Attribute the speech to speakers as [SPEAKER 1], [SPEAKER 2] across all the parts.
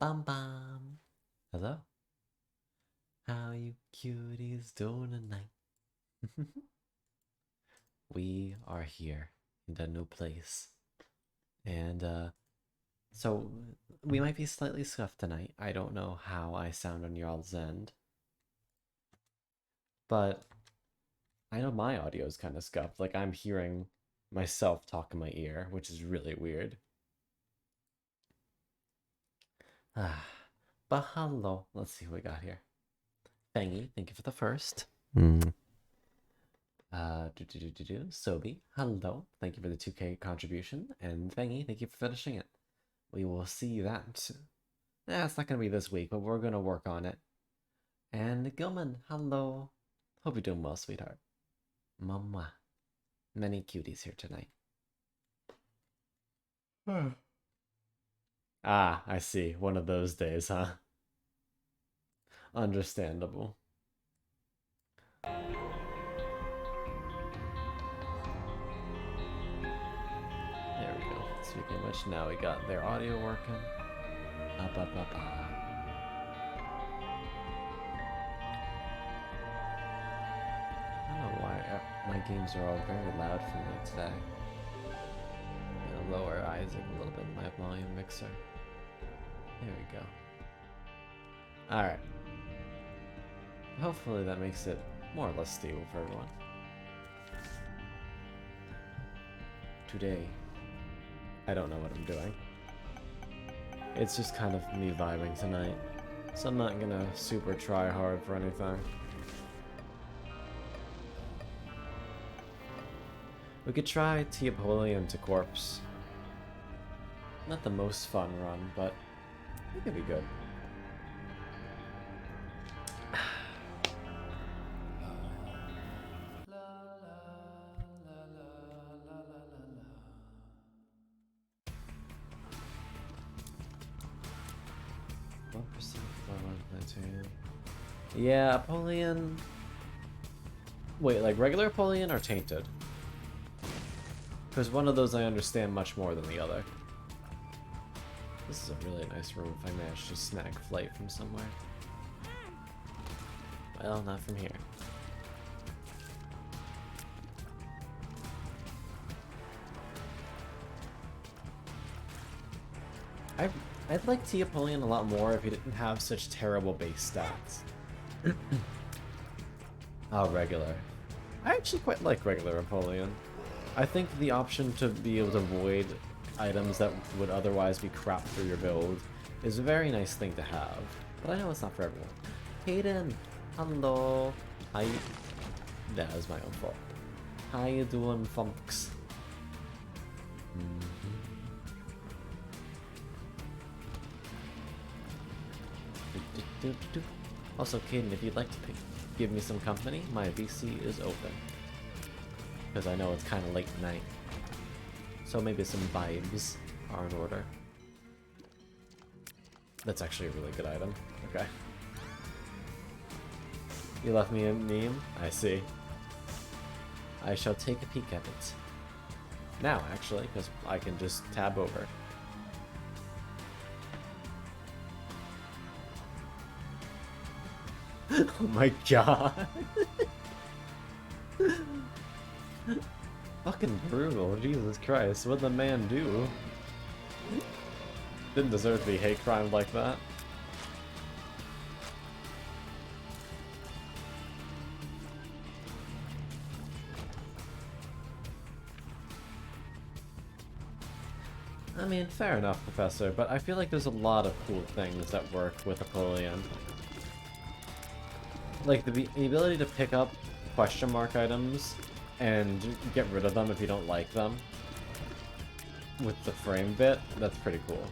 [SPEAKER 1] Bum bum. Hello. How you cuties doing tonight? We are here in a new place. And so we might be slightly scuffed tonight. I don't know how I sound on y'all's end. But I know my audio is kind of scuffed. Like I'm hearing myself talk in my ear, which is really weird. Ah, but hello. Let's see who we got here. Fangy, thank you for the first. Sobi, hello. Thank you for the 2K contribution. And Fangy, thank you for finishing it. We will see that. It's not going to be this week, but we're going to work on it. And Gilman, hello. Hope you're doing well, sweetheart. Mama. Many cuties here tonight. Ah, I see. One of those days, huh? Understandable. There we go. Speaking of which, now we got their audio working. I don't know why my games are all very loud for me today. I'm gonna lower Isaac a little bit in my volume mixer. There we go. Alright. Hopefully that makes it more or less stable for everyone. Today, I don't know what I'm doing. It's just kind of me vibing tonight, so I'm not gonna super try hard for anything. We could try Teopolian to Corpse. Not the most fun run, but it could be good. Yeah, Apollyon. Wait, like regular Apollyon or Tainted? Because one of those I understand much more than the other. This is a really nice room if I manage to snag flight from somewhere. Well, not from here. I'd like Teopolian a lot more if he didn't have such terrible base stats. Oh, regular. I actually quite like regular Apollyon. I think the option to be able to avoid items that would otherwise be crap for your build is a very nice thing to have. But I know it's not for everyone. Hayden, hello. How you... That was my own fault. How you doing, funks? Also, Caden, if you'd like to give me some company, my VC is open. Because I know it's kind of late night. So maybe some vibes are in order. That's actually a really good item. Okay. You left me a meme? I see. I shall take a peek at it. Now, actually, because I can just tab over. Oh my god. Fucking brutal, Jesus Christ, what'd the man do? Didn't deserve to be hate crime like that. I mean, fair enough, Professor, but I feel like there's a lot of cool things that work with Apollyon. Like, the ability to pick up question mark items and get rid of them if you don't like them with the frame bit, that's pretty cool.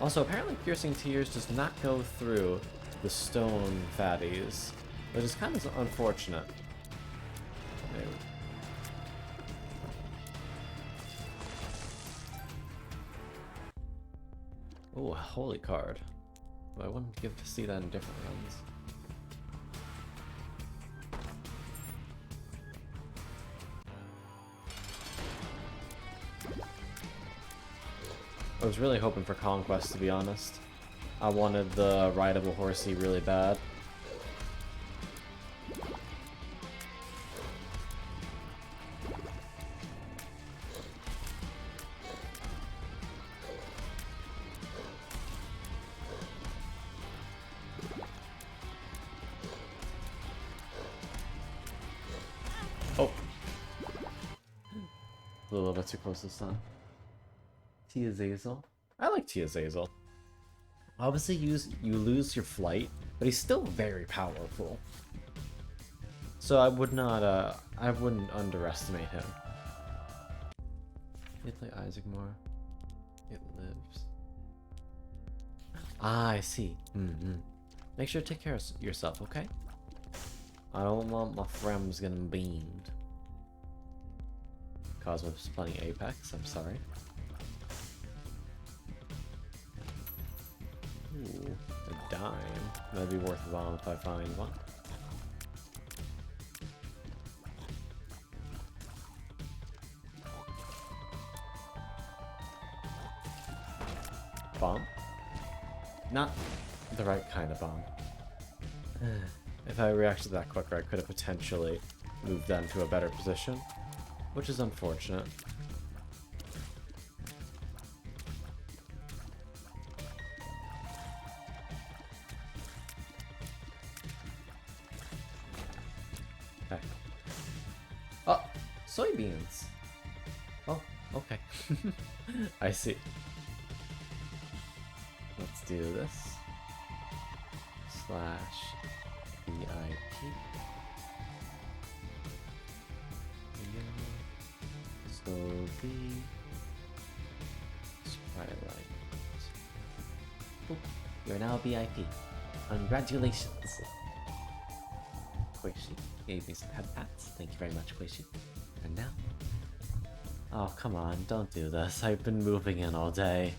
[SPEAKER 1] Also, apparently Piercing Tears does not go through the stone fatties, which is kind of unfortunate. Oh, a holy card. I wouldn't give to see that in different runs. I was really hoping for Conquest, to be honest. I wanted the rideable horsey really bad. Oh. A little bit too close this time. Tia Zazel. I like Tia Zazel. Obviously, you lose your flight, but he's still very powerful. So I wouldn't underestimate him. You play Isaac more. It lives. Ah, I see. Make sure to take care of yourself, okay? I don't want my friends getting beamed. Cosmos playing Apex, I'm sorry. Ooh, a dime. That'd be worth a bomb if I find one. Bomb? Not the right kind of bomb. If I reacted that quicker, I could have potentially moved them to a better position, which is unfortunate. Okay. Oh, soybeans. Oh, okay. I see. Let's do this. / VIP. Slowly. Twilight. Boop. You're now VIP. Congratulations. Quishy gave me some head pats. Thank you very much, Quishy. And now? Oh, come on, don't do this. I've been moving in all day.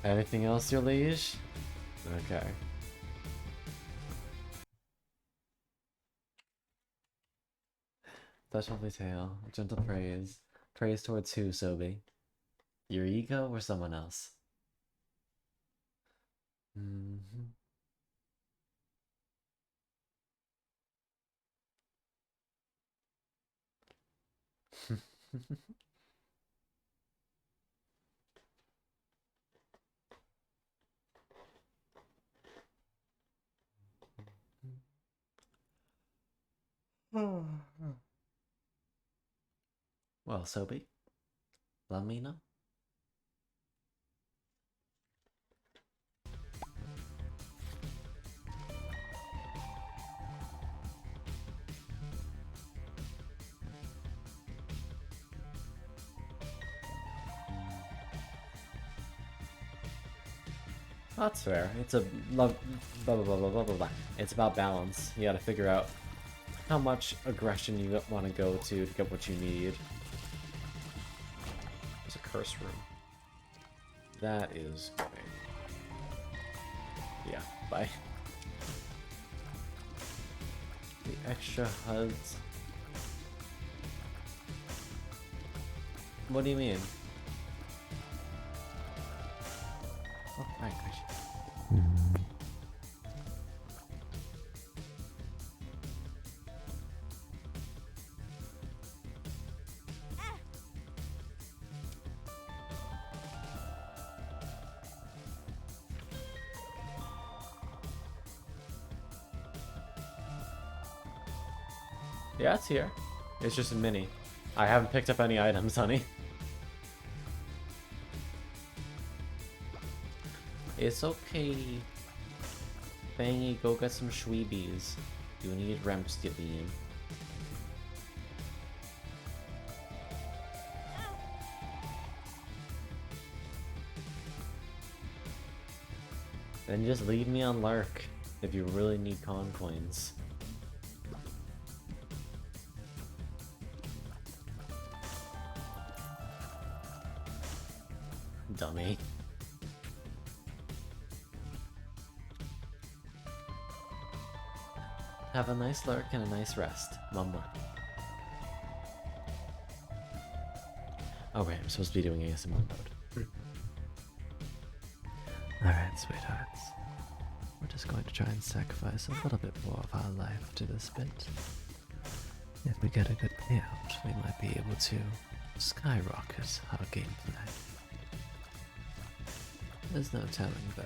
[SPEAKER 1] Anything else, your liege? Okay. Touch lovely tale, gentle praise. Praise towards who, Sobi? Your ego or someone else? Well, Sobi, let me know. That's fair. It's a love, blah blah blah blah blah blah blah. It's about balance. You gotta figure out how much aggression you want to go to get what you need. There's a curse room. That is great. Yeah, bye. The extra HUDs. What do you mean? Oh, right, gosh. Yeah, it's here. It's just a mini. I haven't picked up any items, honey. It's okay. Fangy, go get some Shweebies. You need Remstibine. Then just leave me on Lurk if you really need con coins. Dummy. Have a nice lurk and a nice rest. Mama. Oh right, I'm supposed to be doing ASMR mode. Alright, sweethearts. We're just going to try and sacrifice a little bit more of our life to this bit. If we get a good payout, we might be able to skyrocket our gameplay. There's no telling though.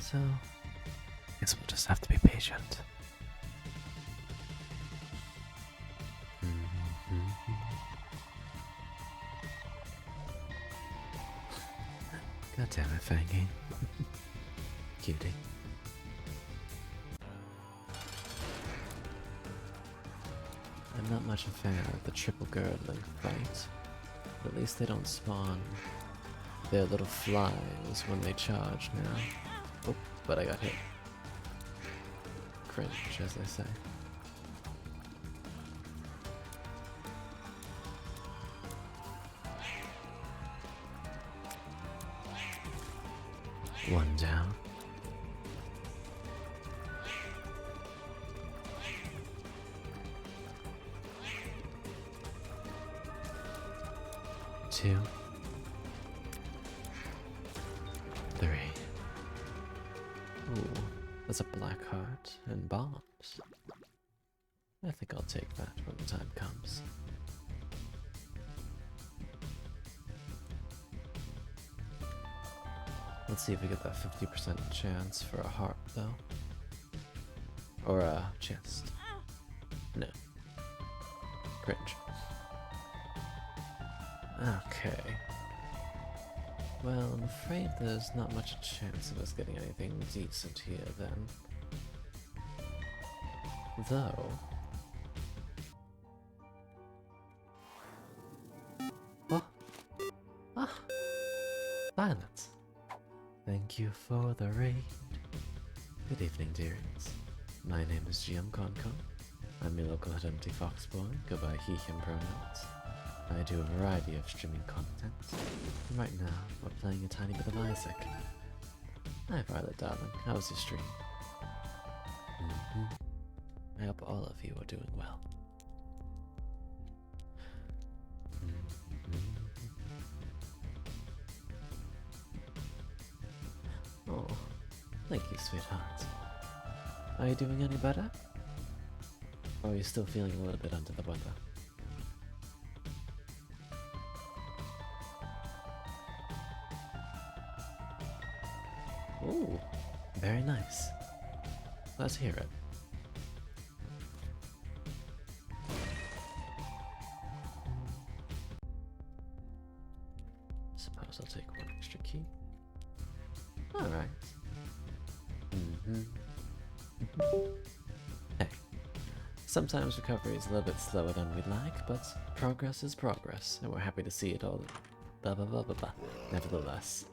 [SPEAKER 1] So, guess we'll just have to be patient. God damn it, Fangy. Cutie. I'm not much a fan of the triple girdling fight. But at least they don't spawn their little flies when they charge now. Oh, but I got hit. Cringe, as they say. One down. Two. Three. Ooh, that's a black heart and bombs. I think I'll take that when the time comes. Let's see if we get that 50% chance for a heart, though. Or a chest. No. Cringe. Okay. Well, I'm afraid there's not much chance of us getting anything decent here, then. Though... Oh! Ah! Silence! Thank you for the raid. Good evening, dearies. My name is GM Concon. I'm your local Empty Fox boy, go by he, him pronouns. I do a variety of streaming content, and right now we're playing a tiny bit of Isaac. Hi Violet darling, how was your stream? I hope all of you are doing well. Oh, thank you, sweetheart. Are you doing any better? Or are you still feeling a little bit under the weather? Ooh, very nice. Let's hear it. Suppose I'll take one extra key. Alright. Hey, sometimes recovery is a little bit slower than we'd like, but progress is progress, and we're happy to see it all. Blah blah blah blah blah. Nevertheless.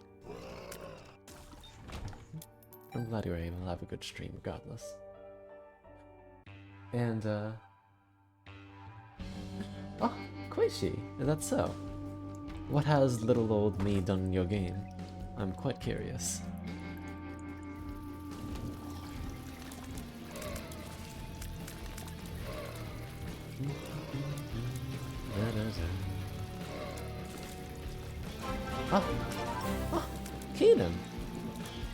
[SPEAKER 1] I'm glad you were able to have a good stream regardless. And, oh, Koichi, is that so? What has little old me done in your game? I'm quite curious. Oh, Keenan!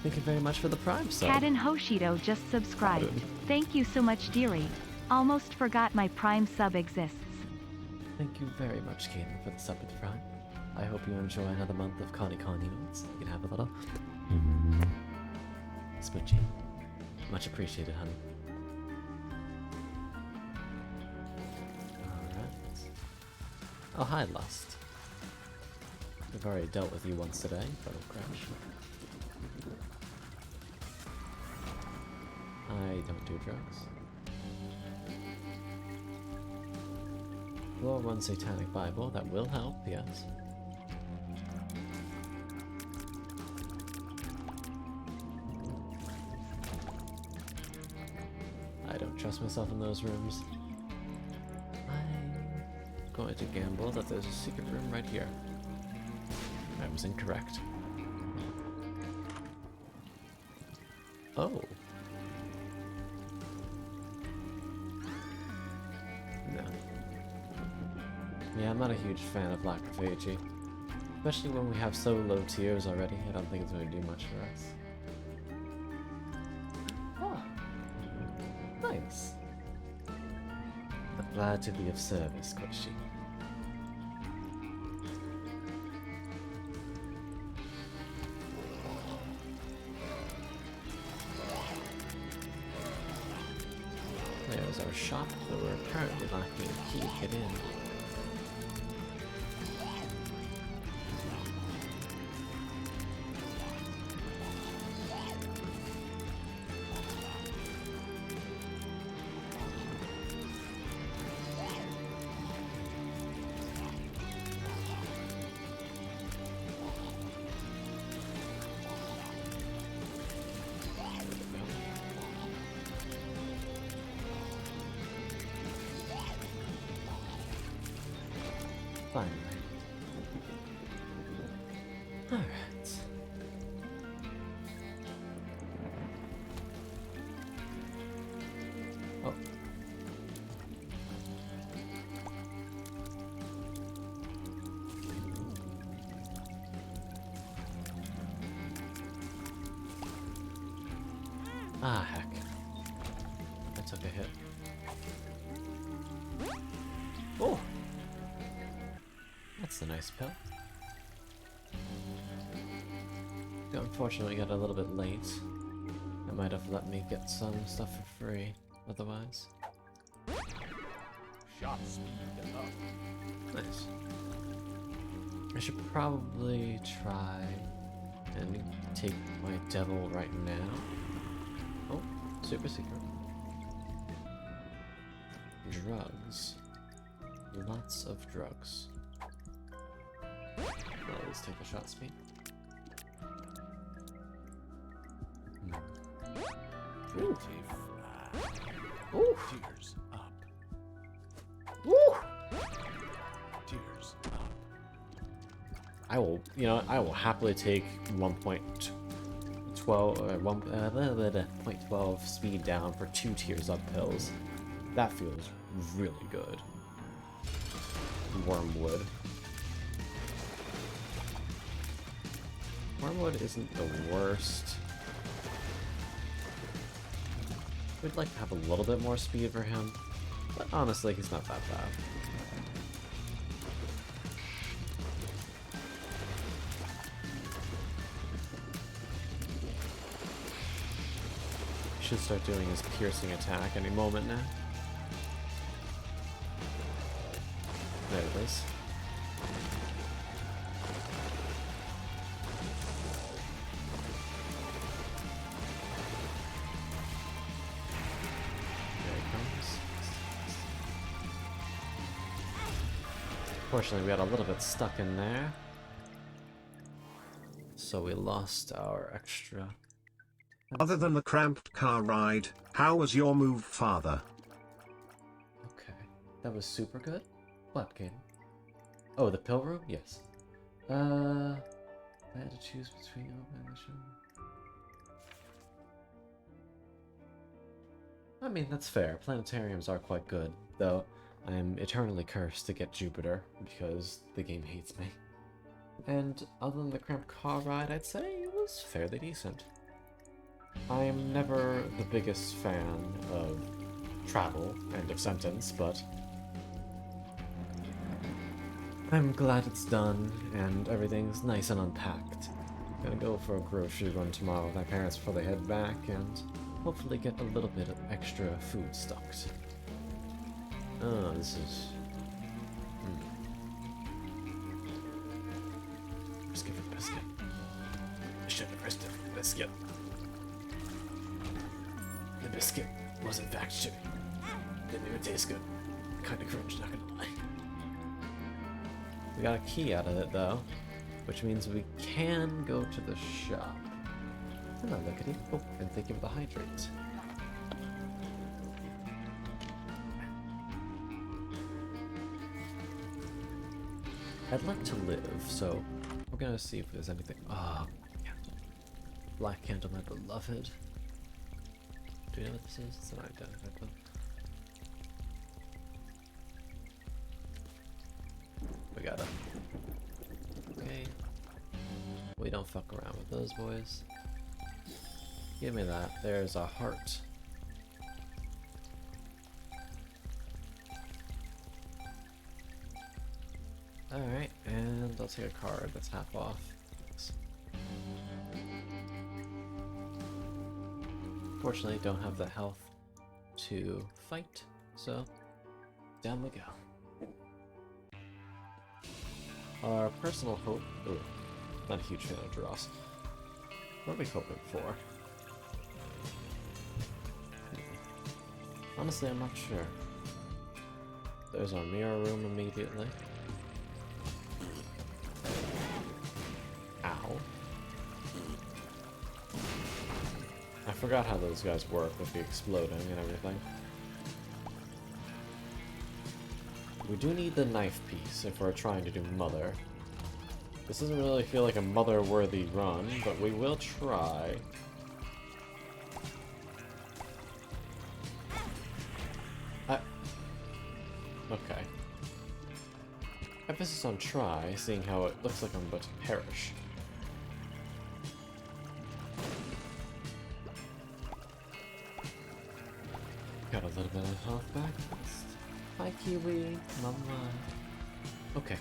[SPEAKER 1] Thank you very much for the Prime sub.
[SPEAKER 2] Cat and Hoshido just subscribed. Thank you so much, dearie. Almost forgot my Prime sub exists.
[SPEAKER 1] Thank you very much, Keenan, for the sub with Prime. I hope you enjoy another month of Connie Notes. You can have a little smoochie. Much appreciated, honey. Alright. Oh, hi, Lust. I've already dealt with you once today, Photo Crash. I don't do drugs. Lore one Satanic Bible, that will help, yes. I don't trust myself in those rooms. I'm going to gamble that there's a secret room right here. I seems incorrect. Oh. No. Yeah, I'm not a huge fan of Lacrophagy. Especially when we have so low tiers already. I don't think it's going to do much for us. Oh. Nice. I'm glad to be of service, Koshi. There's our shop, but we're apparently lacking a key to get in. Finally. Alright. Oh. Ah, heck. I took a hit. Oh! That's a nice pill. Unfortunately, got a little bit late. It might have let me get some stuff for free, otherwise.
[SPEAKER 3] Shot speed up.
[SPEAKER 1] Nice. I should probably try and take my devil right now. Oh, super secret. Drugs. Lots of drugs. Well, let's take a shot speed.
[SPEAKER 3] Pretty flat.
[SPEAKER 1] Ooh!
[SPEAKER 3] Tears up.
[SPEAKER 1] Woo!
[SPEAKER 3] Tears up.
[SPEAKER 1] I will, I will happily take 1.12 or 0.12 speed down for 2 tiers up pills. That feels really good. Wormwood. Wormwood isn't the worst. We'd like to have a little bit more speed for him, but honestly, he's not that bad. He should start doing his piercing attack any moment now. There it is. Unfortunately, we got a little bit stuck in there. So we lost our extra.
[SPEAKER 4] Other than the cramped car ride, how was your move, father?
[SPEAKER 1] Okay. That was super good. What, Caden? Oh, the pill room? Yes. I had to choose between I mean, that's fair. Planetariums are quite good, though I am eternally cursed to get Jupiter, because the game hates me. And other than the cramped car ride, I'd say it was fairly decent. I am never the biggest fan of travel, end of sentence, but I'm glad it's done, and everything's nice and unpacked. Gonna go for a grocery run tomorrow with my parents before they head back, and hopefully get a little bit of extra food stocked. Oh, this is... Biscuit for biscuit. I shouldn't have risked it for the biscuit. The biscuit was in fact shitty. Didn't even taste good. Kinda cringe, not gonna lie. We got a key out of it though, which means we can go to the shop. Hello, Lickety. Oh, and thank you for the hydrate. I'd like to live, so We're gonna see if there's anything. Oh, yeah. Black Candle, my beloved. Do you know what this is? It's an identified book. We got it. Okay. We don't fuck around with those boys. Give me that. There's a heart. Alright, and I'll take a card that's half off. Thanks. Fortunately, don't have the health to fight, so down we go. Our personal hope. Ooh, not a huge fan of Dross. What are we hoping for? Honestly, I'm not sure. There's our mirror room immediately. Ow. I forgot how those guys work with the exploding and everything. We do need the knife piece if we're trying to do Mother. This doesn't really feel like a Mother-worthy run, but we will try. Okay. Emphasis on try, seeing how it looks like I'm about to perish. Got a little bit of health back. Hi, Kiwi. Mama. Okay.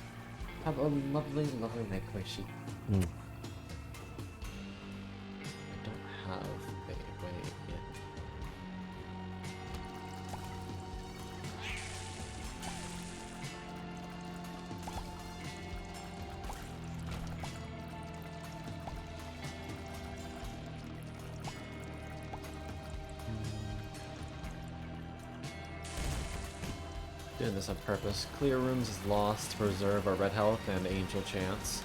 [SPEAKER 1] Have a lovely, lovely night, Koishi. I don't have a way in. Doing this on purpose. Clear rooms is lost to preserve our red health and angel chance.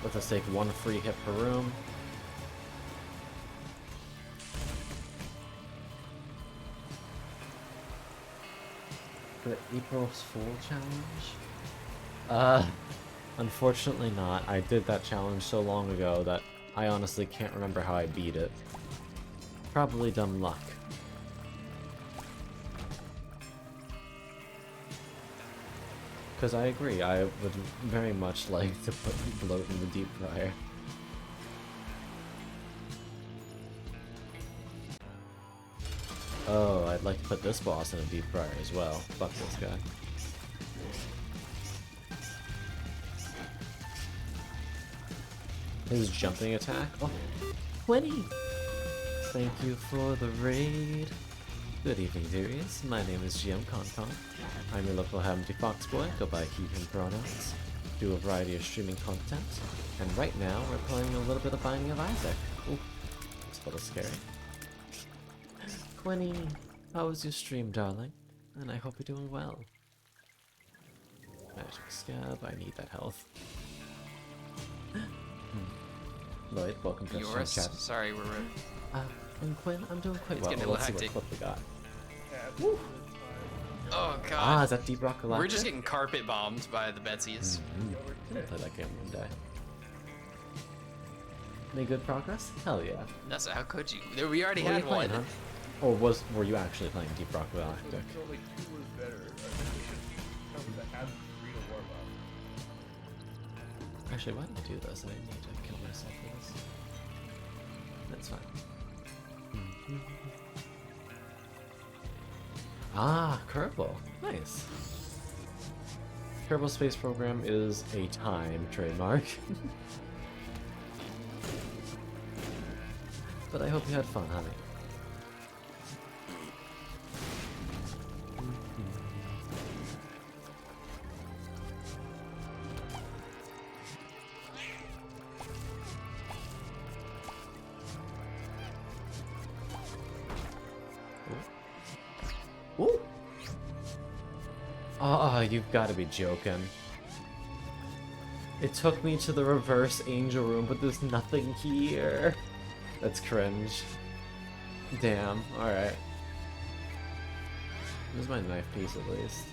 [SPEAKER 1] Let us take one free hit per room. The April's Fool challenge? Unfortunately not. I did that challenge so long ago that I honestly can't remember how I beat it. Probably dumb luck. Because I agree, I would very much like to put bloat in the deep fryer. Oh, I'd like to put this boss in a deep fryer as well. Fuck this guy. His jumping attack? Oh, 20! Thank you for the raid. Good evening, dearies. My name is GM Concon. I'm your local Hamty Fox boy, go by he, him pronouns. Do a variety of streaming content. And right now, we're playing a little bit of Binding of Isaac. Ooh, it's a little scary. Quinny, how was your stream, darling? And I hope you're doing well. Magic Scab, I need that health. Lloyd, welcome to the
[SPEAKER 5] Yours?
[SPEAKER 1] chat.
[SPEAKER 5] Sorry, we're
[SPEAKER 1] And Quinn, I'm doing quite
[SPEAKER 5] It's
[SPEAKER 1] well.
[SPEAKER 5] getting a
[SPEAKER 1] Let's see
[SPEAKER 5] little
[SPEAKER 1] what clip we got.
[SPEAKER 5] Oh god.
[SPEAKER 1] Ah, is that Deep Rock Galactic?
[SPEAKER 5] We're just getting carpet bombed by the Betsies.
[SPEAKER 1] Gonna play that game one day. Made good progress? Hell yeah.
[SPEAKER 5] That's how could you? We already
[SPEAKER 1] What were
[SPEAKER 5] had
[SPEAKER 1] you playing,
[SPEAKER 5] one.
[SPEAKER 1] huh? Or were you actually playing Deep Rock Galactic?
[SPEAKER 6] So like 2 was better. I think they should come that had 3 to warm up.
[SPEAKER 1] Actually, why did I do this? I didn't need to kill myself for this. That's fine. Ah, Kerbal. Nice. Kerbal Space Program is a time trademark. But I hope you had fun, honey. Ooh. Oh, you've got to be joking. It took me to the reverse angel room, but there's nothing here. That's cringe. Damn, alright. There's my knife piece at least.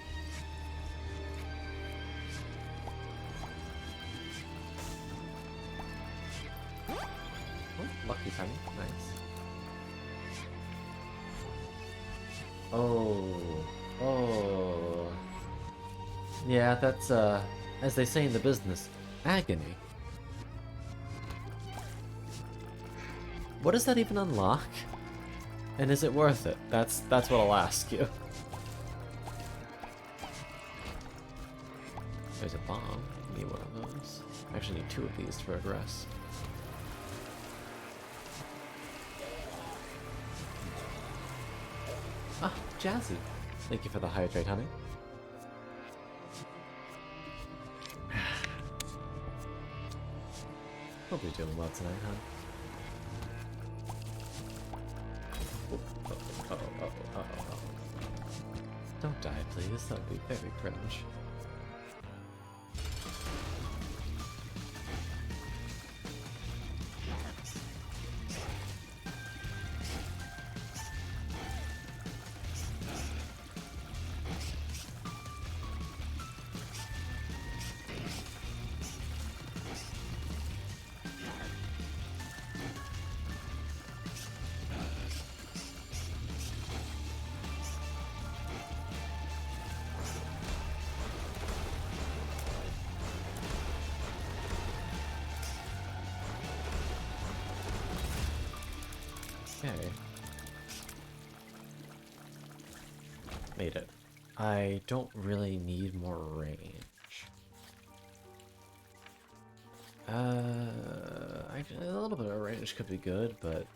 [SPEAKER 1] Lucky penny. Nice. Oh. Oh. Yeah, that's, as they say in the business, agony. What does that even unlock? And is it worth it? That's what I'll ask you. There's a bomb. Need one of those. I actually need 2 of these to progress. Ah, Jazzy. Thank you for the hydrate, honey. Hope you're doing well tonight, huh? Uh-oh. Don't die, please. That would be very cringe. Okay. Made it. I don't really need more range. Actually, a little bit of range could be good, but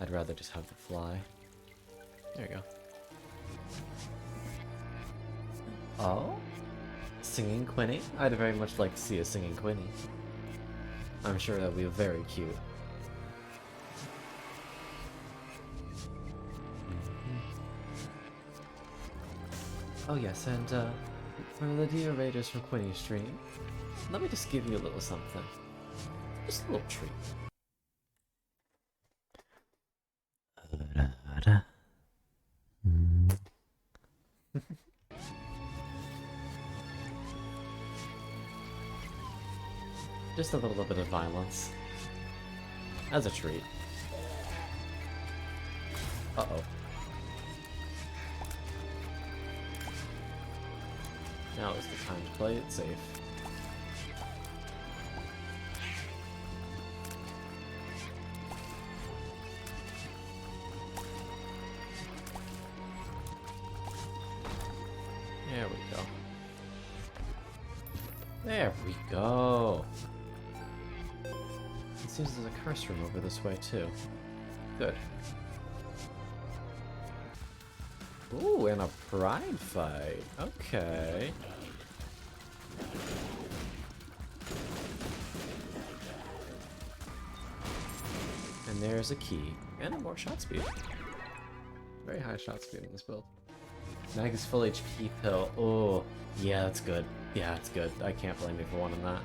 [SPEAKER 1] I'd rather just have the fly. There you go. Oh? Singing Quinny? I'd very much like to see a singing Quinny. I'm sure that would be very cute. Oh yes, and for the Dear Raiders from Quinny stream, let me just give you a little something. Just a little treat. Just a little bit of violence. As a treat. Uh-oh. Now is the time to play it safe. There we go. There we go. It seems there's a curse room over this way too. Good. Ooh, and a pride fight. Okay. And there's a key. And more shot speed. Very high shot speed in this build. Mag's full HP pill. Oh, yeah, that's good. Yeah, that's good. I can't blame you for wanting that.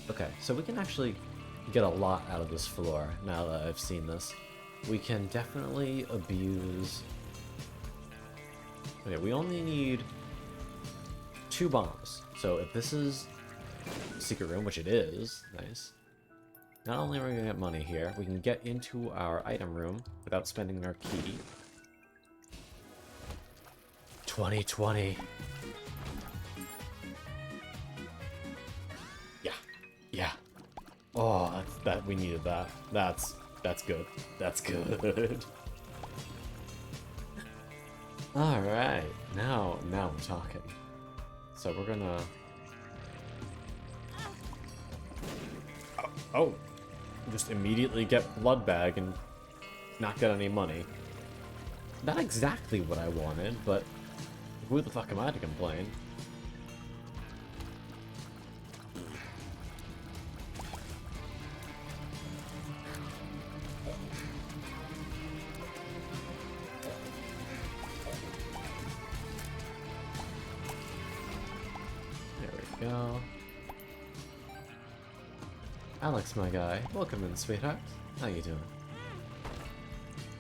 [SPEAKER 1] Okay, so we can actually get a lot out of this floor now that I've seen this. We can definitely abuse... Okay, we only need 2 bombs. So if this is secret room, which it is, nice. Not only are we gonna get money here, we can get into our item room without spending our key. 2020. Yeah. Oh, that we needed that. That's good. That's good. Alright, now we're talking. So we're gonna... Oh! Just immediately get blood bag and not get any money. Not exactly what I wanted, but who the fuck am I to complain? Go. Alex, my guy, welcome in, sweetheart. How you doing?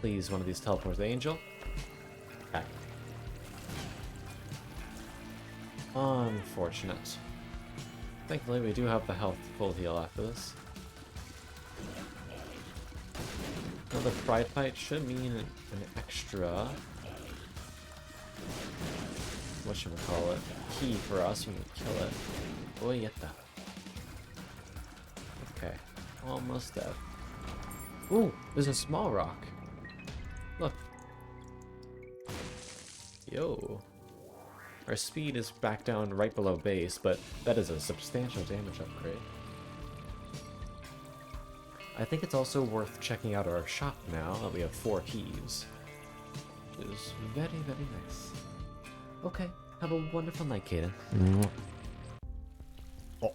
[SPEAKER 1] Please, one of these teleports the angel. Okay. Unfortunate. Thankfully, we do have the health full heal after this. Another pride fight should mean an extra, whatchamacallit, key for us when we kill it. Boyetta. Okay, almost dead. Ooh, there's a small rock. Look. Yo. Our speed is back down right below base, but that is a substantial damage upgrade. I think it's also worth checking out our shop now that we have 4 keys. Which is very, very nice. Okay, have a wonderful night, Kaden. Oh.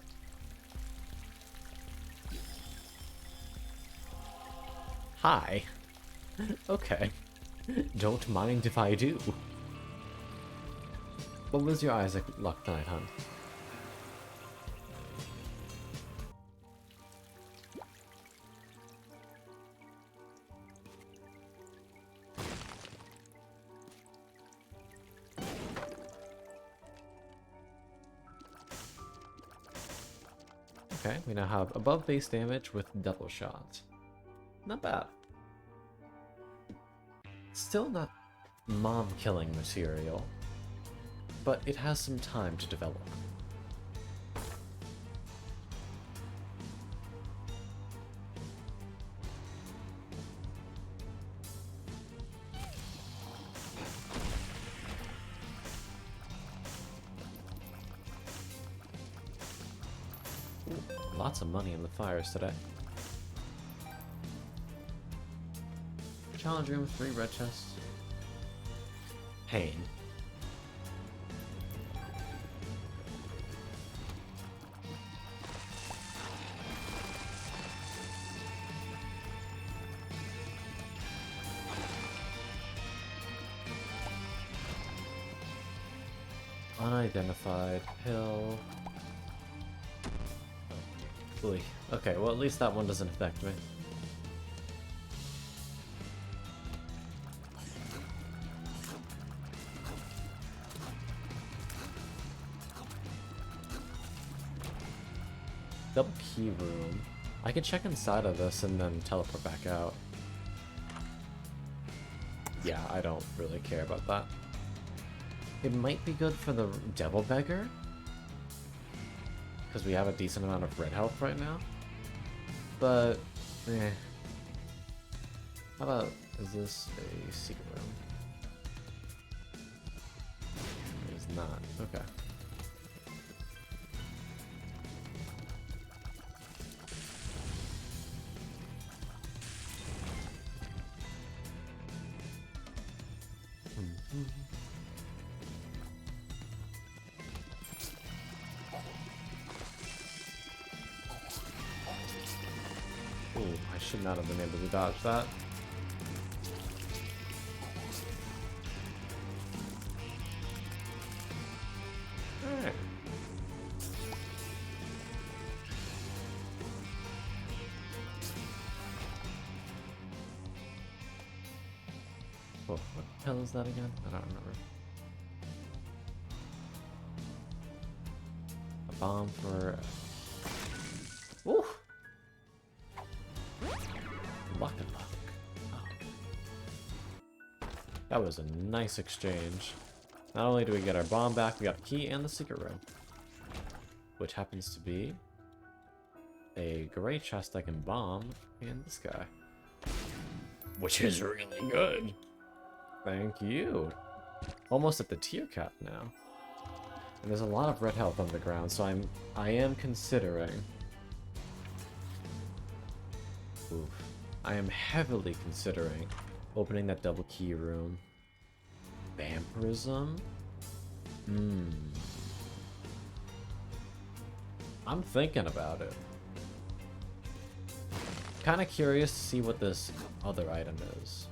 [SPEAKER 1] Hi. Okay. Don't mind if I do. What was your Isaac luck tonight, hun? Okay, we now have above base damage with double shot. Not bad. Still not mom-killing material, but it has some time to develop. Ooh, lots of money in the fires today. Challenge room, 3 red chests. Pain. Unidentified pill. Oh. Ooh. Okay, well at least that one doesn't affect me. Double key room. I can check inside of this and then teleport back out. Yeah, I don't really care about that. It might be good for the Devil Beggar, because we have a decent amount of red health right now. But, eh. How about, is this a secret room? It is not. Okay. Ooh, I should not have been able to dodge that. Alright. Whoa, what the hell is that again? I don't remember. A bomb for... Ooh! Luck and luck. Oh. That was a nice exchange. Not only do we get our bomb back, we got a key and the secret room. Which happens to be a gray chest I can bomb and this guy. Which is really good. Thank you. Almost at the tier cap now. And there's a lot of red health on the ground, so I am considering... Oof. I am heavily considering opening that double key room. Vampirism? I'm thinking about it. Kinda curious to see what this other item is.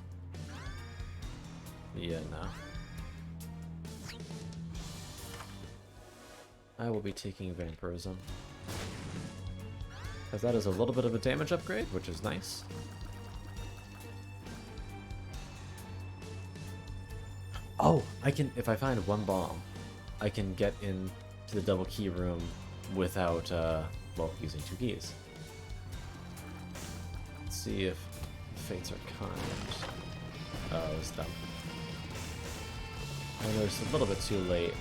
[SPEAKER 1] Yeah, no. I will be taking Vampirism. Because that is a little bit of a damage upgrade, which is nice. Oh, I can, if I find one bomb, I can get into the double key room without, well, using 2 keys. Let's see if Fates are kind. Oh, it's dumb. I know it's a little bit too late.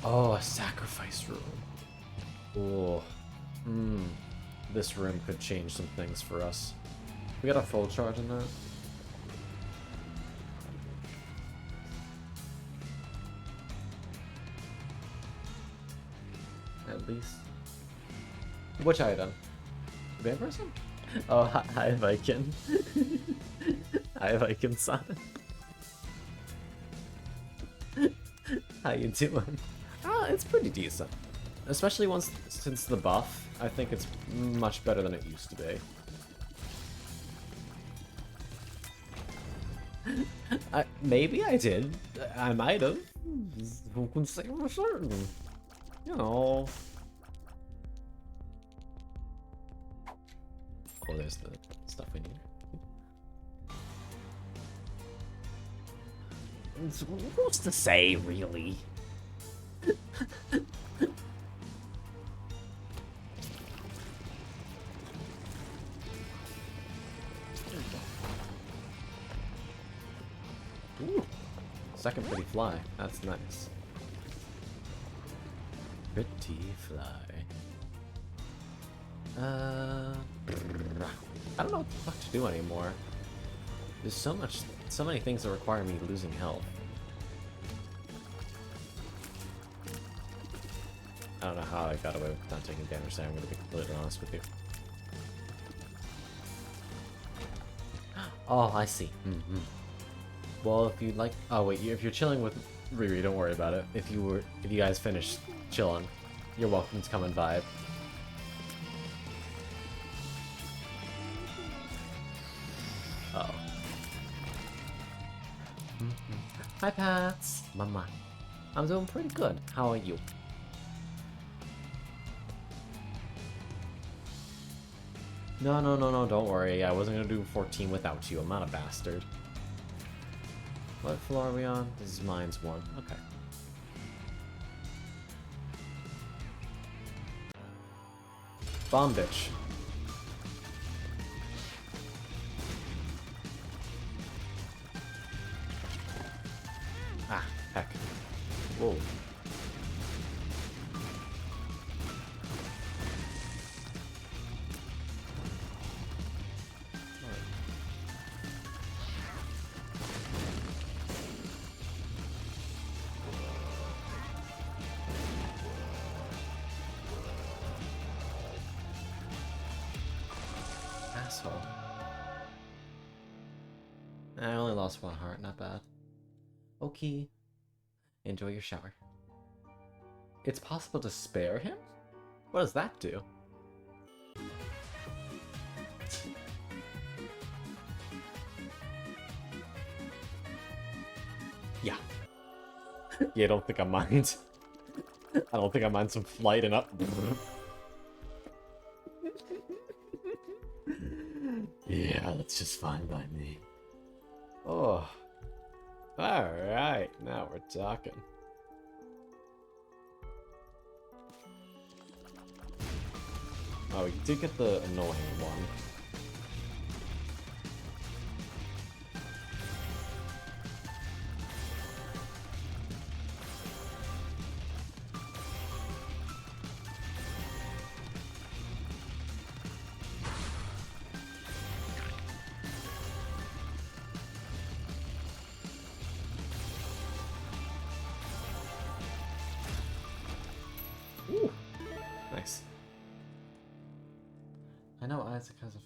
[SPEAKER 1] Oh, a sacrifice room. Oh. This room could change some things for us. We got a full charge in that? At least. Which item? Vampirism? Oh, hi Viking. Hi Viking-san. How you doing? Oh, it's pretty decent. Especially since the buff, I think it's much better than it used to be. Maybe I did. I might have. Who can say for certain? You know. Oh, there's the stuff we need. What's to say, really? Ooh, second pretty fly. That's nice. Pretty fly. I don't know what the fuck to do anymore. There's so many things that require me losing health. I don't know how I got away with not taking damage there, I'm gonna be completely honest with you. Oh, I see. Well, if you'd like... Oh, wait, if you're chilling with Riri, don't worry about it. If you guys finish chilling, you're welcome to come and vibe. Uh-oh. Hi, Pats. Mama. I'm doing pretty good. How are you? No, don't worry. I wasn't gonna do 14 without you. I'm not a bastard. What floor are we on? This is mine's 1. Okay. Bomb bitch. Ah, heck. Whoa. Asshole. I only lost 1 heart, not bad. Okay. Enjoy your shower. It's possible to spare him? What does that do? Yeah. Yeah, I don't think I mind. I don't think I mind some flight and up. Yeah, that's just fine by me. Oh. Alright, now we're talking. Oh, we did get the annoying one. Ooh, nice. I know Isaac has a...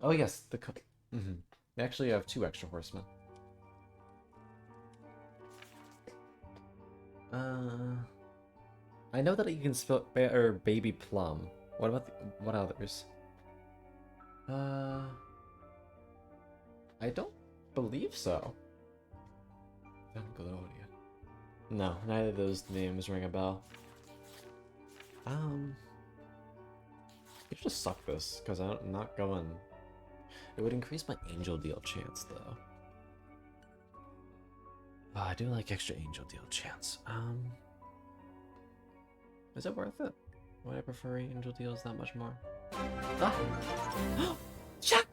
[SPEAKER 1] Oh yes, the cook. We actually have 2 extra horsemen. I know that you can spare baby plum. What about what others? I don't believe so. No, neither of those names ring a bell. You should just suck this, because I'm not going... It would increase my angel deal chance, though. Oh, I do like extra angel deal chance. Is it worth it? Would I prefer angel deals that much more? Ah! Jack!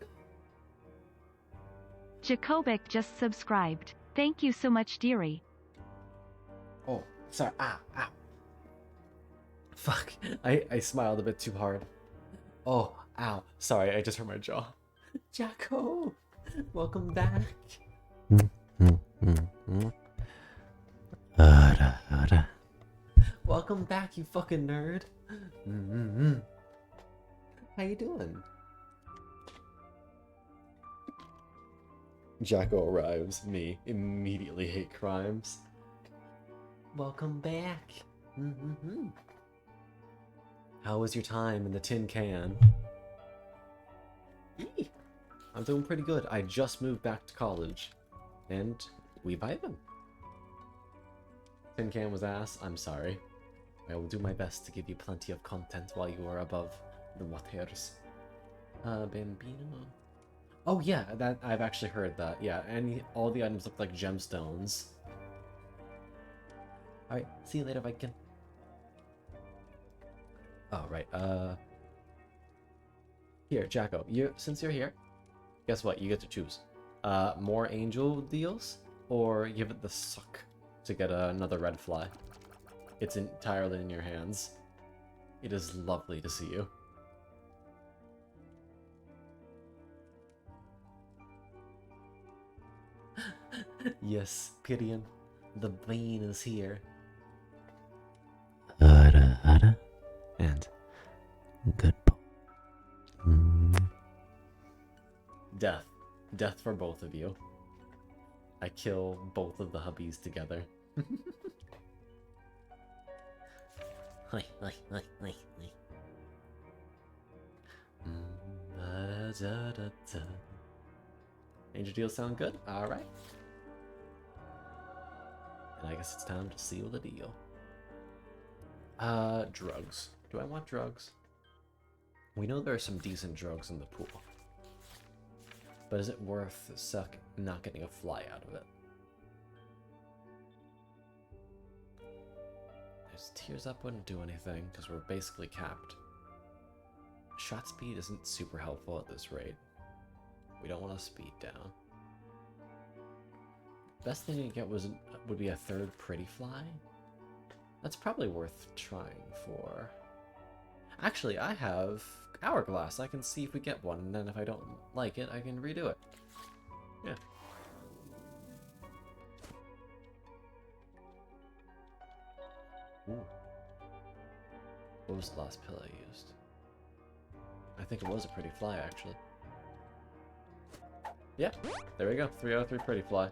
[SPEAKER 2] Jacobic just subscribed. Thank you so much, dearie.
[SPEAKER 1] Oh, sorry. Ah, ow. Fuck. I smiled a bit too hard. Oh, ow. Sorry, I just hurt my jaw. Jacko! Welcome back. Welcome back, you fucking nerd. How you doing? Jacko arrives. Me. Immediately hate crimes. Welcome back. How was your time in the tin can? Eee. I'm doing pretty good. I just moved back to college. And we vibing. Tin can was ass. I'm sorry. I will do my best to give you plenty of content while you are above the waters. Bambino. Oh yeah, that I've actually heard that. Yeah, and all the items look like gemstones. Alright, see you later, Viking. Oh, right, here, Jacko, since you're here, guess what? You get to choose. More angel deals, or give it the suck to get another red fly. It's entirely in your hands. It is lovely to see you. Yes, Gideon, the bane is here. And goodbye. Death. Death for both of you. I kill both of the hubbies together. Angel deals sound good? Alright. And I guess it's time to seal the deal. Drugs. Do I want drugs? We know there are some decent drugs in the pool. But is it worth not getting a fly out of it? There's Tears Up wouldn't do anything, because we're basically capped. Shot speed isn't super helpful at this rate. We don't want to speed down. Best thing to get would be a third pretty fly. That's probably worth trying for. Actually, I have Hourglass. I can see if we get one, and then if I don't like it, I can redo it. Yeah. Ooh. What was the last pill I used? I think it was a pretty fly, actually. Yeah, there we go. 3 out of 3 pretty fly.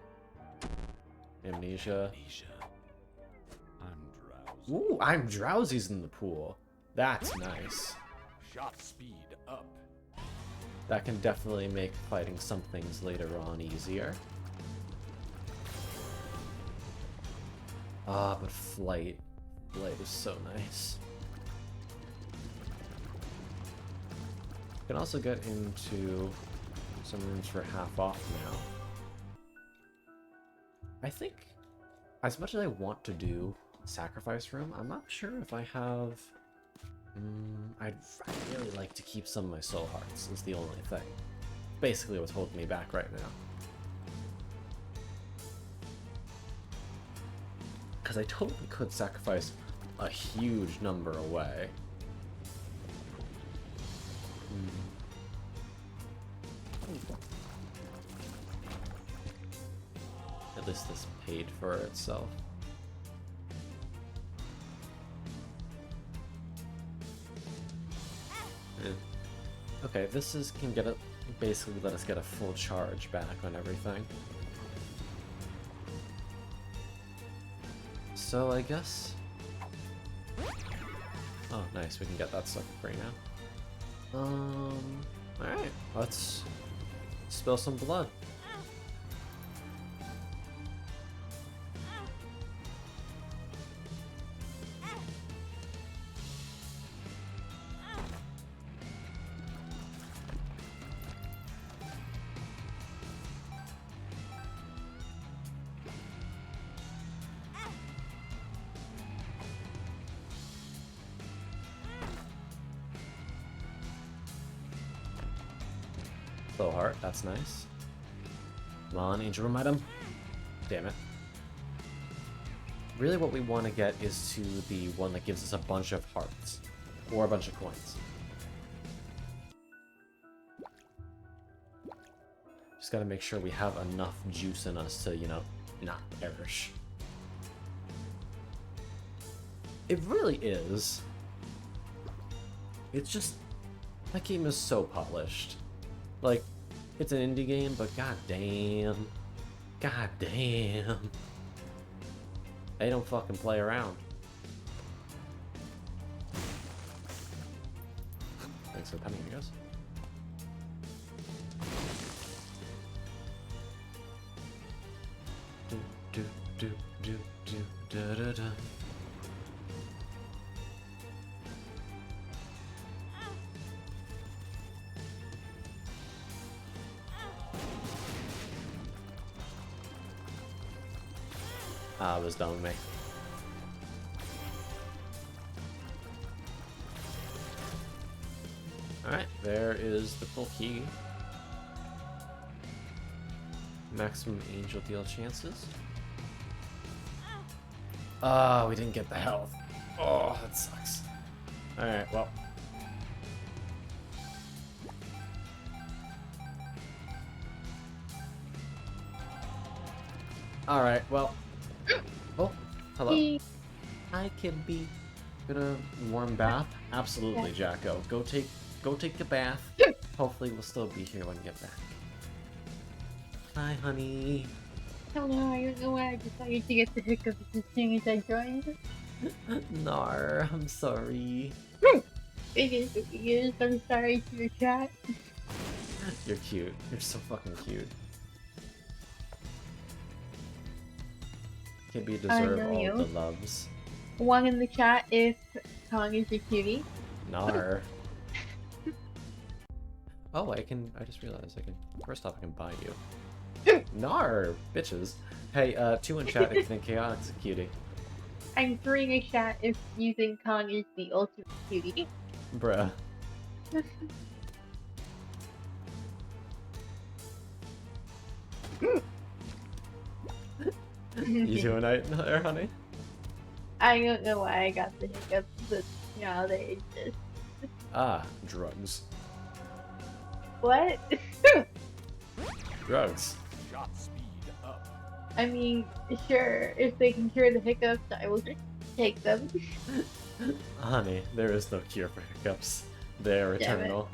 [SPEAKER 1] Amnesia.
[SPEAKER 3] I'm drowsy.
[SPEAKER 1] Ooh, I'm drowsy's in the pool. That's nice.
[SPEAKER 3] Shot speed up.
[SPEAKER 1] That can definitely make fighting some things later on easier. Ah, but flight. Flight is so nice. You can also get into some rooms for half off now. I think, as much as I want to do Sacrifice Room, I'm not sure if I have... I'd really like to keep some of my soul hearts, is the only thing. Basically what's holding me back right now. Because I totally could sacrifice a huge number away. At least this paid for itself. Yeah. Okay, this can get it. Basically, let us get a full charge back on everything. So I guess. Oh, nice. We can get that sucker free now. All right. Let's spill some blood. Slow heart, that's nice. Come on, Angel Room item. Damn it. Really what we want to get is to the one that gives us a bunch of hearts. Or a bunch of coins. Just gotta make sure we have enough juice in us to, you know, not perish. It really is. It's just... that game is so polished. Like, it's an indie game, but goddamn. Goddamn. They don't fucking play around. Thanks for coming, you guys. Do, do, do, do, do, da, da, da. Ah, it was done with me. Alright, there is the full key. Maximum angel deal chances. Ah, we didn't get the health. Oh, that sucks. Alright, well. Alright, well. Oh, hello. Hi, Kimby. Gonna warm bath? Absolutely, Jacko. Go take a bath. Hopefully we'll still be here when you get back. Hi, honey.
[SPEAKER 7] Hello, I don't know why I decided to get the hiccups as soon as I joined.
[SPEAKER 1] Nar, I'm sorry.
[SPEAKER 7] It is, I'm sorry to your chat.
[SPEAKER 1] You're cute. You're so fucking cute. Kimby deserve
[SPEAKER 7] know
[SPEAKER 1] all
[SPEAKER 7] you.
[SPEAKER 1] the loves.
[SPEAKER 7] One in the chat if Kong is your cutie.
[SPEAKER 1] Nar. Oh, I just realized I can, first off, I can buy you. Nar, bitches. Hey, 2 in chat if you think Chaotix a cutie.
[SPEAKER 7] I'm 3 in the chat if using Kong is the ultimate cutie.
[SPEAKER 1] Bruh. You doing right there, honey?
[SPEAKER 7] I don't know why I got the hiccups, but now they exist.
[SPEAKER 1] Ah, drugs.
[SPEAKER 7] What?
[SPEAKER 1] Drugs.
[SPEAKER 3] Shot speed up.
[SPEAKER 7] I mean, sure, if they can cure the hiccups, I will take them.
[SPEAKER 1] Honey, there is no cure for hiccups. They're
[SPEAKER 7] Damn it.
[SPEAKER 1] eternal.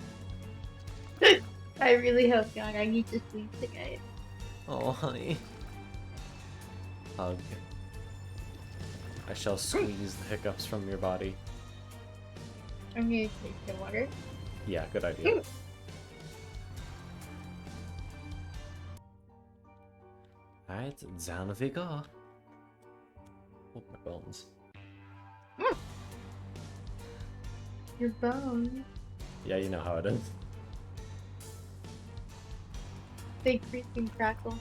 [SPEAKER 7] I really hope not. I need to sleep tonight.
[SPEAKER 1] Oh, honey. Hug. I shall squeeze the hiccups from your body.
[SPEAKER 7] I'm gonna take some water.
[SPEAKER 1] Yeah, good idea. Alright, down we go. Oh, my bones.
[SPEAKER 7] Your bones.
[SPEAKER 1] Yeah, you know how it is.
[SPEAKER 7] They creak and crackle.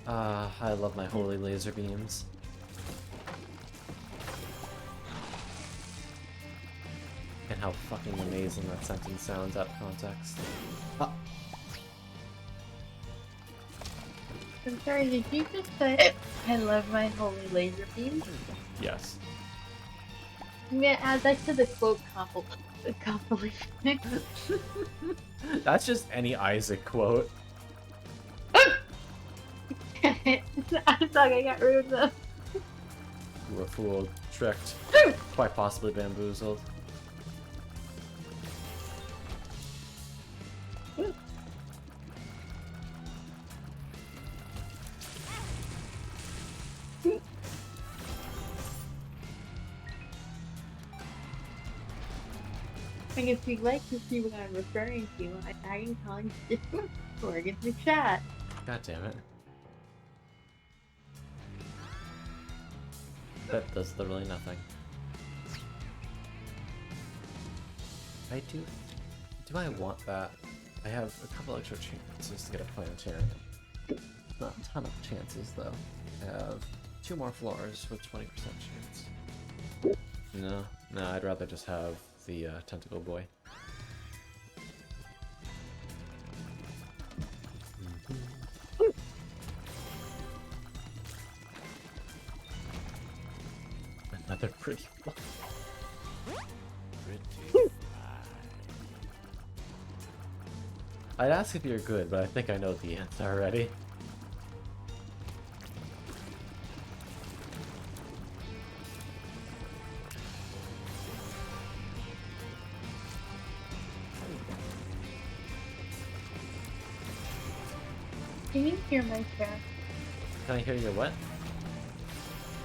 [SPEAKER 1] Ah, I love my holy laser beams. And how fucking amazing that sentence sounds out of context. Ah.
[SPEAKER 7] I'm sorry, did you just say I love my holy laser beams?
[SPEAKER 1] Yes.
[SPEAKER 7] I'm gonna add that to the quote compilation.
[SPEAKER 1] That's just any Isaac quote.
[SPEAKER 7] I thought I got rid of them.
[SPEAKER 1] You were fooled, tricked, quite possibly bamboozled.
[SPEAKER 7] And if you'd like to see what I'm referring to, I'm adding Collins Discord in the chat.
[SPEAKER 1] God damn it. That does literally nothing. I do I want that? I have a couple extra chances to get a planetarium. Not a ton of chances though. I have 2 more floors with 20% chance. No, no, I'd rather just have the tentacle boy. Another pretty fly.
[SPEAKER 3] Pretty
[SPEAKER 1] I'd ask if you're good, but I think I know the answer already.
[SPEAKER 7] Can you hear my chair?
[SPEAKER 1] Can I hear your what?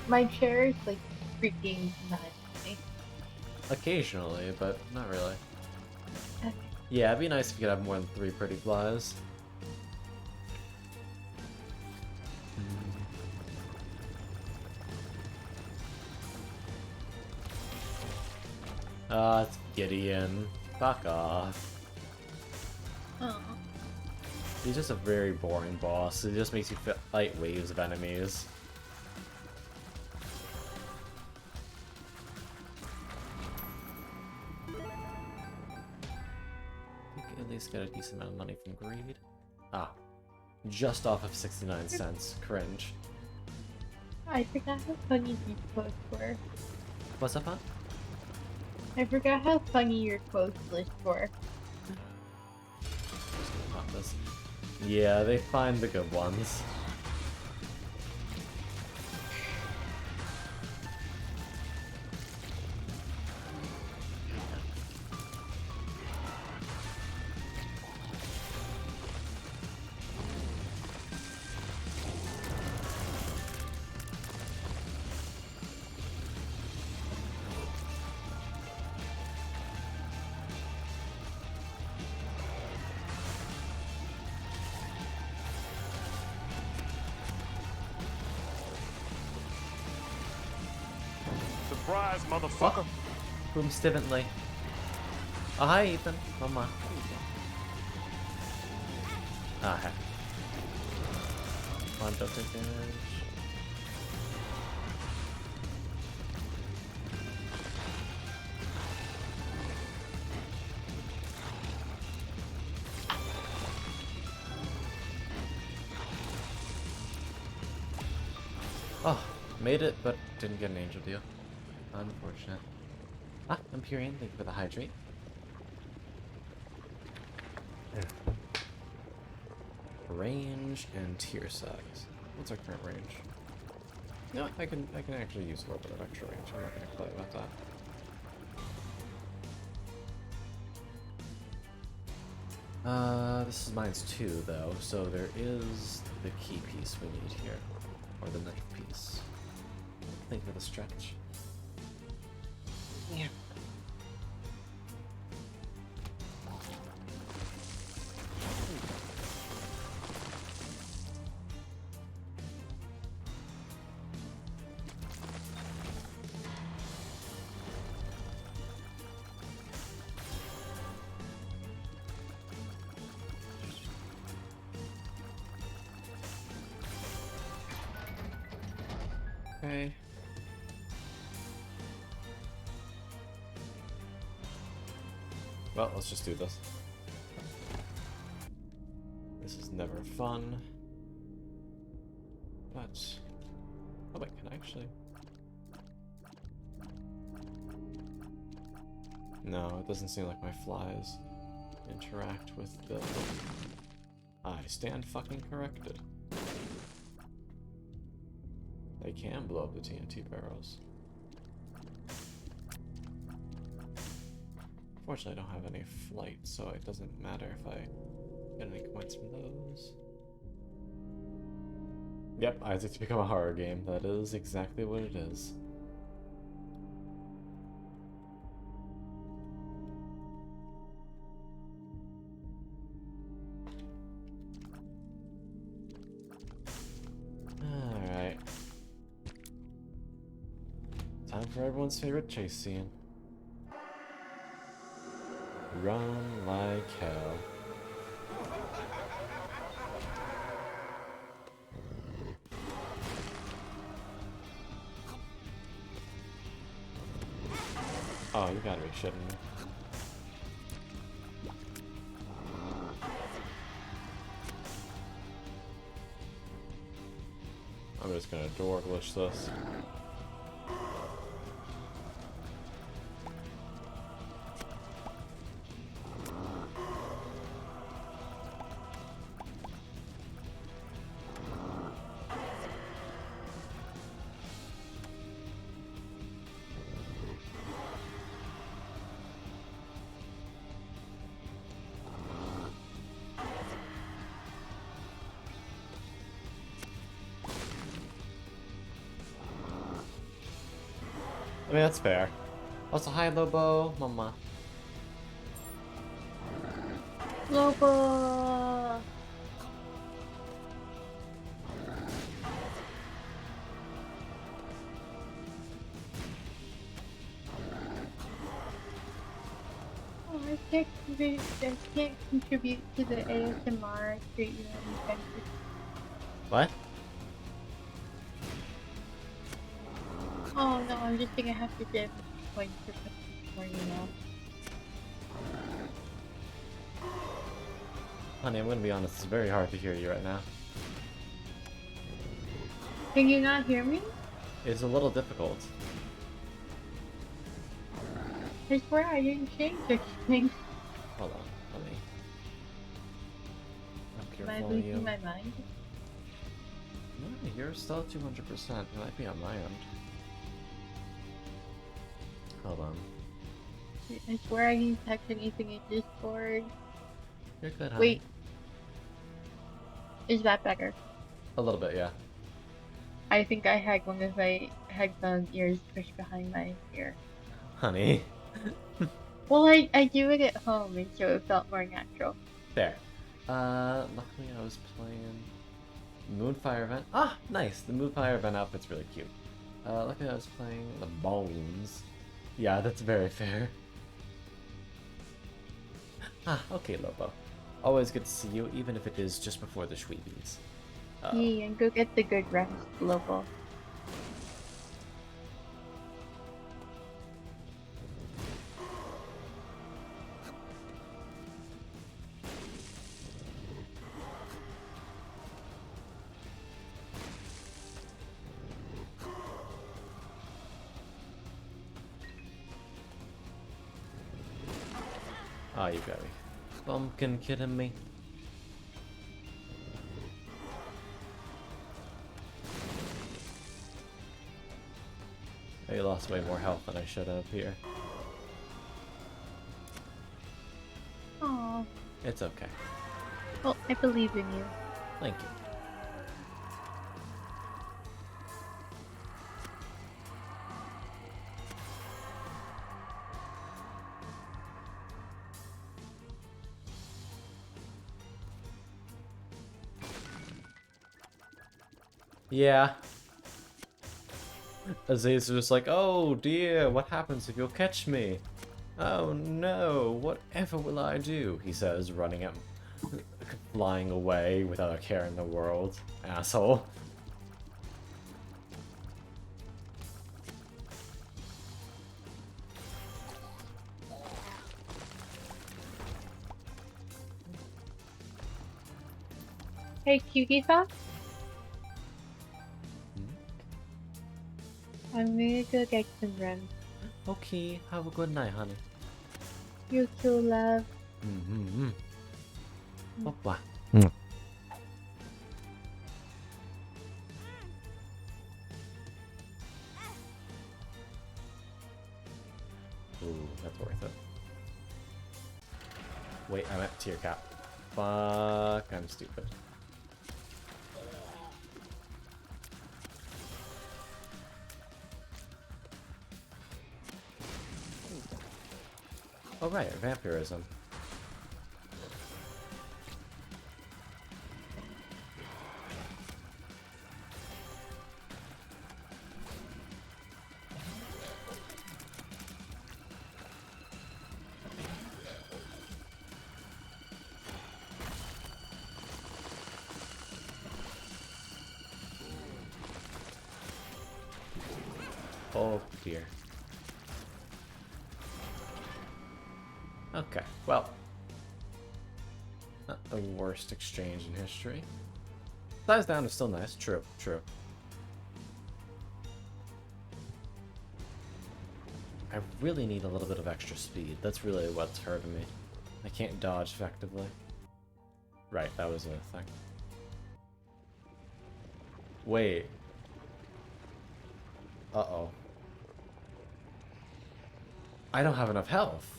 [SPEAKER 7] My chair is like freaking nuts.
[SPEAKER 1] Occasionally, but not really.
[SPEAKER 7] Okay.
[SPEAKER 1] Yeah, it'd be nice if you could have more than 3 pretty flies. It's Gideon. Fuck off.
[SPEAKER 7] Oh.
[SPEAKER 1] He's just a very boring boss. It just makes you fight waves of enemies. You can at least get a decent amount of money from greed. Ah. Just off of 69 cents. Cringe.
[SPEAKER 7] I forgot how funny these quotes were.
[SPEAKER 1] What's up, huh?
[SPEAKER 7] I forgot how funny your quotes list were.
[SPEAKER 1] Just gonna pop this. Yeah, they find the good ones.
[SPEAKER 3] surprise, motherfucker.
[SPEAKER 1] Boom Stivenly. Oh, hi, Ethan. Mama. Ah, heck. Come on, don't take damage. Oh, made it, but didn't get an angel deal. Unfortunate. Ah, Empyrean, thank you for the hydrate. Range and tier size. What's our current range? No, I can actually use a little bit of extra range. I'm not gonna complain about that. This is mine's 2 though, so there is the key piece we need here. Or the next piece. Thank you for the stretch. Yeah. Okay. Well, let's just do this. This is never fun. But... oh wait, can I actually... no, it doesn't seem like my flies interact with the... I stand fucking corrected. They can blow up the TNT barrels. Unfortunately, I don't have any flight, so it doesn't matter if I get any points from those. Yep, Isaac's become a horror game. That is exactly what it is. Alright. Time for everyone's favorite chase scene. Run like hell. Oh, you gotta be shitting me. I'm just gonna door glitch this. I mean, that's fair. Also, hi, Lobo, Mama.
[SPEAKER 7] Lobo! Oh, I can't contribute to the ASMR treat you on
[SPEAKER 1] What?
[SPEAKER 7] Oh no, I'm just gonna have to give points for you now.
[SPEAKER 1] Honey, I'm gonna be honest, it's very hard to hear you right now.
[SPEAKER 7] Can you not hear me?
[SPEAKER 1] It's a little difficult.
[SPEAKER 7] I swear I didn't change anything.
[SPEAKER 1] Hold on, let me. Up your
[SPEAKER 7] Am I
[SPEAKER 1] volume.
[SPEAKER 7] losing my mind?
[SPEAKER 1] No, you're still 200%. It might be on my end. Hold on.
[SPEAKER 7] I swear I didn't text anything in Discord.
[SPEAKER 1] You're good, honey.
[SPEAKER 7] Wait. Is that better?
[SPEAKER 1] A little bit, yeah.
[SPEAKER 7] I think I had one of my headphone ears pushed behind my ear.
[SPEAKER 1] Honey.
[SPEAKER 7] Well, I do it at home, and so it felt more natural.
[SPEAKER 1] There. Luckily I was playing Moonfire event. Ah, nice. The Moonfire event outfit's really cute. Luckily I was playing the Bones. Yeah, that's very fair. Ah, okay, Lobo. Always good to see you, even if it is just before the Shweebies.
[SPEAKER 7] Yeah, and go get the good rest, Lobo.
[SPEAKER 1] Ah, you got me. Bumpkin kidding me? I lost way more health than I should have here.
[SPEAKER 7] Aww.
[SPEAKER 1] It's okay.
[SPEAKER 7] Well, I believe in you.
[SPEAKER 1] Thank you. Yeah. Aziz is just like, oh dear, what happens if you'll catch me? Oh no, whatever will I do? He says, running at flying away without a care in the world. Asshole.
[SPEAKER 7] Hey, cutie fox. I'm gonna go get some run.
[SPEAKER 1] Okay, have a good night, honey.
[SPEAKER 7] You too, love.
[SPEAKER 1] Mm-hmm. Oppa. Ooh, that's worth it. Wait, I'm at tier cap. Fuck, I'm stupid. Oh right, vampirism. Oh dear. Okay, well. Not the worst exchange in history. Size down is still nice. True, true. I really need a little bit of extra speed. That's really what's hurting me. I can't dodge effectively. Right, that was a thing. Wait. Uh-oh. I don't have enough health.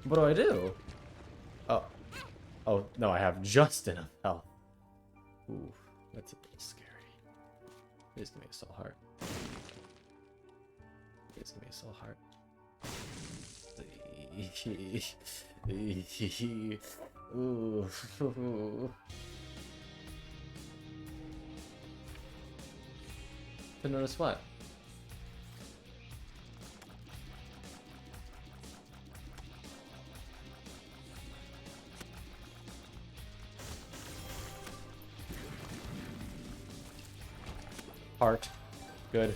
[SPEAKER 1] What do I do? Oh. Oh, no, I have just enough health. Ooh, that's a little scary. Please give me a soul heart. Please give me a soul heart. Ooh. To notice what? Heart. Good.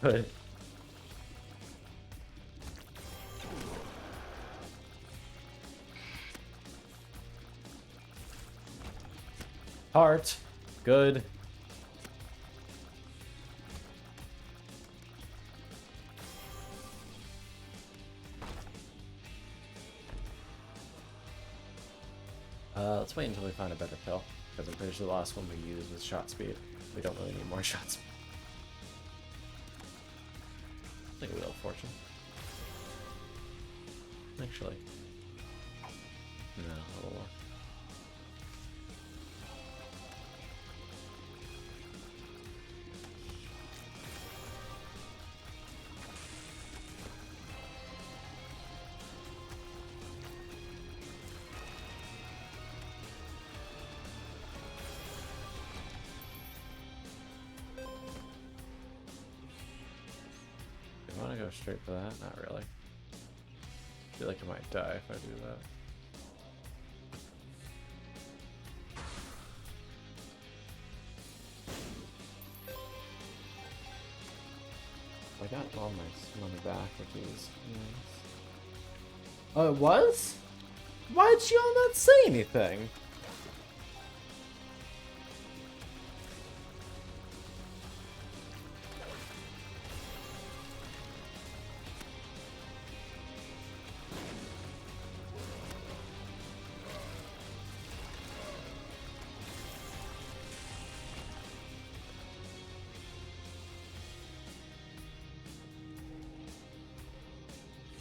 [SPEAKER 1] Good. Heart. Good. Let's wait until we find a better pill, because I'm pretty sure the last one we used was shot speed. We don't really need more shots. Like a Wheel of Fortune. Actually. No, a little more. I want to go straight for that? Not really. I feel like I might die if I do that. I got all my money back, which is nice. Oh, it was? Why did y'all not say anything?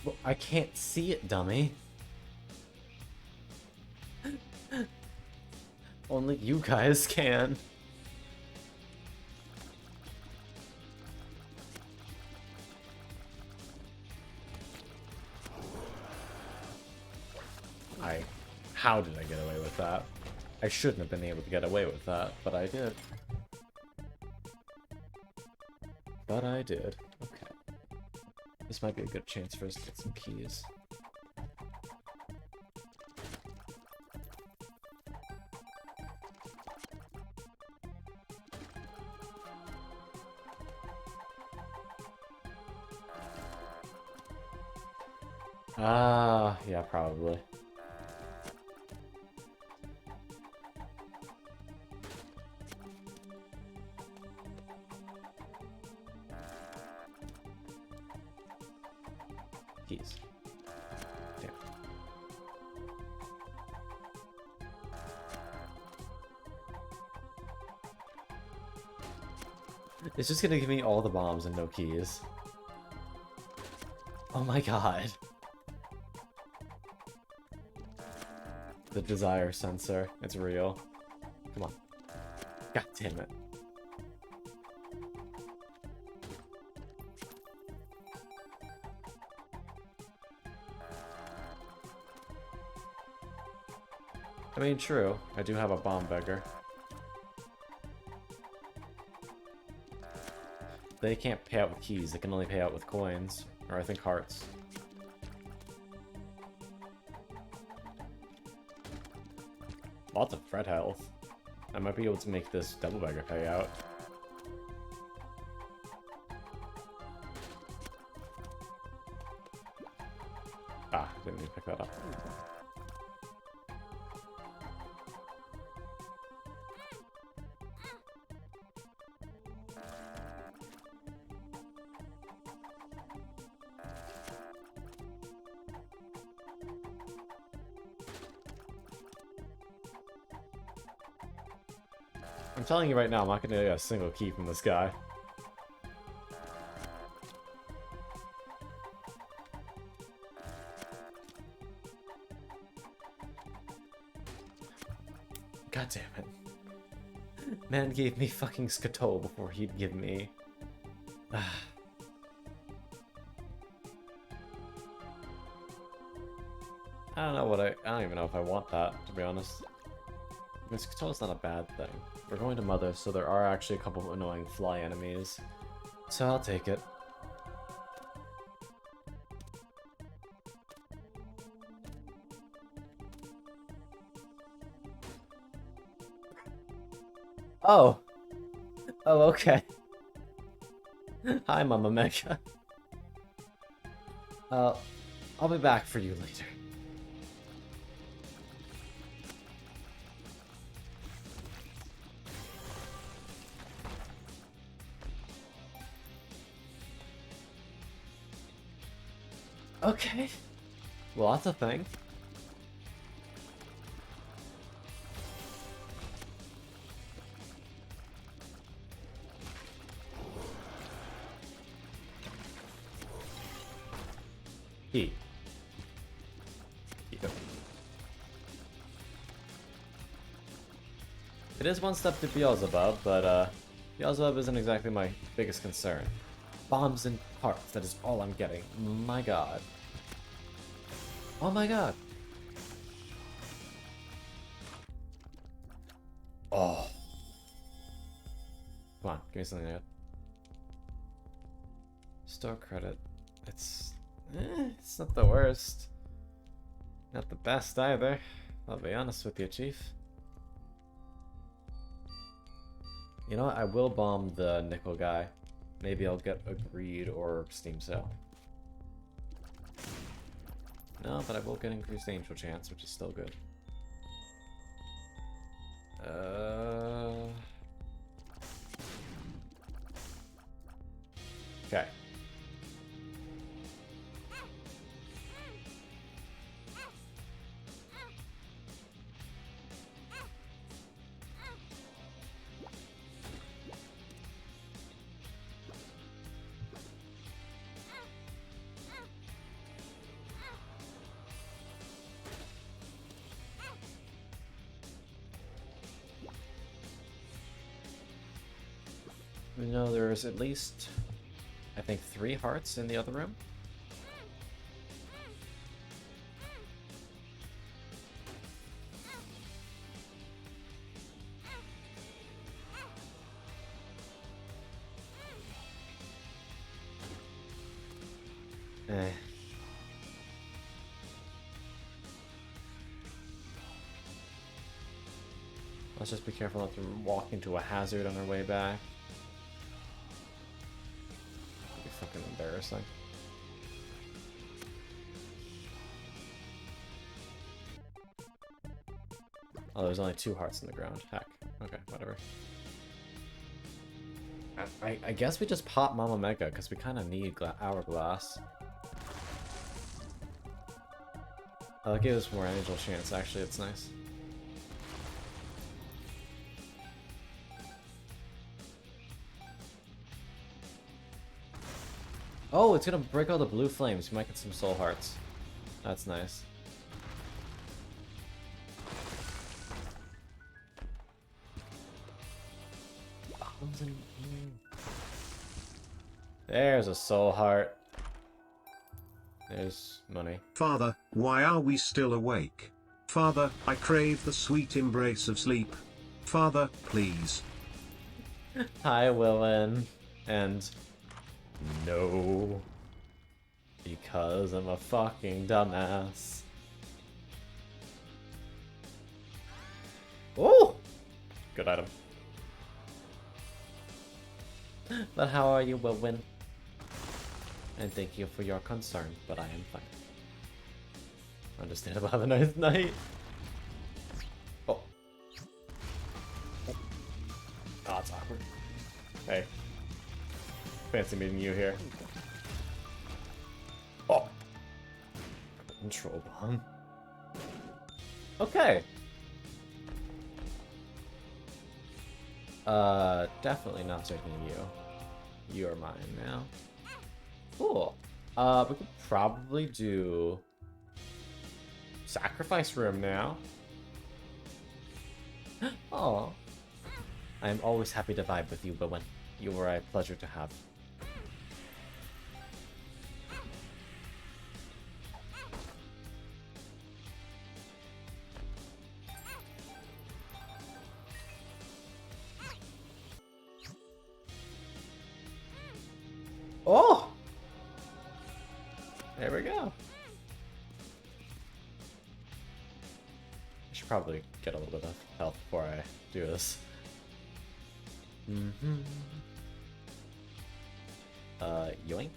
[SPEAKER 1] Well, I can't see it, dummy. Only you guys can. How did I get away with that? I shouldn't have been able to get away with that, but I did. But I did. Okay. This might be a good chance for us to get some keys. Ah, yeah, probably. Keys. Damn. It's just gonna give me all the bombs and no keys. Oh my god. The desire sensor. It's real. Come on. God damn it. I mean, true. I do have a bomb beggar. They can't pay out with keys. They can only pay out with coins. Or I think hearts. Lots of Fred health. I might be able to make this double beggar pay out. Ah, didn't even pick that up. I'm telling you right now, I'm not gonna get a single key from this guy. God damn it. Man gave me fucking Skato before he'd give me... I don't know what I don't even know if I want that, to be honest. I mean, Skato's not a bad thing. We're going to Mother, so there are actually a couple of annoying fly enemies. So I'll take it. Oh! Oh, okay. Hi, Mama Mecha. I'll be back for you later. Okay. Well, that's a thing. He. Yep. It is one step to Beelzebub, but Beelzebub isn't exactly my biggest concern. Bombs and parts, that is all I'm getting. My god. Oh my god. Oh. Come on, give me something good. Store credit. It's not the worst. Not the best either. I'll be honest with you, Chief. You know what? I will bomb the nickel guy. Maybe I'll get a greed or Steam Sale. No, but I will get increased angel chance, which is still good. Okay. You know, there's at least, I think, 3 hearts in the other room. Let's just be careful not to walk into a hazard on our way back. That'd be fucking embarrassing. Oh, there's only 2 hearts in the ground. Heck. Okay, whatever. I guess we just pop Mama Mega, because we kind of need Hourglass. Oh, that gave us more angel chance, actually. It's nice. Oh, it's gonna break all the blue flames. We might get some soul hearts. That's nice. There's a soul heart. There's money.
[SPEAKER 4] Father, why are we still awake? Father, I crave the sweet embrace of sleep. Father, please.
[SPEAKER 1] Hi, Willin. And no. Because I'm a fucking dumbass. Oh! Good item. But how are you, Willin? And thank you for your concern, but I am fine. Understandable, have a nice night. Oh. Oh, it's awkward. Hey. Fancy meeting you here. Oh. Control bomb. Okay. Definitely not taking you. You are mine now. Cool. We could probably do sacrifice room now. Oh. I am always happy to vibe with you, Bowen. You were a pleasure to have. Oh! There we go. I should probably get a little bit of health before I do this. Yoink.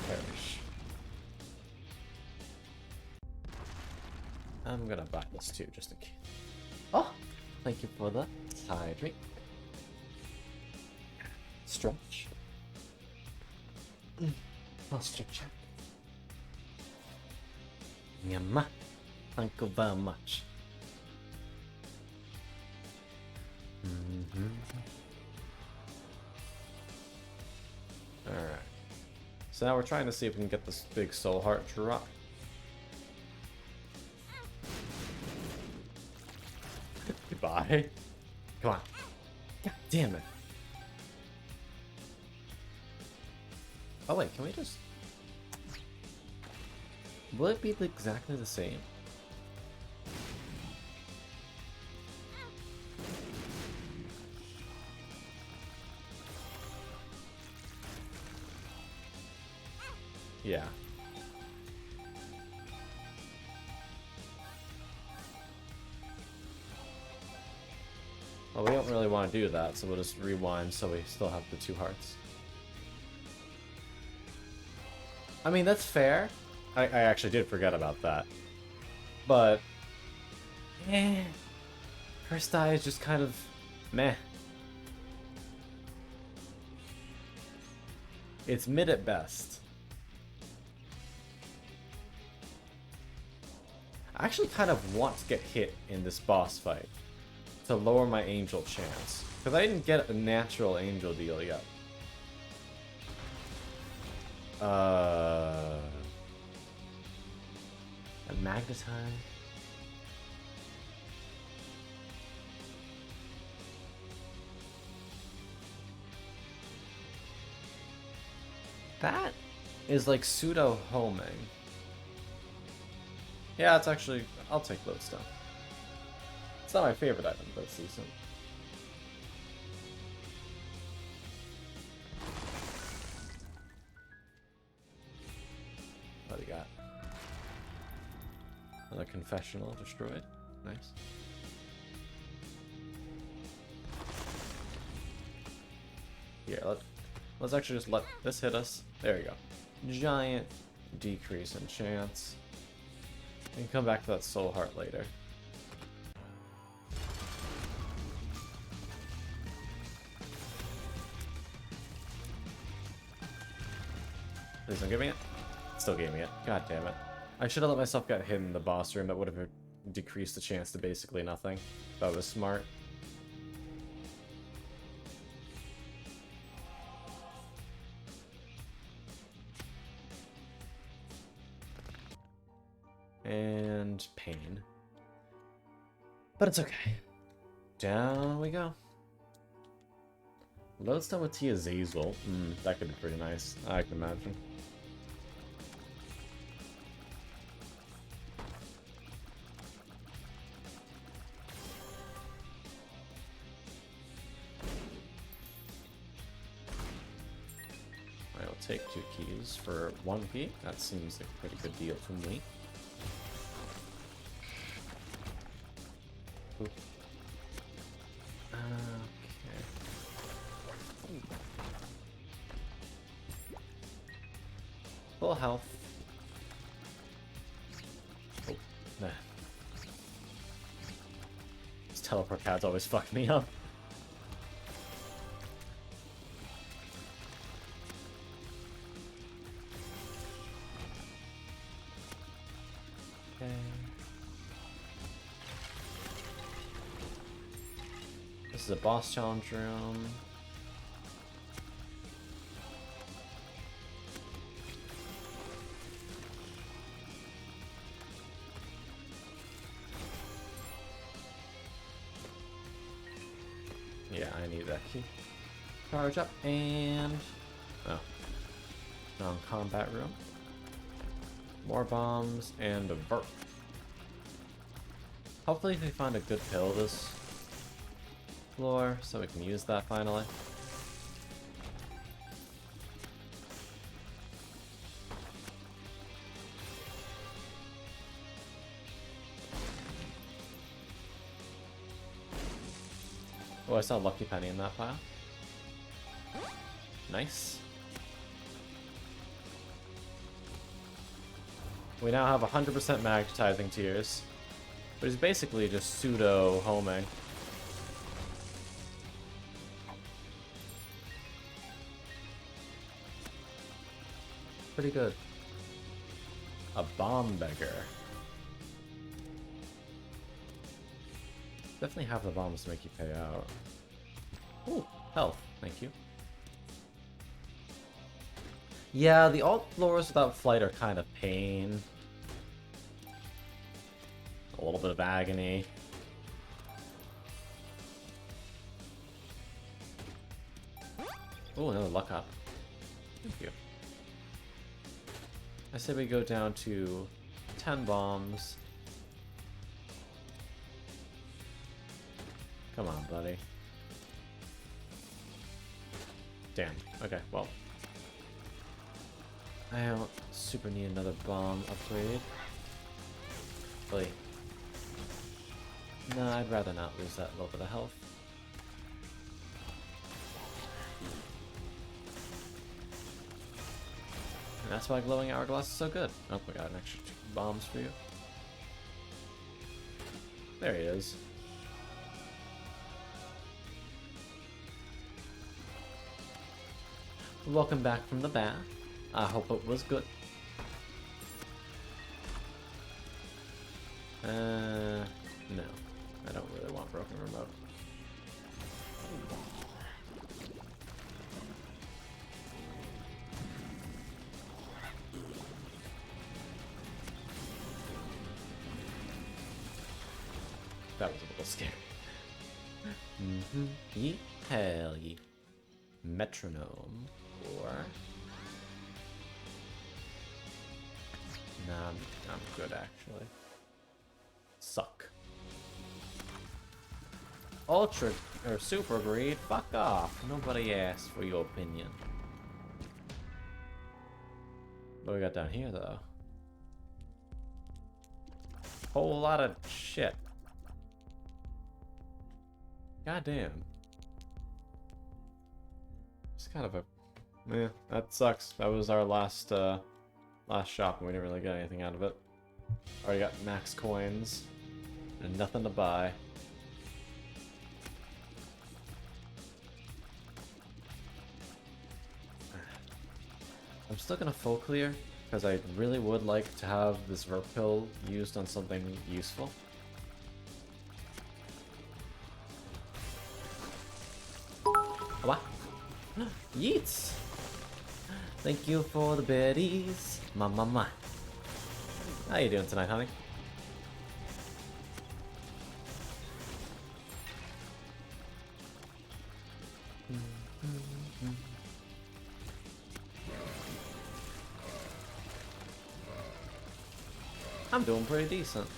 [SPEAKER 1] Perish. I'm gonna buy this too, just in case. Oh! Thank you for the hydrate. Stretch. I'll stretch it. Yamma. Thank you very much. Alright. So now we're trying to see if we can get this big soul heart drop. Goodbye. Come on. God damn it. Oh wait, can we just... Will it be exactly the same? Yeah. Well, we don't really want to do that, so we'll just rewind so we still have the 2 hearts. I mean, that's fair. I actually did forget about that. But... First die is just kind of... meh. It's mid at best. I actually kind of want to get hit in this boss fight to lower my angel chance. Because I didn't get a natural angel deal yet. A magnetite. That is like pseudo homing. Yeah, it's actually... I'll take lodestone. It's not my favorite item, but it's decent. What do you got? Another confessional destroyed. Nice. Here, let's actually just let this hit us. There we go. Giant decrease in chance. We can come back to that soul heart later. Please don't give me it. Still gave me it. God damn it. I should have let myself get hit in the boss room. That would have decreased the chance to basically nothing. That was smart. And pain. But it's okay. Down we go. Lodestone with Tia Zazel. That could be pretty nice. I can imagine. I will take 2 keys for 1 key. That seems like a pretty good deal for me. Okay. Full health. Oh, nah. This teleport pad's always fucked me up. Okay. This is a boss challenge room. Yeah, I need that key. Charge up and... oh. Non-combat room. More bombs and a burp. Hopefully we find a good pill this floor so we can use that finally. Oh, I saw a lucky penny in that pile. Nice. We now have 100% magnetizing tears, but he's basically just pseudo homing. Pretty good. A bomb beggar. Definitely have the bombs to make you pay out. Ooh, health. Thank you. Yeah, the alt floors without flight are kind of pain. A little bit of agony. Ooh, another luck up. Thank you. I say we go down to 10 bombs. Come on, buddy. Damn. Okay, well. I don't super need another bomb upgrade. Really. No, I'd rather not lose that little bit of health. And that's why glowing hourglass is so good. Oh, we got an extra 2 bombs for you. There he is. Welcome back from the bath. I hope it was good. No. I don't really want broken remote. That was a little scary. Yeet, hell yeet. Metronome, or... Nah, I'm good actually. Suck. Ultra or super greed, fuck off. Nobody asked for your opinion. What we got down here though? Whole lot of shit. Goddamn. It's kind of a... yeah, that sucks. That was our last last shop and we didn't really get anything out of it. Already got max coins and nothing to buy. I'm still gonna full clear because I really would like to have this Verp pill used on something useful. What? Yeets! Thank you for the berries. Ma. How you doing tonight, honey? I'm doing pretty decent.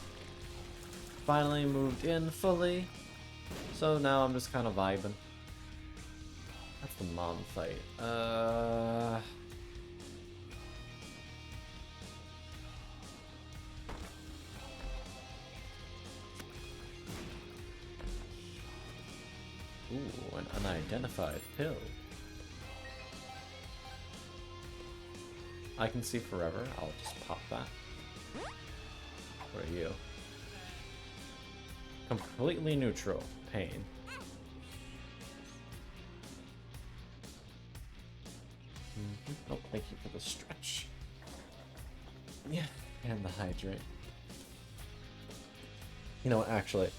[SPEAKER 1] Finally moved in fully, so now I'm just kind of vibing. That's the mom fight. an unidentified pill. I can see forever. I'll just pop that. What are you? Completely neutral. Pain. Oh, thank you for the stretch. Yeah, and the hydrate. You know what, actually,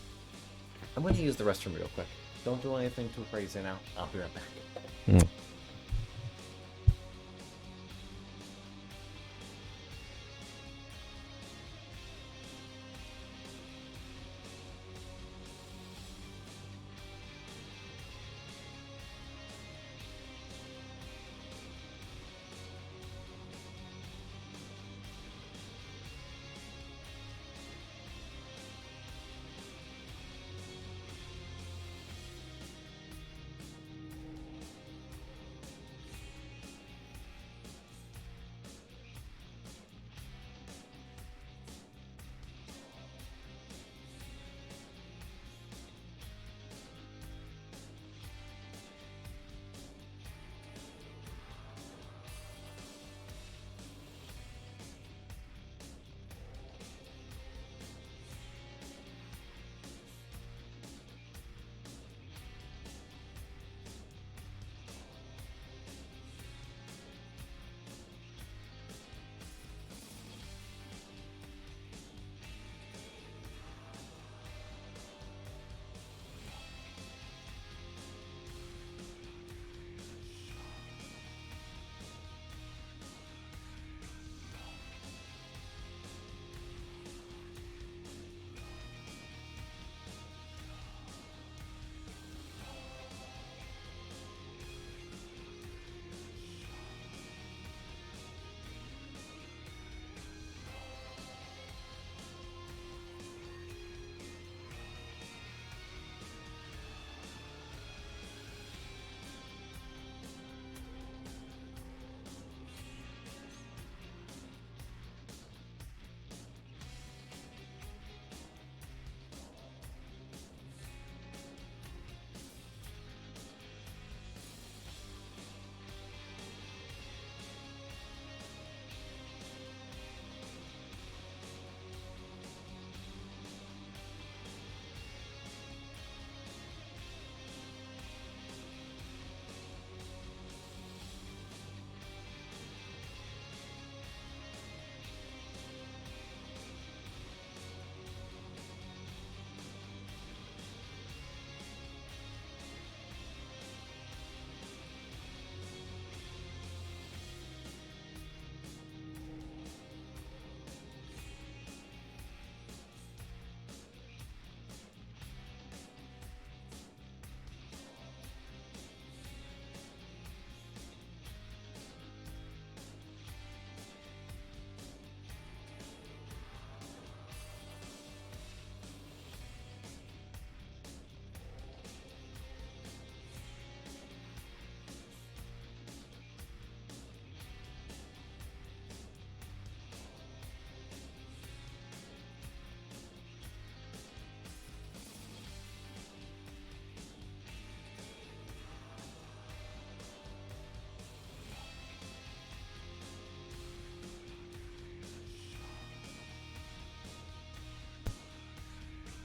[SPEAKER 1] I'm going to use the restroom real quick. Don't do anything too crazy now. I'll be right back.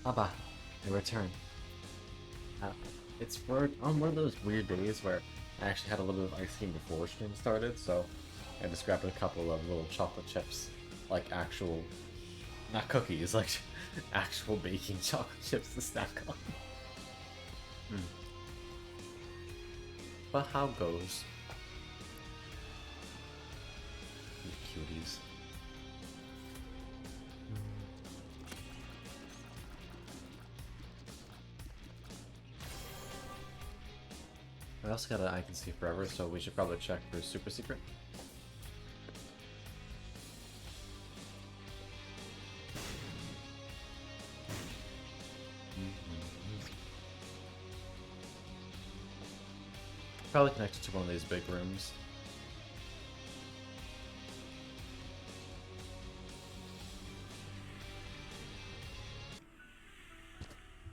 [SPEAKER 1] Abba, I return. It's on one of those weird days where I actually had a little bit of ice cream before stream started, so I just grabbed a couple of little chocolate chips, like actual, not cookies, like actual baking chocolate chips to snack on. But how goes? You cuties. I also got an I Can See Forever, so we should probably check for Super Secret. Probably connected to one of these big rooms.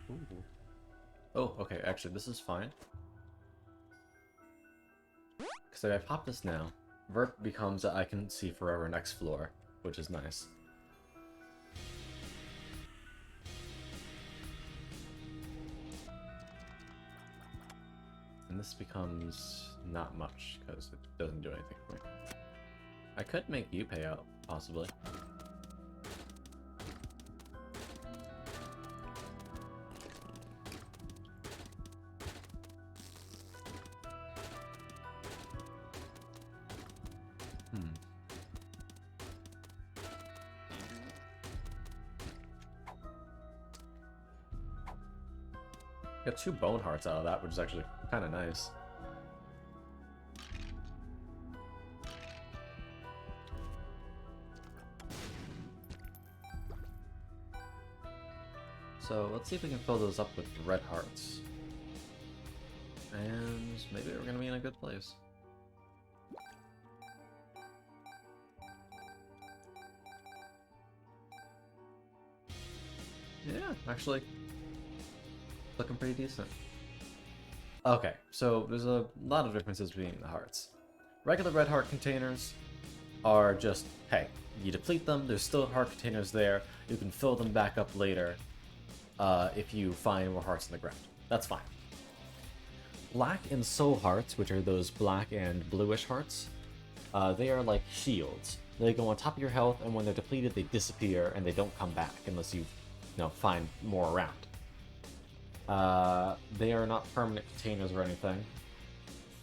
[SPEAKER 1] Ooh. Oh, okay, actually this is fine. so if I pop this now, Vert becomes I can see forever next floor, which is nice. And this becomes not much, because it doesn't do anything for me. I could make you pay out, possibly. Got 2 bone hearts out of that, which is actually kind of nice. So let's see if we can fill those up with red hearts. And maybe we're gonna be in a good place. Yeah, actually, looking pretty decent. Okay, so there's a lot of differences between the hearts. Regular red heart containers are just, hey, you deplete them, there's still heart containers there, you can fill them back up later if you find more hearts in the ground. That's fine. Black and soul hearts, which are those black and bluish hearts, they are like shields. They go on top of your health, and when they're depleted, they disappear, and they don't come back unless you find more around. They are not permanent containers or anything,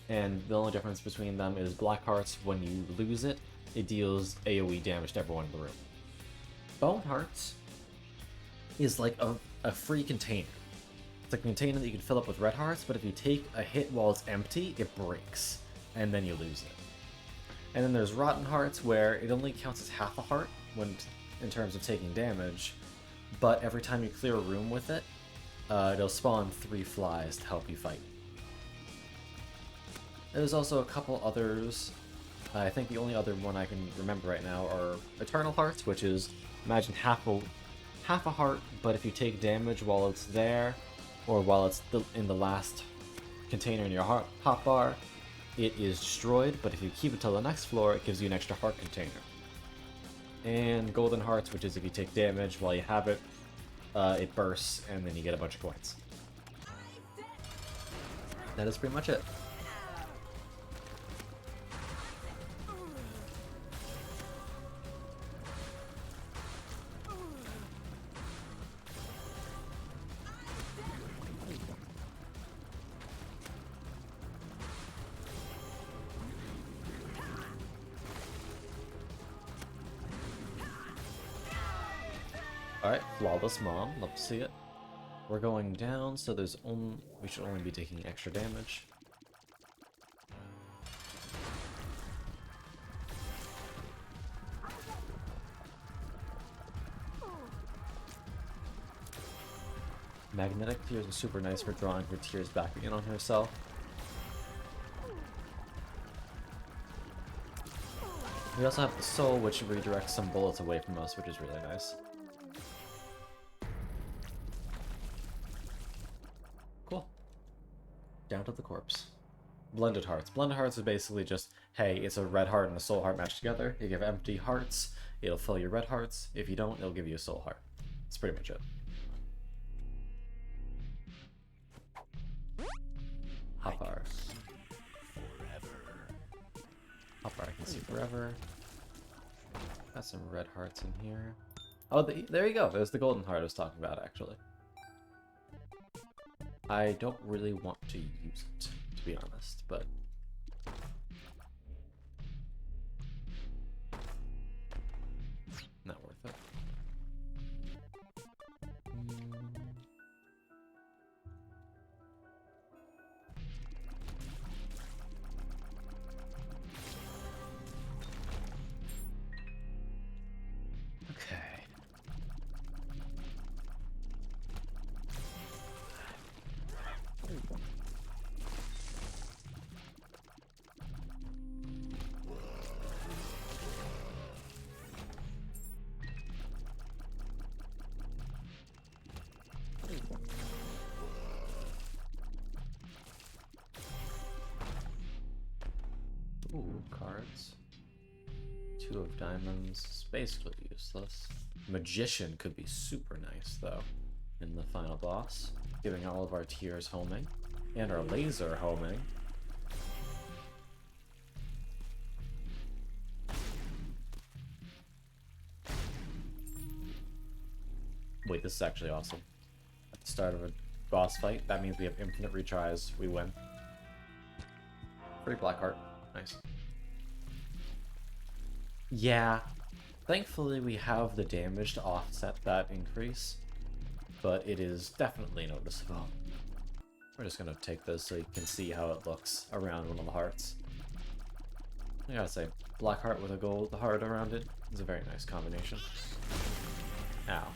[SPEAKER 1] and the only difference between them is black hearts, when you lose it, it deals AoE damage to everyone in the room. Bone hearts is like a free container. It's a container that you can fill up with red hearts, but if you take a hit while it's empty, it breaks, and then you lose it. And then there's rotten hearts, where it only counts as half a heart in terms of taking damage, but every time you clear a room with it, it'll spawn 3 flies to help you fight. There's also a couple others. I think the only other one I can remember right now are Eternal Hearts, which is, imagine half a heart, but if you take damage while it's there, or while it's in the last container in your hot bar, it is destroyed, but if you keep it till the next floor, it gives you an extra heart container. And Golden Hearts, which is if you take damage while you have it, it bursts, and then you get a bunch of coins. That is pretty much it. Alright, Flawless Mom, love to see it. We're going down, so we should only be taking extra damage. Magnetic Tears is super nice for drawing her tears back in on herself. We also have the Soul, which redirects some bullets away from us, which is really nice. Cool. Down to the corpse. Blended Hearts. Blended Hearts is basically just, hey, it's a red heart and a soul heart matched together. If you have empty hearts, it'll fill your red hearts. If you don't, it'll give you a soul heart. That's pretty much it. Hotbar. Hotbar, I can see forever. Got some red hearts in here. Oh, there you go. There's the golden heart I was talking about, actually. I don't really want to use it, to be honest, but... not worth it. Okay. cards. 2 of diamonds is basically useless. Magician could be super nice though in the final boss, giving all of our tiers homing and our laser homing. Wait, this is actually awesome. At the start of a boss fight, that means we have infinite retries, we win. Free black heart, nice. Yeah, thankfully we have the damage to offset that increase, but it is definitely noticeable. We're just gonna take this so you can see how it looks around one of the hearts. I gotta say, black heart with a gold heart around it is a very nice combination. Ow.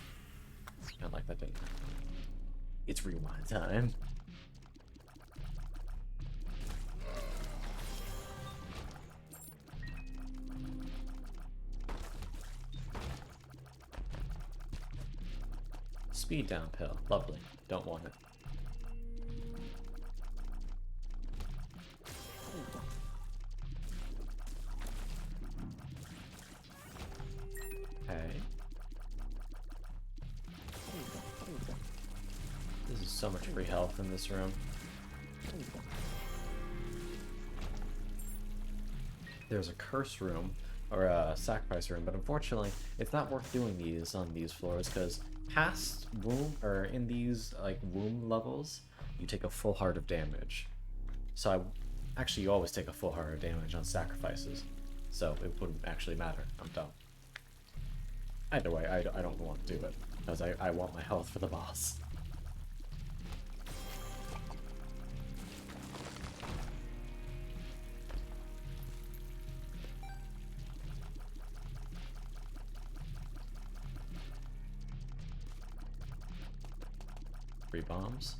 [SPEAKER 1] I like that thing. It's rewind time. Speed down pill. Lovely. Don't want it. Okay. This is so much free health in this room. There's a curse room, or a sacrifice room, but unfortunately, it's not worth doing these on these floors, because past womb, or in these, like, womb levels, you take a full heart of damage. So actually, you always take a full heart of damage on sacrifices, so it wouldn't actually matter. I'm dumb. Either way, I don't want to do it, because I want my health for the boss. Three bombs.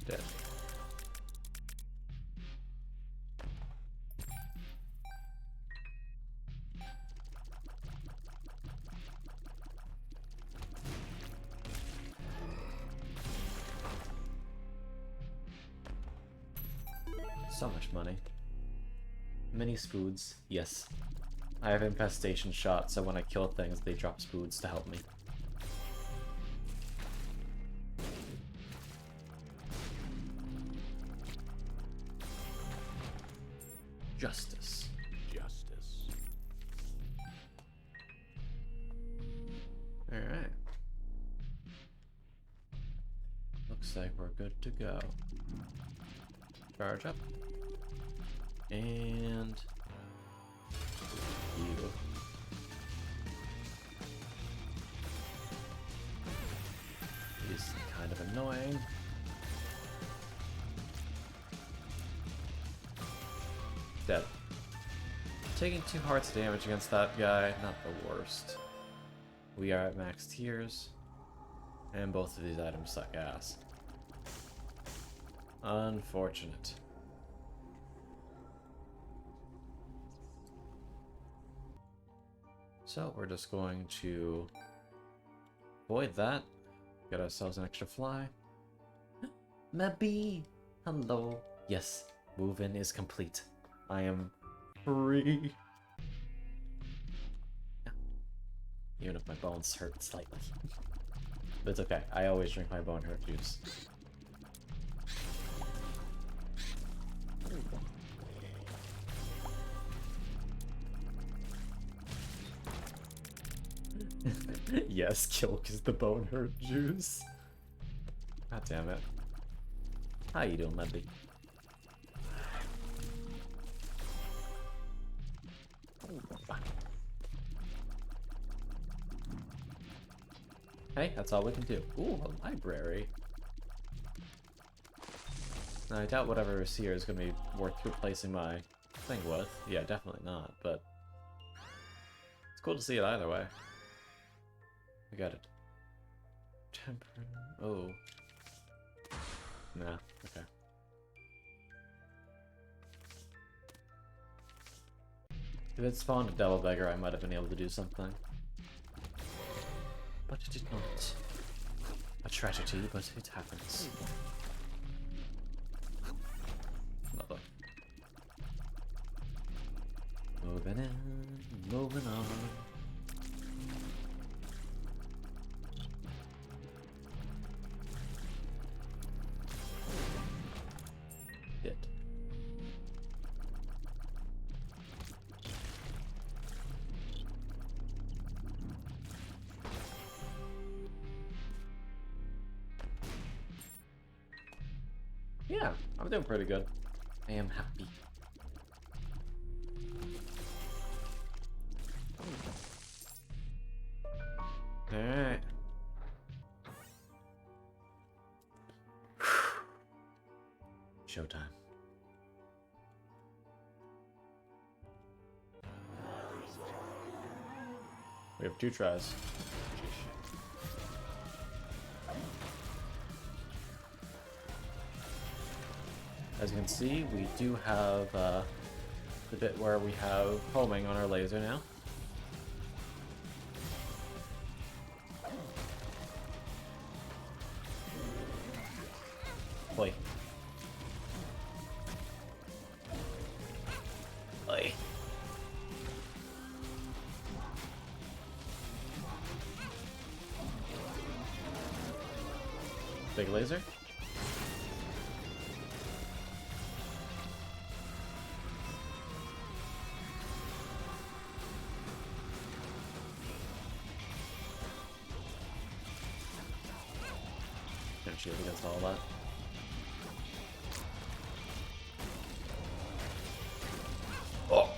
[SPEAKER 1] Dead. So much money. Many spoods, yes. I have infestation shot, so when I kill things, they drop spoods to help me. Justice.
[SPEAKER 3] Justice.
[SPEAKER 1] Alright. Looks like we're good to go. Charge up. And... you. He's kind of annoying. Dead. Taking 2 hearts of damage against that guy, not the worst. We are at max tiers, and both of these items suck ass. Unfortunate. So we're just going to avoid that, get ourselves an extra fly. Maybe. Hello. Yes, move-in is complete. I am free. Even if my bones hurt slightly. But it's okay, I always drink my bone hurt juice. Yes, Kilk is the bone hurt juice. God damn it. How you doing, Lemby? Hey, that's all we can do. Ooh, a library. Now, I doubt whatever is here is going to be worth replacing my thing with. Yeah, definitely not, but it's cool to see it either way. We got it. Temper. Oh. Nah, okay. If it spawned a Devil Beggar, I might have been able to do something. But it did not. A tragedy, but it happens. Diving in, moving on. It. Yeah, I'm doing pretty good. I am happy. Alright. Showtime. We have 2 tries. As you can see, we do have the bit where we have homing on our laser now. Oi. Oi. Big laser. Can't shield against all that. Oh.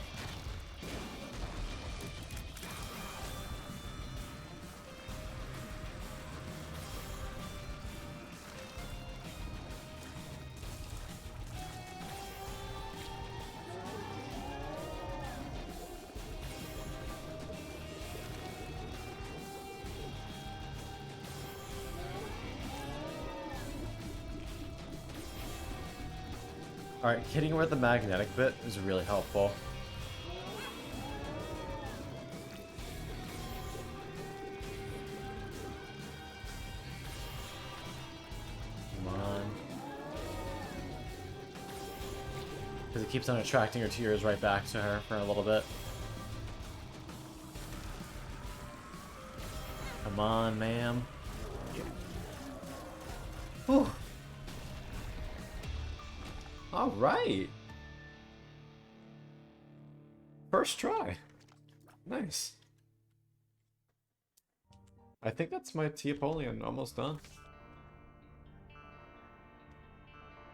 [SPEAKER 1] Alright, hitting her with the magnetic bit is really helpful. Come on. Because it keeps on attracting her tears right back to her for a little bit. Come on, ma'am. Whew. All right. First try. Nice. I think that's my Teopolian almost done.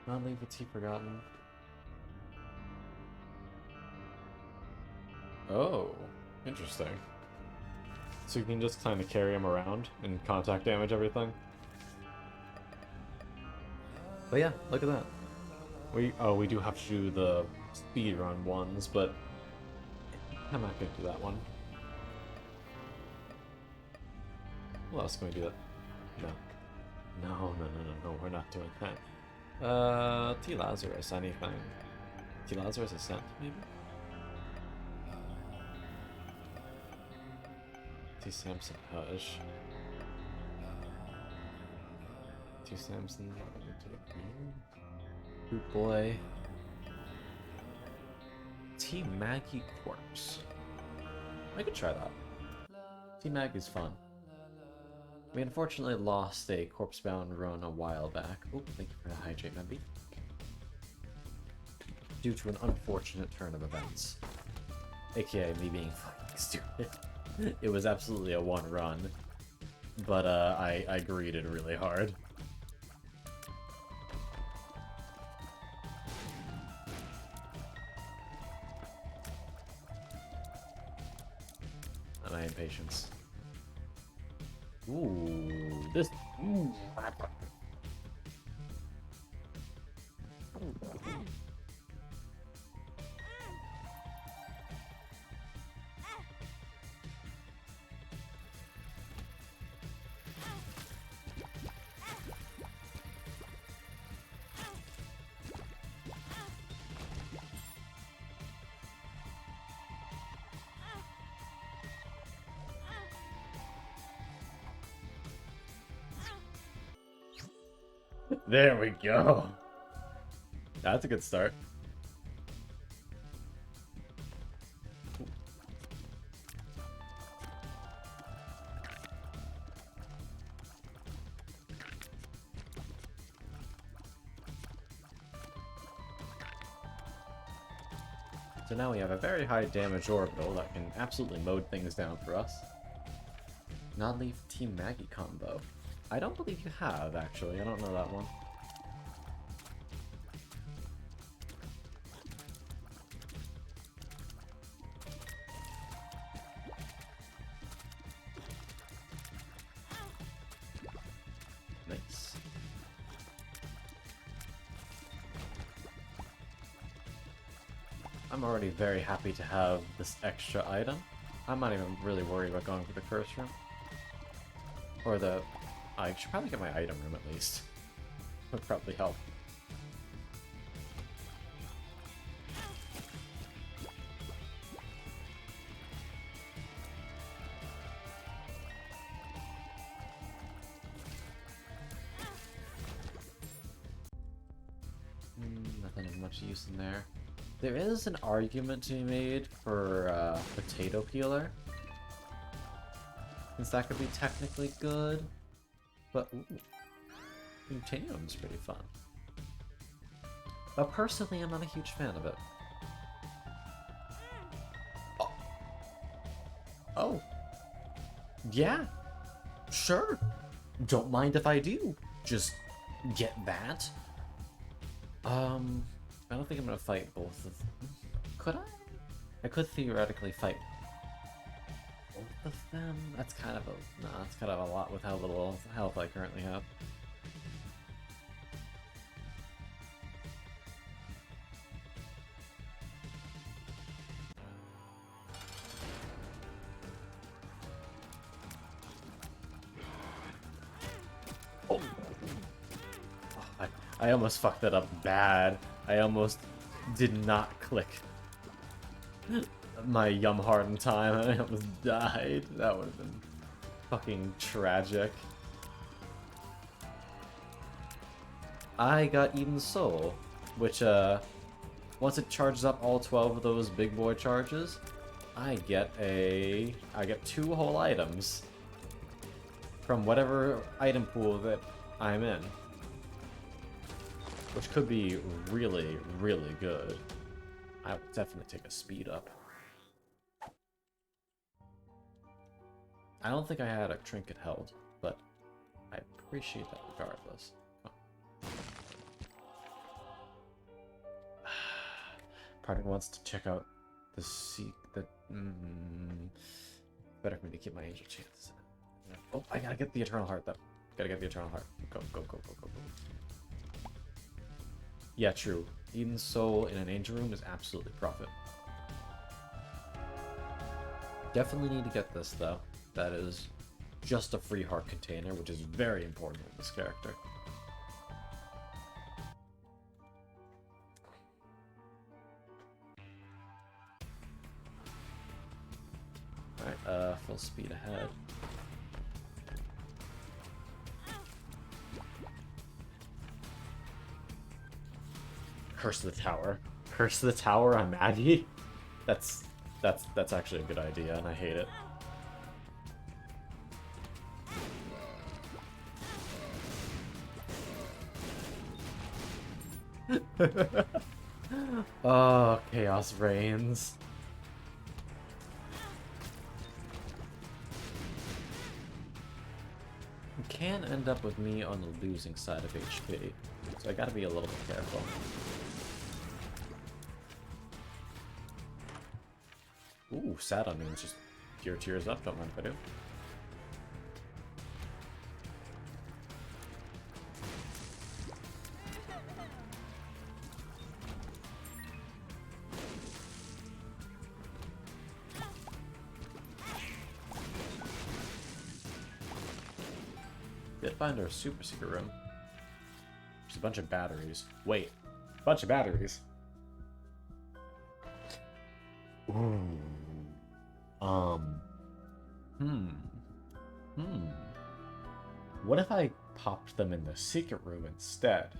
[SPEAKER 1] Not leave the tea forgotten. Oh, interesting. So you can just kind of carry him around and contact damage everything. But yeah, look at that. We do have to do the speed run ones, but I'm not gonna do that one. What else can we do that? No, we're not doing that. T Lazarus, anything. T Lazarus Ascent, maybe? T Samson Hush. T Samson. Boot Boy. T Maggie Corpse. I could try that. T Mag is fun. We unfortunately lost a corpse-bound run a while back. Oh, thank you for the hydrate, Memby. Due to an unfortunate turn of events. AKA me being fucking stupid. It was absolutely a one run. But I greeted really hard. My impatience. Ooh, this. Ooh. There we go. That's a good start. Ooh. So now we have a very high damage orbital that can absolutely mowed things down for us. Non-leaf Team Maggie combo. I don't believe you have, actually. I don't know that one. Nice. I'm already very happy to have this extra item. I'm not even really worried about going for the curse room. Or the... I should probably get my item room at least. Would probably help. Nothing of much use in there. There is an argument to be made for potato peeler. Since that could be technically good. But ooh, Mutanium's pretty fun. But personally, I'm not a huge fan of it. Oh. Oh. Yeah. Sure. Don't mind if I do. Just get that. I don't think I'm gonna fight both of them. Could I? I could theoretically fight both of them. That's kind of a that's kind of a lot with how little health I currently have. Oh. I almost fucked that up bad. I almost did not click my Yum Heart in time. I almost died. That would have been fucking tragic. I got Eden Soul, which once it charges up all 12 of those big boy charges, I get 2 whole items from whatever item pool that I'm in. Which could be really, really good. I would definitely take a speed up. I don't think I had a trinket held, but I appreciate that regardless. Oh. Part of me wants to check out the better for me to keep my angel chances. Oh, I gotta get the Eternal Heart though. Gotta get the Eternal Heart. Go, go, go, go, go, go. Yeah, true. Eden Soul in an Angel Room is absolutely profit. Definitely need to get this, though. That is just a free heart container, which is very important in this character. Alright, full speed ahead. Curse of the Tower. Curse of the Tower on Maggie? That's actually a good idea, and I hate it. Oh, chaos reigns. It can end up with me on the losing side of HP, so I gotta be a little bit careful. Ooh, Saturn Moon's just pure tears up, don't mind if I do. Did find our super secret room. There's a bunch of batteries. Wait, a bunch of batteries? Ooh. What if I popped them in the secret room instead?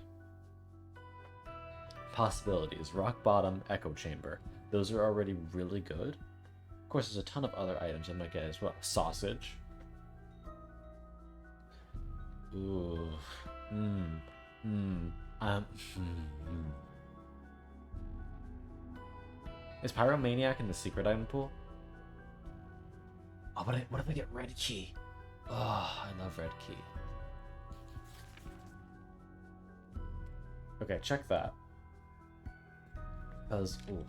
[SPEAKER 1] Possibilities. Rock Bottom, Echo Chamber. Those are already really good. Of course, there's a ton of other items I might get as well. Sausage. Ooh. Is Pyromaniac in the secret item pool? Oh, what if I get red key? Oh, I love red key. Okay, check that. Because, ooh,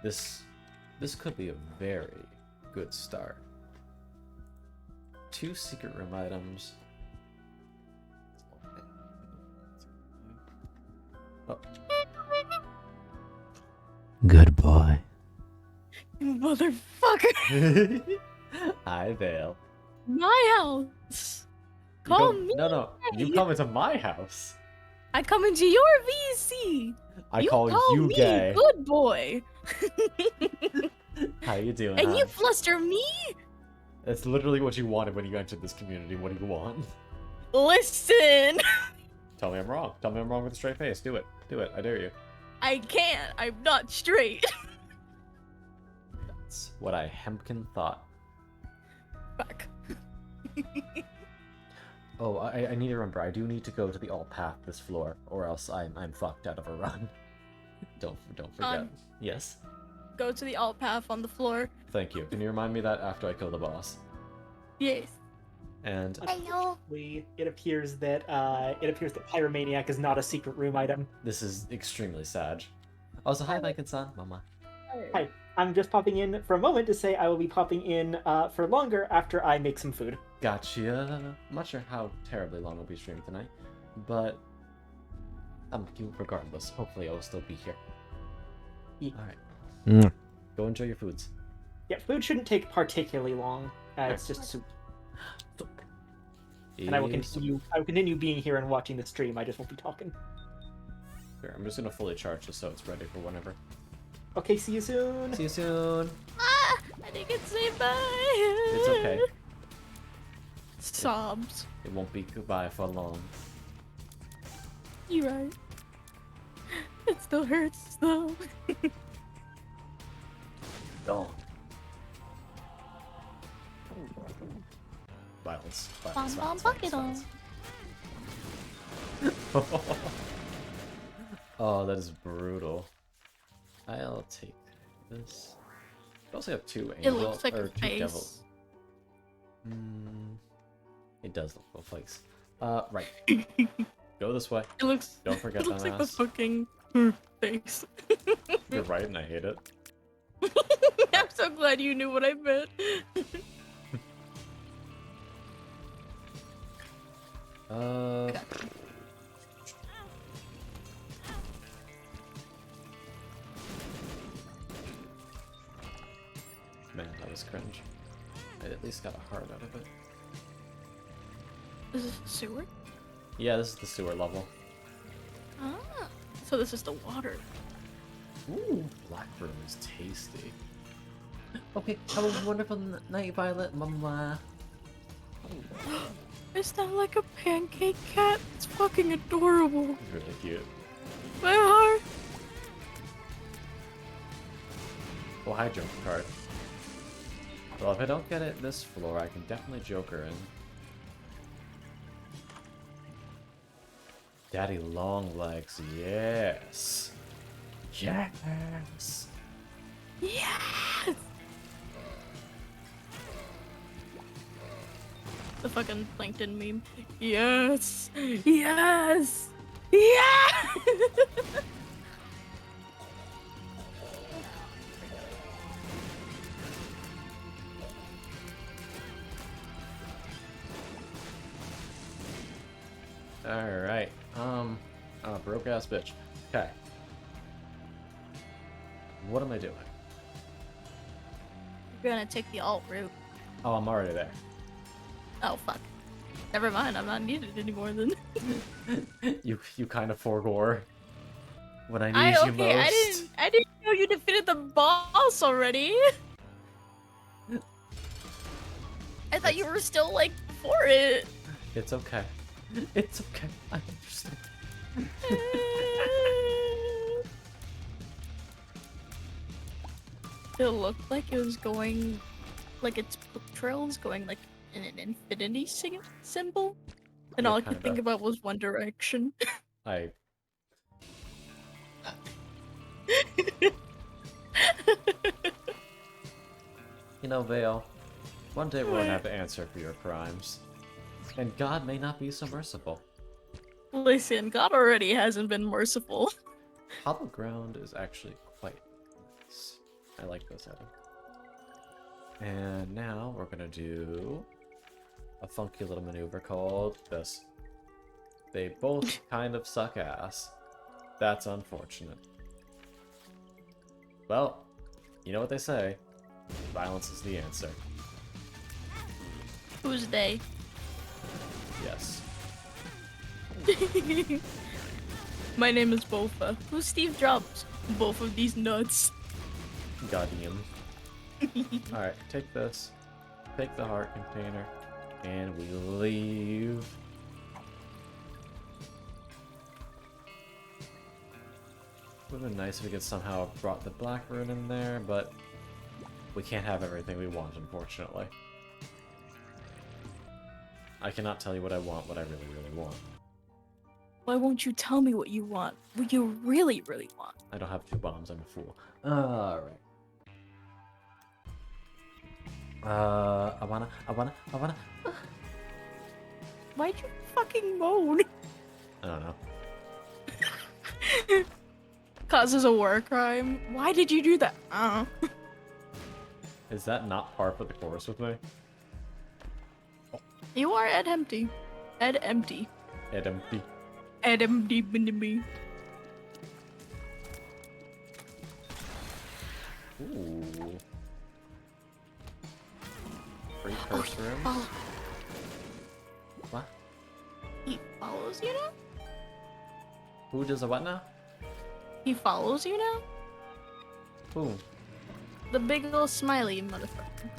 [SPEAKER 1] this could be a very good start. 2 secret room items. Oh. Good boy.
[SPEAKER 8] Motherfucker!
[SPEAKER 1] Hi, Vale.
[SPEAKER 8] My house!
[SPEAKER 1] You
[SPEAKER 8] Call
[SPEAKER 1] come-
[SPEAKER 8] me!
[SPEAKER 1] No, you come into my house.
[SPEAKER 8] I come into your VC!
[SPEAKER 1] I
[SPEAKER 8] You
[SPEAKER 1] call you
[SPEAKER 8] me
[SPEAKER 1] gay.
[SPEAKER 8] good boy!
[SPEAKER 1] How you doing,
[SPEAKER 8] And
[SPEAKER 1] hon?
[SPEAKER 8] you fluster me?
[SPEAKER 1] That's literally what you wanted when you entered this community. What do you want?
[SPEAKER 8] Listen!
[SPEAKER 1] Tell me I'm wrong. Tell me I'm wrong with a straight face. Do it. Do it. I dare you.
[SPEAKER 8] I can't. I'm not straight.
[SPEAKER 1] That's what I hempkin thought.
[SPEAKER 8] Fuck.
[SPEAKER 1] Oh, I need to remember. I do need to go to the alt path this floor, or else I'm fucked out of a run. Don't forget. Yes.
[SPEAKER 8] Go to the alt path on the floor.
[SPEAKER 1] Thank you. Can you remind me that after I kill the boss?
[SPEAKER 8] Yes.
[SPEAKER 1] And
[SPEAKER 8] Hello.
[SPEAKER 9] It appears that Pyromaniac is not a secret room item.
[SPEAKER 1] this is extremely sad. Also, hi, Viking-san, mama.
[SPEAKER 9] Hi, I'm just popping in for a moment to say I will be popping in for longer after I make some food.
[SPEAKER 1] Gotcha. I'm not sure how terribly long I'll be streaming tonight, but regardless, hopefully I will still be here.
[SPEAKER 9] Yeah.
[SPEAKER 1] All right. Go enjoy your foods.
[SPEAKER 9] Yeah, food shouldn't take particularly long. It's just soup. And I will continue being here and watching the stream. I just won't be talking.
[SPEAKER 1] Sure, I'm just gonna fully charge this so it's ready for whenever.
[SPEAKER 9] Okay, see you soon.
[SPEAKER 1] See you soon.
[SPEAKER 8] Ah! I didn't get to say bye!
[SPEAKER 1] It's okay.
[SPEAKER 8] Sobs.
[SPEAKER 1] It won't be goodbye for long.
[SPEAKER 8] You're right. It still hurts though.
[SPEAKER 1] Don't. Violence. Violence.
[SPEAKER 8] Bomb,
[SPEAKER 1] Violence,
[SPEAKER 8] bucket
[SPEAKER 1] violence, violence. Oh, that is brutal. I'll take this. I also have 2
[SPEAKER 8] It
[SPEAKER 1] angel
[SPEAKER 8] looks like
[SPEAKER 1] or
[SPEAKER 8] a
[SPEAKER 1] 2 devil.
[SPEAKER 8] face.
[SPEAKER 1] It does look like flakes. Right. Go this way.
[SPEAKER 8] It looks.
[SPEAKER 1] Don't forget
[SPEAKER 8] It looks like the
[SPEAKER 1] dumbass.
[SPEAKER 8] fucking face.
[SPEAKER 1] You're right, and I hate it.
[SPEAKER 8] I'm so glad you knew what I meant.
[SPEAKER 1] Man, that was cringe. I at least got a heart out of it.
[SPEAKER 8] Is this a sewer?
[SPEAKER 1] Yeah, this is the sewer level.
[SPEAKER 8] Ah, so this is the water.
[SPEAKER 1] Ooh, blackbird is tasty. Okay, have a wonderful night, Violet, mama.
[SPEAKER 8] Is that like a pancake cat? It's fucking adorable.
[SPEAKER 1] It's really cute.
[SPEAKER 8] My heart.
[SPEAKER 1] Oh, hi, Joker card. Well, if I don't get it this floor, I can definitely Joker in. Daddy long legs, yes. Yes.
[SPEAKER 8] Yes. The fucking plankton meme. Yes. Yes. Yeah.
[SPEAKER 1] Alright, broke ass bitch. Okay. What am I doing?
[SPEAKER 8] You're gonna take the alt route.
[SPEAKER 1] Oh, I'm already there.
[SPEAKER 8] Oh fuck. Never mind. I'm not needed anymore then.
[SPEAKER 1] You kind of forgore when I need you most.
[SPEAKER 8] I didn't know you defeated the boss already. I thought you were still like for it.
[SPEAKER 1] It's okay. It's okay. I understand.
[SPEAKER 8] It looked like it was going, like its trails going like in an infinity symbol, and
[SPEAKER 1] Yeah,
[SPEAKER 8] all I could think
[SPEAKER 1] kinda.
[SPEAKER 8] about was One Direction.
[SPEAKER 1] I You know, Vale, one day we're going to have to answer for your crimes. And God may not be so merciful.
[SPEAKER 8] Listen, God already hasn't been merciful.
[SPEAKER 1] Hollow Ground is actually quite nice. I like this item. And now we're gonna do a funky little maneuver called this. They both kind of suck ass. That's unfortunate. Well, you know what they say. Violence is the answer.
[SPEAKER 8] Who's they?
[SPEAKER 1] Yes.
[SPEAKER 8] My name is Bofa. Who's Steve Jobs? Both of these nuts.
[SPEAKER 1] Guardian. Alright, take this. Take the heart container. And we leave. Would have been nice if we could somehow have brought the black rune in there, but we can't have everything we want, unfortunately. I cannot tell you what I want, what I really, really want.
[SPEAKER 8] Why won't you tell me what you want? What you really, really want?
[SPEAKER 1] I don't have 2 bombs, I'm a fool. Alright. I wanna.
[SPEAKER 8] Why'd you fucking moan?
[SPEAKER 1] I don't know.
[SPEAKER 8] Causes a war crime. Why did you do that?
[SPEAKER 1] Is that not par for the course with me?
[SPEAKER 8] You are Ed Empty. Ed Empty.
[SPEAKER 1] Ed empty.
[SPEAKER 8] Ed Empty. Bindy.
[SPEAKER 1] Ooh. Free curse room.
[SPEAKER 8] Oh,
[SPEAKER 1] What?
[SPEAKER 8] he follows you now?
[SPEAKER 1] Who does a what now?
[SPEAKER 8] He follows you now?
[SPEAKER 1] Who?
[SPEAKER 8] The big old smiley motherfucker.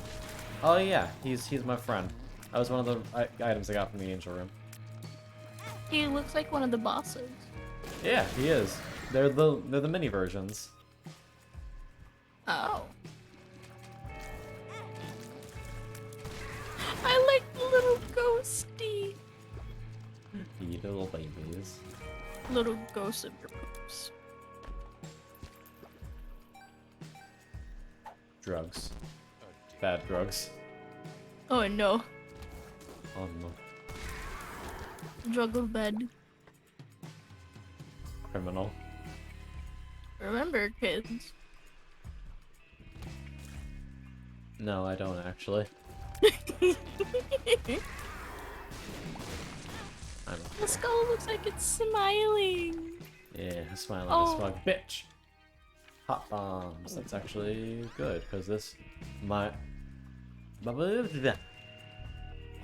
[SPEAKER 1] Oh yeah, he's my friend. That was one of the items I got from the angel room.
[SPEAKER 8] He looks like one of the bosses.
[SPEAKER 1] Yeah, he is. They're the mini versions.
[SPEAKER 8] Oh. I like the little ghosty.
[SPEAKER 1] You little babies.
[SPEAKER 8] Little ghost of your poops.
[SPEAKER 1] Drugs. Bad drugs.
[SPEAKER 8] Oh no.
[SPEAKER 1] Oh no.
[SPEAKER 8] Drug of bed.
[SPEAKER 1] Criminal.
[SPEAKER 8] Remember, kids.
[SPEAKER 1] No, I don't actually. I'm
[SPEAKER 8] The skull looks like it's smiling.
[SPEAKER 1] yeah, smiling
[SPEAKER 8] Oh.
[SPEAKER 1] smug bitch. Hot bombs. That's actually good because this my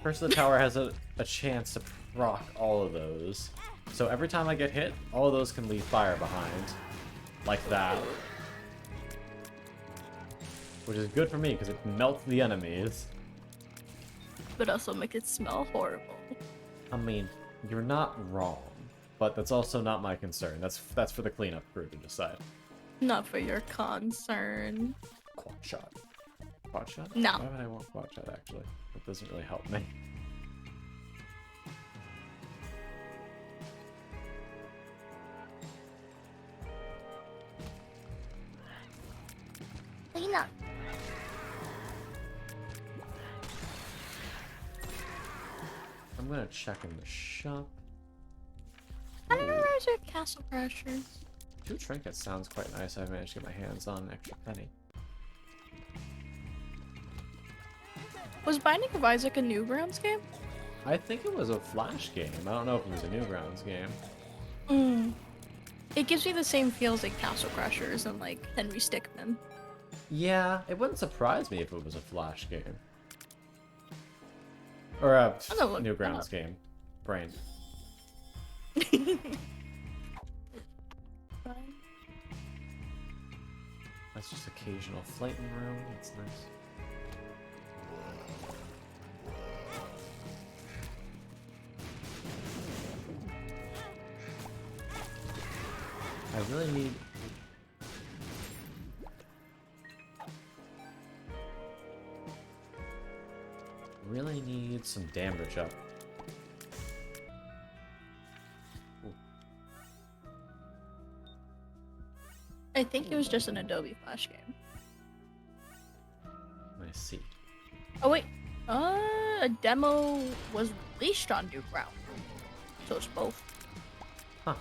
[SPEAKER 1] Curse of the Tower has a chance to proc all of those. So every time I get hit, all of those can leave fire behind. Like that. Which is good for me because it melts the enemies.
[SPEAKER 8] But also make it smell horrible.
[SPEAKER 1] I mean, you're not wrong. But that's also not my concern. That's for the cleanup crew to decide.
[SPEAKER 8] Not for your concern.
[SPEAKER 1] Quad shot. Quad shot?
[SPEAKER 8] No.
[SPEAKER 1] Why would I want quad shot actually? That doesn't really help me.
[SPEAKER 8] Clean up.
[SPEAKER 1] I'm gonna check in the shop.
[SPEAKER 8] I don't know where's your castle crashers.
[SPEAKER 1] 2 trinkets sounds quite nice. I managed to get my hands on an extra penny.
[SPEAKER 8] Was Binding of Isaac a Newgrounds game?
[SPEAKER 1] I think it was a Flash game. I don't know if it was a Newgrounds game.
[SPEAKER 8] It gives me the same feels like Castle Crashers and like Henry Stickmin.
[SPEAKER 1] Yeah, it wouldn't surprise me if it was a Flash game. Or a
[SPEAKER 8] I'm gonna look that
[SPEAKER 1] Newgrounds
[SPEAKER 8] up.
[SPEAKER 1] game. Brain. That's just occasional flighting room. That's nice. I really need... Really need some damage up. Ooh.
[SPEAKER 8] I think it was just an Adobe Flash game.
[SPEAKER 1] I see.
[SPEAKER 8] Oh wait, a demo was released on Newground, so it's both.
[SPEAKER 1] Huh.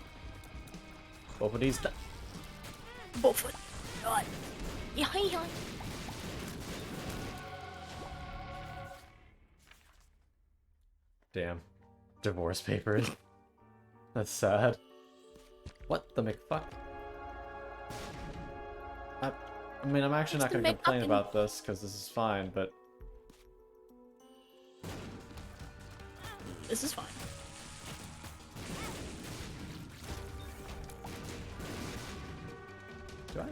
[SPEAKER 1] Both of these.
[SPEAKER 8] Both. God. Yeah.
[SPEAKER 1] Damn. Divorce papers. That's sad. What the McFuck? I mean, I'm actually not
[SPEAKER 8] Just
[SPEAKER 1] gonna
[SPEAKER 8] to make
[SPEAKER 1] complain
[SPEAKER 8] up in-
[SPEAKER 1] about this because this is fine, but
[SPEAKER 8] This is fine.
[SPEAKER 1] do I?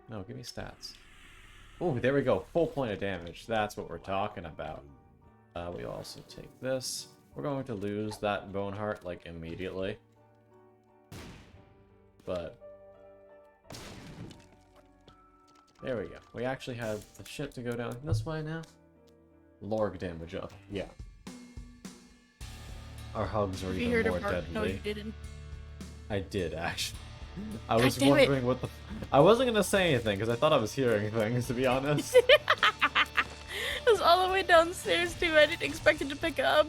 [SPEAKER 1] No, give me stats. Oh, there we go. Full point of damage. That's what we're talking about. We also take this. We're going to lose that bone heart like immediately. But there we go. We actually have the shit to go down this way now. Lorg damage up. Yeah. Our hugs are
[SPEAKER 8] You
[SPEAKER 1] even
[SPEAKER 8] heard
[SPEAKER 1] more
[SPEAKER 8] a part.
[SPEAKER 1] deadly.
[SPEAKER 8] No, you didn't.
[SPEAKER 1] I did actually. I was
[SPEAKER 8] damn it.
[SPEAKER 1] wondering what the. I wasn't gonna say anything because I thought I was hearing things. To be honest.
[SPEAKER 8] It was all the way downstairs too. I didn't expect it to pick up.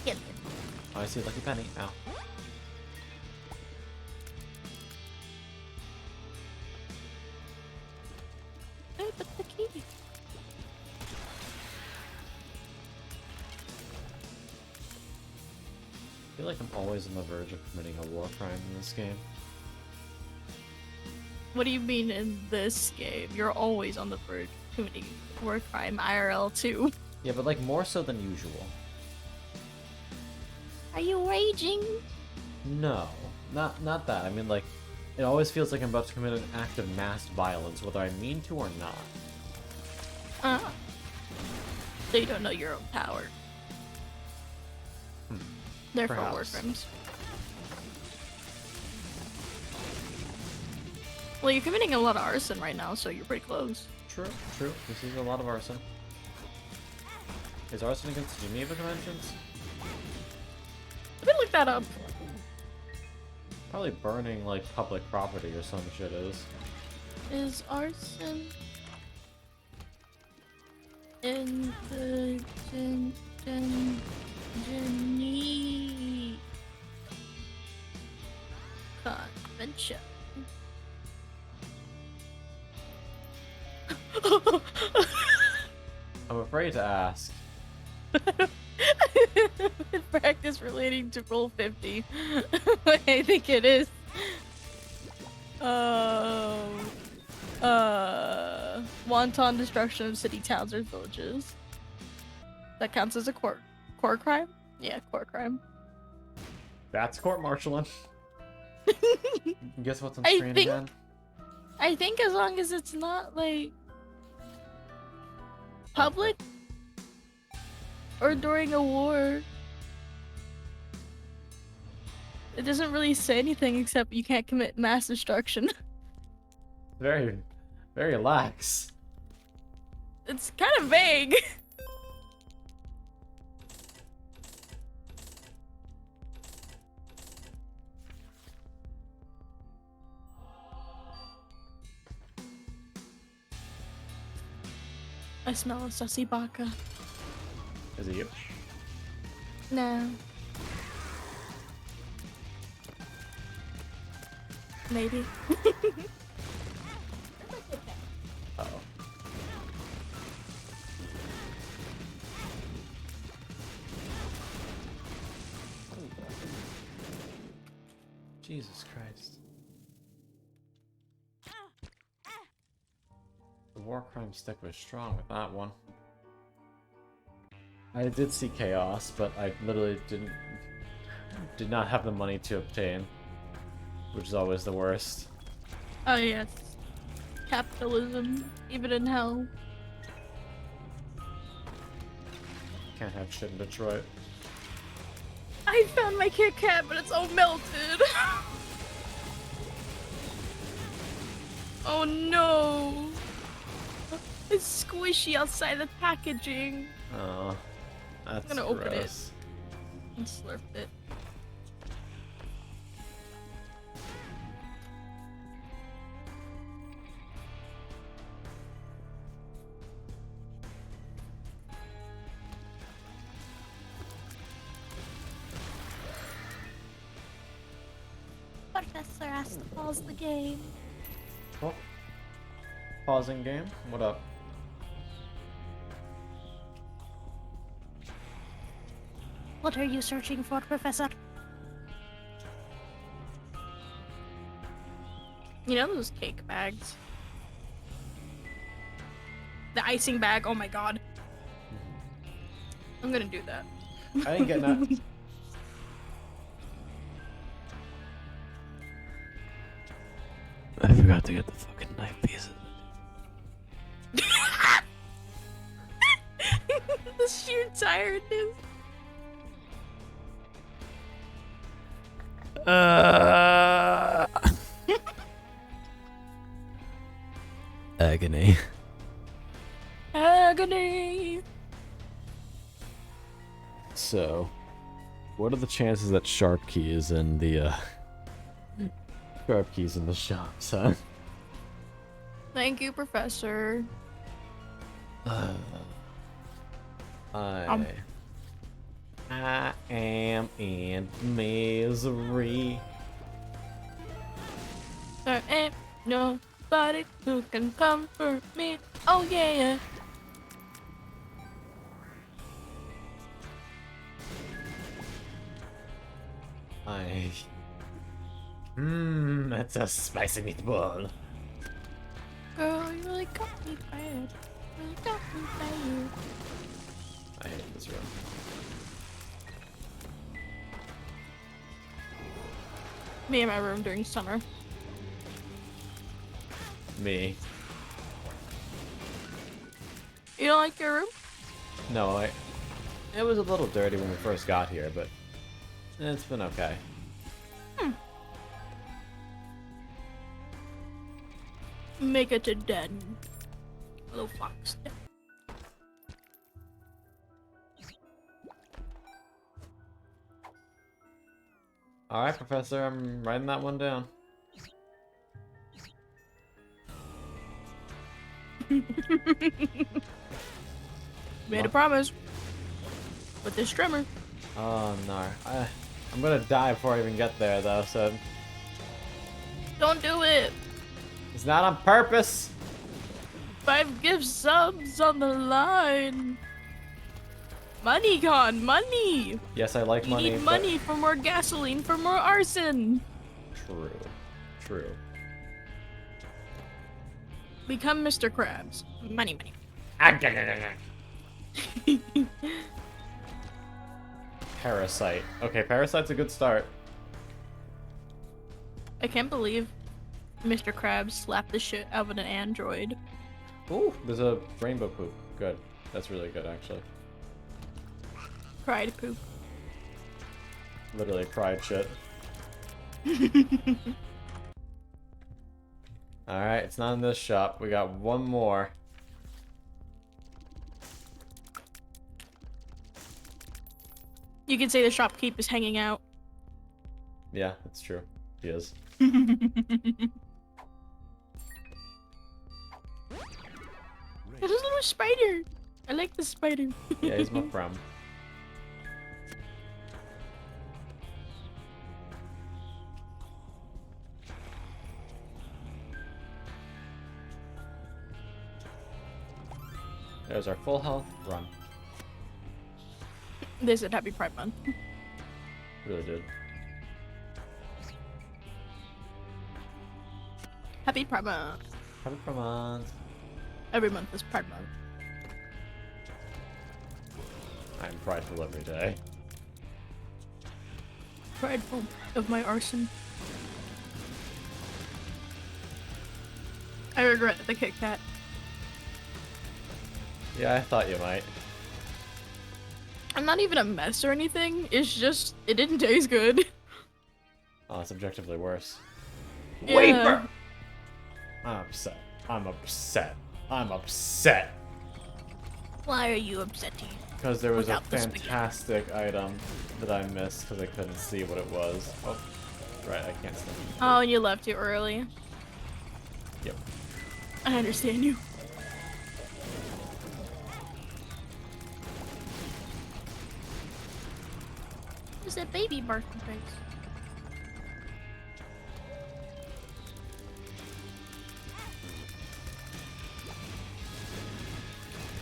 [SPEAKER 8] Get it.
[SPEAKER 1] Oh, I see a lucky penny. Ow.
[SPEAKER 8] Hey, but the key.
[SPEAKER 1] I feel like I'm always on the verge of committing a war crime in this game.
[SPEAKER 8] What do you mean in this game? You're always on the verge of committing war crime IRL too.
[SPEAKER 1] Yeah, but like more so than usual.
[SPEAKER 8] Are you raging?
[SPEAKER 1] No, not that. I mean, like, it always feels like I'm about to commit an act of mass violence, whether I mean to or not.
[SPEAKER 8] So you don't know your own power. Therefore, war
[SPEAKER 1] Perhaps.
[SPEAKER 8] crimes. Well, you're committing a lot of arson right now, so you're pretty close.
[SPEAKER 1] True, true. This is a lot of arson. Is arson against the Geneva Conventions?
[SPEAKER 8] Let me look that up.
[SPEAKER 1] Probably burning, like, public property or some shit is.
[SPEAKER 8] Is arson in the Geneva Convention?
[SPEAKER 1] I'm afraid to ask.
[SPEAKER 8] Practice relating to roll 50. I think it is. Wanton destruction of city, towns, or villages. That counts as a core crime? Yeah, core crime.
[SPEAKER 1] That's court-martialing. Guess what's on
[SPEAKER 8] I
[SPEAKER 1] screen
[SPEAKER 8] think-
[SPEAKER 1] again?
[SPEAKER 8] I think as long as it's not like public or during a war. It doesn't really say anything except you can't commit mass destruction.
[SPEAKER 1] Very, very lax.
[SPEAKER 8] It's kind of vague. I smell a sussy baka.
[SPEAKER 1] Is it you?
[SPEAKER 8] No. Maybe.
[SPEAKER 1] Uh-oh. Jesus Christ. The war crime stick was strong with that one. I did see chaos, but I literally did not have the money to obtain, which is always the worst.
[SPEAKER 8] Oh yes. Capitalism, even in hell.
[SPEAKER 1] Can't have shit in Detroit.
[SPEAKER 8] I found my Kit Kat, but it's all melted. Oh no. It's squishy outside the packaging.
[SPEAKER 1] Oh, that's
[SPEAKER 8] I'm gonna open it.
[SPEAKER 1] gross.
[SPEAKER 8] And slurp it. Professor has to pause the game.
[SPEAKER 1] Oh. Pausing game. What up?
[SPEAKER 8] What are you searching for, Professor? You know those cake bags? The icing bag, oh my god. I'm gonna do that.
[SPEAKER 1] I didn't get that. I forgot to get the fucking knife pieces.
[SPEAKER 8] The sheer tiredness.
[SPEAKER 1] Agony.
[SPEAKER 8] Agony.
[SPEAKER 1] So, what are the chances that Sharp Key is in the Sharp Key's in the shops, huh?
[SPEAKER 8] Thank you, Professor.
[SPEAKER 1] I am in misery.
[SPEAKER 8] There ain't nobody who can comfort me. Oh yeah.
[SPEAKER 1] That's a spicy meatball.
[SPEAKER 8] Girl, you really got me bad. Really got me bad.
[SPEAKER 1] I hate this room.
[SPEAKER 8] Me in my room during summer.
[SPEAKER 1] Me.
[SPEAKER 8] You don't like your room?
[SPEAKER 1] No, it was a little dirty when we first got here, but it's been okay.
[SPEAKER 8] Make it a den. Little fox den.
[SPEAKER 1] Alright, Professor, I'm writing that one down.
[SPEAKER 8] Made a promise. With this trimmer.
[SPEAKER 1] Oh no. I'm gonna die before I even get there though, so
[SPEAKER 8] Don't do it.
[SPEAKER 1] it's not on purpose.
[SPEAKER 8] 5 gift subs on the line. Money gone, money.
[SPEAKER 1] Yes, I like
[SPEAKER 8] You
[SPEAKER 1] money.
[SPEAKER 8] need
[SPEAKER 1] but-
[SPEAKER 8] money for more gasoline, for more arson.
[SPEAKER 1] True. True.
[SPEAKER 8] Become Mr. Krabs. Money, money.
[SPEAKER 1] Parasite. Okay, Parasite's a good start.
[SPEAKER 8] I can't believe Mr. Krabs slapped the shit out of an android.
[SPEAKER 1] Ooh, there's a rainbow poop. Good. That's really good, actually.
[SPEAKER 8] Cried poop.
[SPEAKER 1] Literally pride shit. Alright, it's not in this shop. We got one more.
[SPEAKER 8] You can say the shopkeep is hanging out.
[SPEAKER 1] Yeah, that's true. He is.
[SPEAKER 8] There's a little spider. I like the spider.
[SPEAKER 1] Yeah, he's my friend. There's our full health run.
[SPEAKER 8] They said happy Pride Month.
[SPEAKER 1] Really did.
[SPEAKER 8] Happy Pride Month.
[SPEAKER 1] Happy Pride Month.
[SPEAKER 8] Every month is Pride Month.
[SPEAKER 1] I'm prideful every day.
[SPEAKER 8] Prideful of my arson. I regret the Kit Kat.
[SPEAKER 1] Yeah, I thought you might.
[SPEAKER 8] I'm not even a mess or anything. It's just it didn't taste good.
[SPEAKER 1] Oh, it's objectively worse.
[SPEAKER 8] Yeah.
[SPEAKER 1] I'm upset. I'm upset. I'm upset.
[SPEAKER 8] Why are you upsetting?
[SPEAKER 1] Because there was a
[SPEAKER 8] Without the spaghetti.
[SPEAKER 1] fantastic item that I missed because I couldn't see what it was. Oh, right, I can't see.
[SPEAKER 8] Oh, and you left too early.
[SPEAKER 1] Yep.
[SPEAKER 8] I understand you. There's a baby barking face.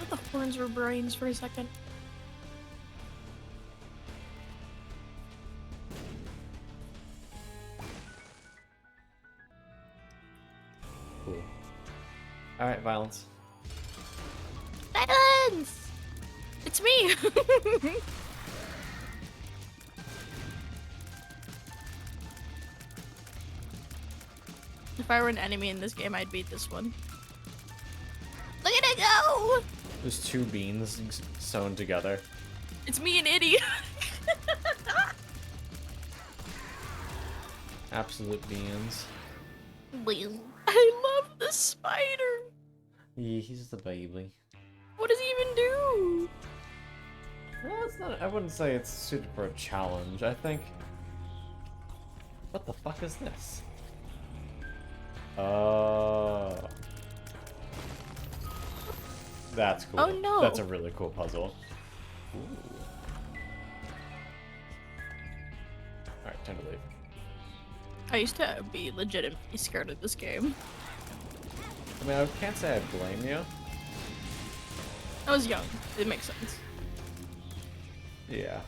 [SPEAKER 8] I thought the horns were brains for a second.
[SPEAKER 1] Cool. Alright, violence.
[SPEAKER 8] Silence! It's me! If I were an enemy in this game, I'd beat this one. Look at it go!
[SPEAKER 1] There's two beans sewn together.
[SPEAKER 8] It's me and Itty.
[SPEAKER 1] Absolute beans.
[SPEAKER 8] I love the spider.
[SPEAKER 1] Yeah, he's the baby.
[SPEAKER 8] What does he even do?
[SPEAKER 1] Well, it's not. I wouldn't say it's suited for a challenge. I think. What the fuck is this? Oh. That's cool.
[SPEAKER 8] Oh, no.
[SPEAKER 1] That's a really cool puzzle. Ooh. Alright, time to leave.
[SPEAKER 8] I used to be legitimately scared of this game.
[SPEAKER 1] I mean, I can't say I blame you.
[SPEAKER 8] I was young. It makes sense.
[SPEAKER 1] Yeah.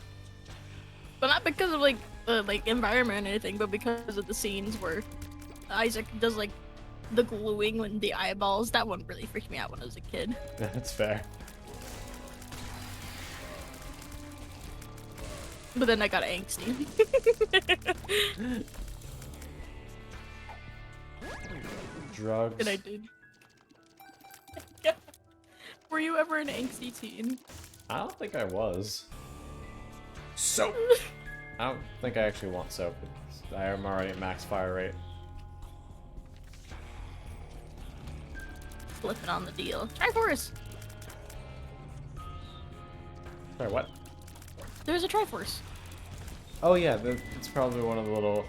[SPEAKER 8] But not because of like the environment or anything, but because of the scenes where Isaac does like the gluing when the eyeballs. That one really freaked me out when I was a kid.
[SPEAKER 1] That's fair.
[SPEAKER 8] But then I got angsty.
[SPEAKER 1] Drugs.
[SPEAKER 8] And I did. Were you ever an angsty teen?
[SPEAKER 1] I don't think I was. Soap! I don't think I actually want soap. I am already at max fire rate.
[SPEAKER 8] Flipping on the deal. Triforce!
[SPEAKER 1] Sorry, what?
[SPEAKER 8] There's a Triforce.
[SPEAKER 1] Oh yeah, it's probably one of the little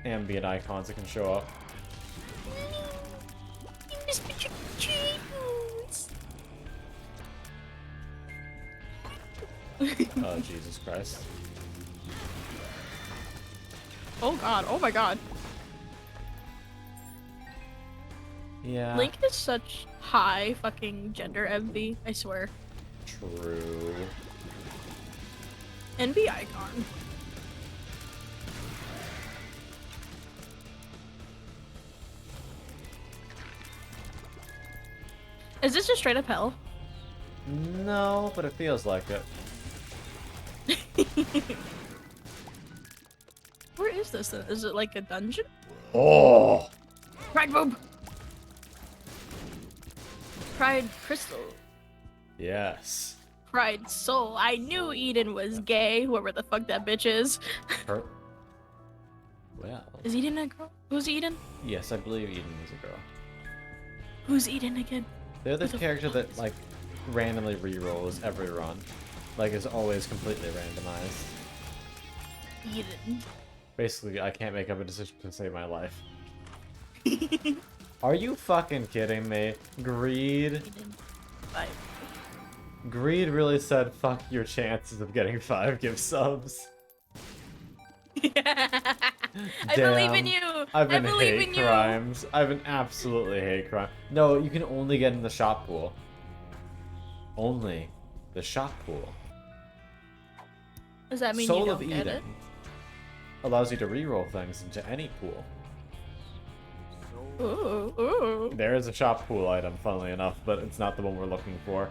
[SPEAKER 1] ambient icons that can show up. Oh, Jesus Christ.
[SPEAKER 8] Oh god, oh my god.
[SPEAKER 1] Yeah.
[SPEAKER 8] Link is such high fucking gender envy, I swear.
[SPEAKER 1] True.
[SPEAKER 8] Envy icon. Is this just straight up hell?
[SPEAKER 1] No, but it feels like it.
[SPEAKER 8] Where is this then? Is it like a dungeon?
[SPEAKER 1] Oh!
[SPEAKER 8] Pride Boob! Pride Crystal.
[SPEAKER 1] Yes.
[SPEAKER 8] Pride Soul. I knew Eden was gay, whoever the fuck that bitch is.
[SPEAKER 1] Her. Well.
[SPEAKER 8] Is Eden a girl? Who's Eden?
[SPEAKER 1] Yes, I believe Eden is a girl.
[SPEAKER 8] Who's Eden again?
[SPEAKER 1] They're the
[SPEAKER 8] Who the
[SPEAKER 1] character
[SPEAKER 8] fuck
[SPEAKER 1] that, like, randomly rerolls every run. Like, is always completely randomized.
[SPEAKER 8] Eden.
[SPEAKER 1] Basically, I can't make up a decision to save my life. Are you fucking kidding me? Greed?
[SPEAKER 8] Eden. Bye.
[SPEAKER 1] Greed really said, fuck your chances of getting 5 gift subs.
[SPEAKER 8] I believe in you!
[SPEAKER 1] I've been
[SPEAKER 8] I believe
[SPEAKER 1] hate
[SPEAKER 8] in you!
[SPEAKER 1] crimes. I've been absolutely hate crime. No, you can only get in the shop pool. Only the shop pool.
[SPEAKER 8] Does that mean
[SPEAKER 1] Soul
[SPEAKER 8] you
[SPEAKER 1] of
[SPEAKER 8] don't get
[SPEAKER 1] Eden
[SPEAKER 8] it?
[SPEAKER 1] allows you to reroll things into any pool.
[SPEAKER 8] Ooh, ooh.
[SPEAKER 1] There is a shop pool item, funnily enough, but it's not the one we're looking for.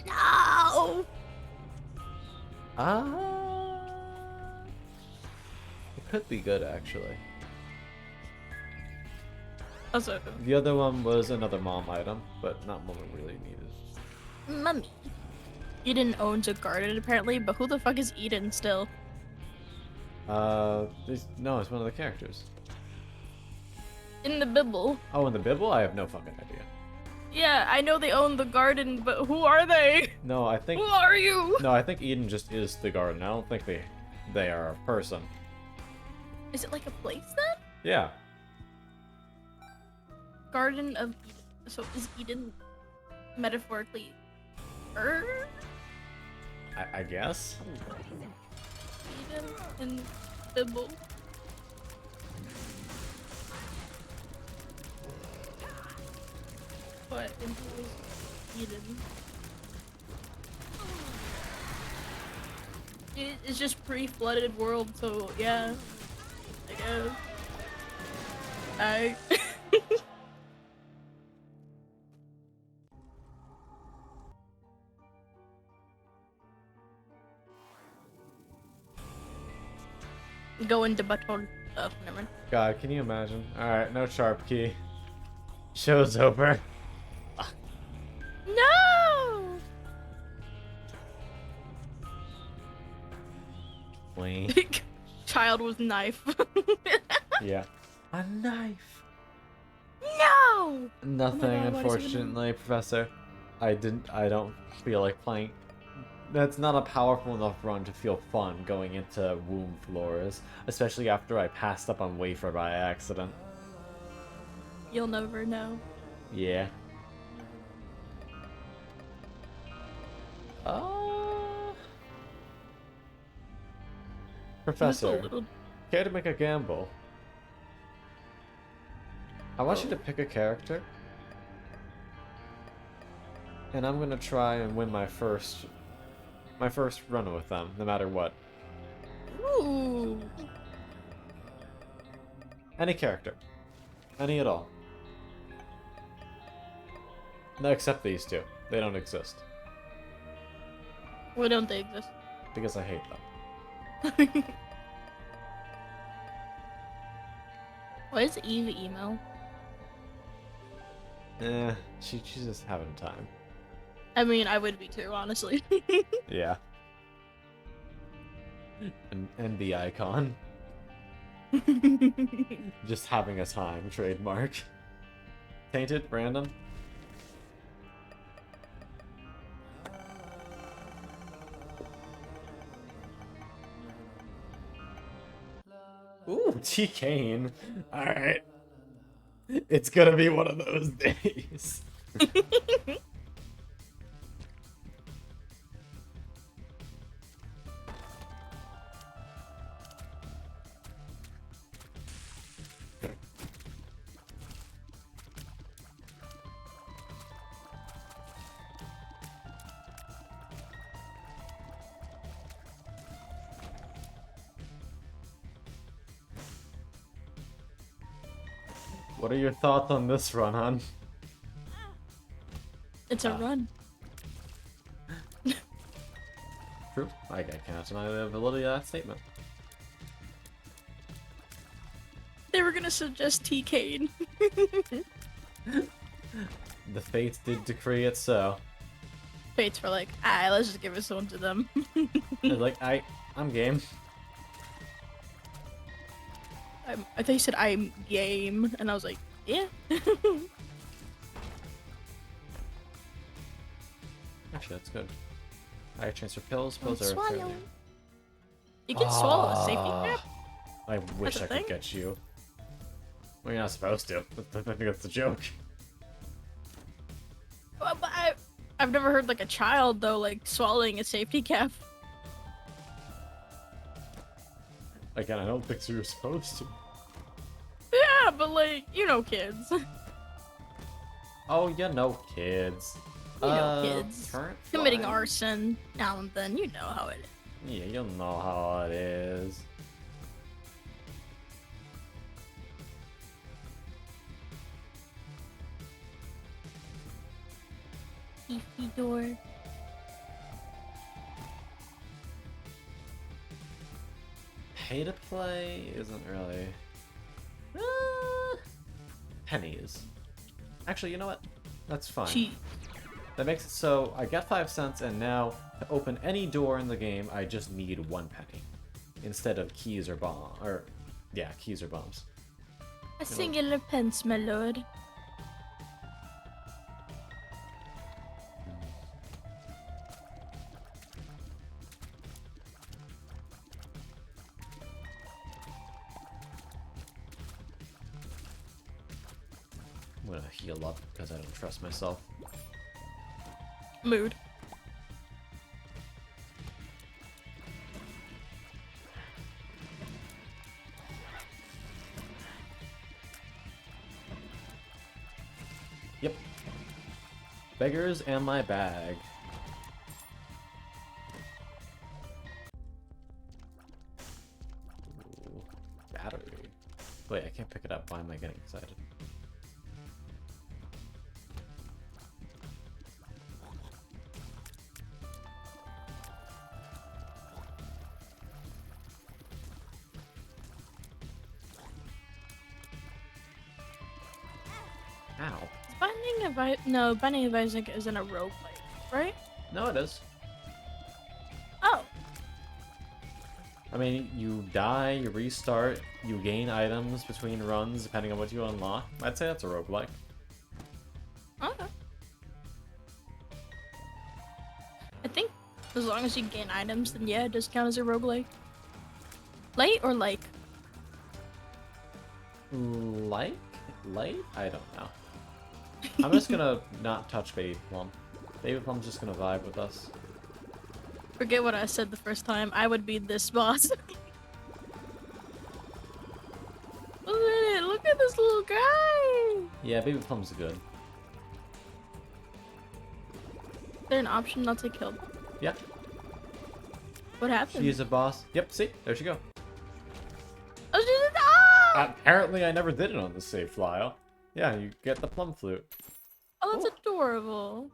[SPEAKER 8] No!
[SPEAKER 1] It could be good, actually.
[SPEAKER 8] Also,
[SPEAKER 1] The other one was another mom item, but not one we really needed.
[SPEAKER 8] mummy. Eden owns a garden apparently, but who the fuck is Eden still?
[SPEAKER 1] No, it's one of the characters.
[SPEAKER 8] In the Bibble.
[SPEAKER 1] Oh, in the Bibble? I have no fucking idea.
[SPEAKER 8] Yeah, I know they own the garden, but who are they?
[SPEAKER 1] No, I think...
[SPEAKER 8] Who are you?
[SPEAKER 1] No, I think Eden just is the garden. I don't think they are a person.
[SPEAKER 8] Is it like a place then?
[SPEAKER 1] Yeah.
[SPEAKER 8] Garden of Eden. So is Eden metaphorically Earth?
[SPEAKER 1] I guess?
[SPEAKER 8] Eden and Bibble. What? And who is Eden? It's just pre-flooded world, so yeah. I guess. I... Go into Baton. Oh, never mind.
[SPEAKER 1] God, can you imagine? Alright, no sharp key. Show's over.
[SPEAKER 8] No!
[SPEAKER 1] Wait.
[SPEAKER 8] Child with knife.
[SPEAKER 1] Yeah. A knife!
[SPEAKER 8] No!
[SPEAKER 1] Nothing,
[SPEAKER 8] God, what is it gonna
[SPEAKER 1] unfortunately, Professor. I don't feel like playing. That's not a powerful enough run to feel fun going into womb floors, especially after I passed up on Wafer by accident.
[SPEAKER 8] You'll never know.
[SPEAKER 1] Yeah. Professor,
[SPEAKER 8] Little...
[SPEAKER 1] care to make a gamble? I want you to pick a character, and I'm gonna try and win my first run with them, no matter what.
[SPEAKER 8] Ooh.
[SPEAKER 1] Any character. Any at all. No, except these two. They don't exist.
[SPEAKER 8] Why don't they exist?
[SPEAKER 1] Because I hate them.
[SPEAKER 8] Why is Eve emo?
[SPEAKER 1] She's just having time.
[SPEAKER 8] I mean, I would be too, honestly.
[SPEAKER 1] Yeah. And the icon. Just having a time, trademark. Tainted, random. Ooh, T. Kane. Alright. It's gonna be one of those days. What are your thoughts on this run, hon?
[SPEAKER 8] It's a run.
[SPEAKER 1] True. I cannot deny the validity of that statement.
[SPEAKER 8] They were gonna suggest T. Kane.
[SPEAKER 1] The fates did decree it so.
[SPEAKER 8] Fates were like, let's just give this one to them.
[SPEAKER 1] They're like, I'm game.
[SPEAKER 8] I thought you said I'm game, and I was like, yeah.
[SPEAKER 1] Actually, that's good. I transfer pills. Pills are
[SPEAKER 8] Swallow.
[SPEAKER 1] fairly...
[SPEAKER 8] You can swallow a safety trap.
[SPEAKER 1] I wish
[SPEAKER 8] That's a
[SPEAKER 1] I could
[SPEAKER 8] thing?
[SPEAKER 1] get you. Well, you're not supposed to. I think that's the joke.
[SPEAKER 8] Well, but I've never heard like a child though, like swallowing a safety cap.
[SPEAKER 1] Again, I don't think you're supposed to.
[SPEAKER 8] Yeah, but like, you know kids.
[SPEAKER 1] Oh, you know kids.
[SPEAKER 8] You know kids.
[SPEAKER 1] Current
[SPEAKER 8] Committing
[SPEAKER 1] flying?
[SPEAKER 8] arson now and then, you know how it is.
[SPEAKER 1] Yeah, you'll know how it is.
[SPEAKER 8] Safety door.
[SPEAKER 1] Pay to play isn't really... pennies. Actually, you know what? That's fine.
[SPEAKER 8] Cheat.
[SPEAKER 1] That makes it so I get 5 cents, and now To open any door in the game, I just need 1 penny. Instead of keys or bomb, or yeah, keys or bombs.
[SPEAKER 8] A singular pence, my lord.
[SPEAKER 1] I'm gonna heal up because I don't trust myself.
[SPEAKER 8] Mood.
[SPEAKER 1] Yep. Beggars and my bag. Ooh, battery. Wait, I can't pick it up. Why am I getting excited? Ow.
[SPEAKER 8] Binding of Isaac isn't a roguelike, right?
[SPEAKER 1] No, it is.
[SPEAKER 8] Oh.
[SPEAKER 1] I mean, you die, you restart, you gain items between runs depending on what you unlock. I'd say that's a roguelike.
[SPEAKER 8] Okay. I think as long as you gain items, then yeah, it does count as a roguelike. Light or like?
[SPEAKER 1] Like? Light? I don't know. I'm just gonna not touch Baby Plum. Baby Plum's just gonna vibe with us.
[SPEAKER 8] Forget what I said the first time. I would be this boss. Look at this little guy!
[SPEAKER 1] Yeah, Baby Plum's good.
[SPEAKER 8] Is there an option not to kill them?
[SPEAKER 1] Yeah.
[SPEAKER 8] What happened?
[SPEAKER 1] She's a boss. Yep, see? There she go.
[SPEAKER 8] Oh, she's ah!
[SPEAKER 1] Apparently I never did it on the save file. Yeah, you get the plum flute.
[SPEAKER 8] Oh, that's adorable.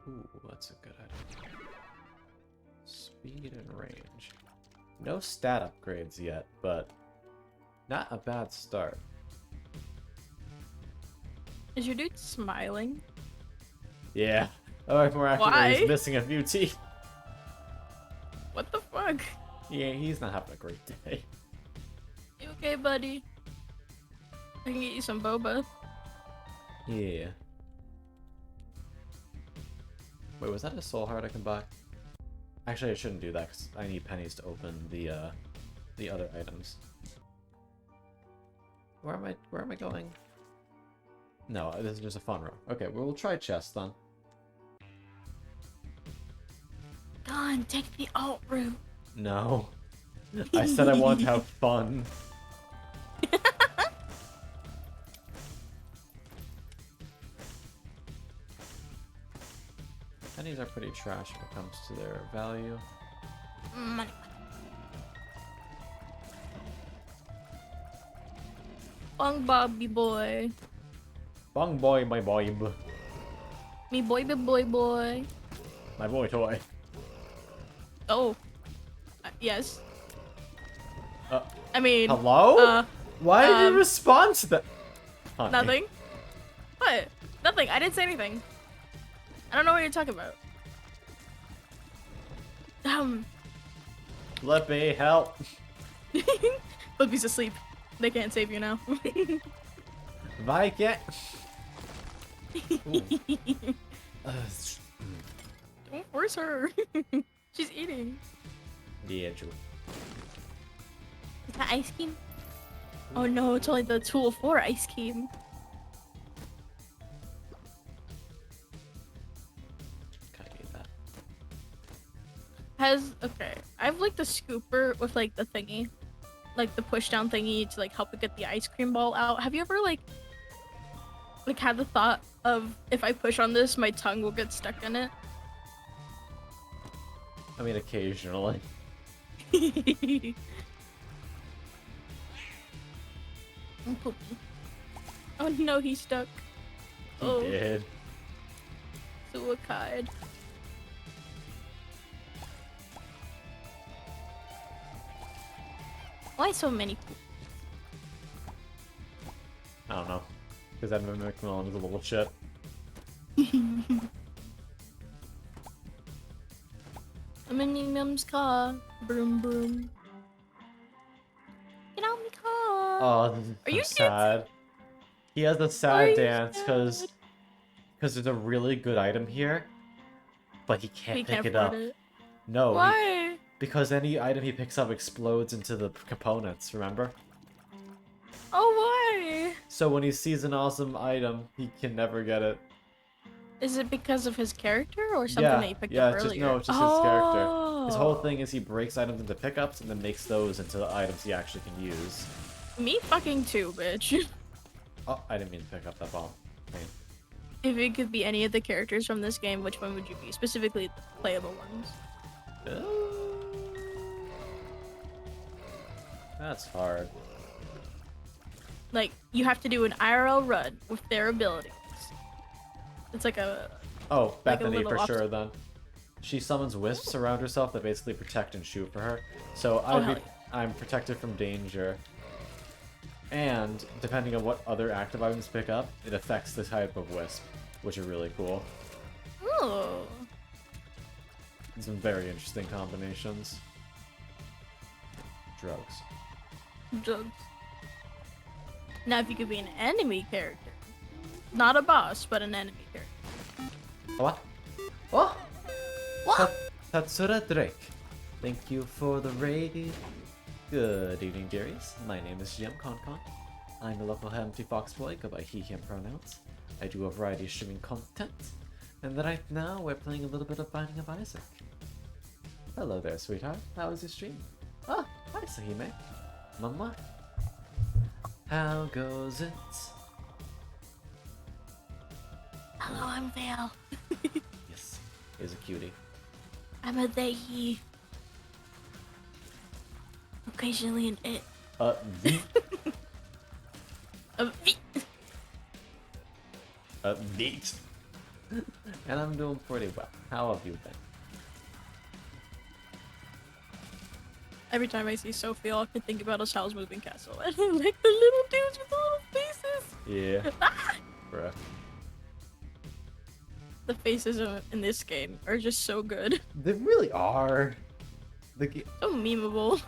[SPEAKER 1] Ooh, that's a good item. Speed and range. No stat upgrades yet, but not a bad start.
[SPEAKER 8] Is your dude smiling?
[SPEAKER 1] Yeah. Oh, more accurately,
[SPEAKER 8] Why?
[SPEAKER 1] he's missing a few teeth.
[SPEAKER 8] What the fuck?
[SPEAKER 1] Yeah, he's not having a great day.
[SPEAKER 8] You okay, buddy? I can get you some boba.
[SPEAKER 1] Yeah. Wait, was that a soul heart I can buy? Actually, I shouldn't do that because I need pennies to open the other items. Where am I going? No, this is just a fun room. Okay, well, we'll try chest then.
[SPEAKER 8] Go on, take the alt route.
[SPEAKER 1] No. I said I want to have fun. Pennies are pretty trash when it comes to their value.
[SPEAKER 8] Money. Bong Bobby boy.
[SPEAKER 1] Bong boy, my boy.
[SPEAKER 8] Me boy, be boy, boy.
[SPEAKER 1] My boy toy.
[SPEAKER 8] Oh. Yes.
[SPEAKER 1] Uh,
[SPEAKER 8] I mean.
[SPEAKER 1] hello? Why did you respond to that? Honey.
[SPEAKER 8] Nothing. What? Nothing. I didn't say anything. I don't know what you're talking about.
[SPEAKER 1] Let me help.
[SPEAKER 8] Bugby's asleep. They can't save you now.
[SPEAKER 1] I can't.
[SPEAKER 8] Don't force her. She's eating.
[SPEAKER 1] Yeah, true.
[SPEAKER 8] Is that ice cream? Oh no, it's only the tool for ice cream.
[SPEAKER 1] Kinda need that.
[SPEAKER 8] Okay, I have like the scooper with like the thingy, like the push down thingy to like help it get the ice cream ball out. Have you ever like had the thought of if I push on this, my tongue will get stuck in it?
[SPEAKER 1] I mean, occasionally.
[SPEAKER 8] I'm poopy. Oh no, he's stuck.
[SPEAKER 1] He
[SPEAKER 8] Oh,
[SPEAKER 1] did.
[SPEAKER 8] suicide. Why so many?
[SPEAKER 1] I don't know. Because Edmund McMillan is a little shit.
[SPEAKER 8] I'm in Mim's car. Broom broom. Get out my car.
[SPEAKER 1] Oh,
[SPEAKER 8] Are you
[SPEAKER 1] I'm sad. He has a
[SPEAKER 8] Are
[SPEAKER 1] sad
[SPEAKER 8] you
[SPEAKER 1] dance
[SPEAKER 8] sad?
[SPEAKER 1] because there's a really good item here, but he
[SPEAKER 8] We
[SPEAKER 1] can't
[SPEAKER 8] can't
[SPEAKER 1] pick it up.
[SPEAKER 8] afford it.
[SPEAKER 1] No,
[SPEAKER 8] Why?
[SPEAKER 1] because any item he picks up explodes into the components, remember?
[SPEAKER 8] Oh, why?
[SPEAKER 1] So when he sees an awesome item, he can never get it.
[SPEAKER 8] Is it because of his character or something
[SPEAKER 1] Yeah,
[SPEAKER 8] that he picked
[SPEAKER 1] yeah,
[SPEAKER 8] up
[SPEAKER 1] just
[SPEAKER 8] earlier?
[SPEAKER 1] no, it's just his character. His whole
[SPEAKER 8] Oh.
[SPEAKER 1] thing is he breaks items into pickups and then makes those into items he actually can use.
[SPEAKER 8] Me fucking too, bitch.
[SPEAKER 1] Oh, I didn't mean to pick up that ball. Man.
[SPEAKER 8] If it could be any of the characters from this game, which one would you be? Specifically, the playable ones.
[SPEAKER 1] That's hard.
[SPEAKER 8] Like, you have to do an IRL run with their abilities. It's like a...
[SPEAKER 1] Oh,
[SPEAKER 8] Like a
[SPEAKER 1] Bethany
[SPEAKER 8] little
[SPEAKER 1] for sure
[SPEAKER 8] obstacle.
[SPEAKER 1] then. She summons wisps around herself that basically protect and shoot for her. So
[SPEAKER 8] Oh, hell
[SPEAKER 1] I'm protected from danger. And depending on what other active items pick up, it affects the type of wisp, which are really cool.
[SPEAKER 8] Oh.
[SPEAKER 1] Some very interesting combinations. Drugs.
[SPEAKER 8] Drugs. Now, if you could be an enemy character. Not a boss, but an enemy character.
[SPEAKER 1] What? Oh! What? Tatsura Drake. Thank you for the raid. Good evening, dearies. My name is Jim Concon. I'm a local empty fox boy, go by he, him pronouns. I do a variety of streaming content. And right now, we're playing a little bit of Binding of Isaac. Hello there, sweetheart. How was your stream? Ah, hi, Sahime. Mama. How goes it?
[SPEAKER 8] Hello, I'm Vale.
[SPEAKER 1] Yes, he's a cutie.
[SPEAKER 8] I'm a they. Occasionally an it.
[SPEAKER 1] The.
[SPEAKER 8] A V.
[SPEAKER 1] Neat. And I'm doing pretty well. How have you been?
[SPEAKER 8] Every time I see Sophie, all I can think about is Howl's Moving Castle. And I like the little dudes with the little faces.
[SPEAKER 1] Yeah. Bruh.
[SPEAKER 8] The faces in this game are just so good.
[SPEAKER 1] They really are.
[SPEAKER 8] So memeable.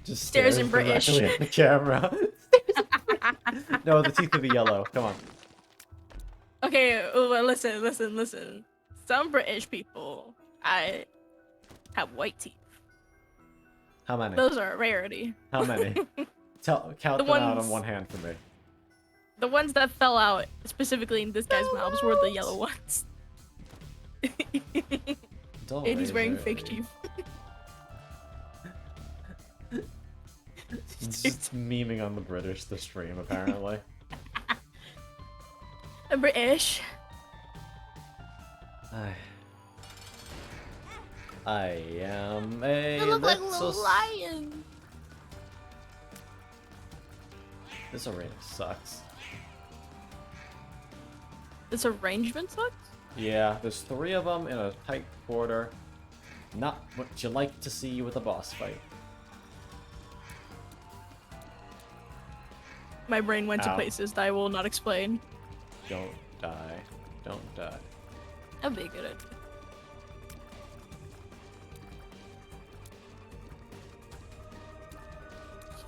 [SPEAKER 1] Just
[SPEAKER 8] Stares in
[SPEAKER 1] staring
[SPEAKER 8] British.
[SPEAKER 1] directly at the camera. No, the teeth would be yellow. Come on.
[SPEAKER 8] Okay, well, listen. Some British people, I have white teeth.
[SPEAKER 1] How many?
[SPEAKER 8] Those are a rarity.
[SPEAKER 1] How many? Count
[SPEAKER 8] The
[SPEAKER 1] them out on
[SPEAKER 8] ones-
[SPEAKER 1] one hand for me.
[SPEAKER 8] The ones that fell out, specifically in this guy's mouths, were the yellow ones.
[SPEAKER 1] Dull
[SPEAKER 8] And he's wearing
[SPEAKER 1] razor.
[SPEAKER 8] fake teeth.
[SPEAKER 1] Just memeing on the British, the stream, apparently.
[SPEAKER 8] I'm British.
[SPEAKER 1] I am a
[SPEAKER 8] They look like
[SPEAKER 1] little
[SPEAKER 8] little lions.
[SPEAKER 1] This arena sucks.
[SPEAKER 8] This arrangement sucks?
[SPEAKER 1] Yeah, there's 3 of them in a tight quarter. Not what you like to see with a boss fight.
[SPEAKER 8] My brain went to
[SPEAKER 1] Ow.
[SPEAKER 8] places that I will not explain.
[SPEAKER 1] Don't die. Don't die.
[SPEAKER 8] That'd be a good idea.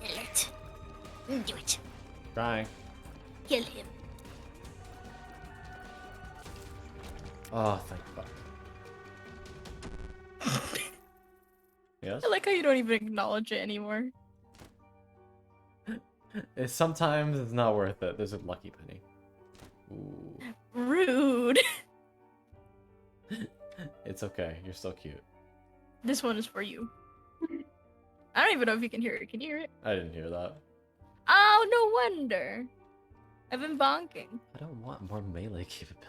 [SPEAKER 8] Kill it. Do it.
[SPEAKER 1] Trying.
[SPEAKER 8] Kill him.
[SPEAKER 1] Oh, thank fuck. Yes?
[SPEAKER 8] I like how you don't even acknowledge it anymore.
[SPEAKER 1] Sometimes it's not worth it. There's a lucky penny. Ooh.
[SPEAKER 8] Rude.
[SPEAKER 1] It's okay. You're still cute.
[SPEAKER 8] This one is for you. I don't even know if you can hear it. Can you hear it?
[SPEAKER 1] I didn't hear that.
[SPEAKER 8] Oh, no wonder. I've been bonking.
[SPEAKER 1] I don't want more melee capability.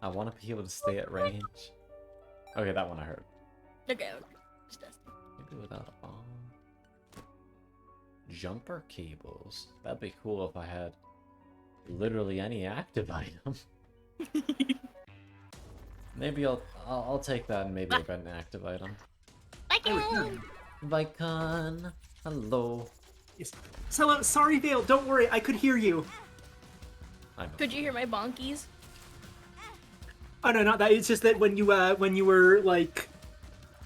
[SPEAKER 1] I want to be able to stay at range. Okay, that one I heard.
[SPEAKER 8] Okay. Just testing.
[SPEAKER 1] Maybe without a bomb. Jumper cables. That'd be cool if I had literally any active item. Maybe I'll take that and maybe an active item. Vicon, hello.
[SPEAKER 9] Yes. So, sorry, Vale. Don't worry. I could hear you.
[SPEAKER 1] I know.
[SPEAKER 8] Could you hear my bonkies?
[SPEAKER 9] Oh no, not that. It's just that when you were like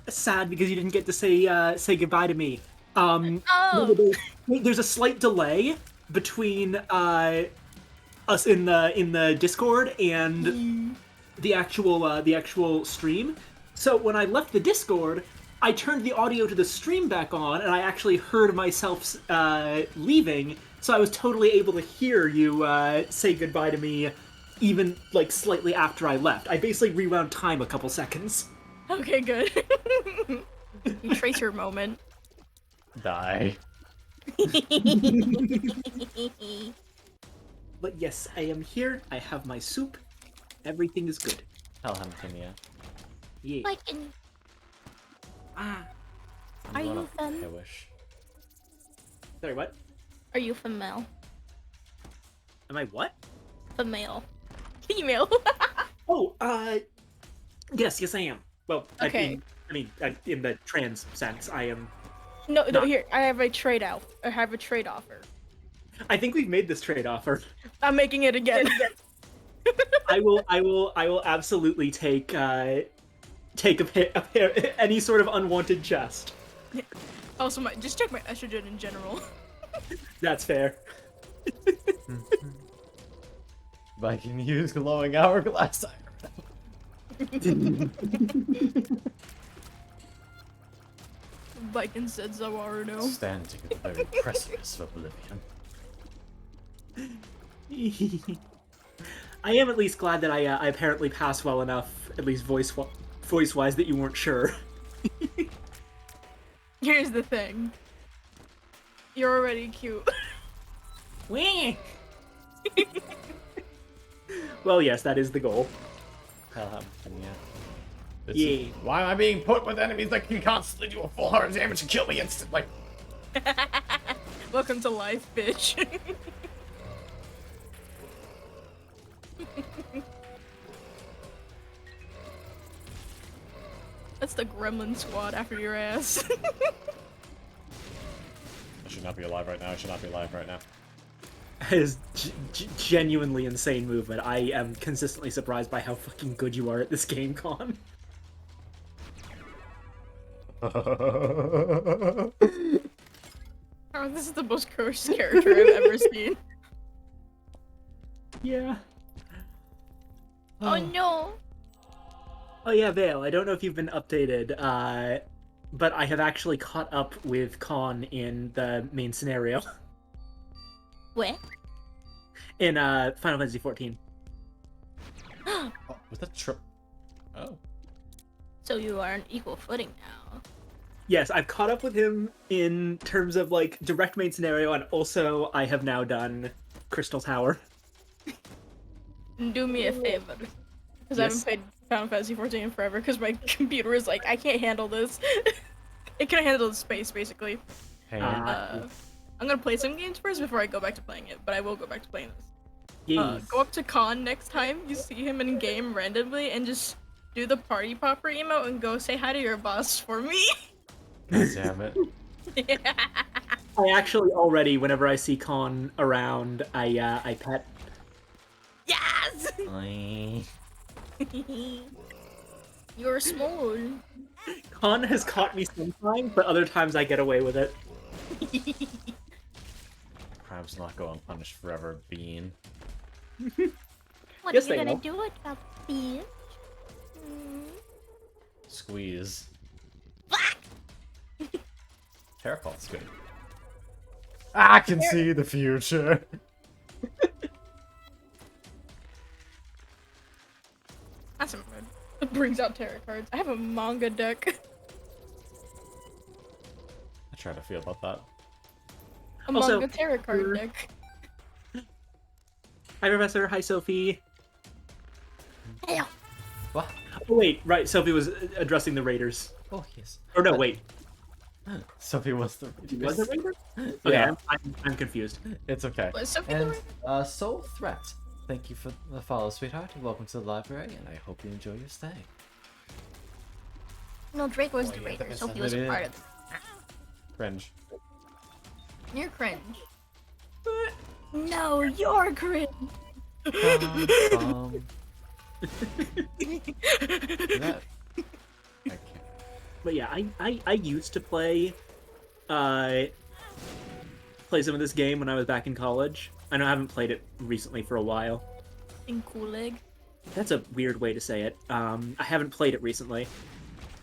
[SPEAKER 9] sad because you didn't get to say goodbye to me.
[SPEAKER 8] Oh.
[SPEAKER 9] There's a slight delay between us in the Discord and the actual stream. So when I left the Discord, I turned the audio to the stream back on, and I actually heard myself leaving. So I was totally able to hear you say goodbye to me, even like slightly after I left. I basically rewound time a couple seconds.
[SPEAKER 8] Okay, good. You trace your moment.
[SPEAKER 1] Die.
[SPEAKER 9] But yes, I am here. I have my soup. Everything is good.
[SPEAKER 1] Helhamtinia.
[SPEAKER 9] Yeah. Ah.
[SPEAKER 8] Are you femme?
[SPEAKER 1] I wish.
[SPEAKER 9] Sorry, what?
[SPEAKER 8] Are you female?
[SPEAKER 9] Am I what?
[SPEAKER 8] Female. Female.
[SPEAKER 9] Oh, yes, I am. Well,
[SPEAKER 8] Okay.
[SPEAKER 9] I mean, in the trans sense, I am.
[SPEAKER 8] No,
[SPEAKER 9] Not-
[SPEAKER 8] here, I have a trade out. I have a trade offer.
[SPEAKER 9] I think we've made this trade offer.
[SPEAKER 8] I'm making it again.
[SPEAKER 9] I will absolutely take a any sort of unwanted jest.
[SPEAKER 8] Also, just check my estrogen in general.
[SPEAKER 9] That's fair.
[SPEAKER 1] Viking use glowing hourglass iron.
[SPEAKER 8] Viking said Zawaruno.
[SPEAKER 1] Standing at the very precipice of oblivion.
[SPEAKER 9] I am at least glad that I apparently passed well enough, at least voice-wise, that you weren't sure.
[SPEAKER 8] Here's the thing. You're already cute.
[SPEAKER 9] Wee. Well, yes, that is the goal.
[SPEAKER 1] Helhamtinia.
[SPEAKER 9] Yeah.
[SPEAKER 1] Why am I being put with enemies that can constantly do a full heart of damage and kill me instantly?
[SPEAKER 8] Welcome to life, bitch. That's the Gremlin Squad after your ass.
[SPEAKER 1] I should not be alive right now. I should not be alive right now.
[SPEAKER 9] That is genuinely insane movement. I am consistently surprised by how fucking good you are at this game, Con.
[SPEAKER 8] Oh, this is the most cursed character I've ever seen.
[SPEAKER 9] Yeah.
[SPEAKER 8] Oh no!
[SPEAKER 9] Oh yeah, Vale, I don't know if you've been updated, but I have actually caught up with Con in the main scenario.
[SPEAKER 8] What?
[SPEAKER 9] In Final Fantasy XIV.
[SPEAKER 1] Oh, was that true? Oh.
[SPEAKER 8] So you are on equal footing now.
[SPEAKER 9] Yes, I've caught up with him in terms of like direct main scenario, and also I have now done Crystal Tower.
[SPEAKER 8] Do me a favor. Because I haven't
[SPEAKER 9] Yes.
[SPEAKER 8] played Final Fantasy XIV in forever, because my computer is like, I can't handle this. It can't handle the space, basically.
[SPEAKER 1] Hey.
[SPEAKER 8] I'm gonna play some games first before I go back to playing it, but I will go back to playing this.
[SPEAKER 9] Yes.
[SPEAKER 8] Go up to Con next time you see him in game randomly and just do the party popper emote and go say hi to your boss for me.
[SPEAKER 1] God damn it.
[SPEAKER 8] Yeah.
[SPEAKER 9] I actually already, whenever I see Con around, I pet.
[SPEAKER 8] Yes!
[SPEAKER 1] Aye.
[SPEAKER 8] You're small.
[SPEAKER 9] Con has caught me sometimes, but other times I get away with it.
[SPEAKER 1] Crimes not go unpunished forever, Bean.
[SPEAKER 8] What
[SPEAKER 9] Yes,
[SPEAKER 8] are you
[SPEAKER 9] they
[SPEAKER 8] gonna
[SPEAKER 9] will.
[SPEAKER 8] do about bitch?
[SPEAKER 1] Squeeze. Terraform's good. I can see the future.
[SPEAKER 8] That's some good. It brings out tarot cards. I have a manga deck.
[SPEAKER 1] I try to feel about that.
[SPEAKER 8] A
[SPEAKER 9] Also,
[SPEAKER 8] manga tarot card
[SPEAKER 9] er,
[SPEAKER 8] deck.
[SPEAKER 9] Hi, Professor. Hi, Sophie.
[SPEAKER 8] Hey,
[SPEAKER 1] What?
[SPEAKER 9] Oh, wait, right. Sophie was addressing the Raiders.
[SPEAKER 1] Oh, yes.
[SPEAKER 9] Or no, wait.
[SPEAKER 1] Sophie was the
[SPEAKER 9] Was it Raider? Okay,
[SPEAKER 1] Yeah.
[SPEAKER 9] I'm confused.
[SPEAKER 1] It's okay.
[SPEAKER 8] was Sophie the
[SPEAKER 1] And
[SPEAKER 8] Raider?
[SPEAKER 1] Soul Threat Thank you for the follow, sweetheart, and welcome to the library, and I hope you enjoy your stay.
[SPEAKER 8] No, Drake was the
[SPEAKER 1] yeah,
[SPEAKER 8] raider,
[SPEAKER 1] that's
[SPEAKER 8] so he was a
[SPEAKER 1] it.
[SPEAKER 8] part of it.
[SPEAKER 1] Cringe.
[SPEAKER 8] You're cringe. No, you're cringe.
[SPEAKER 1] That... I can't.
[SPEAKER 9] But yeah, I used to play some of this game when I was back in college. I know I haven't played it recently for a while.
[SPEAKER 8] In Kulig.
[SPEAKER 9] That's a weird way to say it. I haven't played it recently.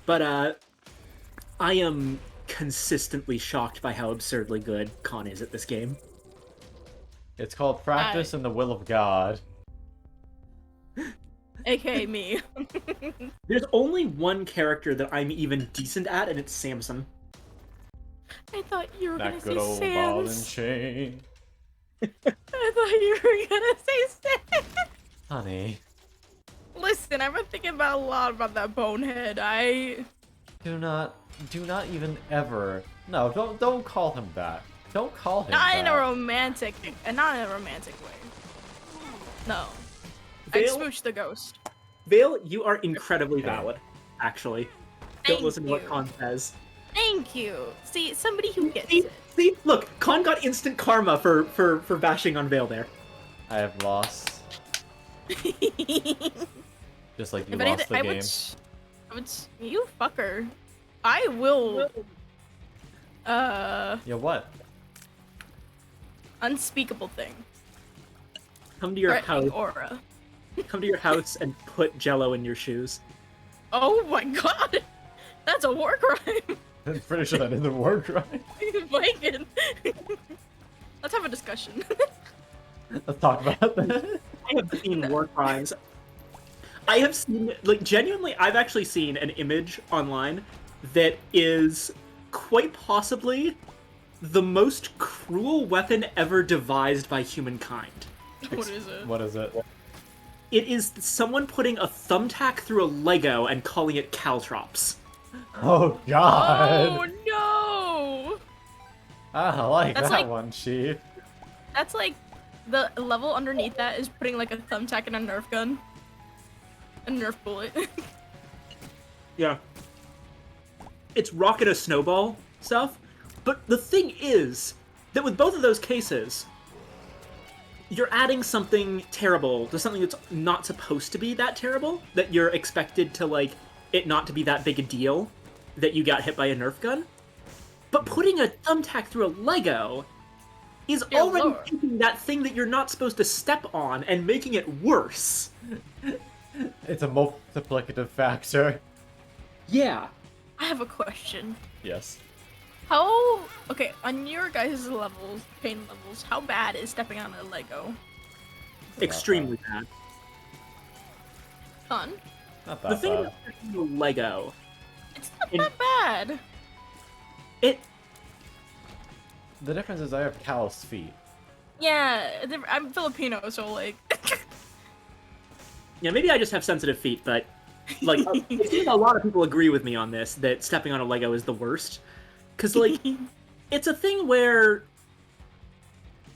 [SPEAKER 9] But I am consistently shocked by how absurdly good Khan is at this game.
[SPEAKER 1] It's called Practice and the Will of God.
[SPEAKER 8] AKA me.
[SPEAKER 9] There's only one character that I'm even decent at, and it's Samson.
[SPEAKER 8] I thought you were
[SPEAKER 1] That
[SPEAKER 8] gonna
[SPEAKER 1] good
[SPEAKER 8] say
[SPEAKER 1] old ball and
[SPEAKER 8] Sans.
[SPEAKER 1] chain.
[SPEAKER 8] I thought you were gonna say Sans.
[SPEAKER 1] Honey.
[SPEAKER 8] Listen, I've been thinking about a lot about that bonehead.
[SPEAKER 1] Do not even ever. No, don't call him that. Don't call him
[SPEAKER 8] Not in a
[SPEAKER 1] that.
[SPEAKER 8] romantic, not in a romantic way. No. I
[SPEAKER 9] Vale,
[SPEAKER 8] smooched the ghost.
[SPEAKER 9] Vale, you are incredibly valid, actually. Don't
[SPEAKER 8] Thank
[SPEAKER 9] listen to what
[SPEAKER 8] you.
[SPEAKER 9] Khan says.
[SPEAKER 8] Thank you. See, somebody who gets
[SPEAKER 9] See,
[SPEAKER 8] it.
[SPEAKER 9] see, look, Khan got instant karma for bashing on Vale there.
[SPEAKER 1] I have lost. Just like you
[SPEAKER 8] If
[SPEAKER 1] lost
[SPEAKER 8] anything,
[SPEAKER 1] the game.
[SPEAKER 8] you fucker. I will.
[SPEAKER 1] Yeah, what?
[SPEAKER 8] Unspeakable thing.
[SPEAKER 9] Come to your
[SPEAKER 8] Threatening
[SPEAKER 9] house.
[SPEAKER 8] aura.
[SPEAKER 9] Come to your house and put Jello in your shoes.
[SPEAKER 8] Oh my god! That's a war crime!
[SPEAKER 1] I'm pretty sure that is the word, right?
[SPEAKER 8] Viking! Let's have a discussion.
[SPEAKER 1] Let's talk about that.
[SPEAKER 9] I have seen war crimes. I have seen, like, genuinely, I've actually seen an image online that is quite possibly the most cruel weapon ever devised by humankind.
[SPEAKER 8] What is it?
[SPEAKER 1] What is it?
[SPEAKER 9] It is someone putting a thumbtack through a Lego and calling it caltrops.
[SPEAKER 1] Oh god!
[SPEAKER 8] Oh no!
[SPEAKER 1] I like
[SPEAKER 8] That's
[SPEAKER 1] that
[SPEAKER 8] like-
[SPEAKER 1] one, Chief.
[SPEAKER 8] That's like the level underneath that is putting like a thumbtack in a Nerf gun. A Nerf bullet.
[SPEAKER 9] Yeah. It's rocket a snowball stuff. But the thing is that with both of those cases, you're adding something terrible to something that's not supposed to be that terrible, that you're expected to, like, it not to be that big a deal that you got hit by a Nerf gun. But putting a thumbtack through a Lego is
[SPEAKER 8] Dear
[SPEAKER 9] already
[SPEAKER 8] Lord.
[SPEAKER 9] taking that thing that you're not supposed to step on and making it worse.
[SPEAKER 1] It's a multiplicative factor.
[SPEAKER 9] Yeah.
[SPEAKER 8] I have a question.
[SPEAKER 1] Yes.
[SPEAKER 8] How okay, on your guys' levels, pain levels, how bad is stepping on a Lego?
[SPEAKER 9] Extremely bad.
[SPEAKER 8] Fun.
[SPEAKER 1] Not
[SPEAKER 9] The
[SPEAKER 1] that
[SPEAKER 9] thing
[SPEAKER 1] bad.
[SPEAKER 9] about the Lego,
[SPEAKER 8] It's not
[SPEAKER 9] In-
[SPEAKER 8] that bad.
[SPEAKER 9] it
[SPEAKER 1] The difference is I have calloused feet.
[SPEAKER 8] Yeah, I'm Filipino, so like
[SPEAKER 9] yeah, maybe I just have sensitive feet, but like I think a lot of people agree with me on this that stepping on a Lego is the worst. Cause like it's a thing where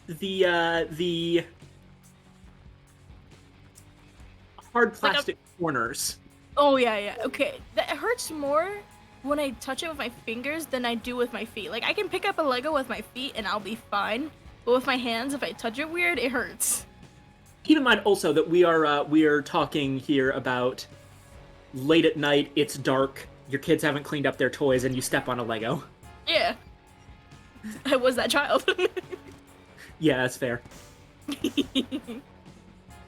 [SPEAKER 9] the hard plastic corners.
[SPEAKER 8] oh yeah, okay. That hurts more when I touch it with my fingers than I do with my feet. Like I can pick up a Lego with my feet and I'll be fine, but with my hands, if I touch it weird, it hurts.
[SPEAKER 9] Keep in mind also that we are talking here about late at night, it's dark, your kids haven't cleaned up their toys, and you step on a Lego.
[SPEAKER 8] Yeah. I was that child.
[SPEAKER 9] Yeah, that's fair. I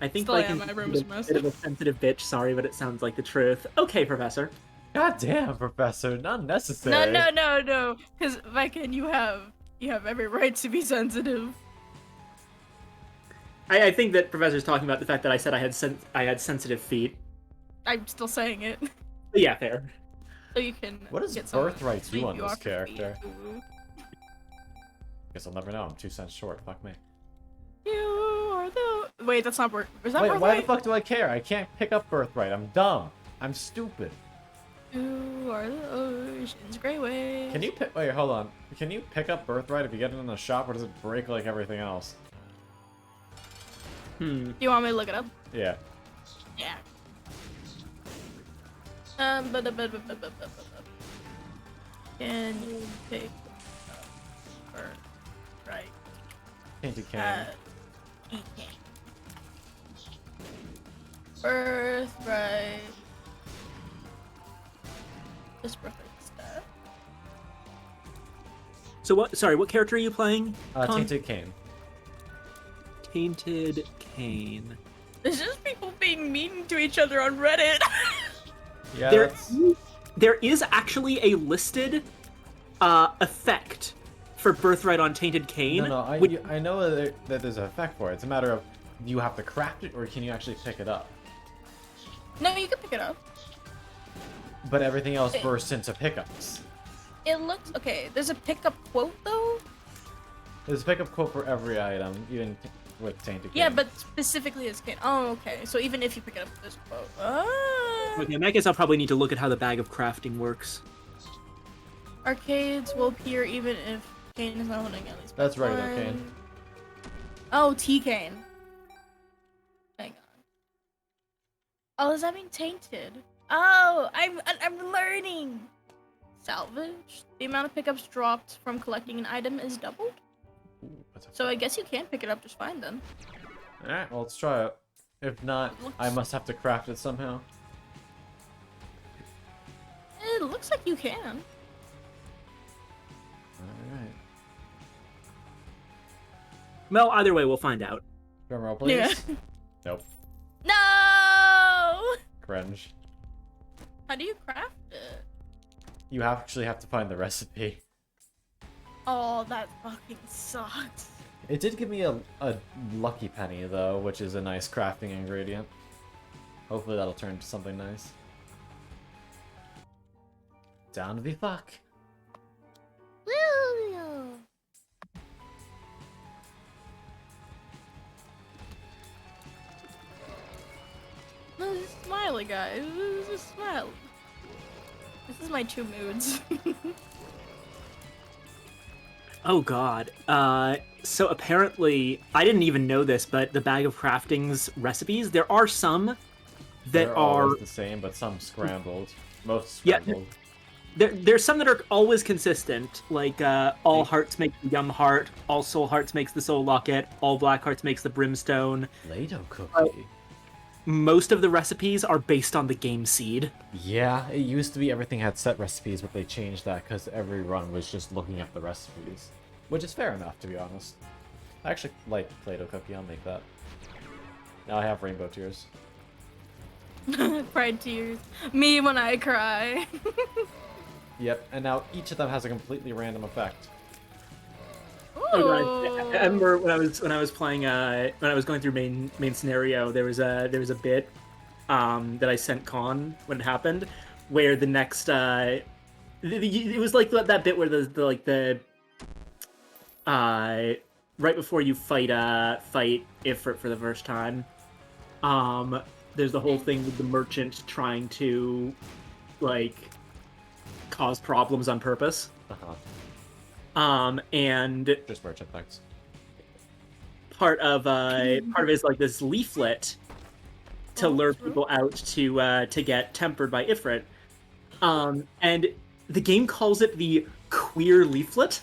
[SPEAKER 9] think
[SPEAKER 8] Still
[SPEAKER 9] like
[SPEAKER 8] am, my room is a mess.
[SPEAKER 9] bit of a sensitive bitch. Sorry, but it sounds like the truth. Okay, Professor.
[SPEAKER 1] God damn, Professor, not necessary.
[SPEAKER 8] No. Because Viking, you have every right to be sensitive.
[SPEAKER 9] I think that Professor's talking about the fact that I said I had sensitive feet.
[SPEAKER 8] I'm still saying it.
[SPEAKER 9] But yeah, fair.
[SPEAKER 8] So you can
[SPEAKER 1] What does
[SPEAKER 8] get someone
[SPEAKER 1] birthright
[SPEAKER 8] to
[SPEAKER 1] do
[SPEAKER 8] sweep
[SPEAKER 1] on
[SPEAKER 8] you
[SPEAKER 1] this
[SPEAKER 8] off your feet.
[SPEAKER 1] character?
[SPEAKER 8] Ooh.
[SPEAKER 1] Guess I'll never know. I'm 2 cents short. Fuck me.
[SPEAKER 8] You are the... Wait, that's not is that
[SPEAKER 1] Wait, why the
[SPEAKER 8] birthright?
[SPEAKER 1] fuck do I care? I can't pick up birthright. I'm dumb. I'm stupid.
[SPEAKER 8] You are the ocean's gray wave.
[SPEAKER 1] Can you pick? Wait, hold on. Can you pick up birthright if you get it in the shop, or does it break like everything else?
[SPEAKER 8] Do you want me to look it up?
[SPEAKER 1] Yeah.
[SPEAKER 8] Yeah. Can you pick or right?
[SPEAKER 1] Tainted Cane.
[SPEAKER 8] You can. Birthright. Just birthright stuff.
[SPEAKER 9] So what? Sorry, what character are you playing? Tom?
[SPEAKER 1] Tainted Cane.
[SPEAKER 9] Tainted Cane.
[SPEAKER 8] There's just people being mean to each other on Reddit.
[SPEAKER 1] Yeah,
[SPEAKER 9] There,
[SPEAKER 1] that's...
[SPEAKER 9] there is actually a listed effect for Birthright on Tainted Cane.
[SPEAKER 1] No, I know that there's an effect for it. It's a matter of, do you have to craft it, or can you actually pick it up?
[SPEAKER 8] No, you can pick it up.
[SPEAKER 1] But everything else bursts into pickups.
[SPEAKER 8] It looks okay. There's a pickup quote though.
[SPEAKER 1] There's a pickup quote for every item, even with Tainted Cane.
[SPEAKER 8] Yeah, but specifically as cane. Oh, okay. So even if you pick it up, there's a quote. Ah.
[SPEAKER 9] Okay, in that case, I'll probably need to look at how the bag of crafting works.
[SPEAKER 8] Arcades will appear even if Cane is not holding at least.
[SPEAKER 1] That's regular
[SPEAKER 8] one.
[SPEAKER 1] cane.
[SPEAKER 8] Oh, T-Cane. Hang on. Oh, does that mean tainted? Oh, I'm learning. Salvage. The amount of pickups dropped from collecting an item is doubled.
[SPEAKER 1] Ooh, that's a...
[SPEAKER 8] So I guess you can pick it up just fine then.
[SPEAKER 1] Alright, well, let's try it. If not, I must have to craft it somehow.
[SPEAKER 8] It looks like you can.
[SPEAKER 1] Alright.
[SPEAKER 9] Well, either way, we'll find out.
[SPEAKER 1] Drumroll, please.
[SPEAKER 8] Yeah.
[SPEAKER 1] Nope.
[SPEAKER 8] No!
[SPEAKER 1] Cringe.
[SPEAKER 8] How do you craft it?
[SPEAKER 1] You actually have to find the recipe.
[SPEAKER 8] Oh, that fucking sucks.
[SPEAKER 1] It did give me a lucky penny, though, which is a nice crafting ingredient. Hopefully that'll turn into something nice. Down to the fuck.
[SPEAKER 8] Woo! No, this is smiley, guys. This is smiley. This is my two moods.
[SPEAKER 9] Oh god. So apparently, I didn't even know this, but the Bag of Crafting's recipes, there are some that
[SPEAKER 1] They're
[SPEAKER 9] are...
[SPEAKER 1] always the same, but some scrambled. Most
[SPEAKER 9] Yeah,
[SPEAKER 1] scrambled.
[SPEAKER 9] There's some that are always consistent, like all hearts make the Yum Heart, all soul hearts makes the Soul Locket, all black hearts makes the Brimstone.
[SPEAKER 1] Play-Doh cookie.
[SPEAKER 9] Most of the recipes are based on the game seed.
[SPEAKER 1] Yeah, it used to be everything had set recipes, but they changed that because every run was just looking up the recipes. Which is fair enough, to be honest. I actually like Play-Doh cookie, I'll make that. Now I have rainbow tears.
[SPEAKER 8] Pride tears. Me when I cry.
[SPEAKER 1] Yep, and now each of them has a completely random effect.
[SPEAKER 9] Oh, God. I remember when I was playing when I was going through main scenario, there was a bit that I sent Con when it happened, where the next it was like that bit where the right before you fight Ifrit for the first time, there's the whole thing with the merchant trying to like cause problems on purpose. And
[SPEAKER 1] Just merchant effects.
[SPEAKER 9] part of it is like this leaflet to lure people out to get tempered by Ifrit. And the game calls it the queer leaflet.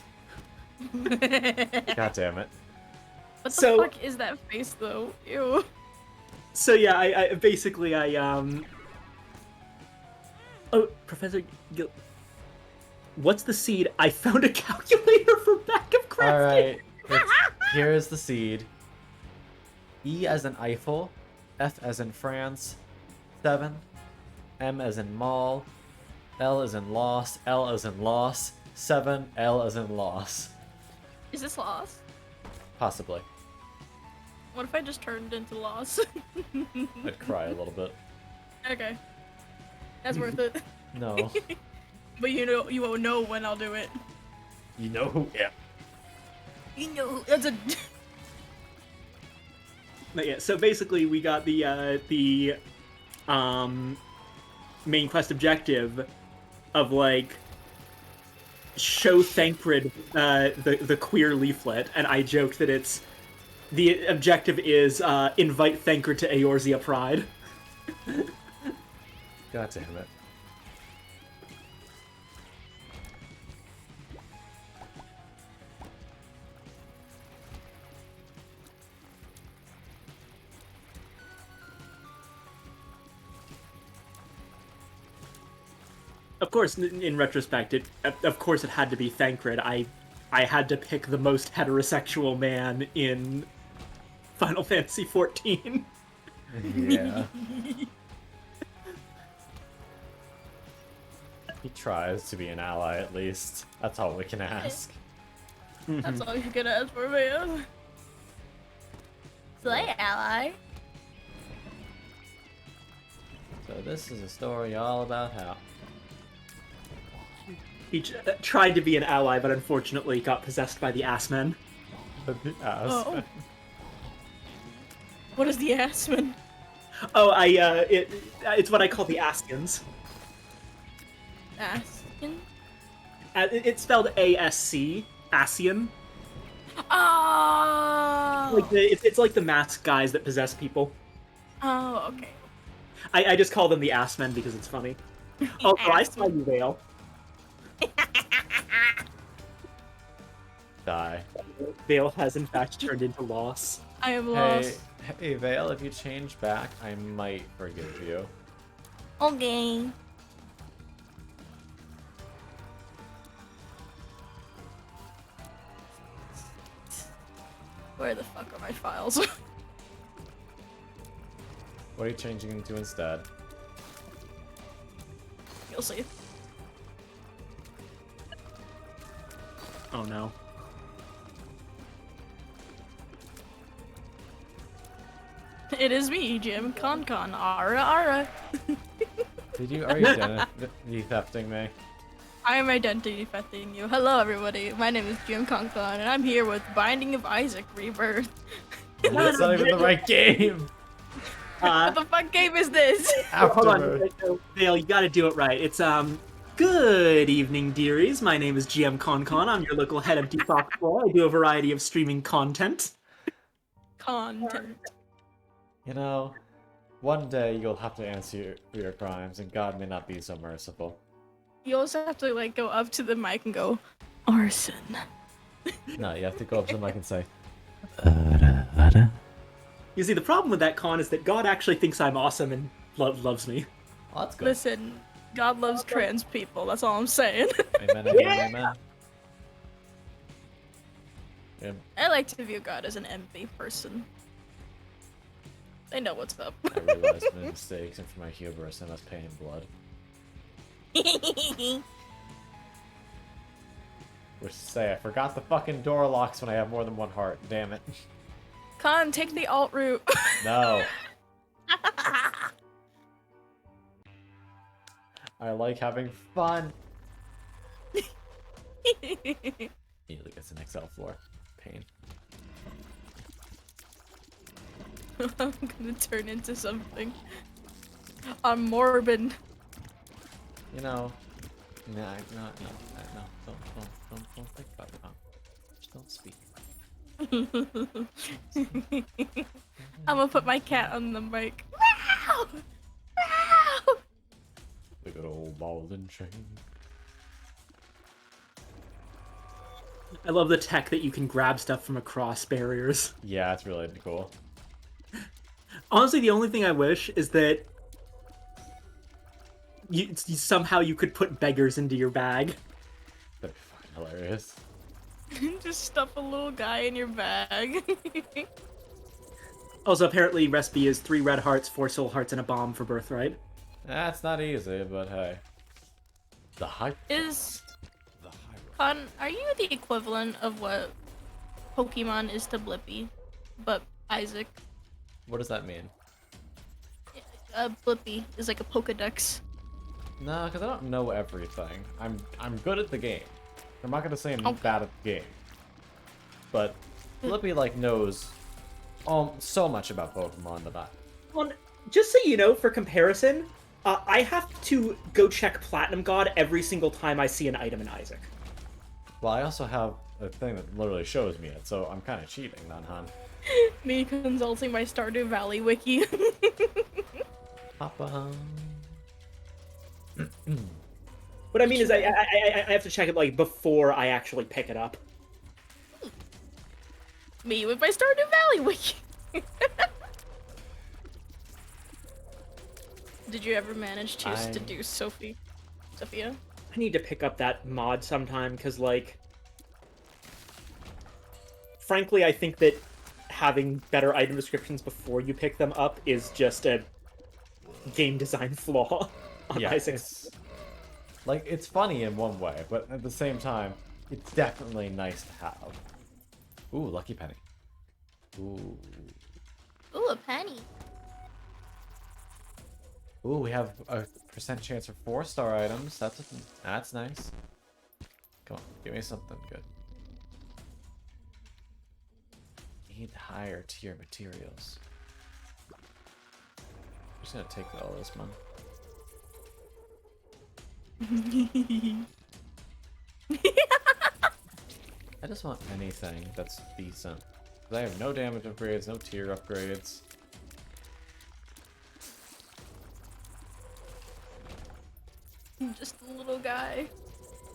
[SPEAKER 1] God damn it.
[SPEAKER 8] What the
[SPEAKER 9] So-
[SPEAKER 8] fuck is that face though? Ew.
[SPEAKER 9] So yeah, I basically oh, Professor Gil... What's the seed? I found a calculator for Bag of Crafting.
[SPEAKER 1] Alright, here's the seed. E as in Eiffel, F as in France, 7, M as in mall, L as in loss, L as in loss, 7, L as in loss.
[SPEAKER 8] Is this lost?
[SPEAKER 1] Possibly.
[SPEAKER 8] What if I just turned into lost?
[SPEAKER 1] I'd cry a little bit.
[SPEAKER 8] Okay. That's worth it.
[SPEAKER 1] No.
[SPEAKER 8] But you won't know when I'll do it.
[SPEAKER 1] You know who? Yeah.
[SPEAKER 8] You know, that's a.
[SPEAKER 9] But yeah, so basically we got the main quest objective of like show Thancred the queer leaflet, and I joked that it's The objective is invite Thanker to Eorzea Pride.
[SPEAKER 1] God damn it.
[SPEAKER 9] Of course, in retrospect, it had to be Thancred. I had to pick the most heterosexual man in Final Fantasy XIV.
[SPEAKER 1] Yeah. He tries to be an ally, at least. That's all we can ask.
[SPEAKER 8] That's all you can ask for, man. Slay ally.
[SPEAKER 1] So this is a story all about how...
[SPEAKER 9] He tried to be an ally, but unfortunately got possessed by the Assmen.
[SPEAKER 8] Oh. What is the Assman?
[SPEAKER 9] Oh, it's what I call the Askians.
[SPEAKER 8] Askin?
[SPEAKER 9] It's spelled ASC, Asian.
[SPEAKER 8] Oh!
[SPEAKER 9] Like it's like the masked guys that possess people.
[SPEAKER 8] Oh, okay.
[SPEAKER 9] I just call them the Assmen because it's funny. Oh, I saw you, Vale.
[SPEAKER 1] Die.
[SPEAKER 9] Vale has in fact turned into Loss.
[SPEAKER 8] I am lost.
[SPEAKER 1] Hey, Vale, if you change back, I might forgive you.
[SPEAKER 8] Okay. Where the fuck are my files?
[SPEAKER 1] What are you changing into instead?
[SPEAKER 8] You'll see.
[SPEAKER 9] Oh no.
[SPEAKER 8] It is me, Jim Concon. Ara ara.
[SPEAKER 1] Are you identity thefting me?
[SPEAKER 8] I am identity thefting you. Hello, everybody. My name is Jim Concon, and I'm here with Binding of Isaac Rebirth.
[SPEAKER 1] That's not even the right game!
[SPEAKER 8] What the fuck game is this?
[SPEAKER 9] Hold
[SPEAKER 1] Afterward.
[SPEAKER 9] on, Vale, you gotta do it right. It's, good evening, dearies. My name is GM ConCon. I'm your local head of Detox Floor. I do a variety of streaming content.
[SPEAKER 8] Content.
[SPEAKER 1] You know, one day you'll have to answer for your crimes, and God may not be so merciful.
[SPEAKER 8] You also have to, like, go up to the mic and go, arson.
[SPEAKER 1] No, you have to go up to the mic and say,
[SPEAKER 9] You see, the problem with that, Con, is that God actually thinks I'm awesome and loves me.
[SPEAKER 1] oh, that's good.
[SPEAKER 8] Listen, God loves trans people. That's all I'm saying.
[SPEAKER 1] Amen, amen, amen. Yeah,
[SPEAKER 8] I like to view God as an envy person. They know what's up.
[SPEAKER 1] I realized my mistakes, and for my hubris, I must pay in blood. Which to say, I forgot the fucking door locks when I have more than one heart. Damn it.
[SPEAKER 8] Con, take the alt route.
[SPEAKER 1] No. I like having fun. Immediately gets an XL floor. Pain.
[SPEAKER 8] I'm gonna turn into something. I'm morbid.
[SPEAKER 1] You know, no, don't think about it. Just don't speak.
[SPEAKER 8] I'm gonna put my cat on the mic. Meow! Meow!
[SPEAKER 1] The good old ball and chain.
[SPEAKER 9] I love the tech that you can grab stuff from across barriers.
[SPEAKER 1] Yeah, it's really cool.
[SPEAKER 9] Honestly, the only thing I wish is that somehow you could put beggars into your bag.
[SPEAKER 1] That'd be fucking hilarious.
[SPEAKER 8] Just stuff a little guy in your bag.
[SPEAKER 9] Also, apparently, recipe is 3 red hearts, 4 soul hearts, and a bomb for Birthright.
[SPEAKER 1] That's not easy, but hey. The hype.
[SPEAKER 8] Is
[SPEAKER 1] The hype.
[SPEAKER 8] Con, are you the equivalent of what Pokemon is to Blippi, but Isaac?
[SPEAKER 1] What does that mean?
[SPEAKER 8] Blippi is like a Pokedex.
[SPEAKER 1] No, because I don't know everything. I'm good at the game. I'm not gonna say I'm bad at the game. But Blippi like knows so much about Pokemon that I.
[SPEAKER 9] Well, just so you know, for comparison, I have to go check Platinum God every single time I see an item in Isaac.
[SPEAKER 1] Well, I also have a thing that literally shows me it, so I'm kind of cheating, Nanhan.
[SPEAKER 8] Me consulting my Stardew Valley wiki.
[SPEAKER 1] Papa.
[SPEAKER 9] What I mean is, I have to check it like before I actually pick it up.
[SPEAKER 8] Me with my Stardew Valley wiki. Did you ever manage to seduce Sophia?
[SPEAKER 9] I need to pick up that mod sometime, because, like, frankly, I think that having better item descriptions before you pick them up is just a game design flaw on
[SPEAKER 1] Yeah,
[SPEAKER 9] Isaac's.
[SPEAKER 1] it's funny in one way, but at the same time, it's definitely nice to have. Ooh, lucky penny. Ooh.
[SPEAKER 8] Ooh, a penny.
[SPEAKER 1] Ooh, we have a % chance for 4-star items. That's nice. Come on, give me something good. Need higher tier materials. I'm just gonna take all this, man. I just want anything that's decent. 'Cause I have no damage upgrades, no tier upgrades.
[SPEAKER 8] I'm just a little guy.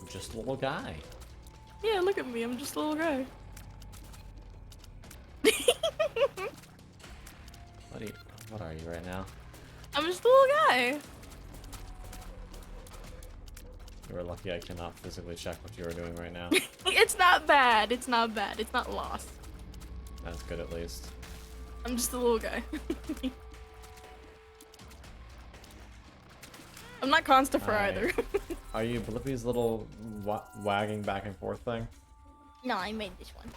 [SPEAKER 1] I'm just a little guy.
[SPEAKER 8] Yeah, look at me. I'm just a little guy.
[SPEAKER 1] What are you right now?
[SPEAKER 8] I'm just a little guy.
[SPEAKER 1] You're lucky I cannot physically check what you are doing right now.
[SPEAKER 8] It's not bad. It's not bad. It's not lost.
[SPEAKER 1] That's good at least.
[SPEAKER 8] I'm just a little guy. I'm not Constifer either.
[SPEAKER 1] Are you Blippi's little wagging back and forth thing?
[SPEAKER 8] No, I made this one.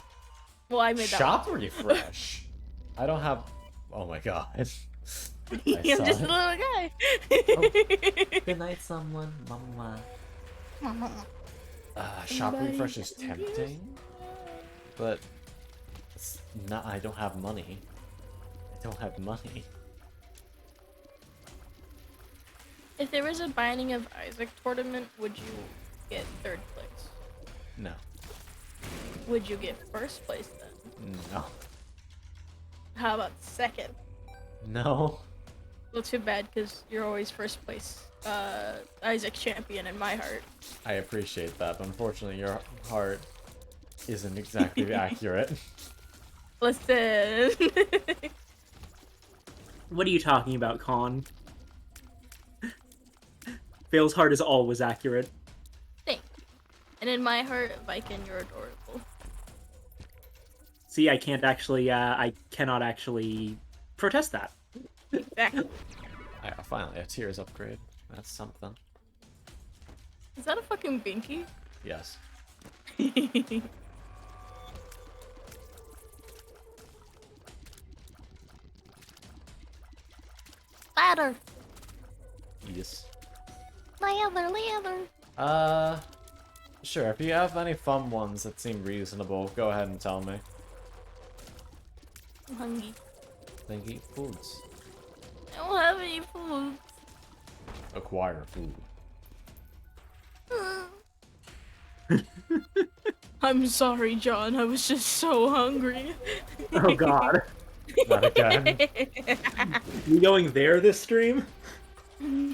[SPEAKER 8] Well, I made that
[SPEAKER 1] Shop refresh. I don't have. Oh my god.
[SPEAKER 8] I'm just a little guy.
[SPEAKER 1] Good night, someone. Mama. Shop refresh is tempting, but it's not. I don't have money. I don't have money.
[SPEAKER 8] If there was a Binding of Isaac tournament, would you get 3rd place?
[SPEAKER 1] No.
[SPEAKER 8] Would you get 1st place then?
[SPEAKER 1] No.
[SPEAKER 8] How about 2nd?
[SPEAKER 1] No.
[SPEAKER 8] Well, too bad, because you're always 1st place Isaac champion in my heart.
[SPEAKER 1] I appreciate that, but unfortunately your heart isn't exactly accurate.
[SPEAKER 8] Listen.
[SPEAKER 9] What are you talking about, Con? Vale's heart is always accurate.
[SPEAKER 8] Thank you. And in my heart, Viking, you're adorable.
[SPEAKER 9] See, I cannot actually protest that.
[SPEAKER 8] Exactly.
[SPEAKER 1] Finally, a tiers upgrade. That's something.
[SPEAKER 8] Is that a fucking binky?
[SPEAKER 1] Yes.
[SPEAKER 8] Ladder.
[SPEAKER 1] Yes.
[SPEAKER 8] Ladder.
[SPEAKER 1] Sure, if you have any fun ones that seem reasonable, go ahead and tell me.
[SPEAKER 8] I'm hungry.
[SPEAKER 1] Then eat foods.
[SPEAKER 8] I don't have any food.
[SPEAKER 1] Acquire food.
[SPEAKER 8] I'm sorry, John. I was just so hungry.
[SPEAKER 9] Oh god.
[SPEAKER 1] Not again.
[SPEAKER 9] You going there this stream?
[SPEAKER 1] Mini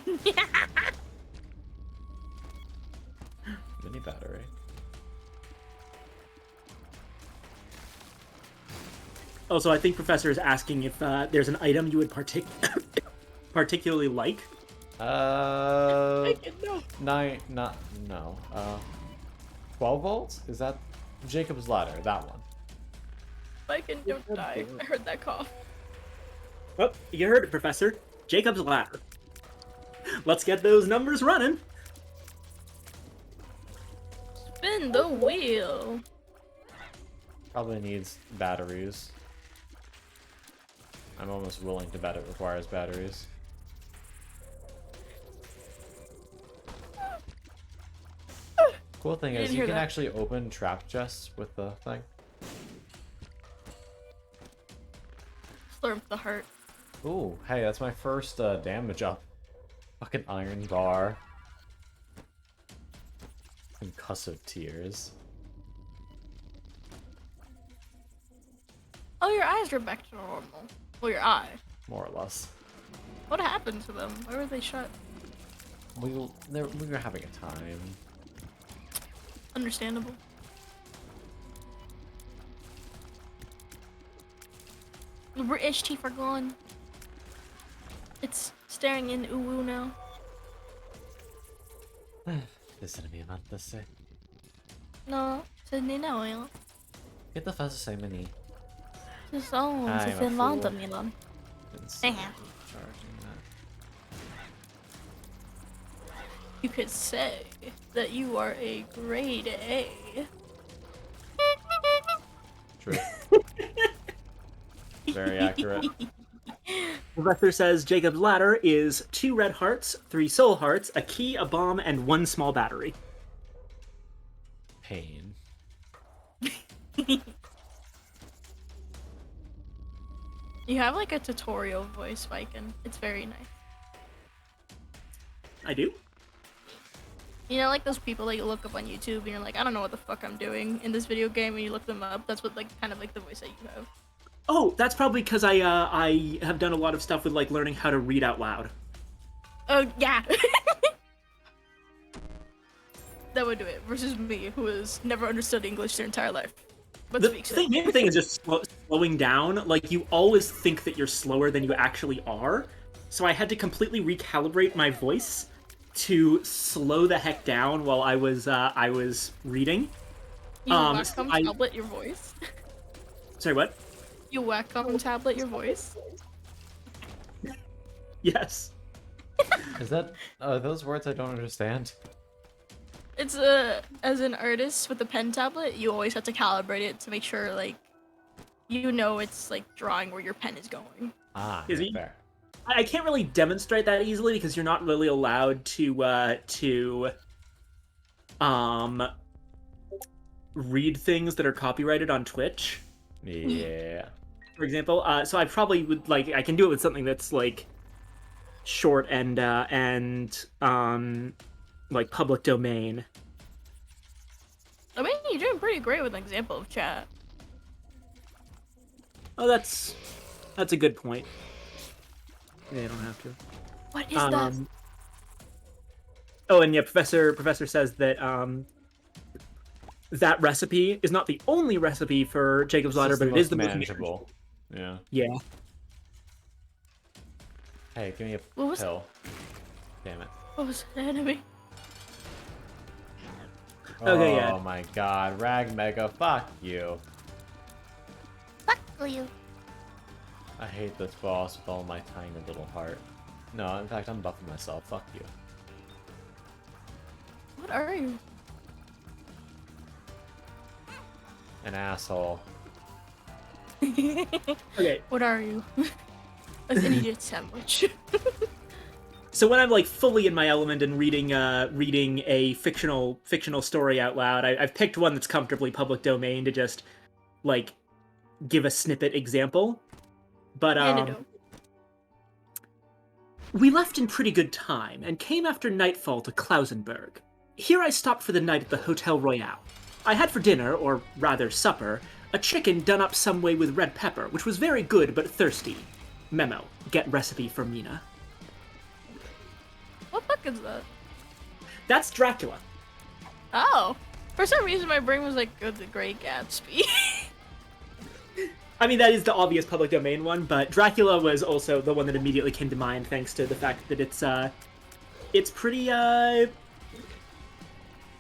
[SPEAKER 1] battery.
[SPEAKER 9] Also, I think Professor is asking if there's an item you would particularly like.
[SPEAKER 8] No.
[SPEAKER 1] 12 volts? Is that Jacob's ladder? That one.
[SPEAKER 8] Viking, don't die. I heard that cough.
[SPEAKER 9] Oh, you heard it, Professor. Jacob's ladder. Let's get those numbers running.
[SPEAKER 8] Spin the wheel.
[SPEAKER 1] Probably needs batteries. I'm almost willing to bet it requires batteries. Cool thing is, you can actually open trap chests with the thing.
[SPEAKER 8] Slurp the heart.
[SPEAKER 1] Ooh, hey, that's my first damage up. Fucking iron bar. Concussive tears.
[SPEAKER 8] Oh, your eyes are back to normal. Well, your eye.
[SPEAKER 1] more or less.
[SPEAKER 8] What happened to them? Why were they shut?
[SPEAKER 1] We were having a time.
[SPEAKER 8] Understandable. The British teeth are gone. It's staring in uwu now.
[SPEAKER 1] Desinamante se.
[SPEAKER 8] No, se ni na ja.
[SPEAKER 1] Get the fast say mini.
[SPEAKER 8] Se sa
[SPEAKER 1] I'm
[SPEAKER 8] se
[SPEAKER 1] a
[SPEAKER 8] vanta
[SPEAKER 1] fool.
[SPEAKER 8] Milan.
[SPEAKER 1] It's
[SPEAKER 8] Eh.
[SPEAKER 1] charging that.
[SPEAKER 8] You could say that you are a grade A.
[SPEAKER 1] True. Very accurate.
[SPEAKER 9] Professor says Jacob's ladder is 2 red hearts, 3 soul hearts, a key, a bomb, and 1 small battery.
[SPEAKER 1] Pain.
[SPEAKER 8] You have like a tutorial voice, Viken. It's very nice.
[SPEAKER 9] I do?
[SPEAKER 8] You know, like those people that you look up on YouTube and you're like, I don't know what the fuck I'm doing in this video game, and you look them up. That's what like kind of like the voice that you have.
[SPEAKER 9] Oh, that's probably because I have done a lot of stuff with like learning how to read out loud.
[SPEAKER 8] Oh yeah. That would do it. Versus me, who has never understood English their entire life, but
[SPEAKER 9] The
[SPEAKER 8] speaks it.
[SPEAKER 9] main thing is just slowing down. Like, you always think that you're slower than you actually are. So I had to completely recalibrate my voice to slow the heck down while I was reading.
[SPEAKER 8] You Wacom
[SPEAKER 9] I-
[SPEAKER 8] tablet your voice.
[SPEAKER 9] Sorry, what?
[SPEAKER 8] You Wacom tablet your voice.
[SPEAKER 9] Yes.
[SPEAKER 1] Is that are those words I don't understand?
[SPEAKER 8] It's as an artist with a pen tablet, you always have to calibrate it to make sure like you know it's like drawing where your pen is going.
[SPEAKER 1] Ah,
[SPEAKER 9] Is he-
[SPEAKER 1] fair.
[SPEAKER 9] I can't really demonstrate that easily because you're not really allowed to read things that are copyrighted on Twitch,
[SPEAKER 1] Yeah.
[SPEAKER 9] for example. So I probably would I can do it with something that's like short and like public domain.
[SPEAKER 8] I mean, you're doing pretty great with an example of chat.
[SPEAKER 9] Oh, that's a good point. Yeah, I don't have to.
[SPEAKER 8] What is that?
[SPEAKER 9] Oh, and yeah, Professor says that that recipe is not the only recipe for Jacob's Ladder, but it is the most
[SPEAKER 1] manageable. Yeah.
[SPEAKER 9] Yeah.
[SPEAKER 1] Hey, give me a
[SPEAKER 8] What was-
[SPEAKER 1] pill. Damn it.
[SPEAKER 8] What was the enemy?
[SPEAKER 9] Okay,
[SPEAKER 1] oh
[SPEAKER 9] yeah.
[SPEAKER 1] my god, Rag Mega, fuck you.
[SPEAKER 8] Fuck you.
[SPEAKER 1] I hate this boss with all my tiny little heart. No, in fact, I'm buffing myself. Fuck you.
[SPEAKER 8] What are you?
[SPEAKER 1] An asshole.
[SPEAKER 9] Okay.
[SPEAKER 8] What are you? An idiot sandwich.
[SPEAKER 9] So when I'm like fully in my element and reading a fictional story out loud, I've picked one that's comfortably public domain to just like give a snippet example. But
[SPEAKER 8] Antidote.
[SPEAKER 9] we left in pretty good time and came after nightfall to Klausenberg. Here I stopped for the night at the Hotel Royale. I had for dinner, or rather supper, a chicken done up some way with red pepper, which was very good but thirsty. Memo: get recipe for Mina.
[SPEAKER 8] What fuck is that?
[SPEAKER 9] That's Dracula.
[SPEAKER 8] Oh. For some reason my brain was like, oh, the Great Gatsby.
[SPEAKER 9] I mean, that is the obvious public domain one, but Dracula was also the one that immediately came to mind thanks to the fact that it's pretty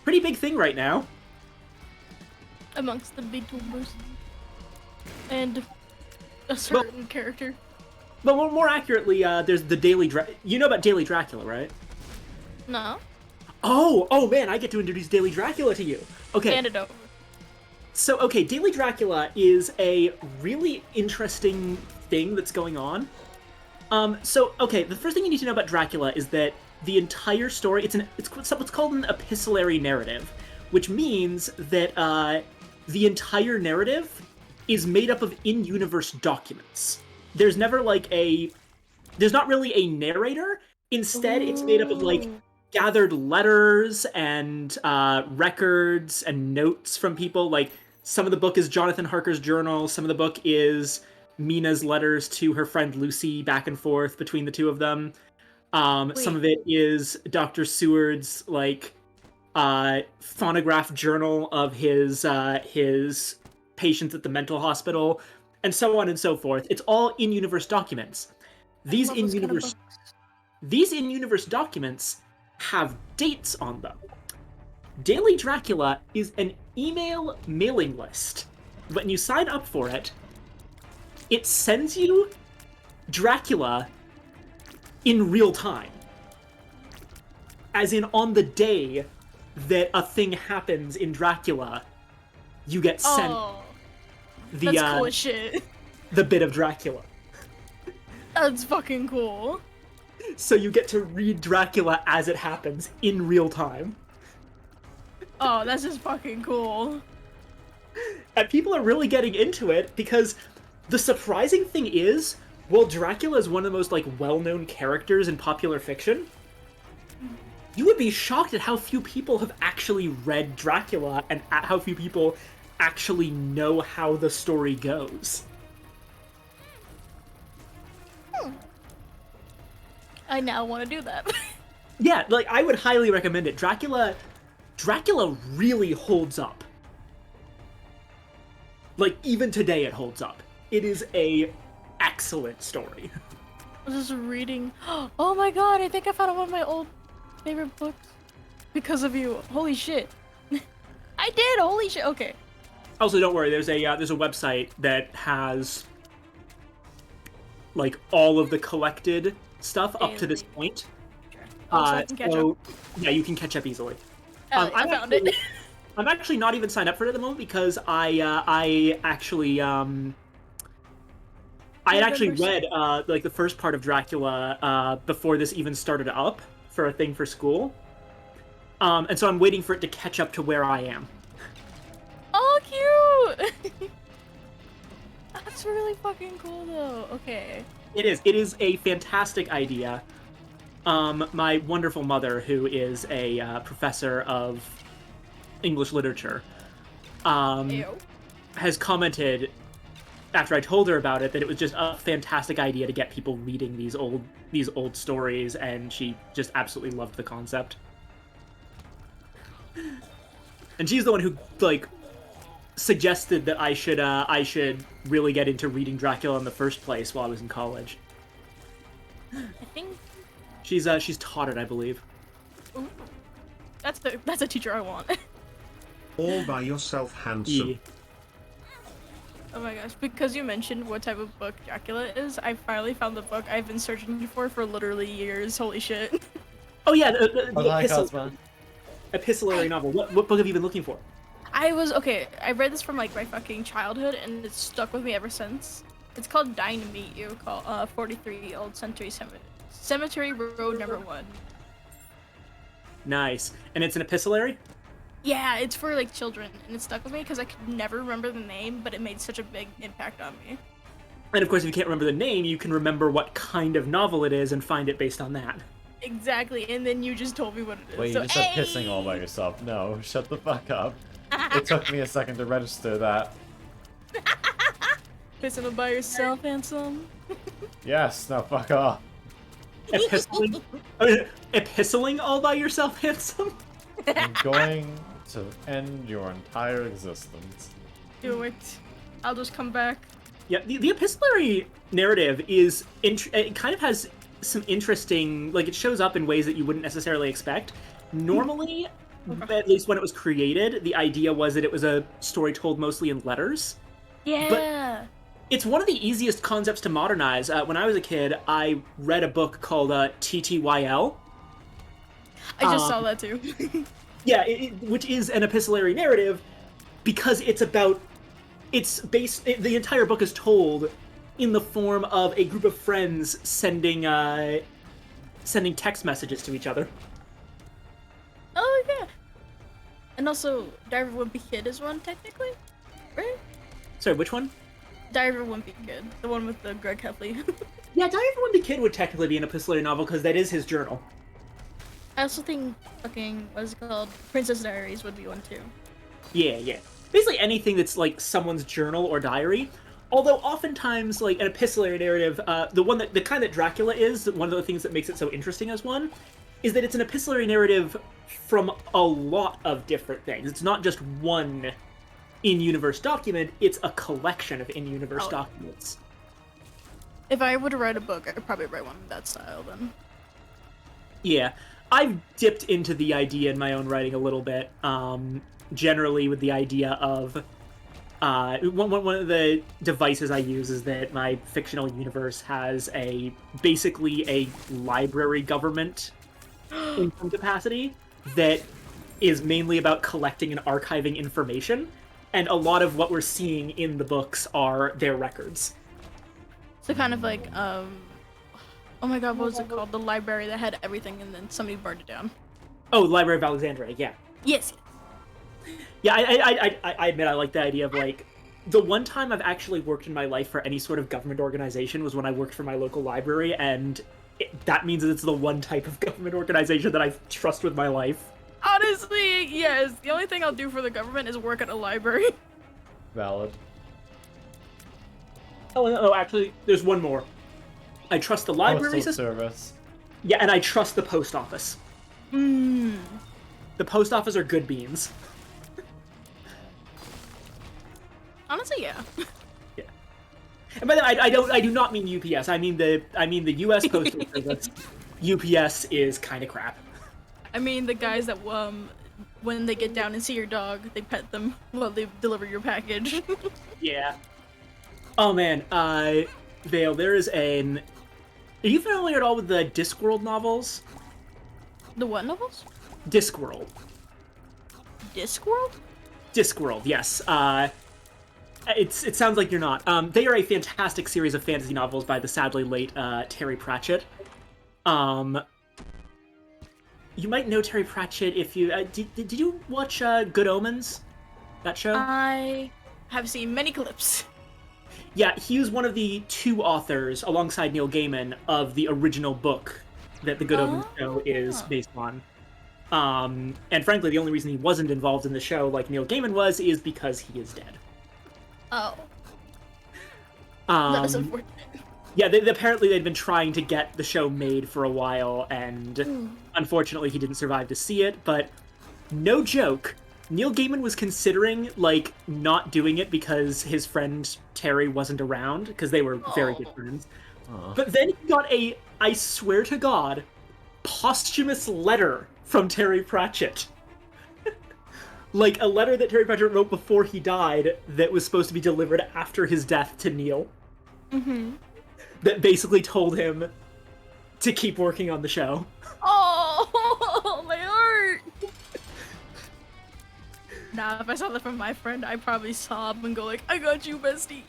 [SPEAKER 9] big thing right now.
[SPEAKER 8] Amongst the big tubers. And a certain character.
[SPEAKER 9] But more accurately, there's the you know about Daily Dracula, right?
[SPEAKER 8] No.
[SPEAKER 9] Oh man, I get to introduce Daily Dracula to you. Okay.
[SPEAKER 8] Hand it over.
[SPEAKER 9] So, okay, Daily Dracula is a really interesting thing that's going on. So, okay, the first thing you need to know about Dracula is that the entire story, it's what's called an epistolary narrative, which means that the entire narrative is made up of in-universe documents. There's never there's not really a narrator. Instead, it's made up of gathered letters and records and notes from people. Like, Some of the book is Jonathan Harker's journal. Some of the book is Mina's letters to her friend Lucy, back and forth between the two of them. Some of it is Dr. Seward's like phonograph journal of his patients at the mental hospital, and so on and so forth. It's all in-universe documents. These in-universe documents have dates on them. Daily Dracula is an email mailing list. When you sign up for it, it sends you Dracula in real time. As in, on the day that a thing happens in Dracula, you get sent
[SPEAKER 8] that's cool as shit.
[SPEAKER 9] the bit of Dracula.
[SPEAKER 8] That's fucking cool.
[SPEAKER 9] So you get to read Dracula as it happens in real time.
[SPEAKER 8] Oh, that's just fucking cool.
[SPEAKER 9] And people are really getting into it because the surprising thing is, while Dracula is one of the most like well-known characters in popular fiction, you would be shocked at how few people have actually read Dracula and at how few people actually know how the story goes.
[SPEAKER 8] I now want to do that.
[SPEAKER 9] Yeah, like I would highly recommend it. Dracula really holds up. Like even today it holds up. It is a excellent story.
[SPEAKER 8] I was just reading. Oh my god, I think I found one of my old favorite books because of you. Holy shit. I did. Holy shit. Okay.
[SPEAKER 9] Also, don't worry. There's a website that has like all of the collected stuff up to this point.
[SPEAKER 8] So I can catch up.
[SPEAKER 9] Yeah, you can catch up easily.
[SPEAKER 8] I found it.
[SPEAKER 9] I'm actually not even signed up for it at the moment because I actually read like the first part of Dracula before this even started up for a thing for school. And so I'm waiting for it to catch up to where I am.
[SPEAKER 8] Oh, cute! That's really fucking cool, though. Okay.
[SPEAKER 9] It is a fantastic idea. My wonderful mother, who is a professor of English literature, has commented after I told her about it that it was just a fantastic idea to get people reading these old stories, and she just absolutely loved the concept. And she's the one who like suggested that I should really get into reading Dracula in the first place while I was in college.
[SPEAKER 8] I think
[SPEAKER 9] she's taught it, I believe.
[SPEAKER 8] Ooh. That's a teacher I want.
[SPEAKER 4] All by yourself, handsome.
[SPEAKER 9] Yeah.
[SPEAKER 8] Oh my gosh, because you mentioned what type of book Dracula is, I finally found the book I've been searching for literally years. Holy shit.
[SPEAKER 9] Oh yeah, the epistolary novel. What book have you been looking for?
[SPEAKER 8] I read this from like my fucking childhood and it's stuck with me ever since. It's called Dying to Meet You, called 43 Old Century Cemetery Road number 1.
[SPEAKER 9] Nice. And it's an epistolary?
[SPEAKER 8] Yeah, it's for like children, and it stuck with me because I could never remember the name, but it made such a big impact on me.
[SPEAKER 9] And of course, if you can't remember the name, you can remember what kind of novel it is and find it based on that.
[SPEAKER 8] Exactly, and then you just told me what it is.
[SPEAKER 1] Wait,
[SPEAKER 8] so,
[SPEAKER 1] you just said pissing all by yourself. No, shut the fuck up. It took me a second to register that.
[SPEAKER 8] Pissing all by yourself, handsome?
[SPEAKER 1] Yes, now fuck off.
[SPEAKER 9] Epistling all by yourself, handsome?
[SPEAKER 1] I'm going to end your entire existence.
[SPEAKER 8] Do it. I'll just come back.
[SPEAKER 9] Yeah, the epistolary narrative is it kind of has some interesting, like it shows up in ways that you wouldn't necessarily expect. Normally, at least when it was created, the idea was that it was a story told mostly in letters.
[SPEAKER 8] Yeah.
[SPEAKER 9] But it's one of the easiest concepts to modernize. When I was a kid, I read a book called TTYL.
[SPEAKER 8] I just saw that too.
[SPEAKER 9] Yeah, which is an epistolary narrative because the entire book is told in the form of a group of friends sending text messages to each other.
[SPEAKER 8] Oh yeah. And also, Diary of a Wimpy Kid is one technically, right?
[SPEAKER 9] Sorry, which one?
[SPEAKER 8] Diary of a Wimpy Kid, the one with the Greg Heffley.
[SPEAKER 9] Yeah, Diary of a Wimpy Kid would technically be an epistolary novel because that is his journal.
[SPEAKER 8] I also think fucking, what's it called? Princess Diaries would be one too.
[SPEAKER 9] Yeah. basically anything that's like someone's journal or diary. Although oftentimes, like an epistolary narrative, the kind that Dracula is, one of the things that makes it so interesting as one, is that it's an epistolary narrative from a lot of different things. It's not just one in-universe document, it's a collection of in-universe documents.
[SPEAKER 8] If I were to write a book, I'd probably write one in that style then.
[SPEAKER 9] Yeah, I've dipped into the idea in my own writing a little bit, generally with the idea of one of the devices I use is that my fictional universe has basically a library government in some capacity that is mainly about collecting and archiving information, and a lot of what we're seeing in the books are their records.
[SPEAKER 8] So kind of like, oh my god, what was it called? The library that had everything and then somebody burned it down.
[SPEAKER 9] Oh, Library of Alexandria, yeah.
[SPEAKER 8] Yes.
[SPEAKER 9] Yeah, I admit I like the idea of, like, the one time I've actually worked in my life for any sort of government organization was when I worked for my local library, and that means that it's the one type of government organization that I trust with my life.
[SPEAKER 8] Honestly, yes. The only thing I'll do for the government is work at a library.
[SPEAKER 1] Valid.
[SPEAKER 9] Oh, actually, there's one more. I trust the library
[SPEAKER 1] Postal
[SPEAKER 9] system.
[SPEAKER 1] service.
[SPEAKER 9] Yeah, and I trust the post office.
[SPEAKER 8] Hmm.
[SPEAKER 9] The post office are good beans.
[SPEAKER 8] Honestly, yeah.
[SPEAKER 9] Yeah. And by that I do not mean UPS. I mean the U.S. Postal Service. UPS is kind of crap.
[SPEAKER 8] I mean, the guys that, when they get down and see your dog, they pet them while they deliver your package.
[SPEAKER 9] Yeah. Oh man, Vale, there is an... Are you familiar at all with the Discworld novels?
[SPEAKER 8] The what novels?
[SPEAKER 9] Discworld.
[SPEAKER 8] Discworld?
[SPEAKER 9] Discworld, yes. It sounds like you're not. They are a fantastic series of fantasy novels by the sadly late Terry Pratchett. You might know Terry Pratchett if you... did you watch Good Omens? That show?
[SPEAKER 8] I have seen many clips.
[SPEAKER 9] Yeah, he was one of the two authors, alongside Neil Gaiman, of the original book that the Good Omens show is based on. And frankly, the only reason he wasn't involved in the show like Neil Gaiman was is because he is dead.
[SPEAKER 8] Oh. That was unfortunate.
[SPEAKER 9] Yeah, apparently they'd been trying to get the show made for a while, and unfortunately he didn't survive to see it, but no joke, Neil Gaiman was considering, like, not doing it because his friend Terry wasn't around, because they were very good friends. But then he got I swear to God, posthumous letter from Terry Pratchett. Like, a letter that Terry Pratchett wrote before he died that was supposed to be delivered after his death to Neil. Mm-hmm. That basically told him to keep working on the show.
[SPEAKER 8] Oh, my heart! Nah, if I saw that from my friend, I'd probably sob and go like, I got you, bestie.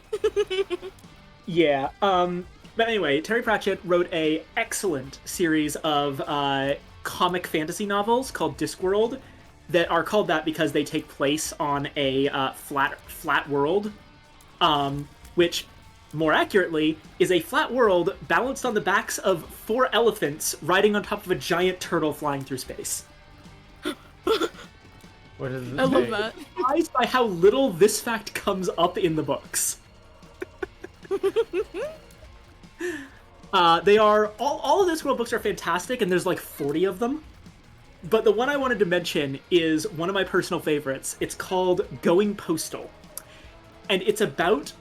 [SPEAKER 9] Yeah, but anyway, Terry Pratchett wrote a excellent series of comic fantasy novels called Discworld that are called that because they take place on a flat world, which, more accurately, is a flat world balanced on the backs of 4 elephants riding on top of a giant turtle flying through space.
[SPEAKER 1] What is it?
[SPEAKER 8] I love that.
[SPEAKER 9] I'm surprised by how little this fact comes up in the books. They are all of the Discworld books are fantastic, and there's like 40 of them. But the one I wanted to mention is one of my personal favorites. It's called Going Postal, and it's about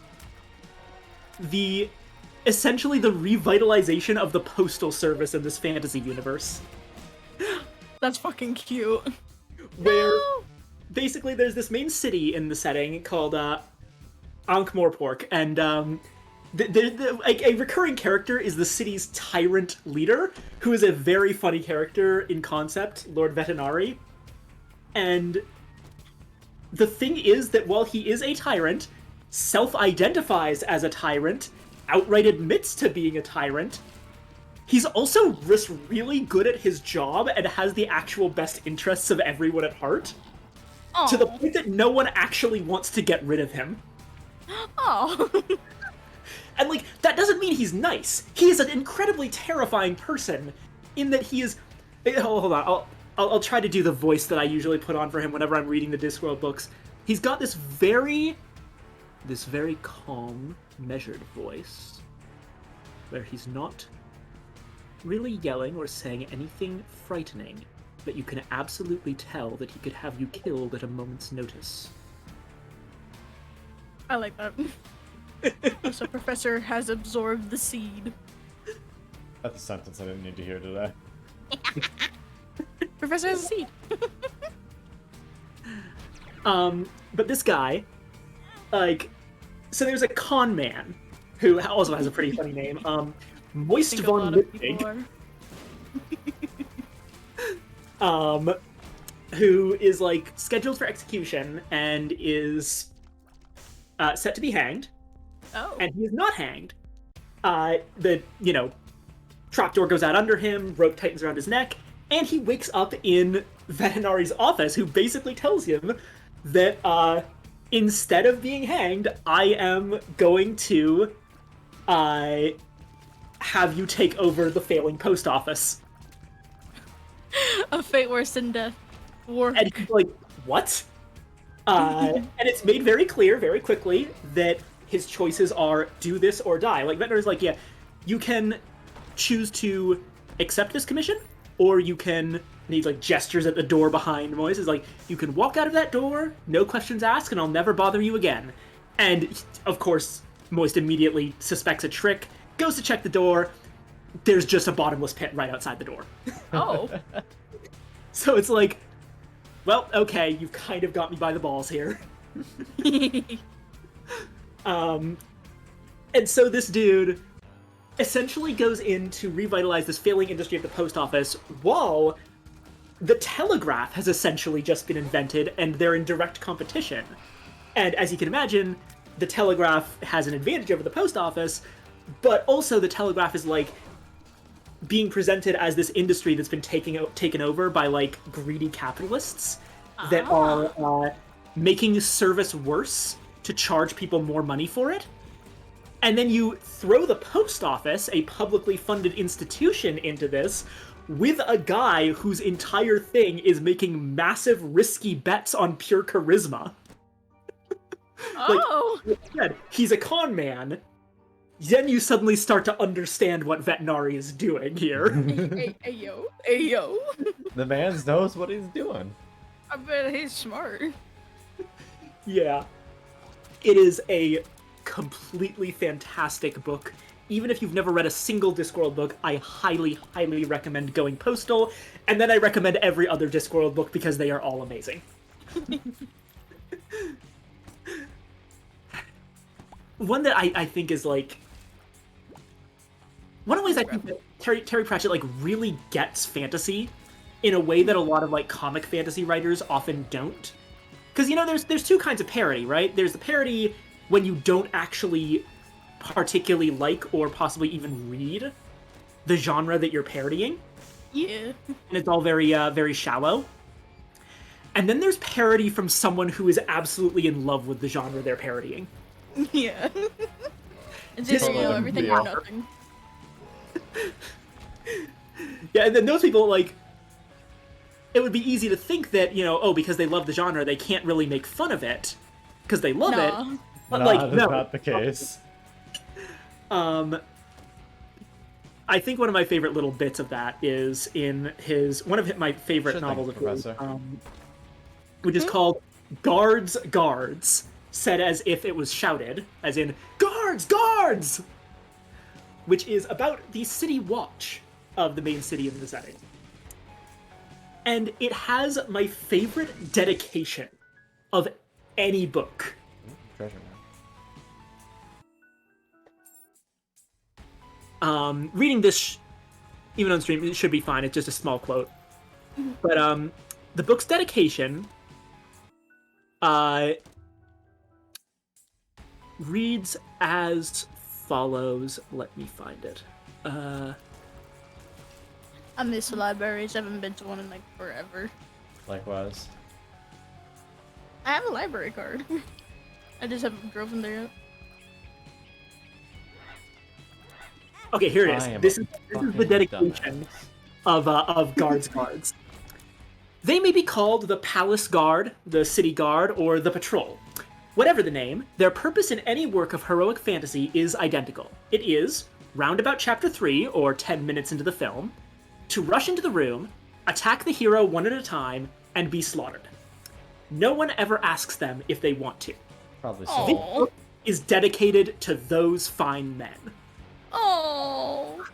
[SPEAKER 9] essentially the revitalization of the postal service in this fantasy universe.
[SPEAKER 8] That's fucking cute.
[SPEAKER 9] Where basically there's this main city in the setting called Ankh-Morpork, and a recurring character is the city's tyrant leader, who is a very funny character in concept, Lord Vetinari. And the thing is that while he is a tyrant, self-identifies as a tyrant, outright admits to being a tyrant, he's also just really good at his job and has the actual best interests of everyone at heart.
[SPEAKER 8] Aww.
[SPEAKER 9] To the point that no one actually wants to get rid of him.
[SPEAKER 8] Oh.
[SPEAKER 9] And, like, that doesn't mean he's nice. He is an incredibly terrifying person in that he is... Hold on, I'll try to do the voice that I usually put on for him whenever I'm reading the Discworld books. He's got this very calm, measured voice, where he's not really yelling or saying anything frightening, but you can absolutely tell that he could have you killed at a moment's notice.
[SPEAKER 8] I like that. So Professor has absorbed the seed.
[SPEAKER 1] That's a sentence I didn't need to hear today.
[SPEAKER 8] Professor has a seed.
[SPEAKER 9] But this guy, like, so there's a con man who also has a pretty funny name. Moist
[SPEAKER 8] think a
[SPEAKER 9] von
[SPEAKER 8] lot of people
[SPEAKER 9] Lipwig, who is like scheduled for execution and is set to be hanged.
[SPEAKER 8] Oh.
[SPEAKER 9] And he is not hanged. The trapdoor goes out under him, rope tightens around his neck, and he wakes up in Vetinari's office, who basically tells him that instead of being hanged, I am going to have you take over the failing post office.
[SPEAKER 8] A fate worse than death. War.
[SPEAKER 9] And he's like, what? And it's made very clear, very quickly, that his choices are do this or die. Like, Vetinari's like, yeah, you can choose to accept this commission, or you can, and he like gestures at the door behind Moist, is like, you can walk out of that door, no questions asked, and I'll never bother you again. And, of course, Moist immediately suspects a trick, goes to check the door, there's just a bottomless pit right outside the door.
[SPEAKER 8] Oh.
[SPEAKER 9] So it's like, well, okay, you've kind of got me by the balls here. And so this dude essentially goes in to revitalize this failing industry of the post office while the telegraph has essentially just been invented and they're in direct competition. And as you can imagine, the telegraph has an advantage over the post office, but also the telegraph is like being presented as this industry that's been taken over by like greedy capitalists that are making service worse to charge people more money for it. And then you throw the post office, a publicly funded institution, into this with a guy whose entire thing is making massive risky bets on pure charisma.
[SPEAKER 8] Oh.
[SPEAKER 9] Like, he's a con man. Then you suddenly start to understand what Vetinari is doing here.
[SPEAKER 8] Hey yo.
[SPEAKER 1] The man knows what he's doing.
[SPEAKER 8] I bet he's smart.
[SPEAKER 9] Yeah. It is a completely fantastic book. Even if you've never read a single Discworld book, I highly, highly recommend going postal. And then I recommend every other Discworld book because they are all amazing. One that I think is like... One of the ways I think that Terry Pratchett like really gets fantasy in a way that a lot of like comic fantasy writers often don't. Because, you know, there's two kinds of parody, right? There's the parody when you don't actually particularly like or possibly even read the genre that you're parodying.
[SPEAKER 8] Yeah.
[SPEAKER 9] And it's all very, very shallow. And then there's parody from someone who is absolutely in love with the genre they're parodying.
[SPEAKER 8] Yeah. It's just, you know, everything or nothing.
[SPEAKER 9] Yeah, and then those people, like, it would be easy to think that, you know, oh, because they love the genre, they can't really make fun of it, because they love it. But,
[SPEAKER 1] Nah,
[SPEAKER 9] like,
[SPEAKER 1] that's
[SPEAKER 9] no.
[SPEAKER 1] not the case.
[SPEAKER 9] I think one of my favorite little bits of that is in one of my favorite
[SPEAKER 1] Sure
[SPEAKER 9] novels
[SPEAKER 1] thing,
[SPEAKER 9] of his,
[SPEAKER 1] Professor.
[SPEAKER 9] which is called Guards, said as if it was shouted, as in, Guards! Which is about the city watch of the main city in the setting. And it has my favorite dedication of any book.
[SPEAKER 1] Treasure
[SPEAKER 9] Reading this, even on stream, it should be fine. It's just a small quote. But the book's dedication reads as follows. Let me find it.
[SPEAKER 8] I miss libraries. I haven't been to one in like forever.
[SPEAKER 1] Likewise.
[SPEAKER 8] I have a library card. I just haven't driven there yet.
[SPEAKER 9] Okay, here it
[SPEAKER 1] I am
[SPEAKER 9] is. This
[SPEAKER 1] a
[SPEAKER 9] is the
[SPEAKER 1] fucking
[SPEAKER 9] dedication
[SPEAKER 1] dumbass.
[SPEAKER 9] of Guards. They may be called the Palace Guard, the City Guard, or the Patrol. Whatever the name, their purpose in any work of heroic fantasy is identical. It is, round about chapter 3, or 10 minutes into the film, to rush into the room, attack the hero one at a time, and be slaughtered. No one ever asks them if they want to.
[SPEAKER 1] Probably
[SPEAKER 9] This
[SPEAKER 1] so.
[SPEAKER 9] book is dedicated to those fine men.
[SPEAKER 8] Oh.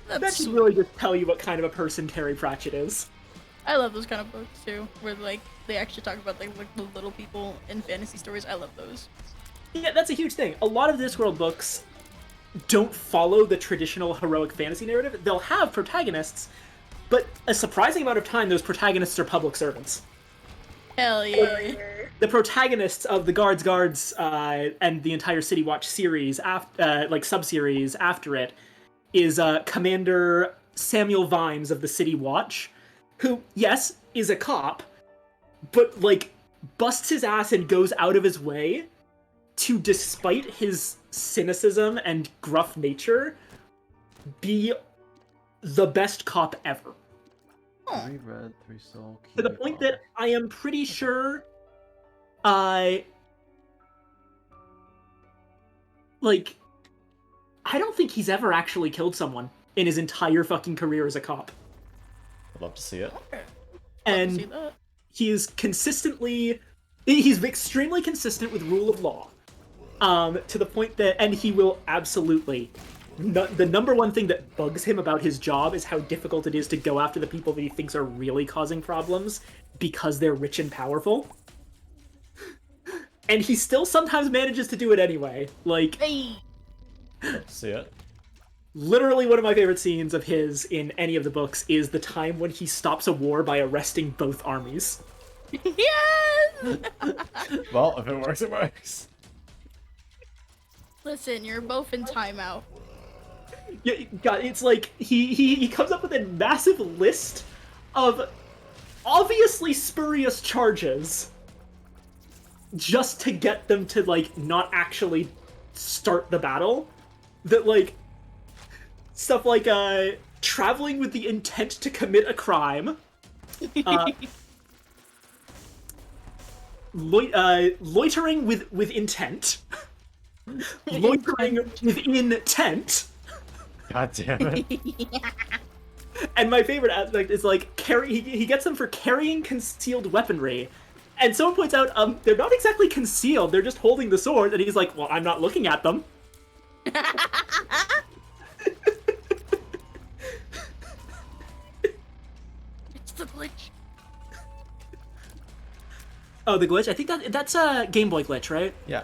[SPEAKER 9] That
[SPEAKER 8] That's
[SPEAKER 9] should
[SPEAKER 8] sweet.
[SPEAKER 9] really just tell you what kind of a person Terry Pratchett is.
[SPEAKER 8] I love those kind of books too, where like they actually talk about like the little people in fantasy stories. I love those.
[SPEAKER 9] Yeah, that's a huge thing. A lot of Discworld books don't follow the traditional heroic fantasy narrative. They'll have protagonists, but a surprising amount of time those protagonists are public servants.
[SPEAKER 8] Hell yeah.
[SPEAKER 9] The protagonists of the Guards, and the entire City Watch series, like sub-series after it, is Commander Samuel Vimes of the City Watch, who, yes, is a cop, but, like, busts his ass and goes out of his way to, despite his cynicism and gruff nature, be the best cop ever.
[SPEAKER 1] 3 red, 3 soul.
[SPEAKER 9] To the
[SPEAKER 1] kiwi
[SPEAKER 9] point
[SPEAKER 1] bomb.
[SPEAKER 9] that I am pretty sure, like, I don't think he's ever actually killed someone in his entire fucking career as a cop.
[SPEAKER 1] I'd love to see it.
[SPEAKER 8] See
[SPEAKER 9] And
[SPEAKER 8] that?
[SPEAKER 9] he's extremely consistent with rule of law. To the point that, and he will absolutely, the number one thing that bugs him about his job is how difficult it is to go after the people that he thinks are really causing problems because they're rich and powerful. And he still sometimes manages to do it anyway. Like,
[SPEAKER 8] Hey.
[SPEAKER 1] Love to see it.
[SPEAKER 9] literally one of my favorite scenes of his in any of the books is the time when he stops a war by arresting both armies.
[SPEAKER 8] Yes.
[SPEAKER 1] Well, if it works, it works.
[SPEAKER 8] Listen, you're both in timeout.
[SPEAKER 9] Yeah, God, it's like he comes up with a massive list of obviously spurious charges just to get them to, like, not actually start the battle. That, like, stuff like traveling with the intent to commit a crime, loitering with intent, loitering with intent.
[SPEAKER 1] God damn it.
[SPEAKER 9] And my favorite aspect is, like, he gets them for carrying concealed weaponry. And someone points out, they're not exactly concealed, they're just holding the sword, and he's like, well, I'm not looking at them.
[SPEAKER 8] It's the glitch.
[SPEAKER 9] Oh, the glitch? I think that's a Game Boy glitch, right?
[SPEAKER 1] Yeah.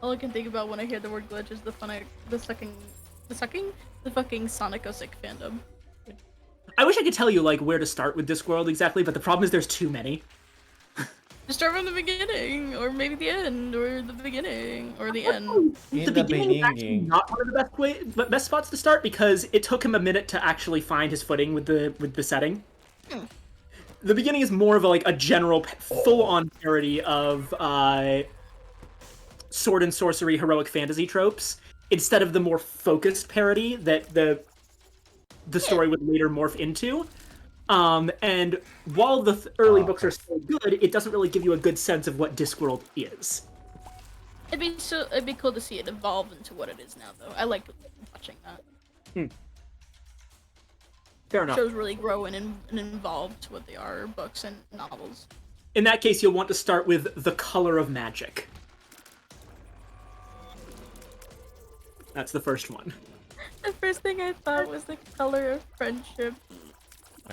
[SPEAKER 8] All I can think about when I hear the word glitch is the fucking Sonic 06 fandom.
[SPEAKER 9] I wish I could tell you, like, where to start with Discworld exactly, but the problem is there's too many.
[SPEAKER 8] Just start from the beginning, or maybe the end, or the beginning, or the end.
[SPEAKER 9] The beginning is actually not one of the best spots to start because it took him a minute to actually find his footing with the setting. The beginning is more of a general full-on parody of sword and sorcery heroic fantasy tropes instead of the more focused parody that the story would later morph into. And while the early books are so good, it doesn't really give you a good sense of what Discworld is.
[SPEAKER 8] It'd be cool to see it evolve into what it is now, though. I like watching that.
[SPEAKER 9] Fair enough.
[SPEAKER 8] Shows really grow and evolve to what they are, books and novels.
[SPEAKER 9] In that case, you'll want to start with The Color of Magic. That's the first one.
[SPEAKER 8] The first thing I thought was the color of friendship.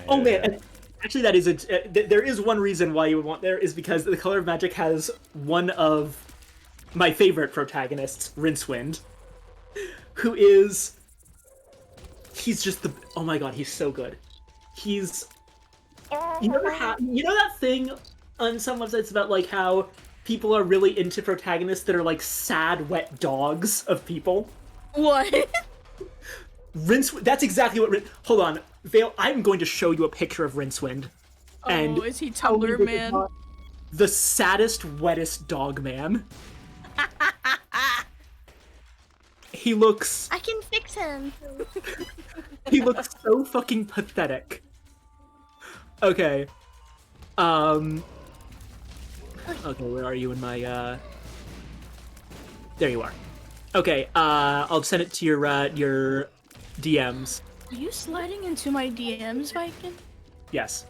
[SPEAKER 9] Oh man, and actually that is there is one reason why you would want there is because The Color of Magic has one of my favorite protagonists, Rincewind, who is he's just oh my god, he's so good. He's you know that thing on some websites about like how people are really into protagonists that are like sad wet dogs of people?
[SPEAKER 8] What?
[SPEAKER 9] Rincewind, that's exactly what hold on, Vale, I'm going to show you a picture of Rincewind. And
[SPEAKER 8] is he Tumblr man?
[SPEAKER 9] the saddest, wettest dog man. he looks
[SPEAKER 8] I can fix him.
[SPEAKER 9] he looks so fucking pathetic. Okay. Okay, where are you in my There you are. Okay, I'll send it to your DMs.
[SPEAKER 8] Are you sliding into my DMs, Viking?
[SPEAKER 9] Yes.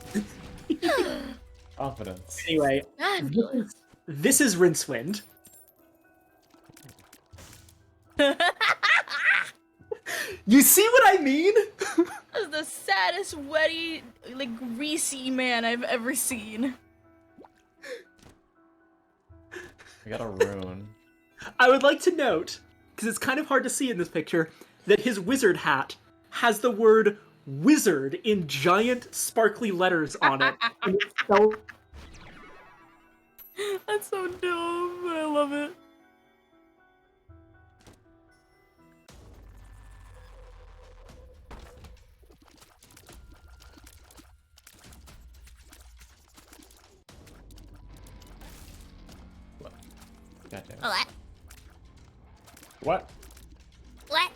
[SPEAKER 1] Confidence.
[SPEAKER 9] Anyway,
[SPEAKER 8] Fabulous.
[SPEAKER 9] this is Rincewind. You see what I mean?
[SPEAKER 8] That's the saddest, wetty, like, greasy man I've ever seen.
[SPEAKER 1] I got a rune.
[SPEAKER 9] I would like to note, because it's kind of hard to see in this picture, that his wizard hat has the word wizard in giant sparkly letters on it. And it's so...
[SPEAKER 8] That's so dumb. I love it.
[SPEAKER 1] Goddamn.
[SPEAKER 8] What?
[SPEAKER 1] What?
[SPEAKER 8] What?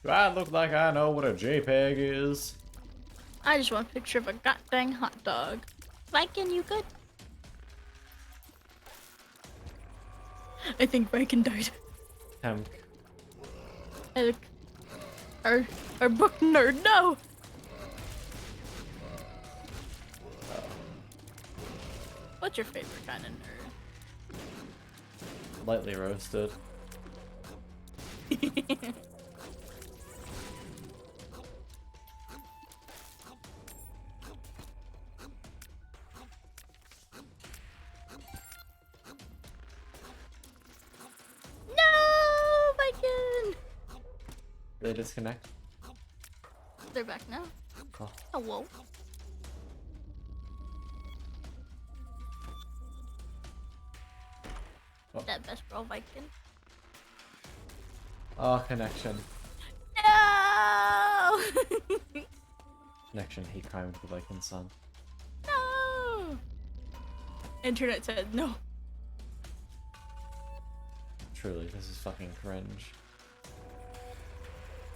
[SPEAKER 1] Do I look like I know what a JPEG is?
[SPEAKER 8] I just want a picture of a goddamn hot dog. Viking, you good? I think Viking died.
[SPEAKER 1] Temp.
[SPEAKER 8] Eric. Our book nerd, no! What's your favorite kind of nerd?
[SPEAKER 1] Lightly roasted.
[SPEAKER 8] No, Viking!
[SPEAKER 1] Did they disconnect?
[SPEAKER 8] They're back now.
[SPEAKER 1] Oh.
[SPEAKER 8] Hello.
[SPEAKER 1] Oh.
[SPEAKER 8] That best bro, Viking.
[SPEAKER 1] Oh, connection.
[SPEAKER 8] No!
[SPEAKER 1] Connection, hate crime with the Viking son.
[SPEAKER 8] No! Internet said no.
[SPEAKER 1] Truly, this is fucking cringe.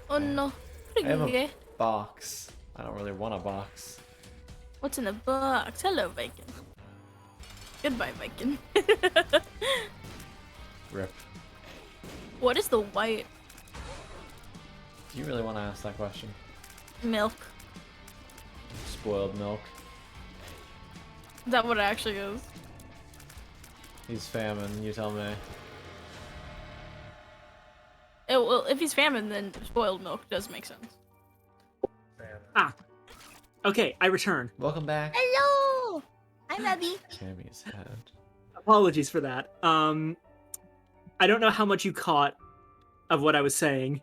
[SPEAKER 8] Oh no.
[SPEAKER 1] I have a
[SPEAKER 8] Okay.
[SPEAKER 1] box. I don't really want a box.
[SPEAKER 8] What's in the box? Hello, Viking. Goodbye, Viking.
[SPEAKER 1] Rip.
[SPEAKER 8] What is the white
[SPEAKER 1] Do you really want to ask that question?
[SPEAKER 8] milk?
[SPEAKER 1] Spoiled milk.
[SPEAKER 8] Is that what it actually is?
[SPEAKER 1] He's famine, you tell me.
[SPEAKER 8] Well, if he's famine, then spoiled milk does make sense.
[SPEAKER 9] Ah. Okay, I return.
[SPEAKER 1] Welcome back.
[SPEAKER 8] Hello! I'm Abby.
[SPEAKER 1] Tammy's head.
[SPEAKER 9] Apologies for that. I don't know how much you caught of what I was saying.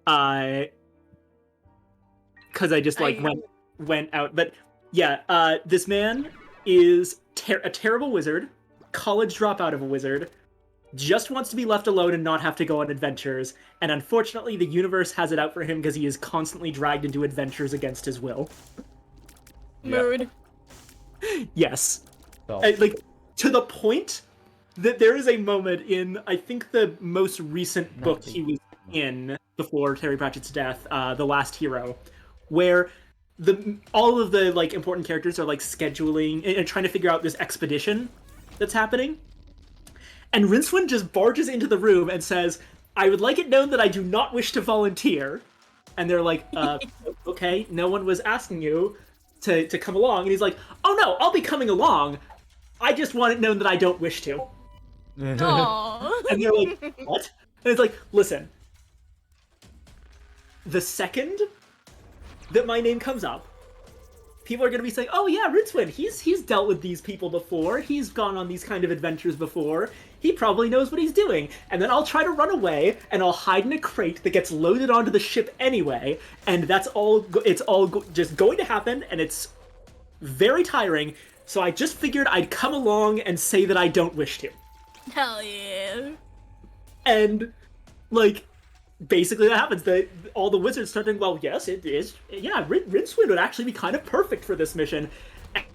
[SPEAKER 9] Because I just like went out. But yeah, this man is a terrible wizard, college dropout of a wizard, just wants to be left alone and not have to go on adventures. And unfortunately, the universe has it out for him because he is constantly dragged into adventures against his will.
[SPEAKER 8] Mood.
[SPEAKER 9] Yes.
[SPEAKER 1] So,
[SPEAKER 9] Like, to the point that there is a moment in, I think, the most recent book he was in before Terry Pratchett's death, The Last Hero, where all of the like important characters are like scheduling and trying to figure out this expedition that's happening. And Rincewind just barges into the room and says, "I would like it known that I do not wish to volunteer." And they're like, okay, no one was asking you to come along. And he's like, "Oh no, I'll be coming along. I just want it known that I don't wish to."
[SPEAKER 8] Aww.
[SPEAKER 9] And they're like, "What?" And it's like, listen, the second that my name comes up, people are going to be saying, "Oh yeah, Rincewind, he's dealt with these people before. He's gone on these kind of adventures before. He probably knows what he's doing." And then I'll try to run away, and I'll hide in a crate that gets loaded onto the ship anyway, and that's all. It's all just going to happen, and it's very tiring. So I just figured I'd come along and say that I don't wish to.
[SPEAKER 8] Hell yeah.
[SPEAKER 9] And like, basically that happens. All the wizards start thinking, well, yes, it is. Yeah, Rincewind would actually be kind of perfect for this mission.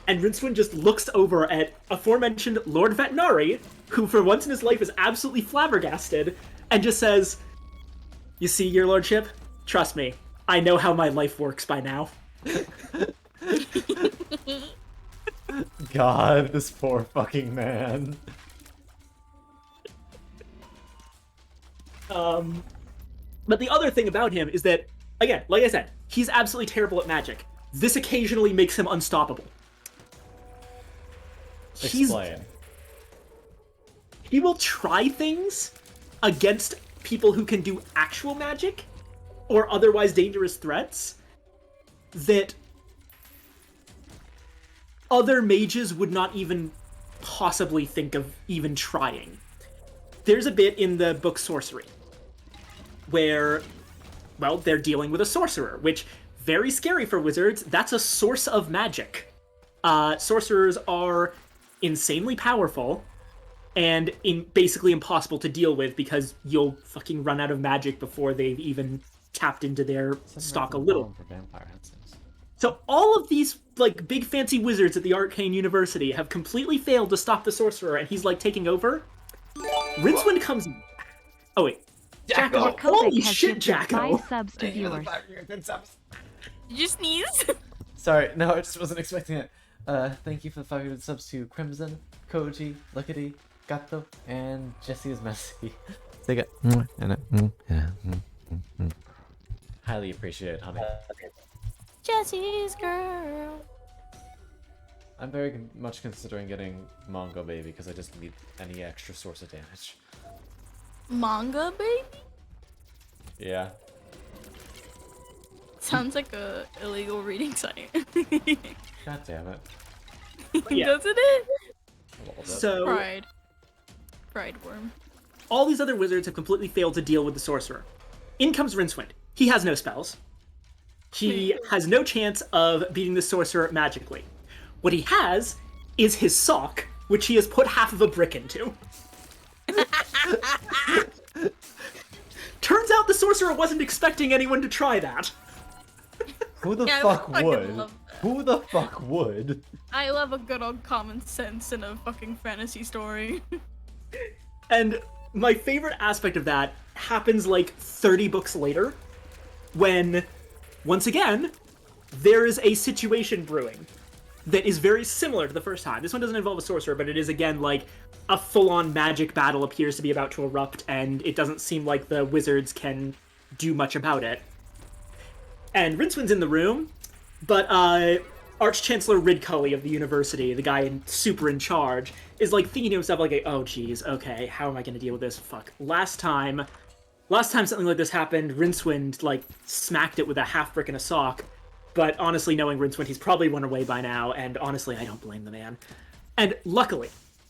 [SPEAKER 9] and Rincewind just looks over at aforementioned Lord Vetinari, who for once in his life is absolutely flabbergasted, and just says, "You see, your lordship? Trust me, I know how my life works by now."
[SPEAKER 1] God, this poor fucking man.
[SPEAKER 9] But the other thing about him is that, again, like I said, he's absolutely terrible at magic. This occasionally makes him unstoppable.
[SPEAKER 1] Explain.
[SPEAKER 9] He will try things against people who can do actual magic or otherwise dangerous threats that other mages would not even possibly think of even trying. There's a bit in the book Sorcery where, well, they're dealing with a sorcerer, which, very scary for wizards, that's a source of magic. Sorcerers are insanely powerful and basically impossible to deal with because you'll fucking run out of magic before they've even tapped into their stock a little.
[SPEAKER 1] For vampire headsets.
[SPEAKER 9] So all of these, like, big fancy wizards at the Arcane University have completely failed to stop the sorcerer, and he's, like, taking over. Rincewind comes... Oh, wait.
[SPEAKER 2] Jacko
[SPEAKER 9] Holy
[SPEAKER 2] has
[SPEAKER 9] shit,
[SPEAKER 2] gifted
[SPEAKER 9] Jacko!
[SPEAKER 2] 5 subs to viewers.
[SPEAKER 8] Did you sneeze?
[SPEAKER 1] Sorry, no, I just wasn't expecting it. Thank you for the 500 subs to Crimson, Koji, Luckity, Gato, and Jesse is messy. Take it. Highly appreciated, honey.
[SPEAKER 8] Jesse's girl.
[SPEAKER 1] I'm very much considering getting Mongo Baby because I just need any extra source of damage.
[SPEAKER 8] Manga baby?
[SPEAKER 1] Yeah.
[SPEAKER 8] Sounds like a illegal reading site.
[SPEAKER 1] God damn it.
[SPEAKER 9] Yeah.
[SPEAKER 8] Doesn't it?
[SPEAKER 1] A little bit.
[SPEAKER 9] So,
[SPEAKER 8] Pride worm.
[SPEAKER 9] all these other wizards have completely failed to deal with the sorcerer. In comes Rincewind. He has no spells. He has no chance of beating the sorcerer magically. What he has is his sock, which he has put half of a brick into. Turns out the sorcerer wasn't expecting anyone to try that.
[SPEAKER 1] Who the
[SPEAKER 8] Yeah, I
[SPEAKER 1] fuck
[SPEAKER 8] fucking
[SPEAKER 1] would?
[SPEAKER 8] love that.
[SPEAKER 1] Who the fuck would?
[SPEAKER 8] I love a good old common sense in a fucking fantasy story.
[SPEAKER 9] And my favorite aspect of that happens like 30 books later, when, once again, there is a situation brewing that is very similar to the first time. This one doesn't involve a sorcerer, but it is, again, like, a full-on magic battle appears to be about to erupt, and it doesn't seem like the wizards can do much about it. And Rincewind's in the room, but Arch-Chancellor Ridcully of the university, the guy super in charge, is like thinking to himself like, oh geez, okay, how am I gonna deal with this? Fuck. Last time something like this happened, Rincewind like smacked it with a half brick and a sock. But honestly, knowing Rincewind, he's probably run away by now, and honestly, I don't blame the man. And luckily,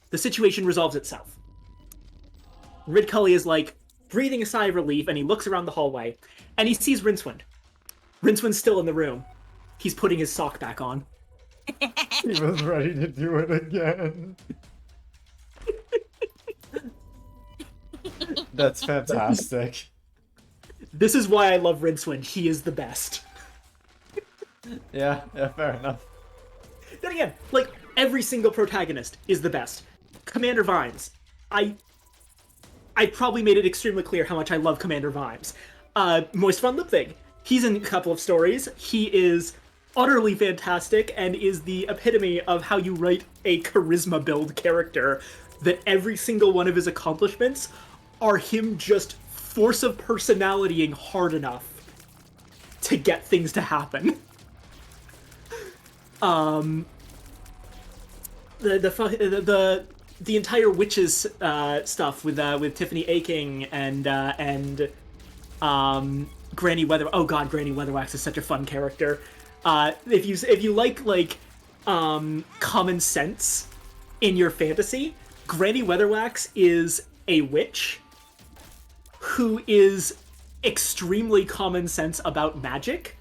[SPEAKER 9] the situation resolves itself. Ridcully is like breathing a sigh of relief, and he looks around the hallway, and he sees Rincewind. Rincewind's still in the room. He's putting his sock back on.
[SPEAKER 1] He was ready to do it again. That's fantastic.
[SPEAKER 9] This is why I love Rincewind. He is the best.
[SPEAKER 1] Yeah, fair enough.
[SPEAKER 9] Then again, like, every single protagonist is the best. Commander Vimes. I probably made it extremely clear how much I love Commander Vimes. Moist Fun Lip Thing. He's in a couple of stories. He is utterly fantastic and is the epitome of how you write a charisma build character, that every single one of his accomplishments are him just force of personalitying hard enough to get things to happen. The entire witches stuff with Tiffany Aching and Granny Weather. Oh god, Granny Weatherwax is such a fun character. If you like common sense in your fantasy, Granny Weatherwax is a witch who is extremely common sense about magic.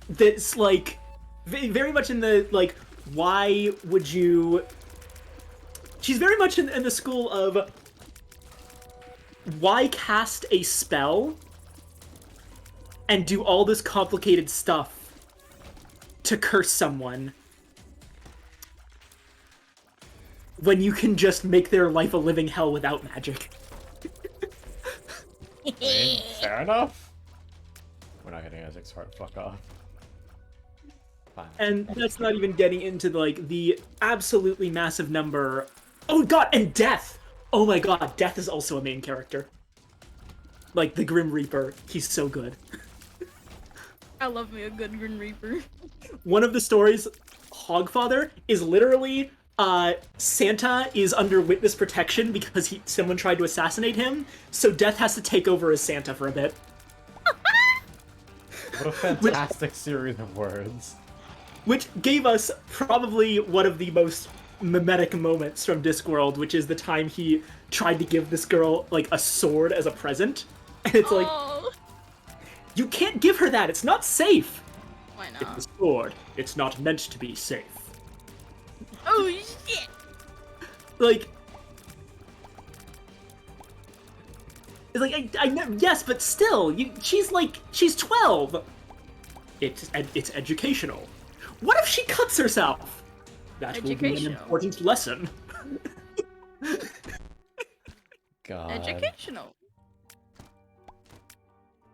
[SPEAKER 9] That's like very much in the like, why would you? She's very much in the school of why cast a spell and do all this complicated stuff to curse someone when you can just make their life a living hell without magic.
[SPEAKER 1] I mean, fair enough. We're not getting Isaac's heart. Fuck off. Fine.
[SPEAKER 9] And that's not even getting into like the absolutely massive number. Oh god, and Death! Oh my god, Death is also a main character. Like the Grim Reaper, he's so good.
[SPEAKER 8] I love me a good Grim Reaper.
[SPEAKER 9] One of the stories, Hogfather, is literally Santa is under witness protection because someone tried to assassinate him, so Death has to take over as Santa for a bit.
[SPEAKER 1] What a fantastic series of words.
[SPEAKER 9] Which gave us probably one of the most mimetic moments from Discworld, which is the time he tried to give this girl, like, a sword as a present. And it's like,
[SPEAKER 8] Oh,
[SPEAKER 9] you can't give her that, it's not safe!
[SPEAKER 8] why
[SPEAKER 9] It's
[SPEAKER 8] not?
[SPEAKER 9] a sword, it's not meant to be safe.
[SPEAKER 8] Oh shit!
[SPEAKER 9] Like... It's like, I know, yes, but still, she's 12! It's educational. What if she cuts herself? That will be an
[SPEAKER 8] Educational.
[SPEAKER 9] important lesson.
[SPEAKER 1] God.
[SPEAKER 8] Educational.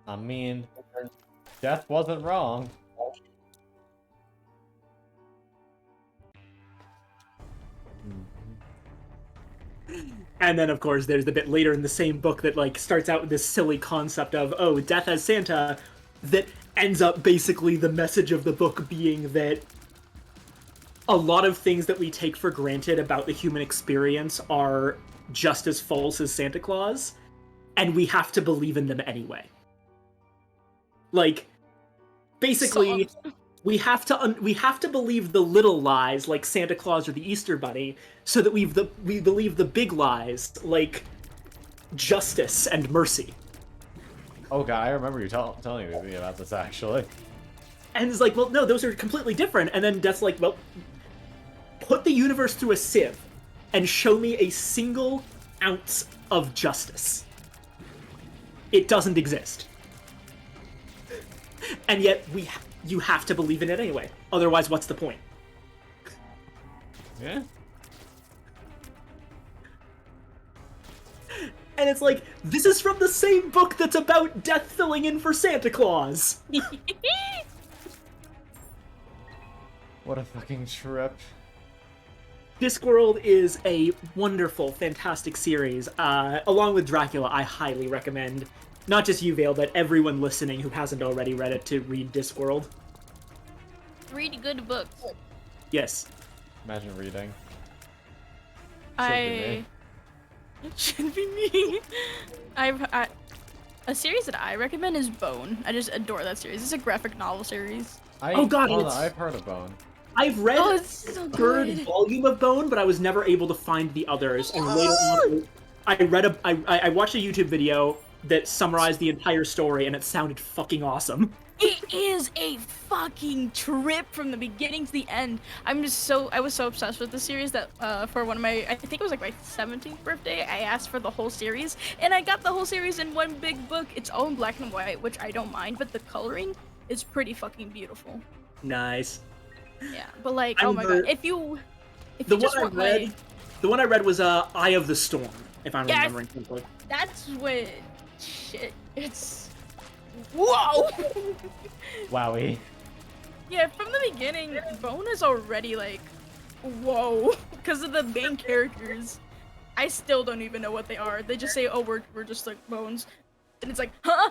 [SPEAKER 1] I mean, Death wasn't wrong.
[SPEAKER 9] And then, of course, there's the bit later in the same book that, like, starts out with this silly concept of, oh, Death as Santa, that ends up basically the message of the book being that a lot of things that we take for granted about the human experience are just as false as Santa Claus, and we have to believe in them anyway. Like, basically, we have to believe the little lies, like Santa Claus or the Easter Bunny, so that we believe the big lies, like justice and mercy.
[SPEAKER 1] Oh god, I remember you telling me about this actually.
[SPEAKER 9] And it's like, well, no, those are completely different. And then Death's like, well, put the universe through a sieve and show me a single ounce of justice. It doesn't exist. And yet, you have to believe in it anyway. Otherwise, what's the point?
[SPEAKER 1] Yeah.
[SPEAKER 9] And it's like, this is from the same book that's about Death filling in for Santa Claus.
[SPEAKER 1] What a fucking trip.
[SPEAKER 9] Discworld is a wonderful, fantastic series. Along with Dracula, I highly recommend, not just you, Vale, but everyone listening who hasn't already read it to read Discworld.
[SPEAKER 8] Read good books.
[SPEAKER 9] Yes.
[SPEAKER 1] Imagine reading.
[SPEAKER 8] It should be me. A series that I recommend is Bone. I just adore that series. It's a graphic novel series.
[SPEAKER 9] Oh god,
[SPEAKER 1] I've heard of Bone.
[SPEAKER 9] I've read
[SPEAKER 8] Oh,
[SPEAKER 9] the
[SPEAKER 8] it's so
[SPEAKER 9] third
[SPEAKER 8] good.
[SPEAKER 9] volume of Bone, but I was never able to find the others. And later on, I watched a YouTube video that summarized the entire story, and it sounded fucking awesome.
[SPEAKER 8] It is a fucking trip from the beginning to the end. I was so obsessed with the series that for one of my, I think it was like my 17th birthday, I asked for the whole series, and I got the whole series in one big book. It's all in black and white, which I don't mind, but the coloring is pretty fucking beautiful.
[SPEAKER 9] Nice.
[SPEAKER 8] Yeah, but like, oh my god, if you
[SPEAKER 9] The
[SPEAKER 8] just
[SPEAKER 9] one I
[SPEAKER 8] want
[SPEAKER 9] read,
[SPEAKER 8] my,
[SPEAKER 9] the one I read was Eye of the Storm, if I'm
[SPEAKER 8] Yes.
[SPEAKER 9] remembering correctly.
[SPEAKER 8] that's what, shit, it's, whoa!
[SPEAKER 1] Wowie.
[SPEAKER 8] Yeah, from the beginning, Bone is already like, whoa, because of the main characters. I still don't even know what they are. They just say, oh, we're just like bones. And it's like, huh?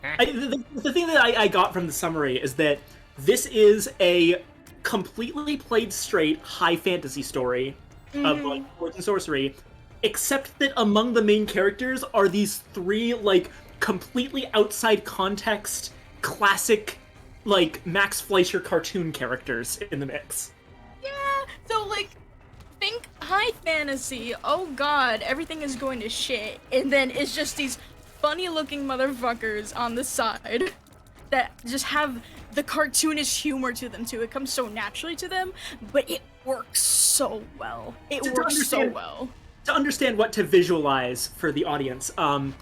[SPEAKER 9] The thing that I got from the summary is that this is a completely played straight high fantasy story of like swords and sorcery, except that among the main characters are these three like completely outside context classic like Max Fleischer cartoon characters in the mix.
[SPEAKER 8] Yeah, so like, think high fantasy, oh god, everything is going to shit, and then it's just these funny looking motherfuckers on the side that just have the cartoonish humor to them too. It comes so naturally to them, but it works so well. It
[SPEAKER 9] To
[SPEAKER 8] works so
[SPEAKER 9] understand-
[SPEAKER 8] well.
[SPEAKER 9] To understand what to visualize for the audience,
[SPEAKER 8] Hobbit,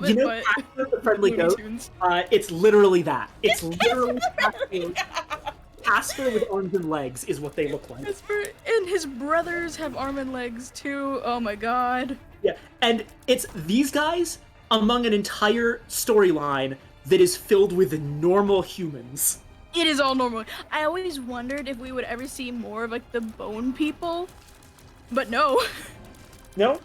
[SPEAKER 9] you know
[SPEAKER 8] but
[SPEAKER 9] Casper the Friendly
[SPEAKER 8] Looney
[SPEAKER 9] Goat?
[SPEAKER 8] Tunes.
[SPEAKER 9] It's literally that. It's literally Casper. Casper with arms and legs is what they look like.
[SPEAKER 8] And his brothers have arm and legs too. Oh my god.
[SPEAKER 9] Yeah, and it's these guys among an entire storyline that is filled with normal humans.
[SPEAKER 8] It is all normal. I always wondered if we would ever see more of like the bone people, but no.
[SPEAKER 9] No?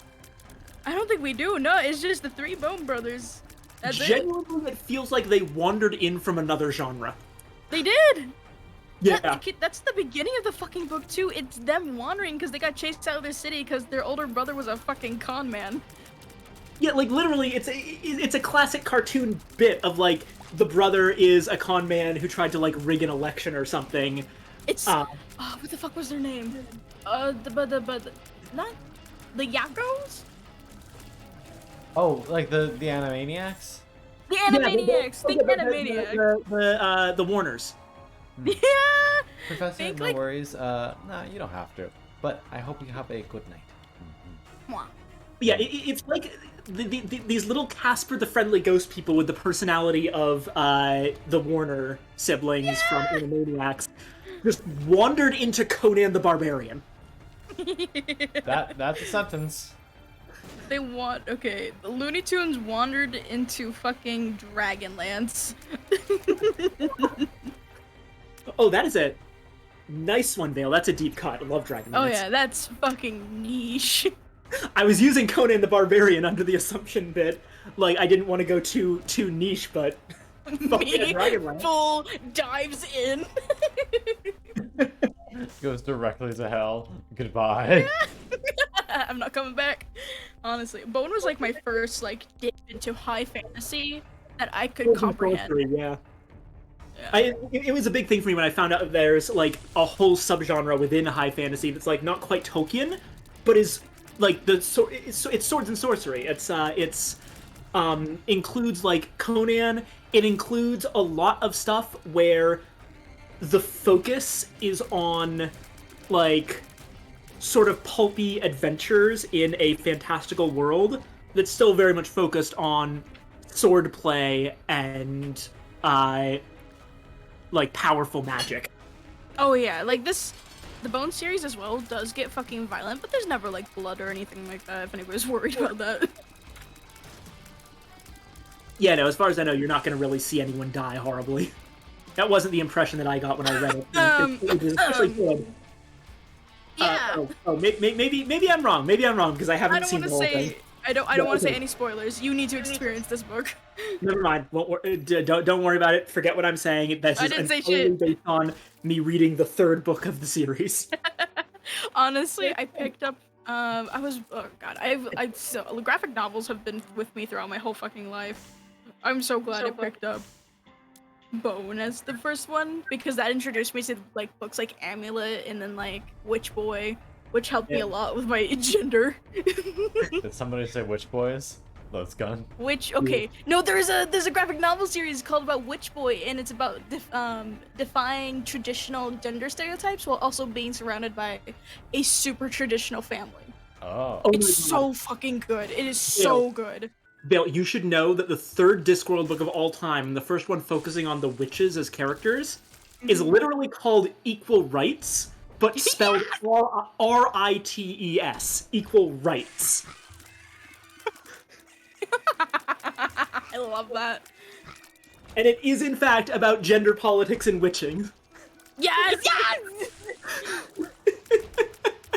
[SPEAKER 8] I don't think we do. No, it's just the 3 bone brothers. That's it.
[SPEAKER 9] Genuinely, it feels like they wandered in from another genre.
[SPEAKER 8] They did.
[SPEAKER 9] Yeah.
[SPEAKER 8] That's the beginning of the fucking book too. It's them wandering because they got chased out of their city because their older brother was a fucking con man.
[SPEAKER 9] Yeah, like literally, it's a classic cartoon bit of like the brother is a con man who tried to like rig an election or something.
[SPEAKER 8] It's what the fuck was their name? Not the Yakos?
[SPEAKER 1] Oh, like the Animaniacs?
[SPEAKER 8] The Animaniacs. Think Animaniacs.
[SPEAKER 9] The Warners.
[SPEAKER 8] Yeah.
[SPEAKER 1] Professor,
[SPEAKER 8] Think,
[SPEAKER 1] no
[SPEAKER 8] like-
[SPEAKER 1] worries. Nah, you don't have to. But I hope you have a good night.
[SPEAKER 8] Mwah.
[SPEAKER 9] Yeah, it's like these little Casper the Friendly Ghost people with the personality of the Warner siblings from Animaniacs just wandered into Conan the Barbarian.
[SPEAKER 1] That's a sentence.
[SPEAKER 8] The Looney Tunes wandered into fucking Dragonlance.
[SPEAKER 9] Oh, that is a nice one, Vale. That's a deep cut. I love Dragonlance.
[SPEAKER 8] Oh yeah, that's fucking niche.
[SPEAKER 9] I was using Conan the Barbarian under the assumption that, like, I didn't want to go too niche, but fuck yeah,
[SPEAKER 8] Me
[SPEAKER 9] Dragonlance.
[SPEAKER 8] full dives in.
[SPEAKER 1] Goes directly to hell. Goodbye.
[SPEAKER 8] I'm not coming back. Honestly, Bone was like my first like dip into high fantasy that I could comprehend.
[SPEAKER 9] Sorcery, yeah. It was a big thing for me when I found out there's like a whole subgenre within high fantasy that's like not quite Tolkien, but is like it's swords and sorcery. It's includes like Conan. It includes a lot of stuff where the focus is on like sort of pulpy adventures in a fantastical world that's still very much focused on swordplay and like powerful magic.
[SPEAKER 8] Oh yeah, like the Bone series as well does get fucking violent, but there's never like blood or anything like that if anybody's worried about that.
[SPEAKER 9] Yeah, no, as far as I know, you're not going to really see anyone die horribly. That wasn't the impression that I got when I read it. It was actually good.
[SPEAKER 8] Yeah.
[SPEAKER 9] Maybe I'm wrong. Maybe I'm wrong because I
[SPEAKER 8] I
[SPEAKER 9] haven't
[SPEAKER 8] don't
[SPEAKER 9] seen
[SPEAKER 8] want
[SPEAKER 9] the
[SPEAKER 8] to
[SPEAKER 9] whole
[SPEAKER 8] say
[SPEAKER 9] thing.
[SPEAKER 8] I don't want to say
[SPEAKER 9] okay.
[SPEAKER 8] any spoilers. You need to experience this book.
[SPEAKER 9] Never mind. Don't worry about it. Forget what I'm saying. That's
[SPEAKER 8] I
[SPEAKER 9] just
[SPEAKER 8] didn't say
[SPEAKER 9] entirely
[SPEAKER 8] shit.
[SPEAKER 9] based on me reading the 3rd book of the series.
[SPEAKER 8] Honestly, I picked up. So graphic novels have been with me throughout my whole fucking life. I'm so glad I picked up Bone as the first one because that introduced me to like books like Amulet and then like Witch Boy, which helped me a lot with my gender.
[SPEAKER 1] Did somebody say Witch Boys? Load's gun.
[SPEAKER 8] No, there's a graphic novel series called about Witch Boy, and it's about defying traditional gender stereotypes while also being surrounded by a super traditional family.
[SPEAKER 1] Oh.
[SPEAKER 8] It's so fucking good. It is so good.
[SPEAKER 9] Bill, you should know that the 3rd Discworld book of all time, the first one focusing on the witches as characters, is literally called Equal Rights, but spelled R-I-T-E-S. Equal Rights.
[SPEAKER 8] I love that.
[SPEAKER 9] And it is, in fact, about gender politics and witching.
[SPEAKER 8] Yes! Yes!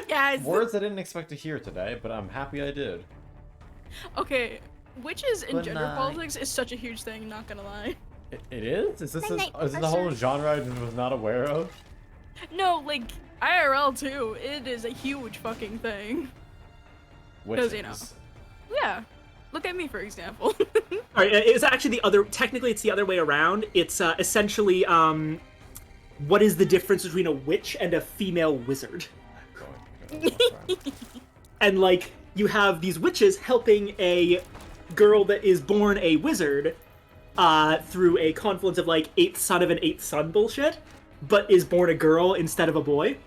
[SPEAKER 8] Yes!
[SPEAKER 1] Words I didn't expect to hear today, but I'm happy I did.
[SPEAKER 8] Okay, witches and
[SPEAKER 1] Good
[SPEAKER 8] gender
[SPEAKER 1] night.
[SPEAKER 8] politics is such a huge thing, not gonna lie.
[SPEAKER 1] It is? Is this
[SPEAKER 7] Good night,
[SPEAKER 1] a whole genre I was not aware of?
[SPEAKER 8] No, like, IRL too, it is a huge fucking thing.
[SPEAKER 1] Witches.
[SPEAKER 8] you know. Yeah. Look at me, for example.
[SPEAKER 9] Alright, it's actually technically it's the other way around. It's essentially, what is the difference between a witch and a female wizard? And, like, you have these witches helping a girl that is born a wizard through a confluence of, like, 8th son of an 8th son bullshit, but is born a girl instead of a boy.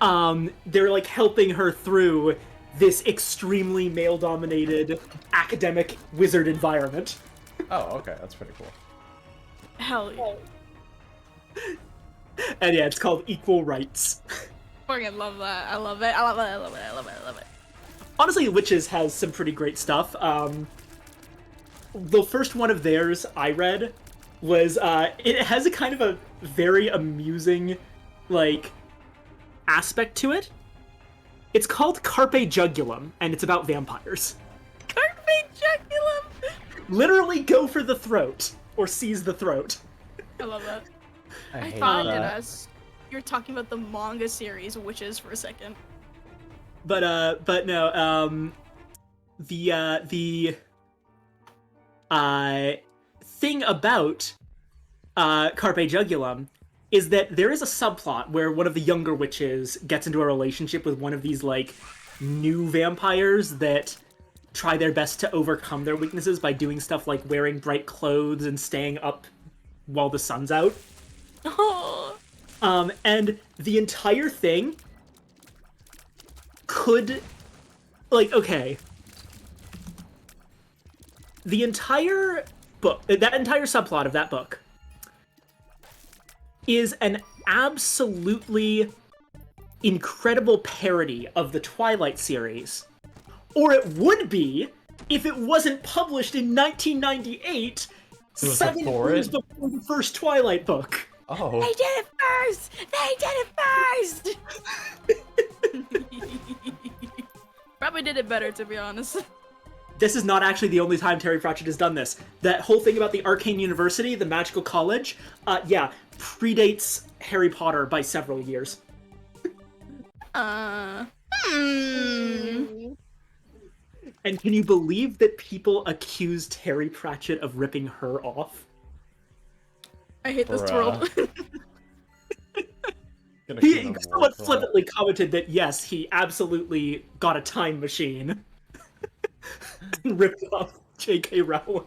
[SPEAKER 9] They're, like, helping her through this extremely male-dominated academic wizard environment.
[SPEAKER 1] Oh, okay, that's pretty cool.
[SPEAKER 8] Hell yeah.
[SPEAKER 9] And yeah, it's called Equal Rights.
[SPEAKER 8] Fucking love that. I love it. I love it. I love it. I love it. I love it.
[SPEAKER 9] Honestly, Witches has some pretty great stuff. The first one of theirs I read was, it has a kind of a very amusing, like, aspect to it. It's called Carpe Jugulum, and it's about vampires.
[SPEAKER 8] Carpe Jugulum!
[SPEAKER 9] Literally go for the throat, or seize the throat.
[SPEAKER 8] I love that.
[SPEAKER 1] I hate
[SPEAKER 8] Thought it
[SPEAKER 1] that.
[SPEAKER 8] as you're talking about the manga series Witches for a second.
[SPEAKER 9] But no, the thing about Carpe Jugulum is that there is a subplot where one of the younger witches gets into a relationship with one of these, like, new vampires that try their best to overcome their weaknesses by doing stuff like wearing bright clothes and staying up while the sun's out.
[SPEAKER 8] Oh.
[SPEAKER 9] And the entire thing could, like, okay. The entire book, that entire subplot of that book, is an absolutely incredible parody of the Twilight series. Or it would be if it wasn't published in 1998,
[SPEAKER 1] was
[SPEAKER 9] 7
[SPEAKER 1] before
[SPEAKER 9] years
[SPEAKER 1] it?
[SPEAKER 9] before the first Twilight book.
[SPEAKER 1] Oh.
[SPEAKER 8] They did it first! They did it first! Probably did it better, to be honest.
[SPEAKER 9] This is not actually the only time Terry Pratchett has done this. That whole thing about the Arcane University, the magical college, yeah, predates Harry Potter by several years.
[SPEAKER 7] Hmm.
[SPEAKER 9] And can you believe that people accused Terry Pratchett of ripping her off?
[SPEAKER 8] I hate this
[SPEAKER 1] Bruh.
[SPEAKER 8] world.
[SPEAKER 1] Gonna
[SPEAKER 9] He
[SPEAKER 1] keep them
[SPEAKER 9] somewhat
[SPEAKER 1] warm.
[SPEAKER 9] flippantly commented that yes, he absolutely got a time machine. And ripped off J.K. Rowling.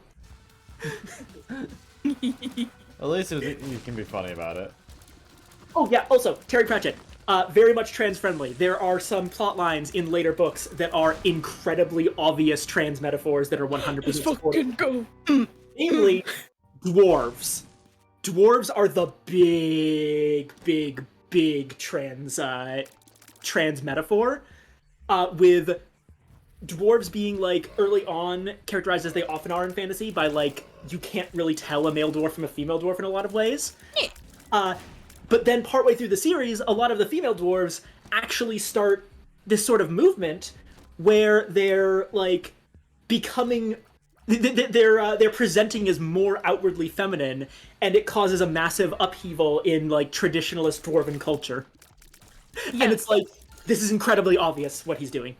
[SPEAKER 1] At least you can be funny about it.
[SPEAKER 9] Oh yeah, also, Terry Pratchett, very much trans-friendly. There are some plot lines in later books that are incredibly obvious trans metaphors that are 100% supported.
[SPEAKER 8] go.
[SPEAKER 9] Namely, dwarves. Dwarves are the big trans metaphor, with dwarves being, like, early on characterized as they often are in fantasy by, like, you can't really tell a male dwarf from a female dwarf in a lot of ways. But then partway through the series, a lot of the female dwarves actually start this sort of movement where they're, like, becoming... They're presenting as more outwardly feminine, and it causes a massive upheaval in, like, traditionalist dwarven culture.
[SPEAKER 8] Yes.
[SPEAKER 9] And it's like, this is incredibly obvious what he's doing.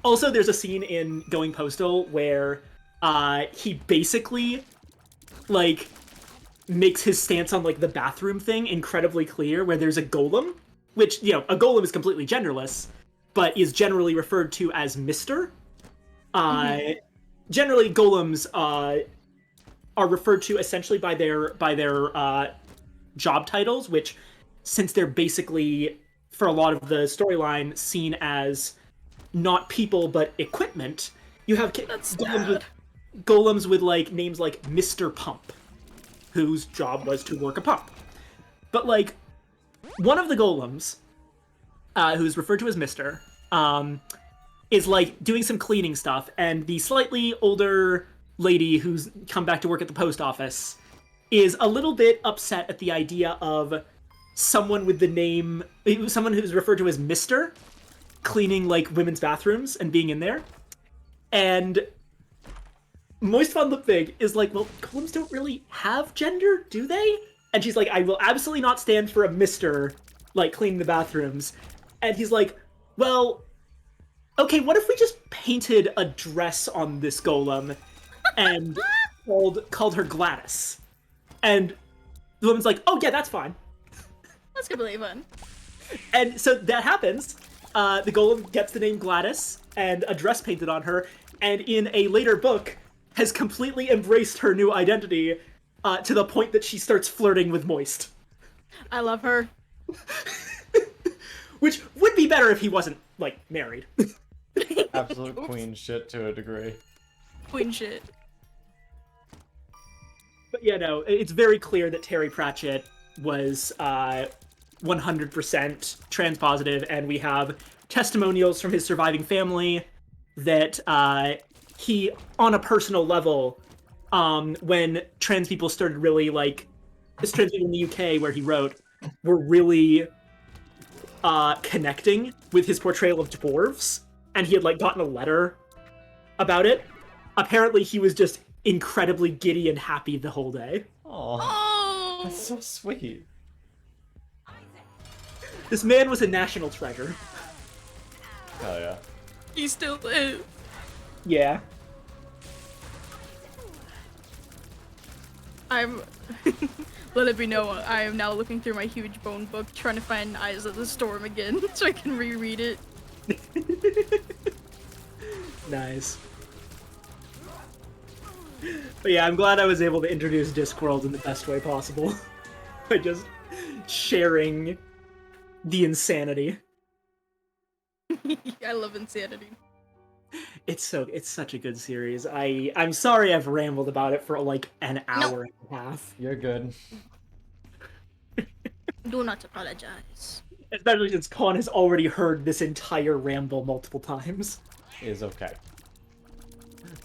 [SPEAKER 9] Also, there's a scene in Going Postal where he basically, like, makes his stance on, like, the bathroom thing incredibly clear, where there's a golem, which, you know, a golem is completely genderless, but is generally referred to as Mr. Generally, golems are referred to essentially by their job titles, which, since they're basically, for a lot of the storyline, seen as not people but equipment, you have golems with like names like Mr. Pump, whose job was to work a pump. But like, one of the golems, who's referred to as Mr., is like doing some cleaning stuff, and the slightly older lady who's come back to work at the post office is a little bit upset at the idea of someone with the name, someone who's referred to as Mr. cleaning like women's bathrooms and being in there. And Moist Fun Lip Fig is like, well, golems don't really have gender, do they? And she's like, I will absolutely not stand for a Mr. like cleaning the bathrooms. And he's like, well, okay, what if we just painted a dress on this golem and called her Gladys? And the woman's like, oh yeah, that's fine.
[SPEAKER 8] That's completely fun.
[SPEAKER 9] And so that happens. The golem gets the name Gladys and a dress painted on her, and in a later book has completely embraced her new identity to the point that she starts flirting with Moist.
[SPEAKER 8] I love her.
[SPEAKER 9] Which would be better if he wasn't, like, married.
[SPEAKER 1] Absolute queen shit to a degree.
[SPEAKER 8] Queen shit.
[SPEAKER 9] But yeah, no, it's very clear that Terry Pratchett was 100% trans-positive, and we have testimonials from his surviving family that he, on a personal level, when trans people started really, like, his trans people in the UK, where he wrote, were really connecting with his portrayal of dwarves, and he had, like, gotten a letter about it. Apparently, he was just incredibly giddy and happy the whole day.
[SPEAKER 1] Aw,
[SPEAKER 8] Oh,
[SPEAKER 1] that's so sweet.
[SPEAKER 9] This man was a national treasure.
[SPEAKER 1] Hell yeah.
[SPEAKER 8] he still is.
[SPEAKER 9] Yeah.
[SPEAKER 8] I'm. Let it be known, I am now looking through my huge bone book, trying to find Eyes of the Storm again, so I can reread it.
[SPEAKER 9] Nice. But yeah, I'm glad I was able to introduce Discworld in the best way possible. By just sharing the insanity.
[SPEAKER 8] I love insanity.
[SPEAKER 9] It's such a good series. I'm sorry I've rambled about it for like an hour and a half.
[SPEAKER 1] You're good.
[SPEAKER 8] Do not apologize.
[SPEAKER 9] Especially since Con has already heard this entire ramble multiple times.
[SPEAKER 1] Is okay.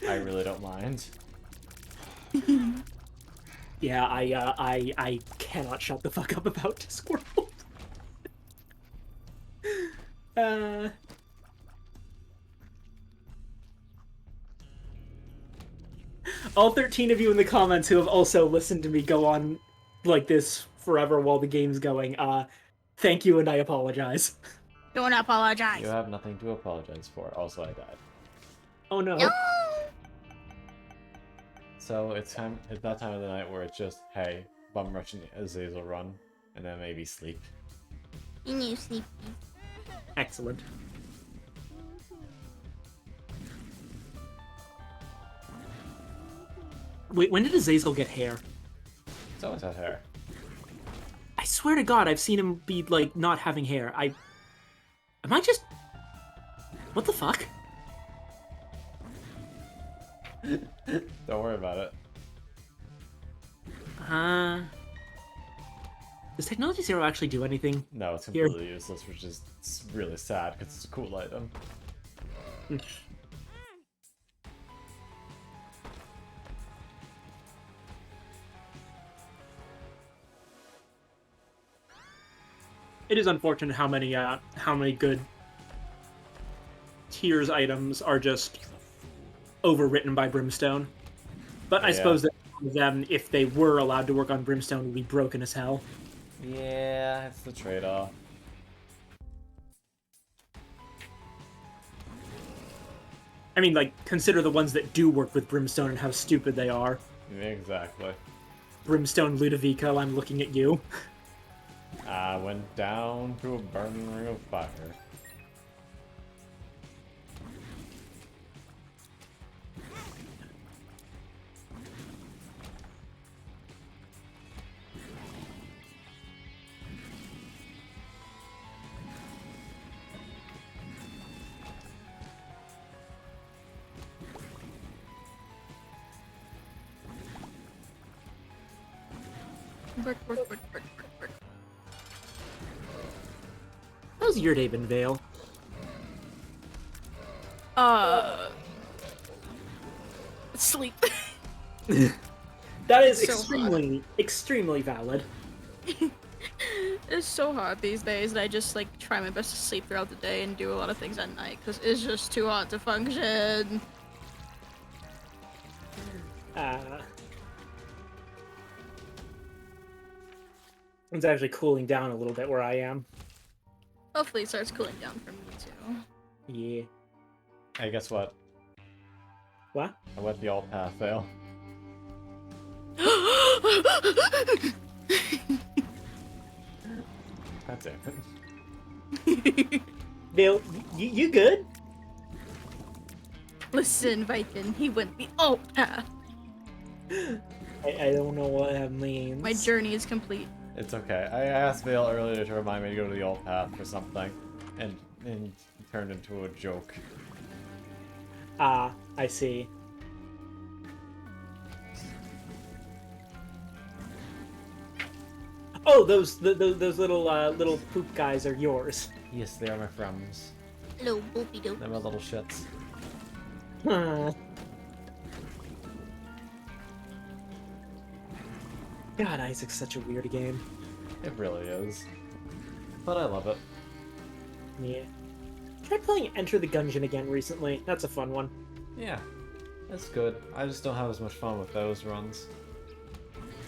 [SPEAKER 1] I really don't mind.
[SPEAKER 9] Yeah, I cannot shut the fuck up about Discworld. All 13 of you in the comments who have also listened to me go on like this forever while the game's going, thank you and I apologize.
[SPEAKER 8] Don't apologize.
[SPEAKER 1] You have nothing to apologize for. Also, I died.
[SPEAKER 9] Oh no.
[SPEAKER 8] No.
[SPEAKER 1] So it's that time of the night where it's just, hey, bum rush and Azazel run, and then maybe sleep.
[SPEAKER 8] You sleepy.
[SPEAKER 9] Excellent. Wait, when did Azazel get hair?
[SPEAKER 1] It's always had hair.
[SPEAKER 9] I swear to God, I've seen him be, like, not having hair. Am I just... What the fuck?
[SPEAKER 1] Don't worry about it.
[SPEAKER 9] Does Technology Zero actually do anything?
[SPEAKER 1] No, it's
[SPEAKER 9] Here.
[SPEAKER 1] completely useless, which is really sad because it's a cool item.
[SPEAKER 9] It is unfortunate how many good tiers items are just overwritten by Brimstone. But I
[SPEAKER 1] Yeah.
[SPEAKER 9] suppose that them, if they were allowed to work on Brimstone, would be broken as hell.
[SPEAKER 1] Yeah, it's the trade-off.
[SPEAKER 9] I mean, like, consider the ones that do work with Brimstone and how stupid they are.
[SPEAKER 1] Exactly.
[SPEAKER 9] Brimstone Ludovico, I'm looking at you.
[SPEAKER 1] I went down to a burning ring of fire.
[SPEAKER 9] How's your day been, Vale?
[SPEAKER 8] Sleep.
[SPEAKER 9] That is
[SPEAKER 8] So
[SPEAKER 9] extremely valid.
[SPEAKER 8] It's so hot these days that I just like try my best to sleep throughout the day and do a lot of things at night because it's just too hot to function.
[SPEAKER 9] It's actually cooling down a little bit where I am.
[SPEAKER 8] Hopefully it starts cooling down for me too.
[SPEAKER 9] Yeah.
[SPEAKER 1] Hey, guess what?
[SPEAKER 9] What?
[SPEAKER 1] I went the alt path, Vale. That's it.
[SPEAKER 9] Vale, you good?
[SPEAKER 8] Listen, Viking, he went the alt path.
[SPEAKER 9] I don't know what that means.
[SPEAKER 8] My journey is complete.
[SPEAKER 1] It's okay. I asked Vale earlier to remind me to go to the alt path for something, and it turned into a joke.
[SPEAKER 9] Ah, I see. Oh, those little poop guys are yours.
[SPEAKER 1] Yes, they are my friends.
[SPEAKER 8] Little boopy doop.
[SPEAKER 1] They're my little shits.
[SPEAKER 9] God, Isaac's such a weird game.
[SPEAKER 1] It really is. But I love it.
[SPEAKER 9] Yeah. Tried playing Enter the Gungeon again recently. That's a fun one.
[SPEAKER 1] Yeah, it's good. I just don't have as much fun with those runs.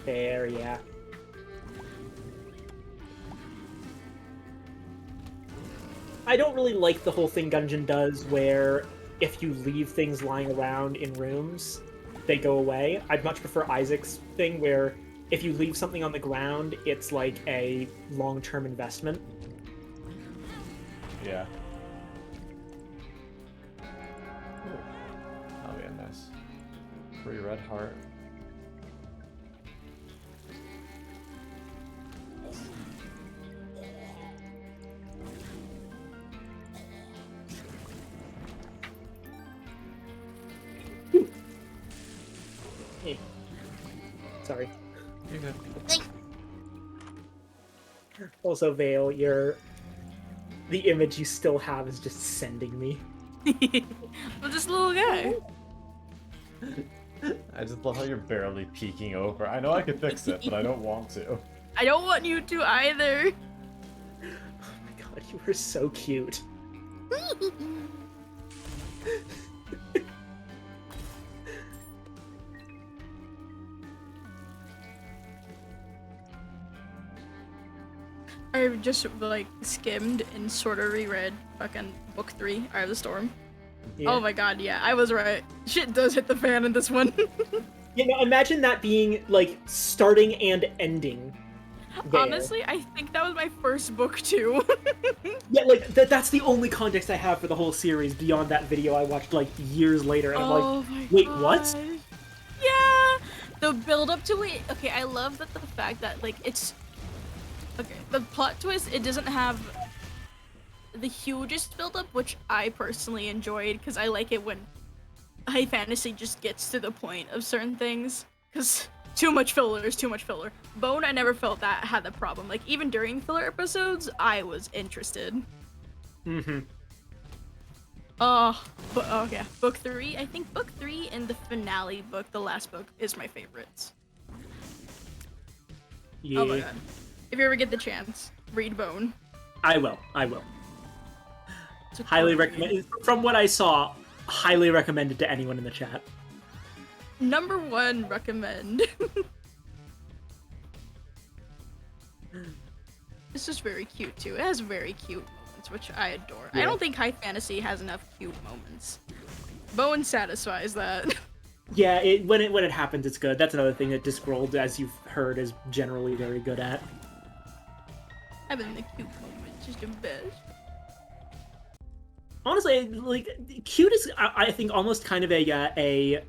[SPEAKER 9] There, yeah. I don't really like the whole thing Gungeon does where if you leave things lying around in rooms, they go away. I'd much prefer Isaac's thing where if you leave something on the ground, it's like a long-term investment.
[SPEAKER 1] Yeah. Oh yeah, nice. Free red heart.
[SPEAKER 9] Hey. Sorry.
[SPEAKER 1] You're good.
[SPEAKER 9] Also, Vale, the image you still have is just sending me.
[SPEAKER 8] I'm just a little guy.
[SPEAKER 1] I just love how you're barely peeking over. I know I can fix it, but I don't want to.
[SPEAKER 8] I don't want you to either.
[SPEAKER 9] Oh my god, you were so cute.
[SPEAKER 8] I've just like skimmed and sort of reread fucking book 3, Eye of the Storm.
[SPEAKER 9] Yeah.
[SPEAKER 8] Oh my god, yeah, I was right. Shit does hit the fan in this one.
[SPEAKER 9] You know, imagine that being like starting and ending. There.
[SPEAKER 8] Honestly, I think that was my first book too.
[SPEAKER 9] Yeah, like that's the only context I have for the whole series beyond that video I watched like years later, and I'm like, wait, what?
[SPEAKER 8] Yeah, the build up to it. Okay, I love that the fact that like it's okay. The plot twist, it doesn't have the hugest build up, which I personally enjoyed because I like it when high fantasy just gets to the point of certain things. Because too much filler is too much filler. Bone, I never felt that had the problem. Like even during filler episodes, I was interested.
[SPEAKER 9] Mm-hmm.
[SPEAKER 8] Oh yeah, book 3. I think book 3 and the finale book, the last book, is my favorites.
[SPEAKER 9] Yeah.
[SPEAKER 8] Oh my god. If you ever get the chance, read Bone.
[SPEAKER 9] I will.
[SPEAKER 8] It's a
[SPEAKER 9] Highly
[SPEAKER 8] cool
[SPEAKER 9] recommend.
[SPEAKER 8] read.
[SPEAKER 9] From what I saw, highly recommended to anyone in the chat.
[SPEAKER 8] Number 1 recommend. This is very cute too. It has very cute moments, which I adore.
[SPEAKER 9] Yeah.
[SPEAKER 8] I don't think high fantasy has enough cute moments. Bone satisfies that.
[SPEAKER 9] Yeah, when it happens, it's good. That's another thing that Discworld, as you've heard, is generally very good at.
[SPEAKER 8] Having the cute moments is the best.
[SPEAKER 9] Honestly, like cute is, I think, almost kind of a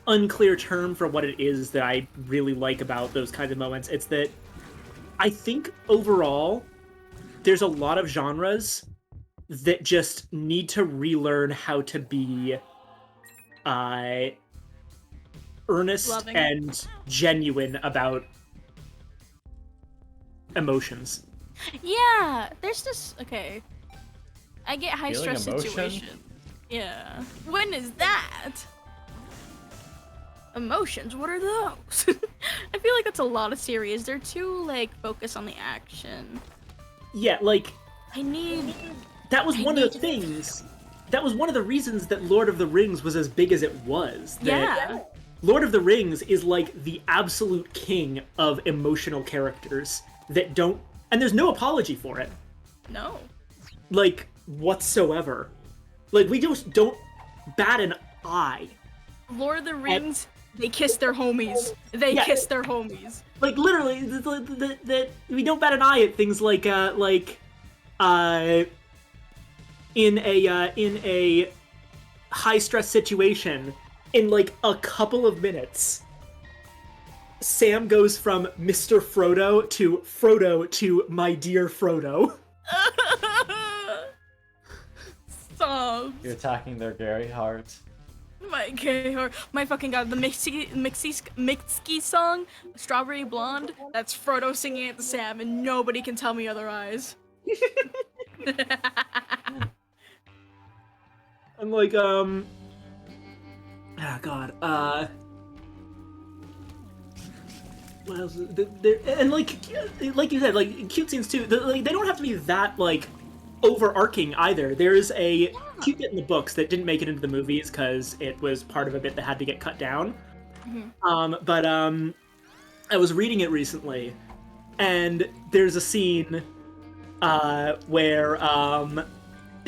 [SPEAKER 9] unclear term for what it is that I really like about those kinds of moments. It's that I think overall there's a lot of genres that just need to relearn how to be earnest
[SPEAKER 8] Loving.
[SPEAKER 9] and genuine about emotions.
[SPEAKER 8] Yeah, there's this. Okay, I get high
[SPEAKER 1] Feeling
[SPEAKER 8] stress
[SPEAKER 1] emotion?
[SPEAKER 8] situations. Yeah. When is that? Emotions. What are those? I feel like that's a lot of series. They're too like focused on the action.
[SPEAKER 9] Yeah, like
[SPEAKER 8] I need.
[SPEAKER 9] that was
[SPEAKER 8] I
[SPEAKER 9] one of
[SPEAKER 8] need
[SPEAKER 9] the
[SPEAKER 8] to-
[SPEAKER 9] things. That was one of the reasons that Lord of the Rings was as big as it was. That
[SPEAKER 8] Yeah.
[SPEAKER 9] Lord of the Rings is like the absolute king of emotional characters that don't, and there's no apology for it,
[SPEAKER 8] No.
[SPEAKER 9] like whatsoever. Like we just don't bat an eye.
[SPEAKER 8] Lord of the Rings. They kiss their homies. They
[SPEAKER 9] Yeah.
[SPEAKER 8] kiss their homies.
[SPEAKER 9] Like literally, that we don't bat an eye at things like in a high stress situation, in like a couple of minutes, Sam goes from Mr. Frodo to my dear Frodo.
[SPEAKER 8] Stop.
[SPEAKER 1] You're attacking their Gary heart.
[SPEAKER 8] My gay heart. My fucking god, the Mitski song, Strawberry Blonde, that's Frodo singing at the Sam, and nobody can tell me otherwise.
[SPEAKER 9] I'm like, oh god, what else? And like you said, like cute scenes too. Like, they don't have to be that like overarching either. There's a cute bit in the books that didn't make it into the movies because it was part of a bit that had to get cut down. But I was reading it recently, and there's a scene where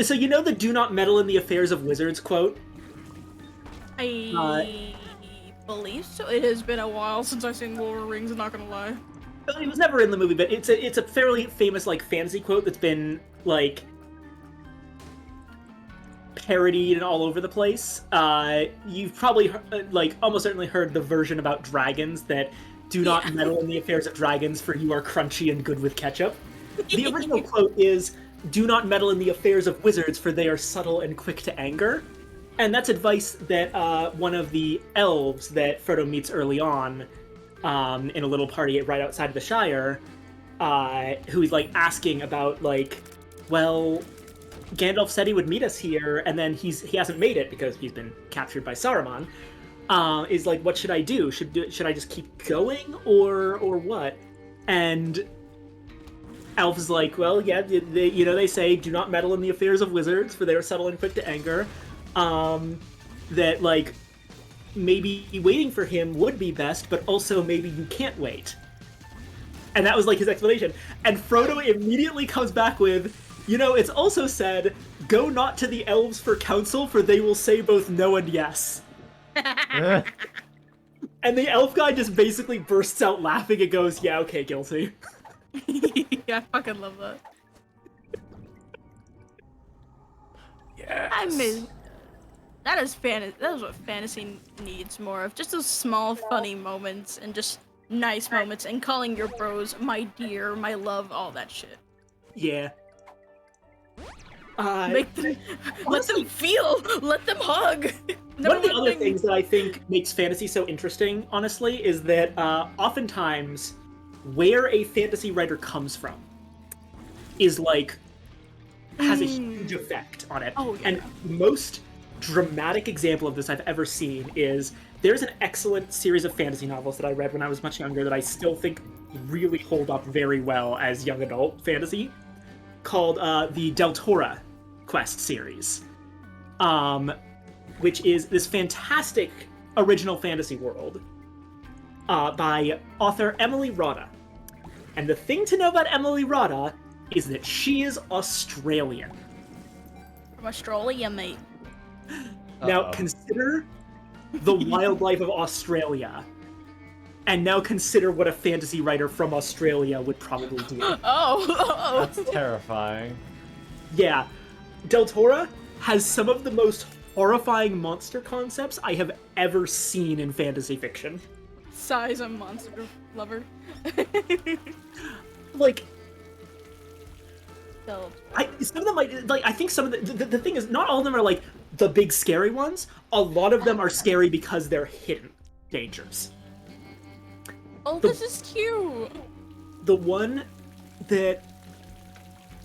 [SPEAKER 9] so you know the "Do not meddle in the affairs of wizards" quote?
[SPEAKER 8] I believe so. It has been a while since I've seen Lord of the Rings, I'm not gonna lie.
[SPEAKER 9] It was never in the movie, but it's a fairly famous like fantasy quote that's been like parodied and all over the place. You've probably like almost certainly heard the version about dragons that "Do not meddle in the affairs of dragons, for you are crunchy and good with ketchup." The original quote is "Do not meddle in the affairs of wizards, for they are subtle and quick to anger." And that's advice that one of the elves that Frodo meets early on in a little party right outside of the Shire, who's like asking about like, well, Gandalf said he would meet us here, and then he hasn't made it because he's been captured by Saruman. Is like, what should I do? Should I just keep going or what? And Elf is like, well, yeah, they say "Do not meddle in the affairs of wizards, for they are subtle and quick to anger." That like maybe waiting for him would be best, but also maybe you can't wait. And that was like his explanation. And Frodo immediately comes back with, it's also said, "Go not to the elves for counsel, for they will say both no and yes." And the elf guy just basically bursts out laughing and goes, "Yeah, okay, guilty."
[SPEAKER 8] Yeah, I fucking love that.
[SPEAKER 1] Yeah.
[SPEAKER 8] I mean, that is what fantasy needs more of. Just those small, funny moments and just nice moments, and calling your bros my dear, my love, all that shit.
[SPEAKER 9] Yeah.
[SPEAKER 8] Make them, let them feel, let them hug.
[SPEAKER 9] One of the other things that I think makes fantasy so interesting, honestly, is that oftentimes where a fantasy writer comes from is like has a huge effect on it.
[SPEAKER 8] Oh, yeah.
[SPEAKER 9] And the most dramatic example of this I've ever seen is there's an excellent series of fantasy novels that I read when I was much younger that I still think really hold up very well as young adult fantasy, called the Deltora Quest series, which is this fantastic original fantasy world by author Emily Rodda. And the thing to know about Emily Rodda is that she is Australian.
[SPEAKER 8] From Australia, mate.
[SPEAKER 9] Now consider the wildlife of Australia, and now consider what a fantasy writer from Australia would probably do.
[SPEAKER 8] Oh.
[SPEAKER 1] That's terrifying.
[SPEAKER 9] Yeah, Deltora has some of the most horrifying monster concepts I have ever seen in fantasy fiction.
[SPEAKER 8] Size a monster lover.
[SPEAKER 9] Like,
[SPEAKER 8] So,
[SPEAKER 9] some of them I think some of the thing is, not all of them are like the big scary ones. A lot of them are scary because they're hidden dangers.
[SPEAKER 8] oh, this is cute.
[SPEAKER 9] The one that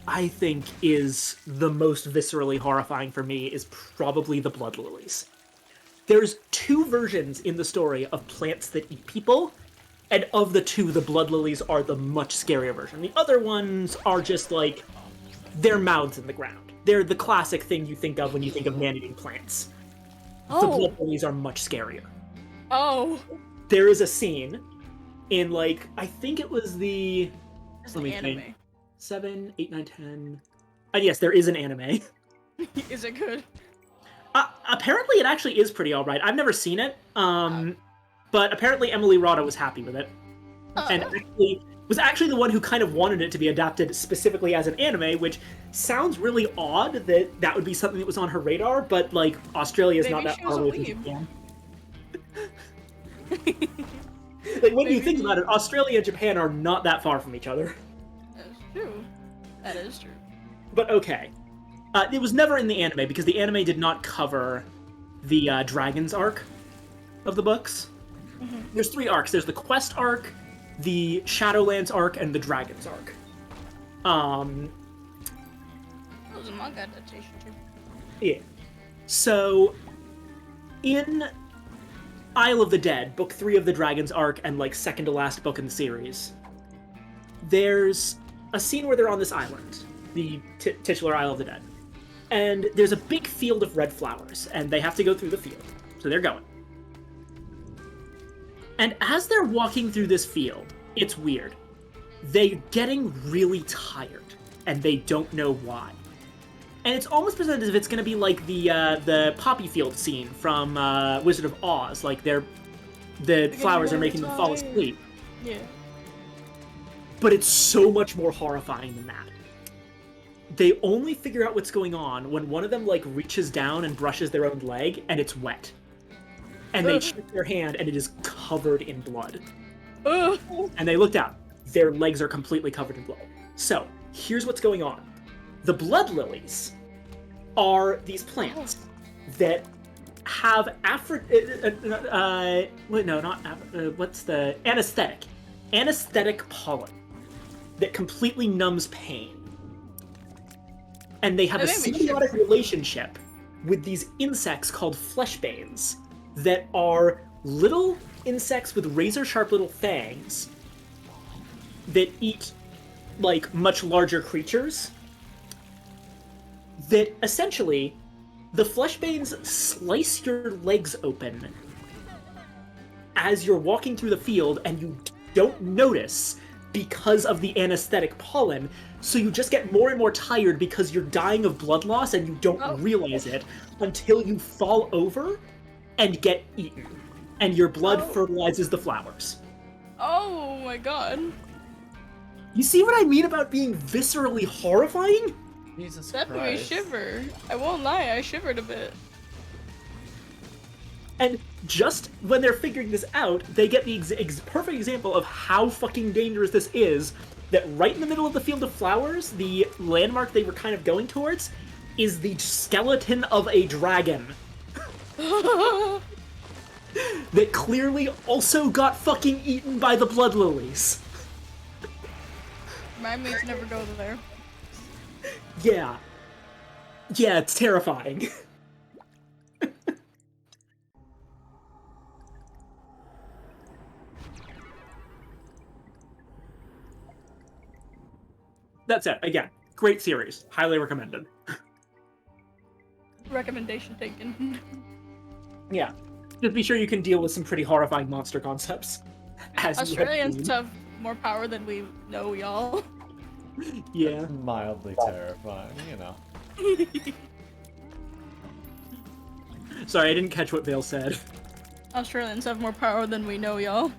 [SPEAKER 9] I think is the most viscerally horrifying for me is probably the Blood Lilies. There's two versions in the story of plants that eat people, and of the two, the Blood Lilies are the much scarier version. The other ones are just like, their mouths in the ground. They're the classic thing you think of when you think of man-eating plants. The Blood Lilies are much scarier.
[SPEAKER 8] Oh.
[SPEAKER 9] There is a scene in, like, I think it was the...
[SPEAKER 8] It's
[SPEAKER 9] let
[SPEAKER 8] an
[SPEAKER 9] me
[SPEAKER 8] anime.
[SPEAKER 9] think. 7, 8, 9, 10... And yes, there is an anime.
[SPEAKER 8] Is it good?
[SPEAKER 9] Apparently it actually is pretty alright. I've never seen it, but apparently Emily Rodda was happy with it. And actually was actually the one who kind of wanted it to be adapted specifically as an anime, which sounds really odd that that would be something that was on her radar, but, like, Australia is not
[SPEAKER 8] Maybe
[SPEAKER 9] that
[SPEAKER 8] she
[SPEAKER 9] far
[SPEAKER 8] was a
[SPEAKER 9] away from
[SPEAKER 8] weeb.
[SPEAKER 9] Japan. Like, when you think about it, Australia and Japan are not that far from each other.
[SPEAKER 8] That's true. That is true.
[SPEAKER 9] But okay. It was never in the anime, because the anime did not cover the Dragon's arc of the books. There's 3 arcs. There's the Quest arc, the Shadowlands arc, and the Dragon's arc.
[SPEAKER 8] That was a manga adaptation too.
[SPEAKER 9] Yeah. So, in Isle of the Dead, book 3 of the Dragon's arc, and like second to last book in the series, there's a scene where they're on this island, the titular Isle of the Dead, and there's a big field of red flowers, and they have to go through the field. So they're going. And as they're walking through this field, it's weird. They're getting really tired, and they don't know why. And it's almost presented as if it's going to be like the poppy field scene from Wizard of Oz, like the flowers are making them fall asleep.
[SPEAKER 8] Yeah.
[SPEAKER 9] But it's so much more horrifying than that. They only figure out what's going on when one of them like reaches down and brushes their own leg, and it's wet. And they check their hand, and it is covered in blood. And they look down. Their legs are completely covered in blood. So, here's what's going on. The blood lilies are these plants that have anesthetic pollen that completely numbs pain. And they have a symbiotic relationship with these insects called fleshbanes that are little insects with razor-sharp little fangs that eat, like, much larger creatures. That, essentially, the fleshbanes slice your legs open as you're walking through the field, and you don't notice because of the anesthetic pollen, so you just get more and more tired because you're dying of blood loss and you don't realize it until you fall over and get eaten, and your blood fertilizes the flowers.
[SPEAKER 8] Oh my god.
[SPEAKER 9] You see what I mean about being viscerally horrifying?
[SPEAKER 1] Jesus
[SPEAKER 8] That made me
[SPEAKER 1] Christ.
[SPEAKER 8] shiver. I won't lie, I shivered a bit.
[SPEAKER 9] And just when they're figuring this out, they get the perfect example of how fucking dangerous this is, that right in the middle of the field of flowers, the landmark they were kind of going towards, is the skeleton of a dragon. That clearly also got fucking eaten by the blood lilies.
[SPEAKER 8] Remind me to never go there.
[SPEAKER 9] Yeah. Yeah, it's terrifying. That's it. Again, great series. Highly recommended.
[SPEAKER 8] Recommendation taken.
[SPEAKER 9] Yeah. Just be sure you can deal with some pretty horrifying monster concepts. As you have
[SPEAKER 8] Australians
[SPEAKER 9] seen.
[SPEAKER 8] have more power than we know, y'all.
[SPEAKER 9] Yeah.
[SPEAKER 1] Mildly terrifying, you know.
[SPEAKER 9] Sorry, I didn't catch what Vale said.
[SPEAKER 8] Australians have more power than we know, y'all.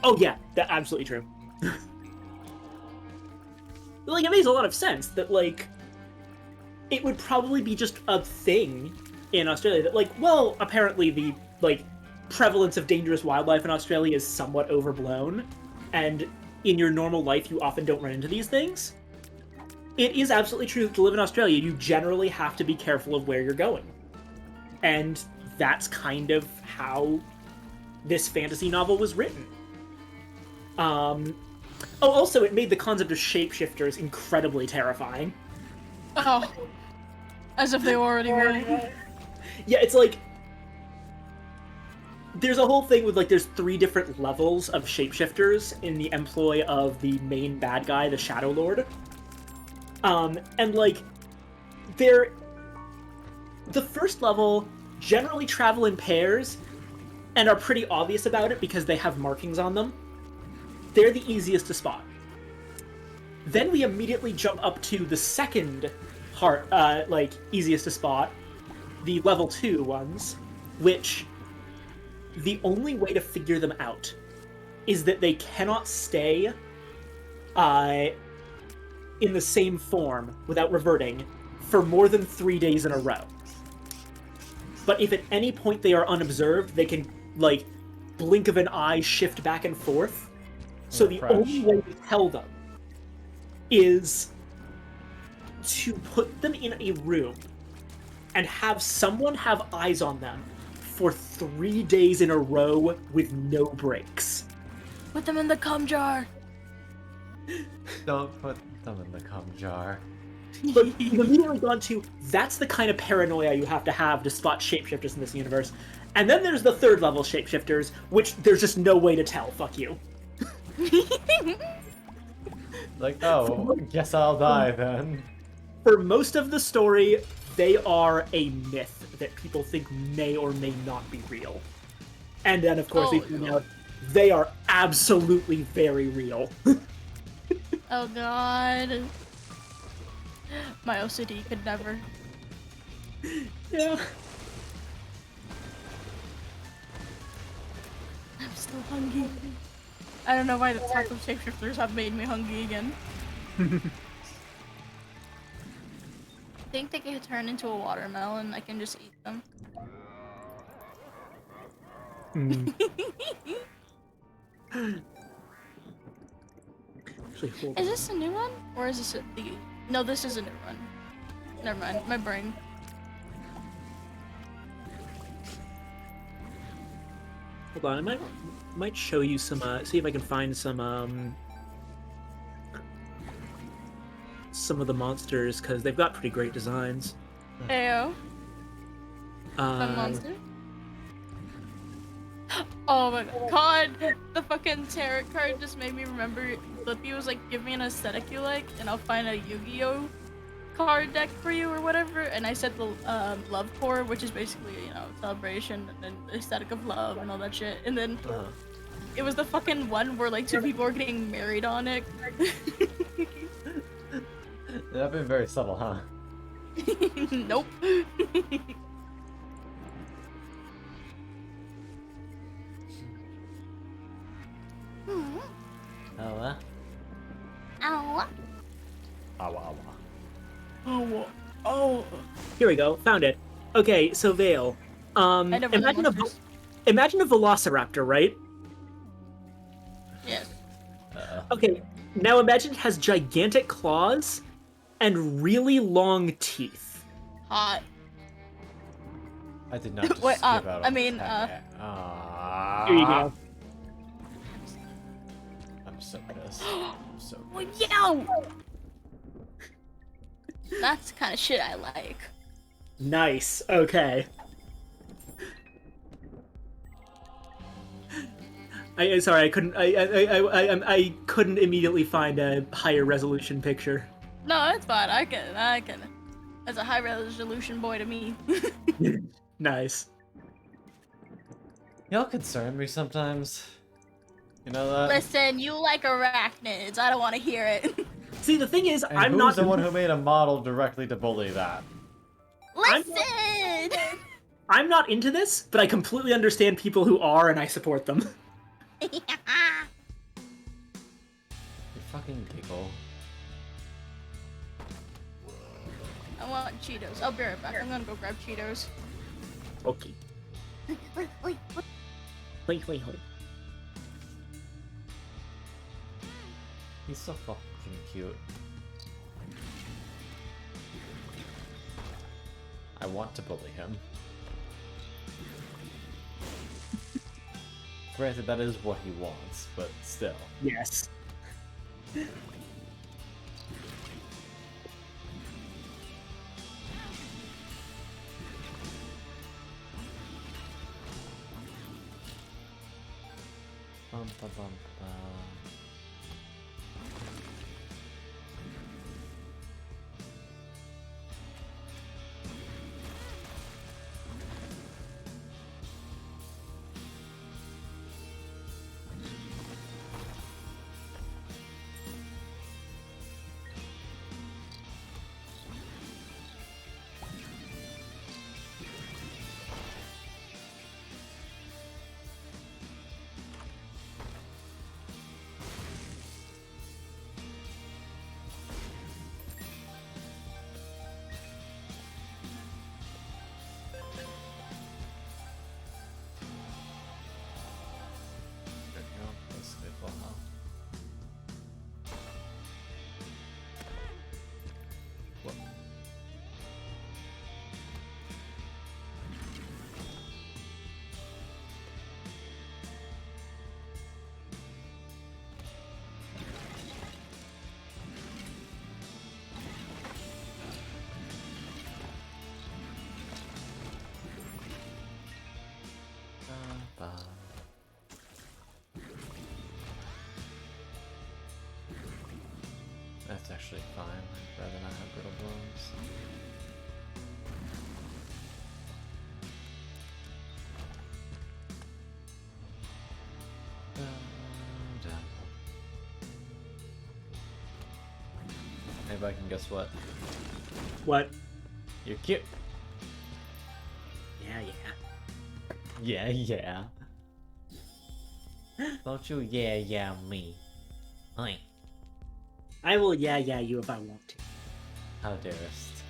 [SPEAKER 9] Oh yeah, that's absolutely true. Like, it makes a lot of sense that, like, it would probably be just a thing in Australia that, like, well, apparently the, like, prevalence of dangerous wildlife in Australia is somewhat overblown, and in your normal life you often don't run into these things. It is absolutely true that to live in Australia, you generally have to be careful of where you're going. And that's kind of how this fantasy novel was written. Oh, also, it made the concept of shapeshifters incredibly terrifying.
[SPEAKER 8] Oh. As if they already were.
[SPEAKER 9] Yeah, it's like... There's a whole thing with, like, there's 3 different levels of shapeshifters in the employ of the main bad guy, the Shadow Lord. And, like, they're... The first level generally travel in pairs and are pretty obvious about it because they have markings on them. They're the easiest to spot. Then we immediately jump up to the second easiest to spot, the level 2 ones, which the only way to figure them out is that they cannot stay in the same form without reverting for more than 3 days in a row. But if at any point they are unobserved, they can, like, blink of an eye shift back and forth. So the only way to tell them is to put them in a room and have someone have eyes on them for 3 days in a row with no breaks.
[SPEAKER 8] Put them in the cum jar.
[SPEAKER 1] Don't put them in the cum jar.
[SPEAKER 9] But you've immediately gone to, that's the kind of paranoia you have to spot shapeshifters in this universe. And then there's the third level shapeshifters, which there's just no way to tell. Fuck you.
[SPEAKER 1] Like, oh, guess I'll die then.
[SPEAKER 9] For most of the story, they are a myth that people think may or may not be real. And then, of course, we find out they are absolutely very real.
[SPEAKER 8] Oh god. My OCD could never.
[SPEAKER 9] Yeah.
[SPEAKER 8] I'm still hungry. I don't know why the talk of shapeshifters have made me hungry again. I think they can turn into a watermelon. I can just eat them.
[SPEAKER 9] Actually, hold
[SPEAKER 8] Is this a new one? Or is this the... No, this is a new one. Never mind, my brain.
[SPEAKER 9] Hold on, I might show you some, see if I can find some of the monsters, because they've got pretty great designs.
[SPEAKER 8] Ayo. Fun monster? Oh my god, the fucking tarot card just made me remember Flippy was like, give me an aesthetic you like, and I'll find a Yu-Gi-Oh! Card deck for you or whatever, and I said the love core, which is basically, you know, celebration and aesthetic of love and all that shit, and then it was the fucking one where like 2 people are getting married on it.
[SPEAKER 1] That'd been very subtle, huh?
[SPEAKER 8] Nope.
[SPEAKER 1] Awa.
[SPEAKER 8] Ow.
[SPEAKER 1] Awa.
[SPEAKER 8] Oh.
[SPEAKER 9] Here we go, found it. Okay, so Vale, imagine a Velociraptor, right?
[SPEAKER 8] Yes.
[SPEAKER 9] Okay, now imagine it has gigantic claws and really long teeth.
[SPEAKER 8] Hot.
[SPEAKER 1] I did not just
[SPEAKER 8] Wait,
[SPEAKER 1] skip out
[SPEAKER 8] I
[SPEAKER 1] on
[SPEAKER 8] mean,
[SPEAKER 1] Here
[SPEAKER 9] Here you go.
[SPEAKER 1] I'm so pissed. I'm so
[SPEAKER 8] Well,
[SPEAKER 1] pissed.
[SPEAKER 8] yo! That's the kind of shit I like.
[SPEAKER 9] Nice, okay. Sorry, I couldn't immediately find a higher resolution picture.
[SPEAKER 8] No, it's fine. I can. That's a high resolution boy to me.
[SPEAKER 9] Nice.
[SPEAKER 1] Y'all concern me sometimes. You know that?
[SPEAKER 8] Listen, you like arachnids. I don't want to hear it.
[SPEAKER 9] See, the thing is,
[SPEAKER 1] And
[SPEAKER 9] I'm
[SPEAKER 1] who's
[SPEAKER 9] not
[SPEAKER 1] the one who made a model directly to bully that?
[SPEAKER 8] Listen!
[SPEAKER 9] I'm not into this, but I completely understand people who are, and I support them.
[SPEAKER 1] You fucking giggle.
[SPEAKER 8] I want Cheetos. I'll be right back. I'm gonna go grab Cheetos.
[SPEAKER 9] Okay. Wait.
[SPEAKER 1] He's so fucking cute. I want to bully him. Granted, that is what he wants, but still.
[SPEAKER 9] Yes.
[SPEAKER 1] Bum, ba, bum, ba. actually fine. I'd rather not have brittle bones. Maybe I can guess what?
[SPEAKER 9] What?
[SPEAKER 1] You're cute.
[SPEAKER 9] Yeah, yeah.
[SPEAKER 1] Yeah, yeah. Don't you yeah me. Hi.
[SPEAKER 9] I will yeah you if I want to.
[SPEAKER 1] How darest.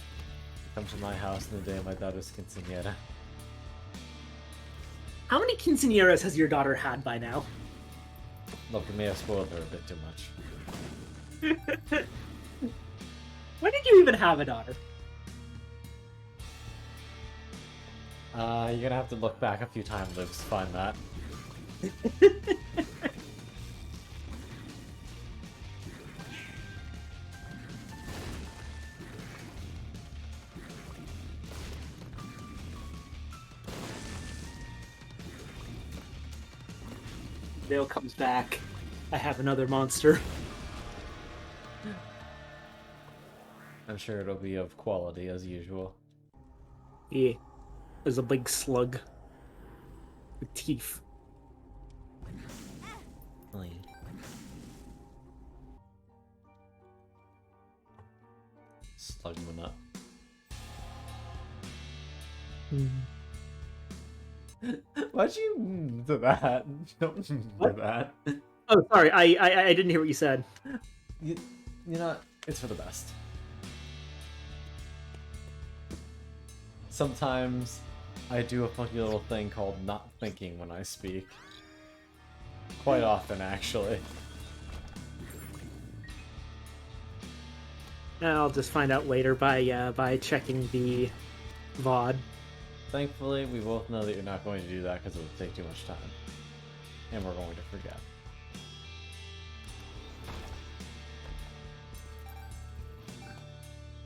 [SPEAKER 1] Come to my house in the day of my daughter's quinceañera.
[SPEAKER 9] How many quinceañeras has your daughter had by now?
[SPEAKER 1] Look, I may have spoiled her a bit too much.
[SPEAKER 9] When did you even have a daughter?
[SPEAKER 1] You're gonna have to look back a few time loops to find that.
[SPEAKER 9] Dale comes back. I have another monster.
[SPEAKER 1] I'm sure it'll be of quality as usual.
[SPEAKER 9] Yeah. There's a big slug. With teeth.
[SPEAKER 1] Slug one up. Why'd you do that? Don't do that.
[SPEAKER 9] Oh, sorry. I didn't hear what you said.
[SPEAKER 1] You know, it's for the best. Sometimes I do a funky little thing called not thinking when I speak. Quite often, actually.
[SPEAKER 9] I'll just find out later by checking the VOD.
[SPEAKER 1] Thankfully, we both know that you're not going to do that because it would take too much time. And we're going to forget.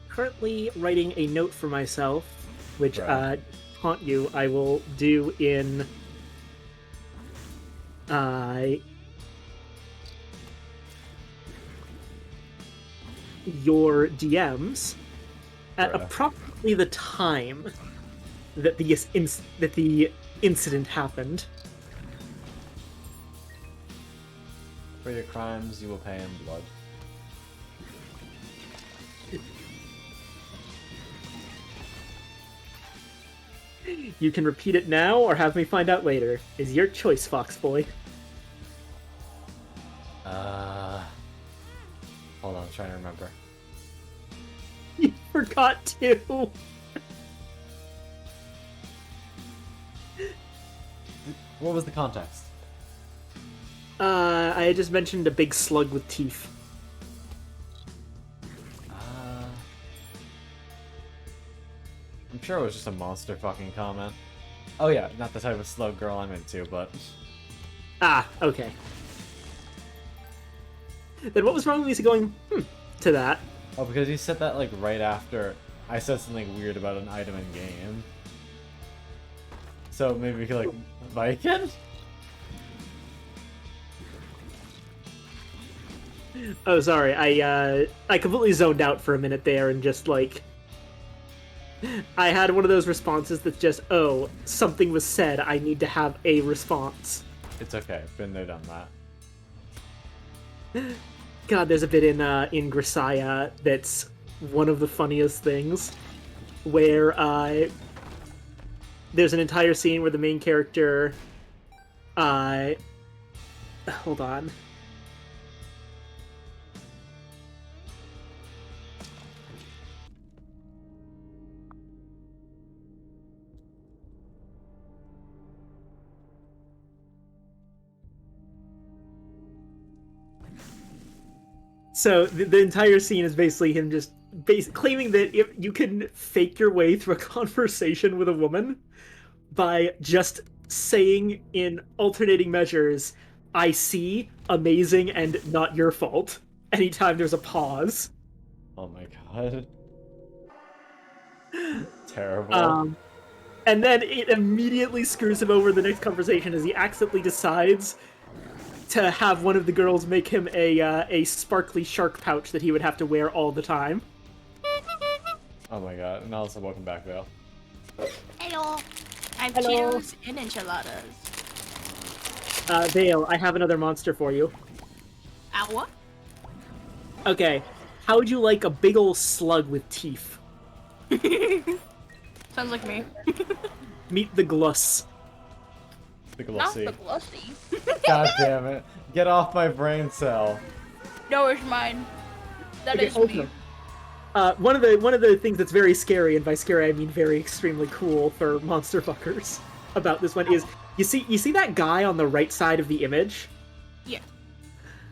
[SPEAKER 9] Currently writing a note for myself, which,
[SPEAKER 1] Right.
[SPEAKER 9] haunt you, I will do in... your DMs at
[SPEAKER 1] Right.
[SPEAKER 9] approximately the time that the incident happened.
[SPEAKER 1] For your crimes, you will pay in blood.
[SPEAKER 9] You can repeat it now or have me find out later. Is your choice, Foxboy.
[SPEAKER 1] Hold on, I'm trying to remember.
[SPEAKER 9] You forgot to.
[SPEAKER 1] What was the context?
[SPEAKER 9] I had just mentioned a big slug with teeth.
[SPEAKER 1] I'm sure it was just a monster fucking comment. Oh yeah, not the type of slug girl I'm into, but...
[SPEAKER 9] Ah, okay. Then what was wrong with me going, to that?
[SPEAKER 1] Oh, because you said that like right after I said something weird about an item in game. So maybe we could like Viking?
[SPEAKER 9] Oh, sorry. I completely zoned out for a minute there and just like I had one of those responses that's just, oh, something was said. I need to have a response.
[SPEAKER 1] It's okay. Been there, done that.
[SPEAKER 9] God, there's a bit in Grisaya that's one of the funniest things, where there's an entire scene where the main character, hold on. So the entire scene is basically him just claiming that if you can fake your way through a conversation with a woman by just saying in alternating measures, "I see, amazing, and not your fault," anytime there's a pause.
[SPEAKER 1] Oh my god. Terrible.
[SPEAKER 9] And then it immediately screws him over in the next conversation as he accidentally decides to have one of the girls make him a sparkly shark pouch that he would have to wear all the time.
[SPEAKER 1] Oh my god. And also, welcome back, Vale.
[SPEAKER 8] Hello. I have
[SPEAKER 9] Hello.
[SPEAKER 8] Cheetos and enchiladas.
[SPEAKER 9] Vale, I have another monster for you.
[SPEAKER 8] Ow.
[SPEAKER 9] Okay, how would you like a big ol' slug with teeth?
[SPEAKER 8] Sounds like me.
[SPEAKER 9] Meet the Gluss.
[SPEAKER 1] The
[SPEAKER 8] Not
[SPEAKER 1] glossy.
[SPEAKER 8] the glossy.
[SPEAKER 1] God damn it. Get off my brain cell.
[SPEAKER 8] No, it's mine. That
[SPEAKER 9] Okay,
[SPEAKER 8] is
[SPEAKER 9] okay.
[SPEAKER 8] me.
[SPEAKER 9] One of the things that's very scary, and by scary I mean very extremely cool for monster fuckers about this one is you see that guy on the right side of the image?
[SPEAKER 8] Yeah.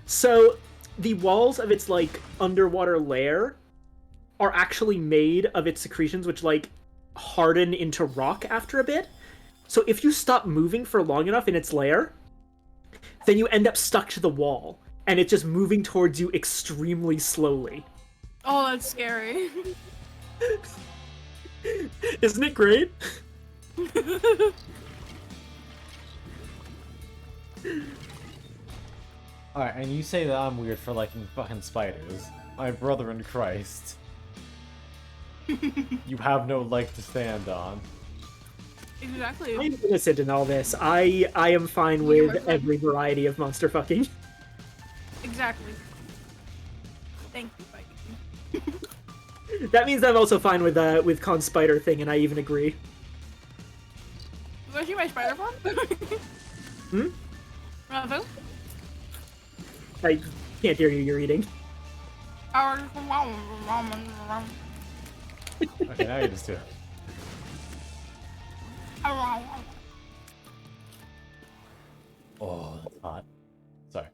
[SPEAKER 9] So the walls of its like underwater lair are actually made of its secretions, which like harden into rock after a bit. So if you stop moving for long enough in its lair, then you end up stuck to the wall, and it's just moving towards you extremely slowly.
[SPEAKER 8] Oh, that's scary.
[SPEAKER 9] Isn't it great?
[SPEAKER 1] Alright, and you say that I'm weird for liking fucking spiders. My brother in Christ. You have no leg to stand on.
[SPEAKER 8] Exactly.
[SPEAKER 9] I'm innocent in all this. I am fine with every variety of monster fucking.
[SPEAKER 8] Exactly. Thank you, Viking.
[SPEAKER 9] That means I'm also fine with Con Spider thing, and I even agree.
[SPEAKER 8] You wanna see my spider farm?
[SPEAKER 9] Hmm?
[SPEAKER 8] Rafu?
[SPEAKER 9] I can't hear you. You're eating.
[SPEAKER 1] Okay, now you just do it. Oh, that's hot. Sorry.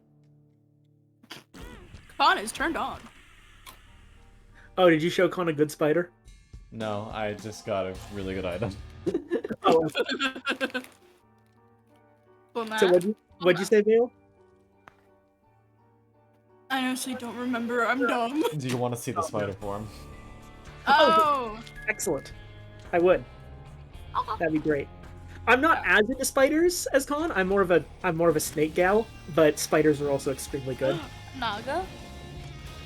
[SPEAKER 8] Con is turned on.
[SPEAKER 9] Oh, did you show Con a good spider?
[SPEAKER 1] No, I just got a really good item.
[SPEAKER 9] Oh, so what'd you say, Vale?
[SPEAKER 8] I honestly don't remember. I'm dumb.
[SPEAKER 1] Do you want to see the spider form?
[SPEAKER 8] Oh.
[SPEAKER 9] Excellent. I would. That'd be great. I'm not as into spiders as Con. I'm more of a snake gal, but spiders are also extremely good.
[SPEAKER 8] Naga.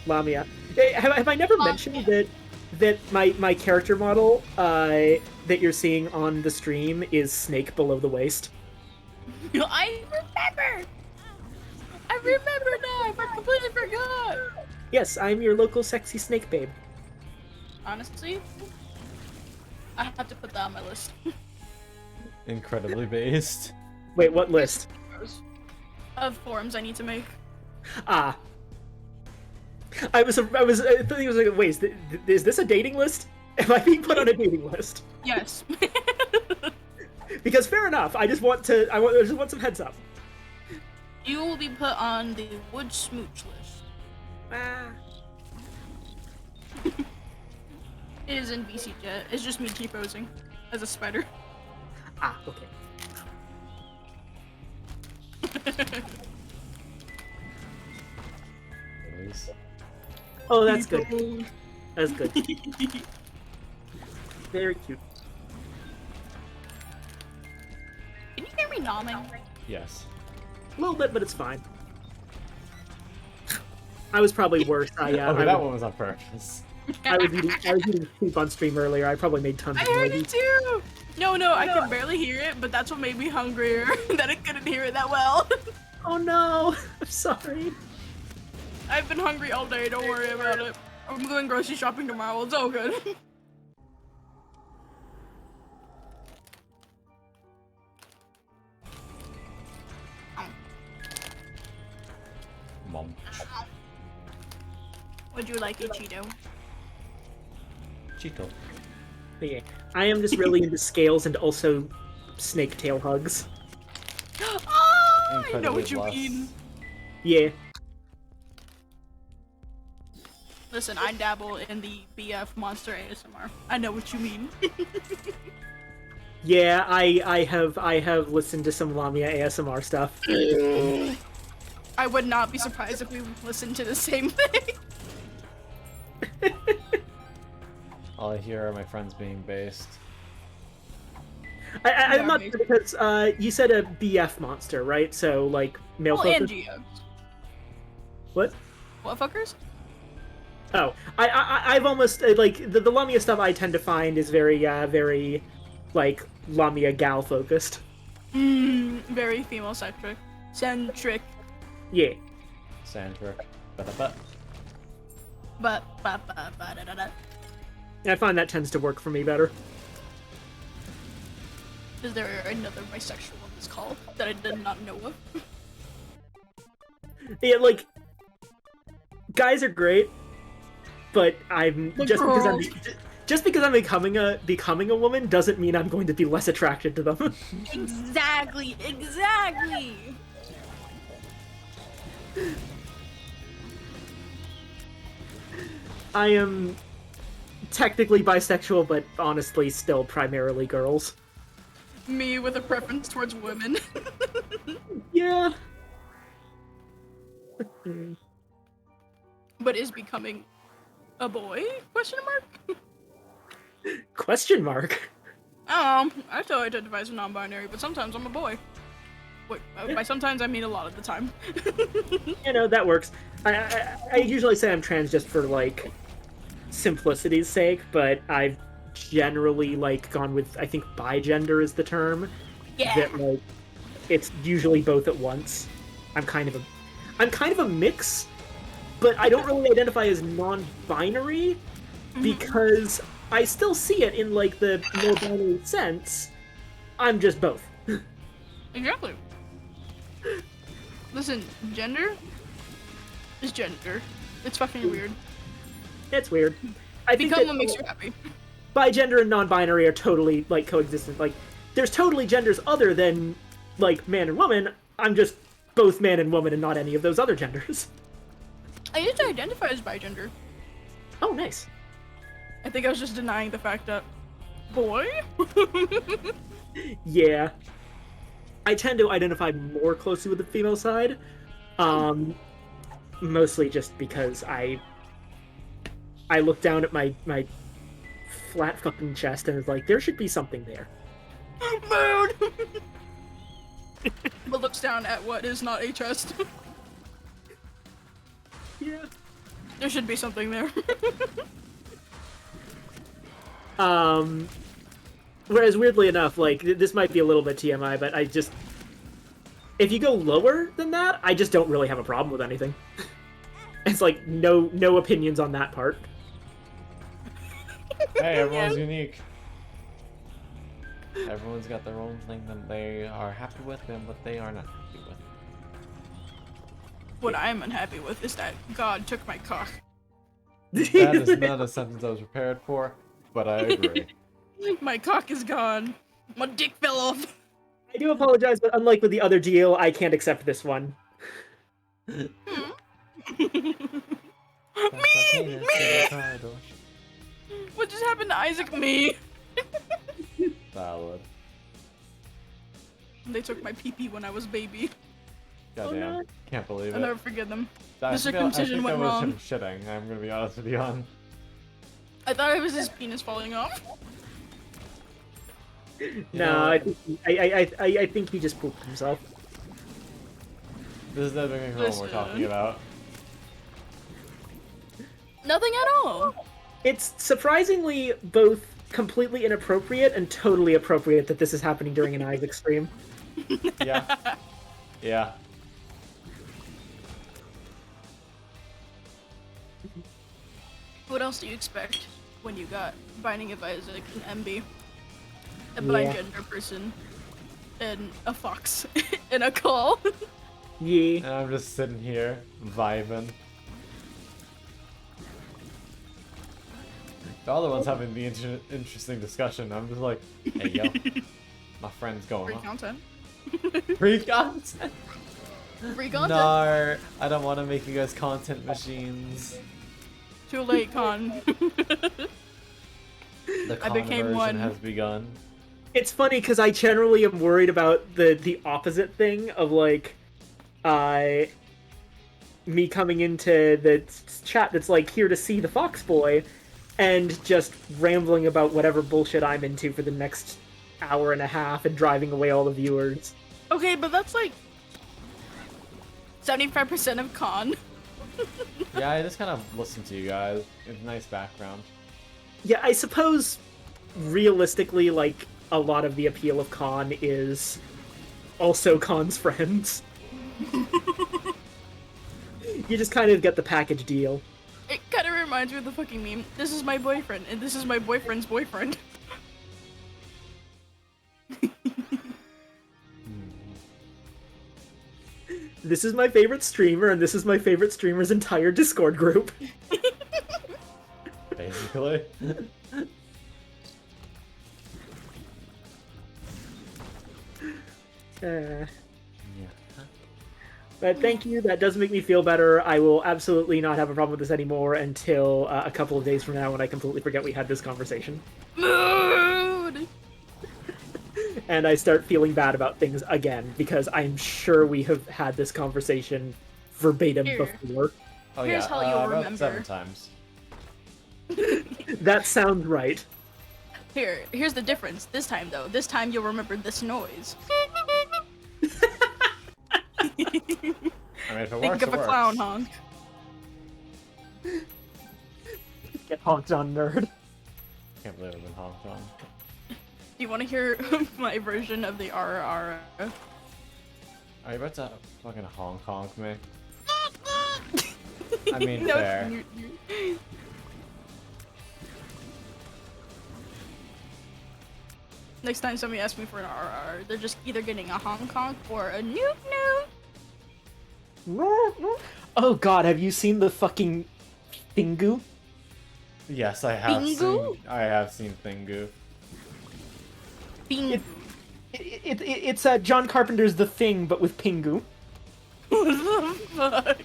[SPEAKER 9] Lamia. Have I never mentioned that my character model that you're seeing on the stream is snake below the waist?
[SPEAKER 8] I remember. I remember now. I completely forgot.
[SPEAKER 9] Yes, I'm your local sexy snake babe.
[SPEAKER 8] Honestly, I have to put that on my list.
[SPEAKER 1] Incredibly based.
[SPEAKER 9] Wait, what list?
[SPEAKER 8] Of forms I need to make.
[SPEAKER 9] Ah. I thought he was like, wait, is this a dating list? Am I being put on a dating list?
[SPEAKER 8] Yes.
[SPEAKER 9] Because fair enough. I just want some heads up.
[SPEAKER 8] You will be put on the wood smooch list.
[SPEAKER 9] Ah.
[SPEAKER 8] It is in VC Jet. It's just me T-posing as a spider.
[SPEAKER 9] Ah, okay. Oh, that's good. That's good. Very cute.
[SPEAKER 8] Can you hear me nomming?
[SPEAKER 1] Yes.
[SPEAKER 9] A little bit, but it's fine. I was probably worse.
[SPEAKER 1] Okay, that one was on purpose.
[SPEAKER 9] I was eating soup on stream earlier. I probably made tons
[SPEAKER 8] I
[SPEAKER 9] of
[SPEAKER 8] heard
[SPEAKER 9] noise.
[SPEAKER 8] it too! No, I could barely hear it, but that's what made me hungrier, that I couldn't hear it that well.
[SPEAKER 9] Oh no! I'm sorry.
[SPEAKER 8] I've been hungry all day, don't worry about it. I'm going grocery shopping tomorrow, it's all good.
[SPEAKER 1] Mom.
[SPEAKER 8] Would you like a Cheeto?
[SPEAKER 1] Cheeto.
[SPEAKER 9] Yeah. I am just really into scales and also snake tail hugs.
[SPEAKER 8] Oh, I know what you
[SPEAKER 1] Incredibly
[SPEAKER 8] mean.
[SPEAKER 9] Yeah.
[SPEAKER 8] Listen, I dabble in the BF monster ASMR. I know what you mean.
[SPEAKER 9] Yeah, I have listened to some Lamia ASMR stuff.
[SPEAKER 8] I would not be surprised if we listened to the same thing.
[SPEAKER 1] All I hear are my friends being based.
[SPEAKER 9] I'm not sure because you said a BF monster, right? So like male
[SPEAKER 8] Well, and
[SPEAKER 9] focus.
[SPEAKER 8] GX.
[SPEAKER 9] What?
[SPEAKER 8] What fuckers?
[SPEAKER 9] Oh, I've almost like the Lamia stuff I tend to find is very like Lamia gal focused.
[SPEAKER 8] Very female centric.
[SPEAKER 9] Yeah.
[SPEAKER 1] Sandra. Ba-da-ba.
[SPEAKER 8] But
[SPEAKER 9] I find that tends to work for me better.
[SPEAKER 8] is there another bisexual on this call that I did not know of?
[SPEAKER 9] Yeah, like guys are great, but I'm
[SPEAKER 8] The
[SPEAKER 9] just because I'm becoming a woman doesn't mean I'm going to be less attracted to them.
[SPEAKER 8] Exactly.
[SPEAKER 9] I am technically bisexual, but honestly still primarily girls.
[SPEAKER 8] Me with a preference towards women.
[SPEAKER 9] Yeah.
[SPEAKER 8] But is becoming a boy? Question mark?
[SPEAKER 9] Question mark.
[SPEAKER 8] I still identify as non-binary, but sometimes I'm a boy. Wait, by sometimes I mean a lot of the time.
[SPEAKER 9] You know, that works. I usually say I'm trans just for like simplicity's sake, but I've generally like gone with, I think bigender is the term.
[SPEAKER 8] Yeah.
[SPEAKER 9] That like it's usually both at once. I'm kind of a mix, but I don't really identify as non-binary because I still see it in like the more binary sense. I'm just both.
[SPEAKER 8] Exactly. Listen, gender is gender. It's fucking weird.
[SPEAKER 9] It's weird. I think
[SPEAKER 8] Become
[SPEAKER 9] that
[SPEAKER 8] what makes you happy.
[SPEAKER 9] bigender and non-binary are totally like coexistent. Like there's totally genders other than like man and woman. I'm just both man and woman and not any of those other genders.
[SPEAKER 8] I used to identify as bigender.
[SPEAKER 9] Oh, nice.
[SPEAKER 8] I think I was just denying the fact that boy.
[SPEAKER 9] Yeah. I tend to identify more closely with the female side. Mostly just because I look down at my flat fucking chest and was like, there should be something there.
[SPEAKER 8] Mood. But looks down at what is not a chest.
[SPEAKER 9] Yeah.
[SPEAKER 8] There should be something there.
[SPEAKER 9] Whereas weirdly enough, like this might be a little bit TMI, but if you go lower than that, I just don't really have a problem with anything. It's like no opinions on that part.
[SPEAKER 1] Hey, everyone's unique. Everyone's got their own thing that they are happy with and what they are not happy with.
[SPEAKER 8] What I'm unhappy with is that God took my cock.
[SPEAKER 1] That is not a sentence I was prepared for, but I agree.
[SPEAKER 8] My cock is gone. My dick fell off.
[SPEAKER 9] I do apologize, but unlike with the other deal, I can't accept this one.
[SPEAKER 8] Me! What just happened to Isaac? Me!
[SPEAKER 1] Valid.
[SPEAKER 8] They took my pee-pee when I was baby.
[SPEAKER 1] Goddamn. Can't believe
[SPEAKER 8] I'll
[SPEAKER 1] it.
[SPEAKER 8] never forget them.
[SPEAKER 1] I
[SPEAKER 8] The circumcision went
[SPEAKER 1] that was
[SPEAKER 8] wrong.
[SPEAKER 1] him shitting, I'm gonna be honest with you on.
[SPEAKER 8] I thought it was his penis falling off.
[SPEAKER 9] No, I think he just pooped himself.
[SPEAKER 1] This is the big home we're talking about.
[SPEAKER 8] Nothing at all.
[SPEAKER 9] It's surprisingly both completely inappropriate and totally appropriate that this is happening during an Isaac stream.
[SPEAKER 1] Yeah. Yeah.
[SPEAKER 8] What else do you expect when you got Binding of Isaac and MB? A blind gender person and a fox in a call.
[SPEAKER 9] Yeah.
[SPEAKER 1] And I'm just sitting here, vibing. The other one's having the interesting discussion. I'm just like, hey yo, my friend's going
[SPEAKER 8] Free
[SPEAKER 1] on.
[SPEAKER 8] content.
[SPEAKER 1] Free content?
[SPEAKER 8] Free content.
[SPEAKER 1] No, I don't want to make you guys content machines.
[SPEAKER 8] Too late, Con.
[SPEAKER 1] The
[SPEAKER 8] I became
[SPEAKER 1] conversion
[SPEAKER 8] one.
[SPEAKER 1] has begun.
[SPEAKER 9] It's funny because I generally am worried about the opposite thing of like, me coming into the chat that's like here to see the Fox Boy, and just rambling about whatever bullshit I'm into for the next hour and a half and driving away all the viewers.
[SPEAKER 8] Okay, but that's like 75% of con.
[SPEAKER 1] Yeah, I just kind of listen to you guys. It's a nice background.
[SPEAKER 9] Yeah, I suppose realistically, like, a lot of the appeal of con is also Con's friends. You just kind of get the package deal.
[SPEAKER 8] It kind of reminds me of the fucking meme. This is my boyfriend, and this is my boyfriend's boyfriend.
[SPEAKER 9] This is my favorite streamer, and this is my favorite streamer's entire Discord group.
[SPEAKER 1] Basically.
[SPEAKER 9] Uh,
[SPEAKER 1] Yeah.
[SPEAKER 9] but thank you, that does make me feel better. I will absolutely not have a problem with this anymore until a couple of days from now when I completely forget we had this conversation.
[SPEAKER 8] Mood!
[SPEAKER 9] And I start feeling bad about things again, because I'm sure we have had this conversation verbatim
[SPEAKER 8] Here.
[SPEAKER 9] before.
[SPEAKER 1] Oh
[SPEAKER 8] Here's
[SPEAKER 1] yeah,
[SPEAKER 8] how you'll
[SPEAKER 1] about
[SPEAKER 8] remember.
[SPEAKER 1] 7 times.
[SPEAKER 9] That sounds right.
[SPEAKER 8] Here's the difference. This time, though. This time you'll remember this noise.
[SPEAKER 1] I mean, if it
[SPEAKER 8] Think
[SPEAKER 1] works,
[SPEAKER 8] of
[SPEAKER 1] it
[SPEAKER 8] a
[SPEAKER 1] works.
[SPEAKER 8] clown honk.
[SPEAKER 9] Get honked on, nerd.
[SPEAKER 1] Can't believe I've been honked on.
[SPEAKER 8] Do you want to hear my version of the RR?
[SPEAKER 1] Are you about to fucking honk me? I mean,
[SPEAKER 8] No,
[SPEAKER 1] fair.
[SPEAKER 8] Next time somebody asks me for an RR, they're just either getting a honk honk or a noot noot.
[SPEAKER 9] Oh god, have you seen the fucking Pingu?
[SPEAKER 1] Yes, I have
[SPEAKER 8] Bingo?
[SPEAKER 1] seen. I have seen Thingu.
[SPEAKER 8] Bing.
[SPEAKER 9] It's John Carpenter's The Thing, but with Pingu.
[SPEAKER 8] What the fuck?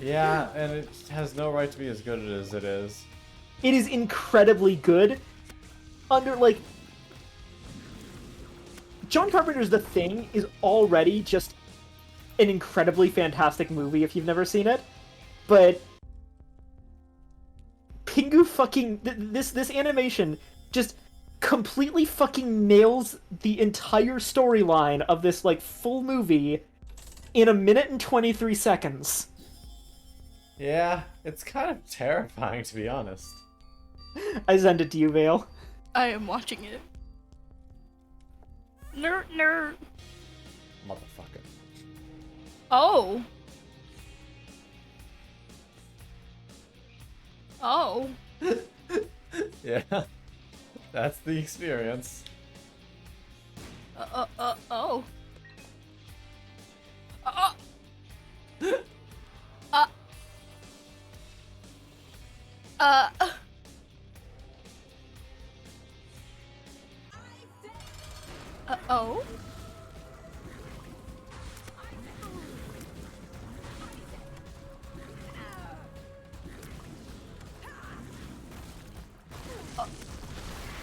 [SPEAKER 1] Yeah, and it has no right to be as good as it is.
[SPEAKER 9] It is incredibly good. John Carpenter's The Thing is already just an incredibly fantastic movie if you've never seen it. But Pingu fucking this animation just completely fucking nails the entire storyline of this like full movie in 1 minute and 23 seconds.
[SPEAKER 1] Yeah, it's kind of terrifying to be honest.
[SPEAKER 9] I send it to you, Vale.
[SPEAKER 8] I am watching it. Nerd, nerd.
[SPEAKER 1] Motherfucker.
[SPEAKER 8] Oh. Oh.
[SPEAKER 1] Yeah, that's the experience.
[SPEAKER 8] Oh. Oh. Oh.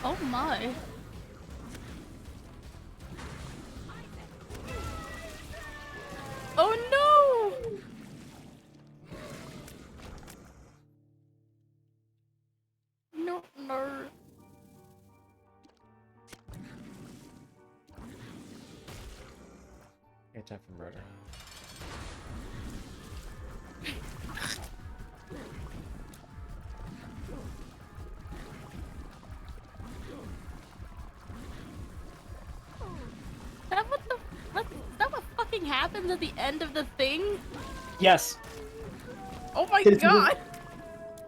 [SPEAKER 8] Oh my. Oh no! No, no.
[SPEAKER 1] Okay, time for murder.
[SPEAKER 8] Is that what fucking happens at the end of the thing?
[SPEAKER 9] Yes.
[SPEAKER 8] Oh my
[SPEAKER 9] It's
[SPEAKER 8] god!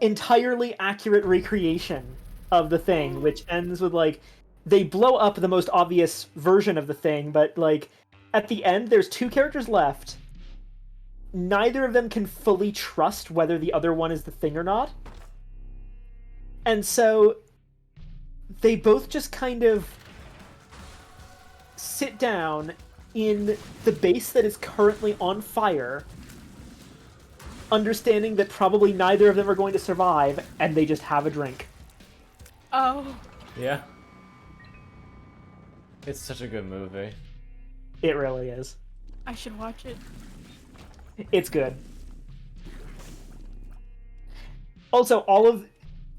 [SPEAKER 9] Entirely accurate recreation of The Thing, which ends with, like, they blow up the most obvious version of The Thing, but, like, at the end, there's 2 characters left. Neither of them can fully trust whether the other one is the Thing or not. And so, they both just kind of sit down in the base that is currently on fire, understanding that probably neither of them are going to survive, and they just have a drink.
[SPEAKER 8] Oh.
[SPEAKER 1] Yeah. It's such a good movie.
[SPEAKER 9] It really is.
[SPEAKER 8] I should watch it.
[SPEAKER 9] It's good. Also, all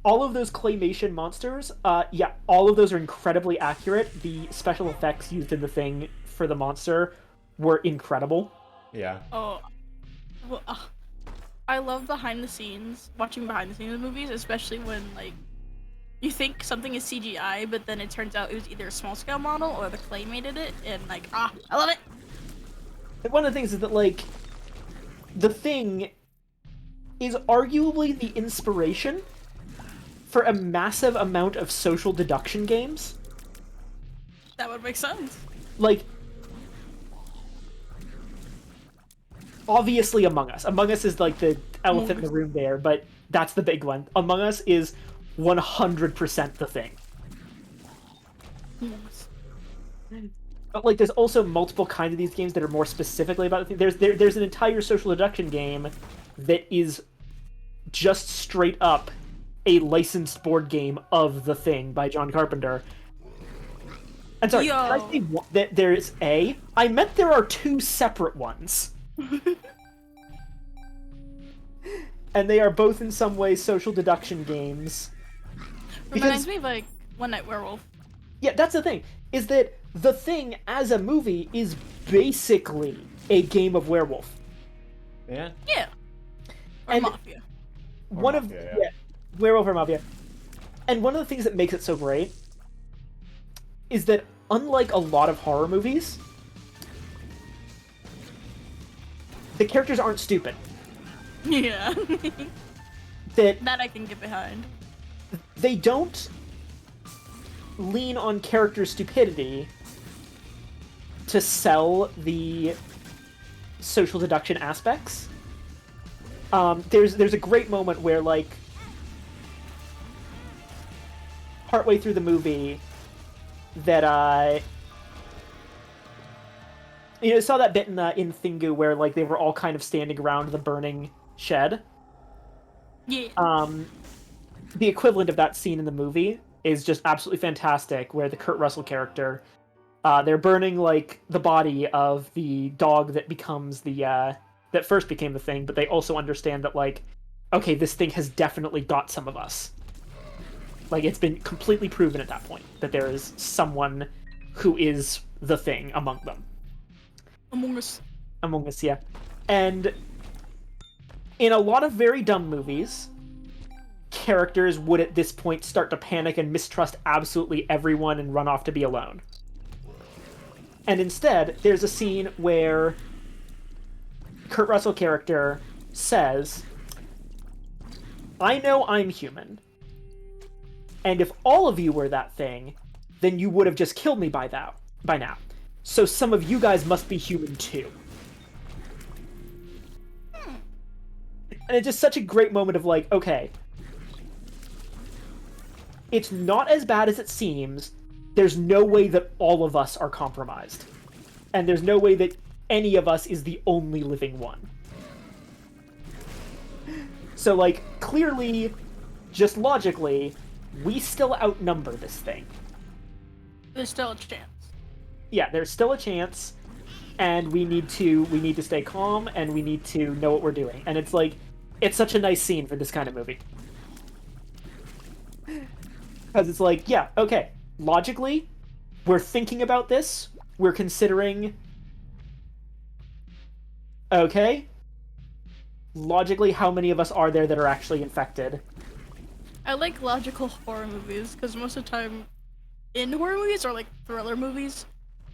[SPEAKER 9] all of those claymation monsters, yeah, all of those are incredibly accurate. The special effects used in the thing for the monster were incredible.
[SPEAKER 1] Yeah.
[SPEAKER 8] Oh, well, I love watching behind the scenes of movies, especially when like you think something is CGI, but then it turns out it was either a small scale model or the claymated it, and like I love it.
[SPEAKER 9] And one of the things is that like the thing is arguably the inspiration for a massive amount of social deduction games.
[SPEAKER 8] That would make sense.
[SPEAKER 9] Like, obviously Among Us. Among Us is like the elephant in the room there, but that's the big one. Among Us is 100% the thing.
[SPEAKER 8] Yes.
[SPEAKER 9] But like, there's also multiple kinds of these games that are more specifically about the thing. There's an entire social deduction game that is just straight up a licensed board game of The Thing by John Carpenter. And sorry, did I say that there's a? I meant there are two separate ones. And they are both in some way social deduction games.
[SPEAKER 8] Reminds me of like One Night Werewolf.
[SPEAKER 9] Yeah, that's the thing, is that The Thing as a movie is basically a game of werewolf.
[SPEAKER 1] Yeah.
[SPEAKER 8] Yeah. Or
[SPEAKER 9] And
[SPEAKER 8] Mafia.
[SPEAKER 9] One of Werewolf or Mafia. And one of the things that makes it so great is that unlike a lot of horror movies, the characters aren't stupid.
[SPEAKER 8] Yeah.
[SPEAKER 9] That
[SPEAKER 8] I can get behind.
[SPEAKER 9] they don't lean on character stupidity to sell the social deduction aspects. There's a great moment where, like, partway through the movie, that you saw that bit in Thingu where like they were all kind of standing around the burning shed.
[SPEAKER 8] Yeah.
[SPEAKER 9] The equivalent of that scene in the movie is just absolutely fantastic, where the Kurt Russell character, they're burning like the body of the dog that becomes the that first became the Thing, but they also understand that like, okay, this thing has definitely got some of us. Like, it's been completely proven at that point that there is someone who is the Thing among them.
[SPEAKER 8] Among Us.
[SPEAKER 9] Among Us, yeah. And in a lot of very dumb movies, characters would at this point start to panic and mistrust absolutely everyone and run off to be alone. And instead, there's a scene where Kurt Russell character says, I know I'm human, and if all of you were that Thing, then you would have just killed me by now. So some of you guys must be human too. And it's just such a great moment of like, okay, it's not as bad as it seems. There's no way that all of us are compromised. And there's no way that any of us is the only living one. So, like, clearly, just logically, we still outnumber this thing.
[SPEAKER 8] There's still a chance.
[SPEAKER 9] Yeah, there's still a chance, and we need to stay calm, and we need to know what we're doing. And it's like, it's such a nice scene for this kind of movie. Because it's like, yeah, okay, logically, we're thinking about this, we're considering, okay, logically, how many of us are there that are actually infected?
[SPEAKER 8] I like logical horror movies, because most of the time, in horror movies, or like thriller movies,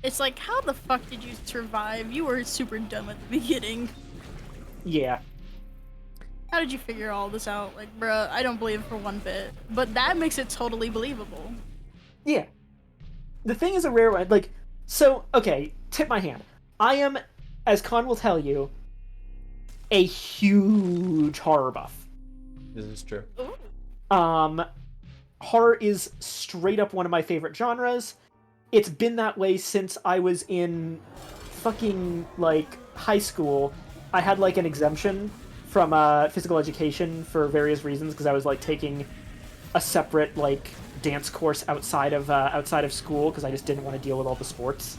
[SPEAKER 8] it's like, how the fuck did you survive? You were super dumb at the beginning.
[SPEAKER 9] Yeah.
[SPEAKER 8] How did you figure all this out? Like, bruh, I don't believe it for one bit. But that makes it totally believable.
[SPEAKER 9] Yeah. The Thing is a rare one. Like, so, okay, tip my hand. I am, as Khan will tell you, a huge horror buff.
[SPEAKER 1] This is true.
[SPEAKER 8] Ooh.
[SPEAKER 9] Horror is straight up one of my favorite genres. It's been that way since I was in fucking, like, high school. I had, like, an exemption from physical education for various reasons, because I was, like, taking a separate, like, dance course outside of school, because I just didn't want to deal with all the sports.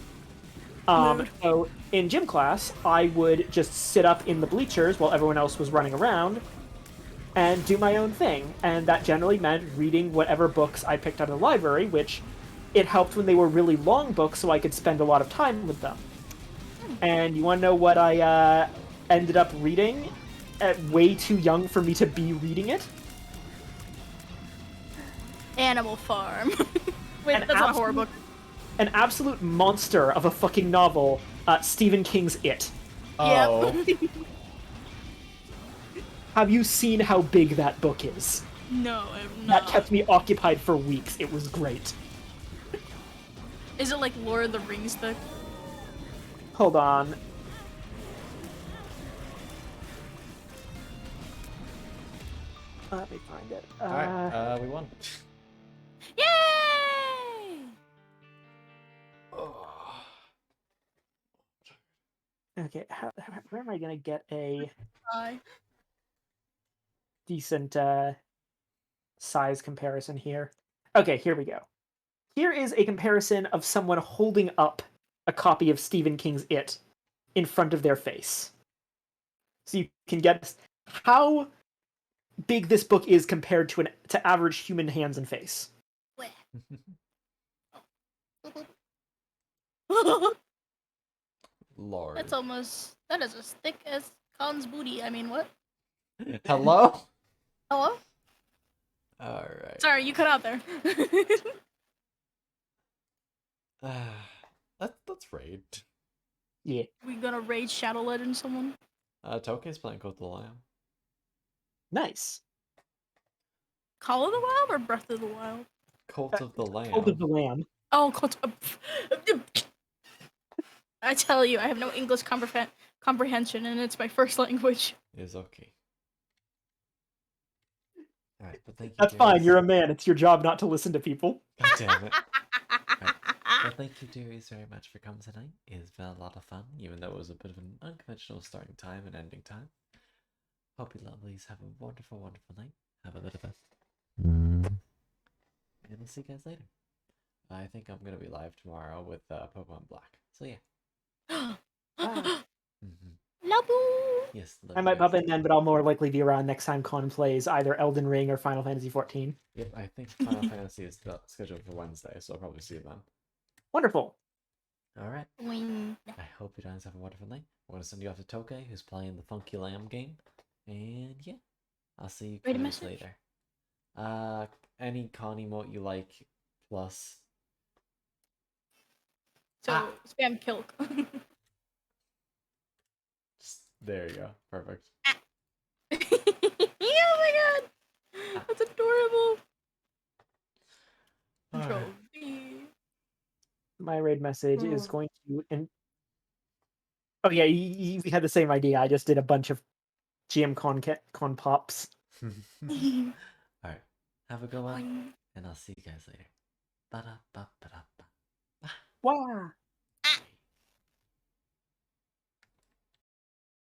[SPEAKER 9] So in gym class, I would just sit up in the bleachers while everyone else was running around, and do my own thing. And that generally meant reading whatever books I picked out of the library, which it helped when they were really long books so I could spend a lot of time with them. And you want to know what I ended up reading at way too young for me to be reading it?
[SPEAKER 8] Animal Farm. Wait,
[SPEAKER 9] An
[SPEAKER 8] that's not a horror book.
[SPEAKER 9] An absolute monster of a fucking novel, Stephen King's It.
[SPEAKER 1] Oh.
[SPEAKER 8] Yep.
[SPEAKER 9] Have you seen how big that book is?
[SPEAKER 8] No, I'm
[SPEAKER 9] That
[SPEAKER 8] not.
[SPEAKER 9] kept me occupied for weeks. It was great.
[SPEAKER 8] Is it like Lord of the Rings thick?
[SPEAKER 9] Hold on. Let me find it.
[SPEAKER 1] Alright, we won.
[SPEAKER 8] Yay!
[SPEAKER 9] Okay, where am I gonna get a
[SPEAKER 8] Hi.
[SPEAKER 9] decent size comparison here? Okay, here we go. Here is a comparison of someone holding up a copy of Stephen King's It in front of their face. So you can get how big this book is compared to average human hands and face.
[SPEAKER 1] Lord.
[SPEAKER 8] That is as thick as Khan's booty. I mean, what?
[SPEAKER 1] Hello?
[SPEAKER 8] Hello?
[SPEAKER 1] Alright.
[SPEAKER 8] Sorry, you cut out there.
[SPEAKER 1] Let's raid.
[SPEAKER 9] Yeah.
[SPEAKER 8] We gonna raid Shadow Legend someone?
[SPEAKER 1] Tokei's playing Cult of the Lamb.
[SPEAKER 9] Nice.
[SPEAKER 8] Call of the Wild or Breath of the Wild?
[SPEAKER 1] Cult of the Lamb.
[SPEAKER 9] Hold of the Lamb.
[SPEAKER 8] Oh, I tell you, I have no English comprehension, and it's my first language.
[SPEAKER 1] Is okay. Alright, but thank you.
[SPEAKER 9] That's
[SPEAKER 1] Darius.
[SPEAKER 9] fine, you're a man. It's your job not to listen to people.
[SPEAKER 1] God damn it. Right. Well, thank you, Darius, very much for coming tonight. It's been a lot of fun, even though it was a bit of an unconventional starting time and ending time. Hope you lovelies have a wonderful, wonderful night. Have a bit of a... And we'll see you guys later. I think I'm going to be live tomorrow with Pokemon Black. So yeah.
[SPEAKER 8] Labu!
[SPEAKER 1] Yes.
[SPEAKER 9] I might pop in then, but I'll more likely be around next time Con plays either Elden Ring or Final Fantasy XIV.
[SPEAKER 1] Yep, I think Final Fantasy is scheduled for Wednesday, so I'll probably see you then.
[SPEAKER 9] Wonderful.
[SPEAKER 1] Alright.
[SPEAKER 8] Wing.
[SPEAKER 1] I hope you guys have a wonderful night. I'm going to send you off to Tokei, who's playing the Funky Lamb game. And yeah, I'll see you
[SPEAKER 8] Read a
[SPEAKER 1] guys
[SPEAKER 8] message?
[SPEAKER 1] later. Any con emote you like, plus...
[SPEAKER 8] So, spam kill.
[SPEAKER 1] There you go. Perfect.
[SPEAKER 8] Oh my god! That's adorable! Control
[SPEAKER 1] Alright.
[SPEAKER 8] V.
[SPEAKER 9] My raid message is going to... Oh yeah, you had the same idea. I just did a bunch of GM con pops.
[SPEAKER 1] Alright. Have a good one,
[SPEAKER 8] Boing.
[SPEAKER 1] and I'll see you guys later. Ba-da-ba-ba-da-ba.
[SPEAKER 9] Wow.